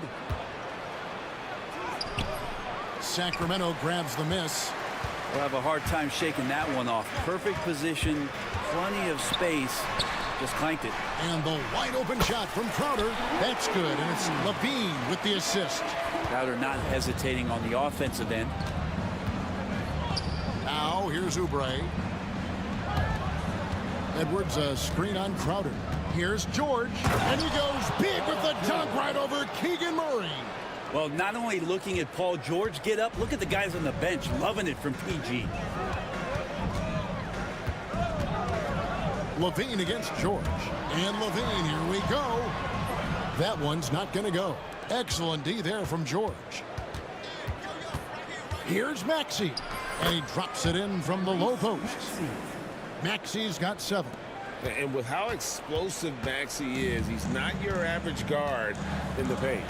Sacramento grabs the miss. We'll have a hard time shaking that one off. Perfect position, plenty of space. Just clanked it. And the wide open shot from Crowder. That's good. And it's Levine with the assist. Crowder not hesitating on the offensive end. Now here's Oubre. Edwards, a screen on Crowder. Here's George. And he goes big with the dunk right over Keegan Murray. Well, not only looking at Paul George get up, look at the guys on the bench loving it from PG. Levine against George. And Levine, here we go. That one's not going to go. Excellent D there from George. Here's Maxey. And he drops it in from the low post. Maxey's got 7. And with how explosive Maxey is, he's not your average guard in the paint.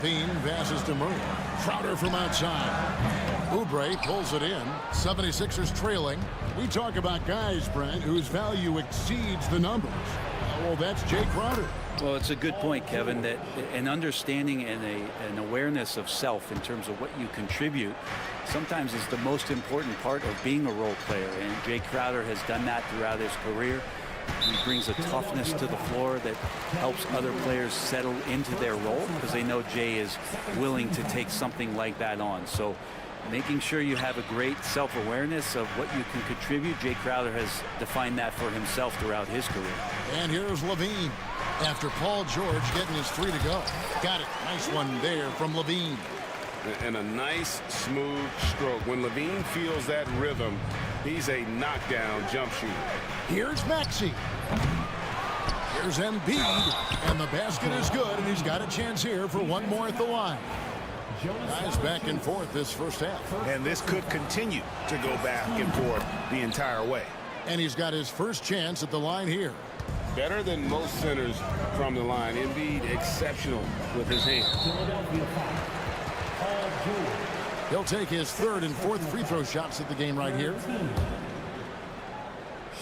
Levine passes to Murray. Crowder from outside. Oubre pulls it in. 76ers trailing. We talk about guys, Brent, whose value exceeds the numbers. Well, that's Jay Crowder. Well, it's a good point, Kevin, that an understanding and an awareness of self in terms of what you contribute sometimes is the most important part of being a role player. And Jay Crowder has done that throughout his career. He brings a toughness to the floor that helps other players settle into their role because they know Jay is willing to take something like that on. So making sure you have a great self-awareness of what you can contribute. Jay Crowder has defined that for himself throughout his career. And here's Levine after Paul George getting his 3 to go. Got it. Nice one there from Levine. And a nice, smooth stroke. When Levine feels that rhythm, he's a knockdown jump shooter. Here's Maxey. Here's Embiid. And the basket is good, and he's got a chance here for one more at the line. Guys back and forth this first half. And this could continue to go back and forth the entire way. And he's got his first chance at the line here. Better than most centers from the line. Embiid exceptional with his hands. He'll take his third and fourth free throw shots at the game right here.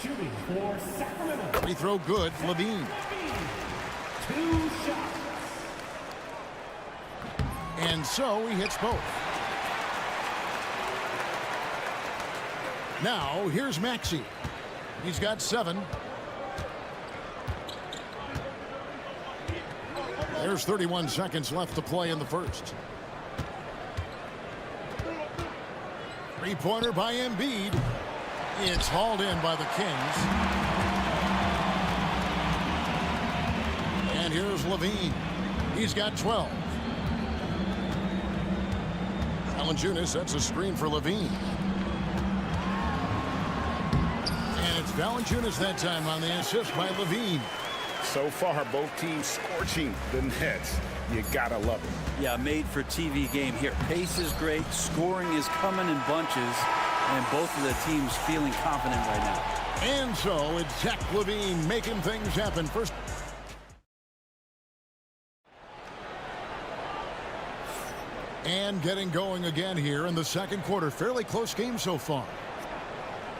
Shooting for Sacramento. Free throw good, Levine. 2 shots. And so he hits both. Now here's Maxey. He's got 7. There's 31 seconds left to play in the first. Three-pointer by Embiid. It's hauled in by the Kings. And here's Levine. He's got 12. Valanciunas sets a screen for Levine. And it's Valanciunas that time on the assist by Levine. So far, both teams scorching the Nets. You gotta love it. Yeah, made for TV game here. Pace is great. Scoring is coming in bunches. And both of the teams feeling confident right now. And so it's Zach Levine making things happen. First. And getting going again here in the second quarter. Fairly close game so far.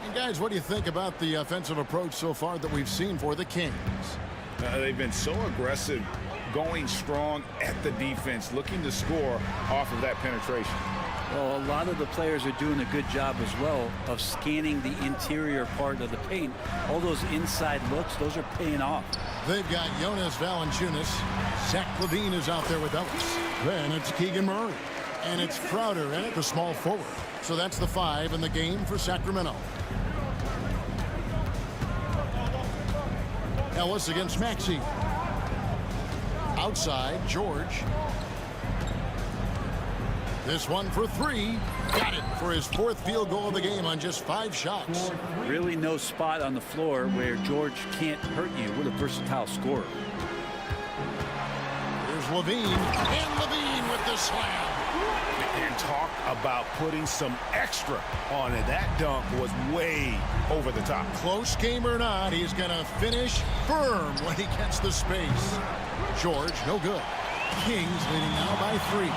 And guys, what do you think about the offensive approach so far that we've seen for the Kings? They've been so aggressive, going strong at the defense, looking to score off of that penetration. Well, a lot of the players are doing a good job as well of scanning the interior part of the paint. All those inside looks, those are paying off. They've got Jonas Valanciunas. Zach Levine is out there with Ellis. Then it's Keegan Murray. And it's Crowder in at the small forward. So that's the 5 in the game for Sacramento. Ellis against Maxey. Outside, George. This one for 3. Got it for his 4th field goal of the game on just 5 shots. Really no spot on the floor where George can't hurt you. What a versatile scorer. Here's Levine. And Levine with the slam. And talk about putting some extra on it. That dunk was way over the top. Close game or not, he's going to finish firm when he gets the space. George, no good. Kings leading now by 3.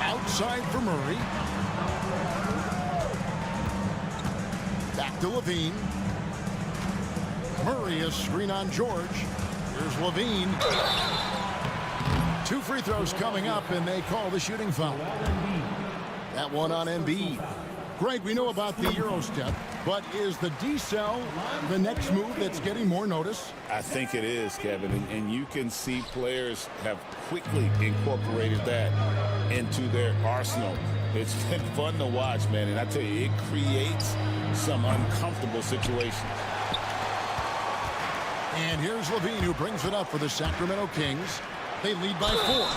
Outside for Murray. Back to Levine. Murray is screen on George. Here's Levine. 2 free throws coming up, and they call the shooting foul. That one on Embiid. Greg, we know about the Euro step, but is the decel the next move that's getting more notice? I think it is, Kevin, and you can see players have quickly incorporated that into their arsenal. It's been fun to watch, man, and I tell you, it creates some uncomfortable situations. And here's Levine, who brings it up for the Sacramento Kings. They lead by 4.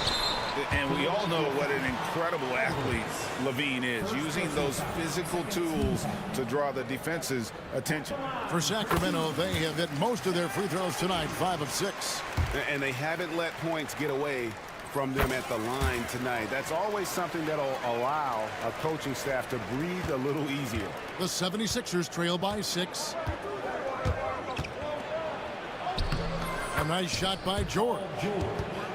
And we all know what an incredible athlete Levine is, using those physical tools to draw the defense's attention. For Sacramento, they have hit most of their free throws tonight, 5 of 6. And they haven't let points get away from them at the line tonight. That's always something that'll allow a coaching staff to breathe a little easier. The 76ers trail by 6. A nice shot by George.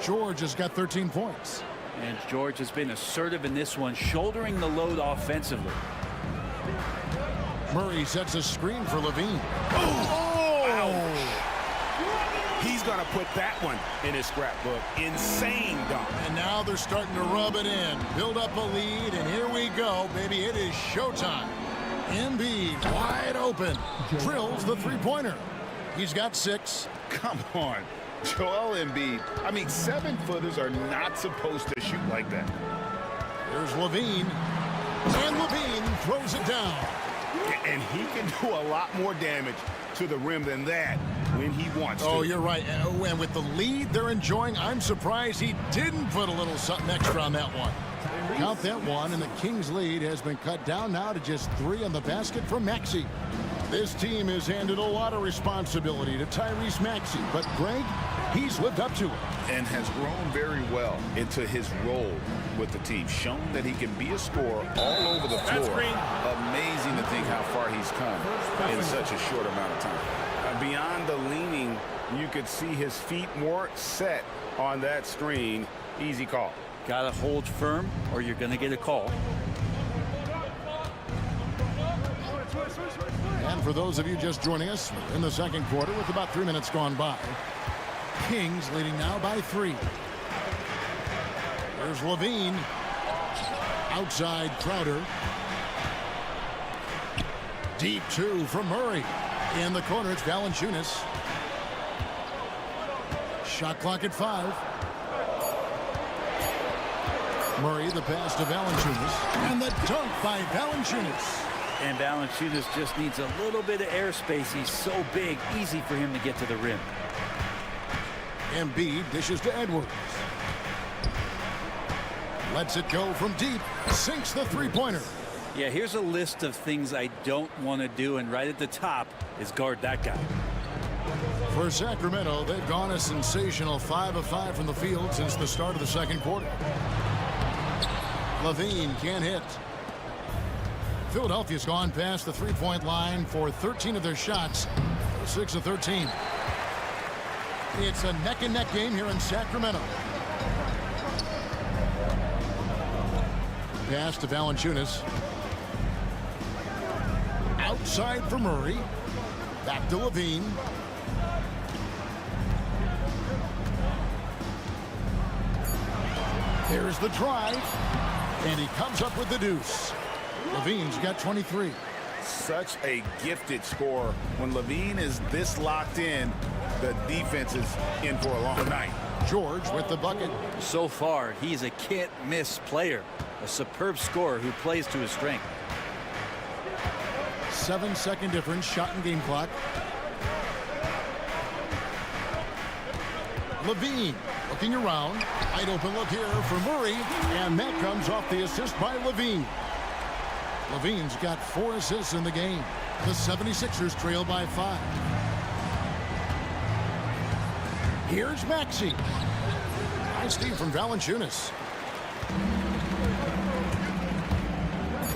George has got 13 points. And George has been assertive in this one, shouldering the load offensively. Murray sets a screen for Levine. He's going to put that one in his scrapbook. Insane dunk. And now they're starting to rub it in. Build up a lead, and here we go, baby. It is showtime. Embiid wide open. Drills the three-pointer. He's got 6. Come on. Joel Embiid. I mean, 7-footers are not supposed to shoot like that. There's Levine. And Levine throws it down. And he can do a lot more damage to the rim than that when he wants to. Oh, you're right. And with the lead they're enjoying, I'm surprised he didn't put a little something extra on that one. Count that one, and the Kings' lead has been cut down now to just 3 on the basket from Maxey. This team has handed a lot of responsibility to Tyrese Maxey, but Greg, He's lived up to it. And has grown very well into his role with the team. Shown that he can be a scorer all over the floor. Amazing to think how far he's come in such a short amount of time. Beyond the leaning, you could see his feet more set on that screen. Easy call. Gotta hold firm or you're gonna get a call. And for those of you just joining us, we're in the second quarter with about 3 minutes gone by. Kings leading now by 3. There's Levine. Outside Crowder. Deep 2 from Murray. In the corner, it's Valanciunas. Shot clock at 5. Murray, the pass to Valanciunas. And the dunk by Valanciunas. And Valanciunas just needs a little bit of airspace. He's so big, easy for him to get to the rim. Embiid dishes to Edwards. Lets it go from deep. Sinks the three-pointer. Yeah, here's a list of things I don't want to do, and right at the top is guard that guy. For Sacramento, they've gone a sensational 5 of 5 from the field since the start of the second quarter. Levine can't hit. Philadelphia's gone past the three-point line for 13 of their shots. 6 of 13. It's a neck-and-neck game here in Sacramento. Pass to Valanciunas. Outside for Murray. Back to Levine. There's the drive. And he comes up with the deuce. Levine's got 23. Such a gifted scorer. When Levine is this locked in, the defense is in for a long night. George with the bucket. So far, he's a can't-miss player. A superb scorer who plays to his strength. 7-second difference, shot and game clock. Levine looking around. Wide open look here for Murray. And that comes off the assist by Levine. Levine's got 4 assists in the game. The 76ers trail by 5. Here's Maxey. Nice steal from Valanciunas.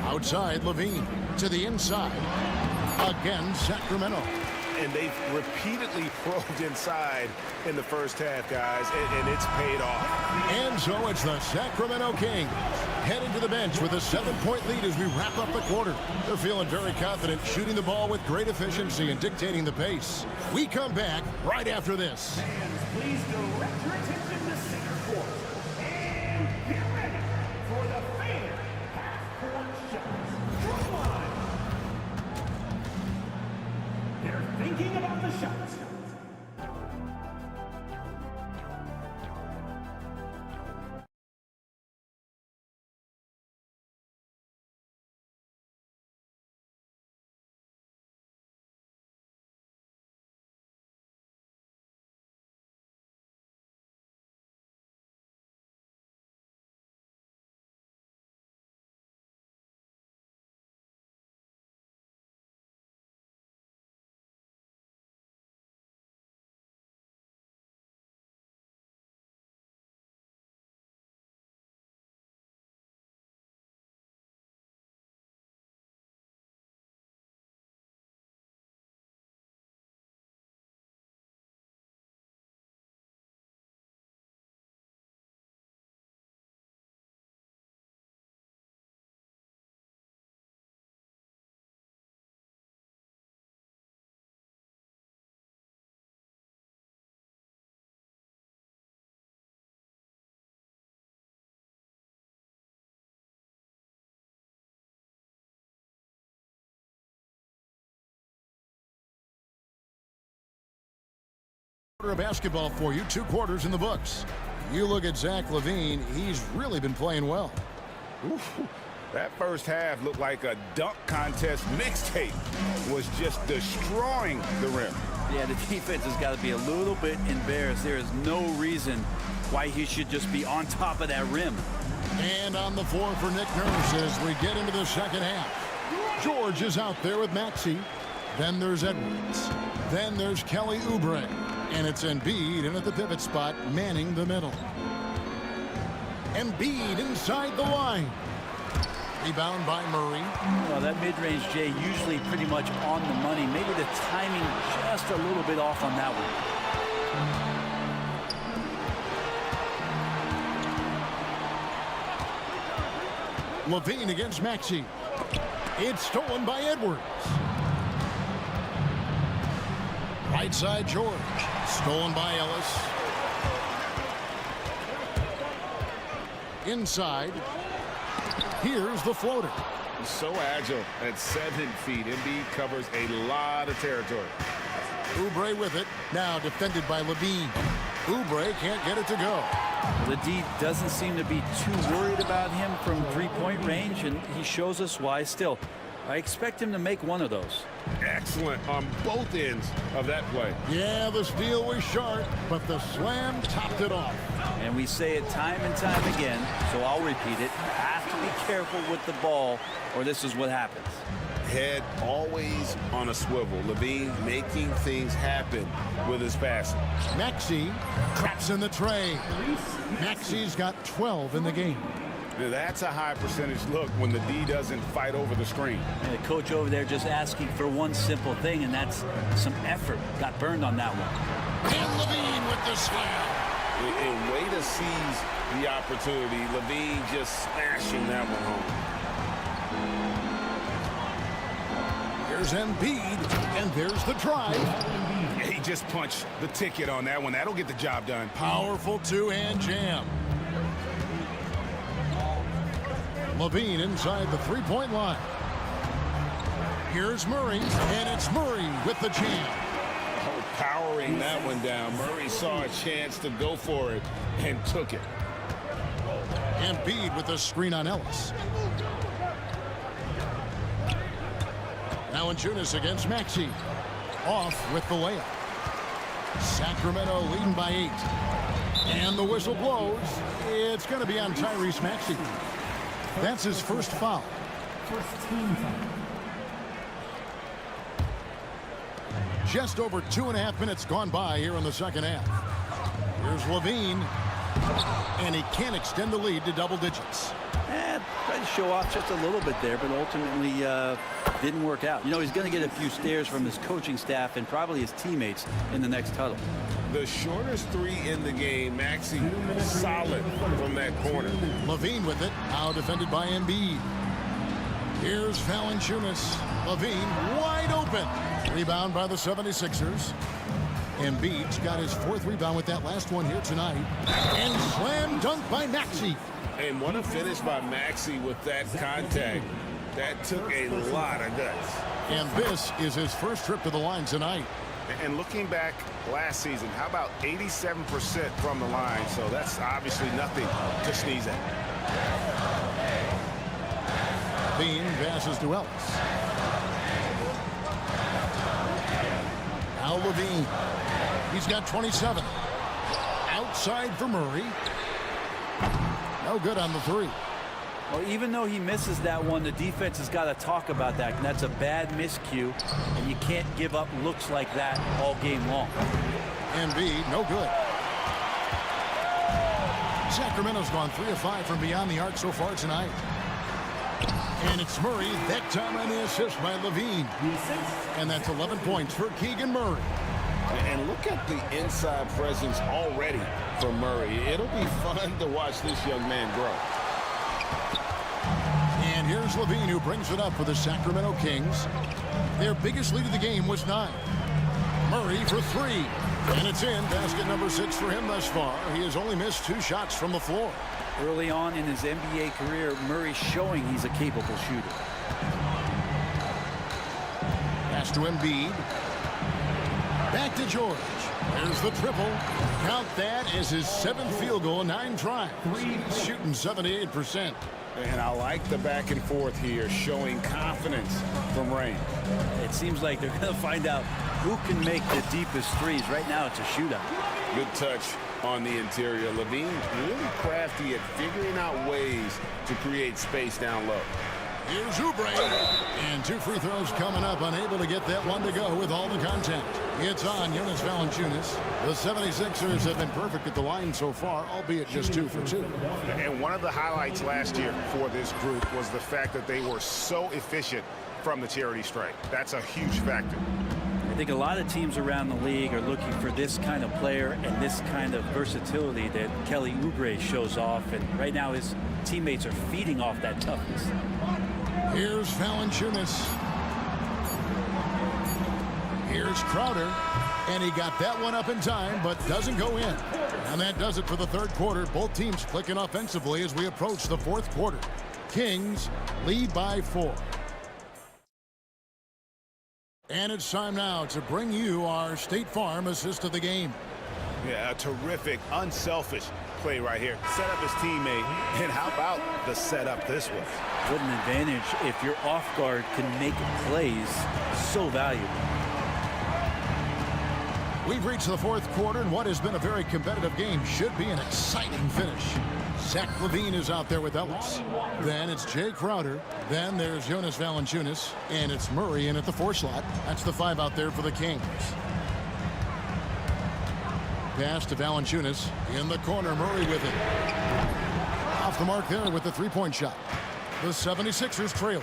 Outside Levine to the inside. Again, Sacramento. And they've repeatedly probed inside in the first half, guys, and it's paid off. And so it's the Sacramento Kings heading to the bench with a 7-point lead as we wrap up the quarter. They're feeling very confident, shooting the ball with great efficiency and dictating the pace. We come back right after this. Please direct your attention to center court and get ready for the fan half-court shots. Drum line. They're thinking about the shots. Of basketball for you, 2 quarters in the books. You look at Zach LaVine, he's really been playing well. Oof, that first half looked like a dunk contest mixtape. Was just destroying the rim. Yeah, the defense has got to be a little bit embarrassed. There is no reason why he should just be on top of that rim. And on the floor for Nick Nurse as we get into the second half. George is out there with Maxey. Then there's Edwards. Then there's Kelly Oubre. And it's Embiid in at the pivot spot, manning the middle. Embiid inside the line. Rebound by Murray. Well, that mid-range, Jay, usually pretty much on the money. Maybe the timing just a little bit off on that one. Levine against Maxey. It's stolen by Edwards. Right side George. Stolen by Ellis. Inside. Here's the floater. He's so agile at 7 feet. Embiid covers a lot of territory. Oubre with it. Now defended by Levine. Oubre can't get it to go. The D doesn't seem to be too worried about him from three-point range, and he shows us why still. I expect him to make one of those. Excellent on both ends of that play. Yeah, the steal was sharp, but the slam topped it off. And we say it time and time again, so I'll repeat it. Have to be careful with the ball, or this is what happens. Head always on a swivel. Levine making things happen with his passing. Maxey traps in the tray. Maxey's got 12 in the game. Now that's a high percentage look when the D doesn't fight over the screen. And the coach over there just asking for one simple thing, and that's some effort. Got burned on that one. And Levine with the slam. A way to seize the opportunity. Levine just smashing that one home. There's Embiid, and there's the drive. He just punched the ticket on that one. That'll get the job done. Powerful two-hand jam. Levine inside the three-point line. Here's Murray, and it's Murray with the jam. Oh, powering that one down. Murray saw a chance to go for it and took it. Embiid with the screen on Ellis. Now Valanciunas against Maxey. Off with the layup. Sacramento leading by 8. And the whistle blows. It's going to be on Tyrese Maxey. That's his first foul. First team foul. Just over 2.5 minutes gone by here in the second half. Here's Levine. And he can't extend the lead to double digits. Tried to show off just a little bit there, but ultimately didn't work out. You know, he's going to get a few stares from his coaching staff and probably his teammates in the next huddle. The shortest three in the game. Maxey solid from that corner. Levine with it. Now defended by Embiid. Here's Valanciunas. Levine wide open. Rebound by the 76ers. Embiid's got his 4th rebound with that last one here tonight. And slam dunk by Maxey. And what a finish by Maxey with that contact. That took a lot of guts. And this is his first trip to the line tonight. And looking back last season, how about 87% from the line? So that's obviously nothing to sneeze at. Bean passes to Ellis. Now Levine. He's got 27. Outside for Murray. No good on the 3. Well, even though he misses that one, the defense has got to talk about that. And that's a bad miscue, and you can't give up looks like that all game long. Embiid, no good. Sacramento's gone 3 of 5 from beyond the arc so far tonight. And it's Murray, that time on the assist by Levine. And that's 11 points for Keegan Murray. And look at the inside presence already from Murray. It'll be fun to watch this young man grow. And here's Levine, who brings it up for the Sacramento Kings. Their biggest lead of the game was 9. Murray for 3. And it's in. Basket number 6 for him thus far. He has only missed 2 shots from the floor. Early on in his NBA career, Murray's showing he's a capable shooter. Pass to Embiid. Back to George. There's the triple. Count that as his 7th field goal in 9 tries. He's shooting 78%. And I like the back and forth here, showing confidence from Rain. It seems like they're going to find out who can make the deepest threes. Right now, it's a shootout. Good touch on the interior. Levine really crafty at figuring out ways to create space down low. Here's Oubre. And 2 free throws coming up. Unable to get that one to go with all the contact. It's on Jonas Valanciunas. The 76ers have been perfect at the line so far, albeit just 2 for 2. And one of the highlights last year for this group was the fact that they were so efficient from the charity stripe. That's a huge factor. I think a lot of teams around the league are looking for this kind of player and this kind of versatility that Kelly Oubre shows off. And right now his teammates are feeding off that toughness. Here's Valanciunas. Here's Crowder. And he got that one up in time, but doesn't go in. And that does it for the third quarter. Both teams clicking offensively as we approach the fourth quarter. Kings lead by 4. And it's time now to bring you our State Farm assist of the game. Yeah, a terrific, unselfish play right here. Set up his teammate, and how about the setup this was? What an advantage if your off guard can make plays so valuable. We've reached the fourth quarter, and what has been a very competitive game should be an exciting finish. Zach LaVine is out there with Ellis. Then it's Jay Crowder. Then there's Jonas Valanciunas. And it's Murray in at the 4 slot. That's the 5 out there for the Kings. Pass to Valanciunas. In the corner, Murray with it. Off the mark there with the 3-point shot. The 76ers trail.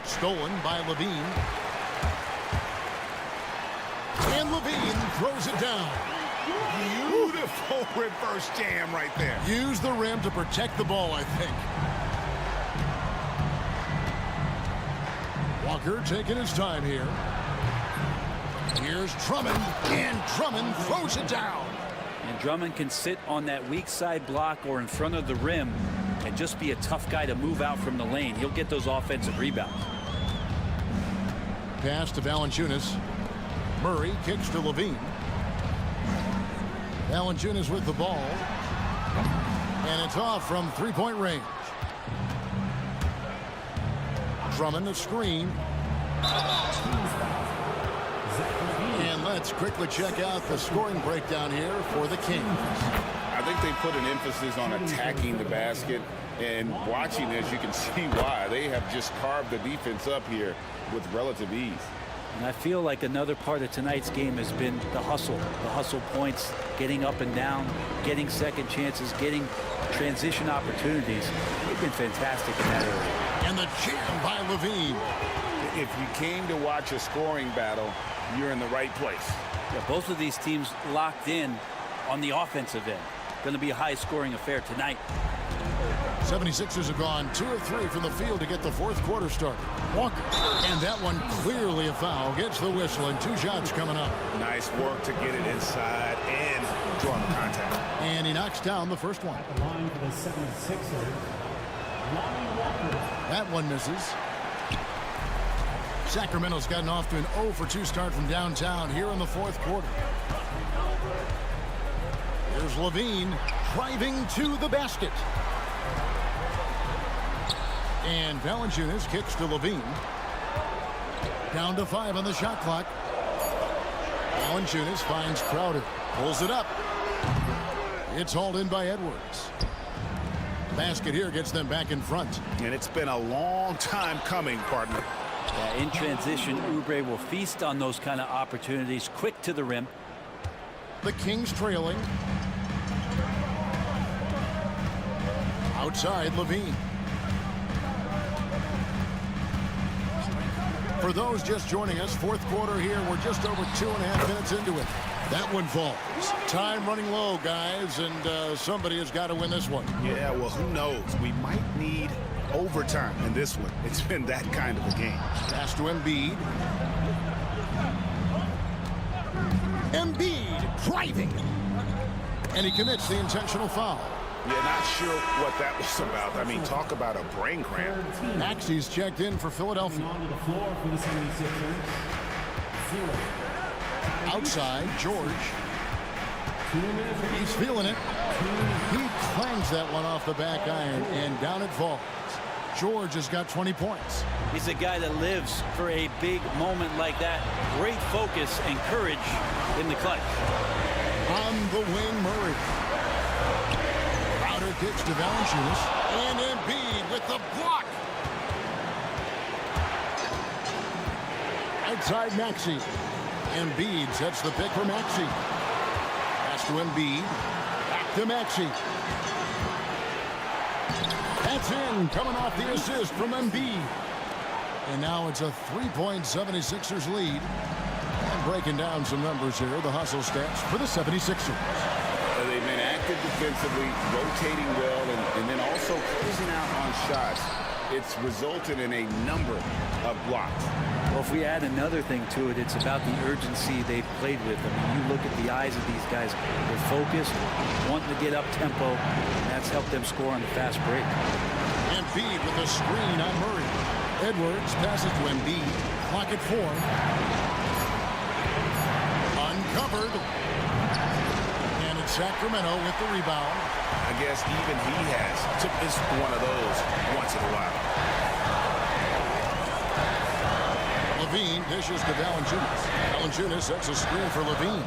Stolen by LaVine. And LaVine throws it down. Beautiful reverse jam right there. Use the rim to protect the ball, I think. Walker taking his time here. Here's Drummond, and Drummond throws it down. And Drummond can sit on that weak side block or in front of the rim and just be a tough guy to move out from the lane. He'll get those offensive rebounds. Pass to Valanciunas. Murray kicks to LaVine. Valanciunas with the ball. And it's off from 3-point range. Drummond a screen. And let's quickly check out the scoring breakdown here for the Kings. I think they put an emphasis on attacking the basket, and watching this, you can see why. They have just carved the defense up here with relative ease. And I feel like another part of tonight's game has been the hustle points, getting up and down, getting second chances, getting transition opportunities. They've been fantastic in that area. And the jam by LaVine. If you came to watch a scoring battle, you're in the right place. Yeah, both of these teams locked in on the offensive end. Going to be a high-scoring affair tonight. 76ers have gone 2 of 3 from the field to get the fourth quarter started. Walker, and that one clearly a foul. Gets the whistle, and 2 shots coming up. Nice work to get it inside and draw the contact. And he knocks down the first one. The line for the 76ers, Lonnie Walker. That one misses. Sacramento's gotten off to an 0 for 2 start from downtown here in the fourth quarter. Here's LaVine driving to the basket. And Valanciunas kicks to LaVine. Down to 5 on the shot clock. Valanciunas finds Crowder. Pulls it up. It's hauled in by Edwards. Basket here gets them back in front. And it's been a long time coming, partner. Yeah, in transition, Oubre will feast on those kind of opportunities. Quick to the rim. The Kings trailing. Outside, LaVine. For those just joining us, fourth quarter here. We're just over 2.5 minutes into it. That one falls. Time running low, guys, and somebody has got to win this one. Yeah, well, who knows? We might need overtime in this one. It's been that kind of a game. Pass to Embiid. Embiid driving. And he commits the intentional foul. Yeah, not sure what that was about. I mean, talk about a brain cramp. Maxey's checked in for Philadelphia. Onto the floor for the 76ers. 0. Outside, George. He's feeling it. He clangs that one off the back iron, and down it falls. George has got 20 points. He's a guy that lives for a big moment like that. Great focus and courage in the clutch. On the wing, Murray. Crowder pitch to Valanciunas. And Embiid with the block. Outside Maxey. Embiid sets the pick for Maxey. Pass to Embiid. Back to Maxey. That's in, coming off the assist from Embiid. And now it's a 3-point 76ers lead. And breaking down some numbers here, the hustle stats for the 76ers. They've been active defensively, rotating well, and then also closing out on shots. It's resulted in a number of blocks. Well, if we add another thing to it, it's about the urgency they've played with. I mean, you look at the eyes of these guys. They're focused, wanting to get up tempo, and that's helped them score on the fast break. Embiid with the screen on Murray. Edwards passes to Embiid. Clock at 4. Uncovered. And it's Sacramento with the rebound. I guess even he has to miss one of those once in a while. Levine dishes to Valanciunas. Valanciunas sets a screen for Levine.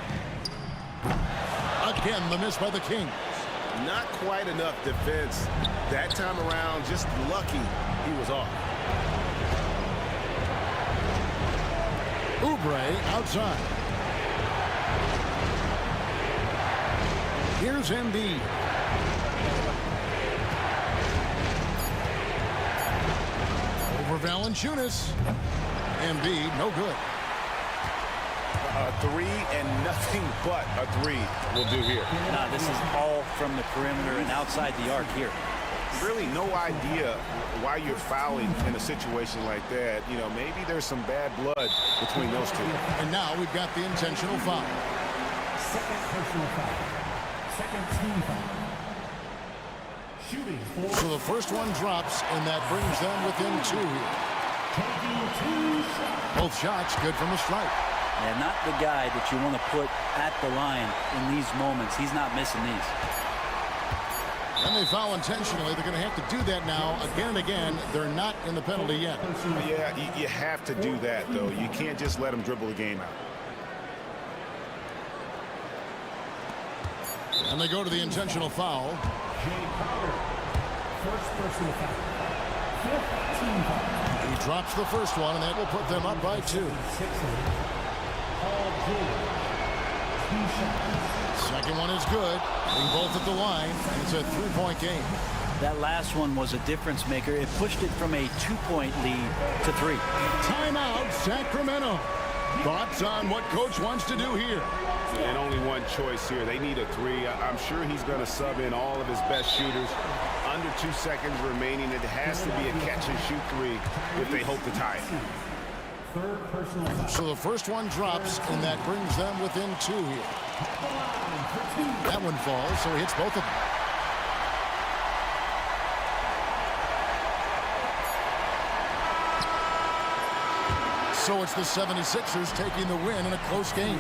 Again, the miss by the Kings. Not quite enough defense that time around. Just lucky he was off. Oubre outside. Here's Embiid. Over Valanciunas. Embiid, no good. A three and nothing but a three will do here. Nah, this is all from the perimeter and outside the arc here. Really no idea why you're fouling in a situation like that. You know, maybe there's some bad blood between those two. And now we've got the intentional foul. Second personal foul. Second team foul. Shooting for... So the first one drops, and that brings them within 2 here. Taking 2 shots. Both shots good from the strike. And not the guy that you want to put at the line in these moments. He's not missing these. And they foul intentionally. They're going to have to do that now again and again. They're not in the penalty yet. Yeah, you have to do that, though. You can't just let them dribble the game out. And they go to the intentional foul. First personal foul. Fifth team foul. He drops the first one, and that will put them up by 2. Second one is good. Being both at the line, and it's a 3-point game. That last one was a difference maker. It pushed it from a 2-point lead to 3. Timeout, Sacramento. Thoughts on what coach wants to do here? And only one choice here. They need a 3. I'm sure he's going to sub in all of his best shooters. Under 2 seconds remaining. It has to be a catch-and-shoot 3 if they hope to tie it. So the first one drops, and that brings them within 2 here. That one falls, so he hits both of them. So it's the 76ers taking the win in a close game.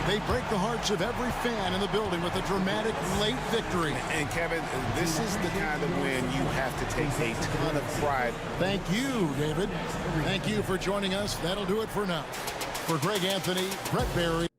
They break the hearts of every fan in the building with a dramatic late victory. And Kevin, this is the kind of win you have to take a ton of pride. Thank you, David. Thank you for joining us. That'll do it for now. For Greg Anthony, Brett Barry.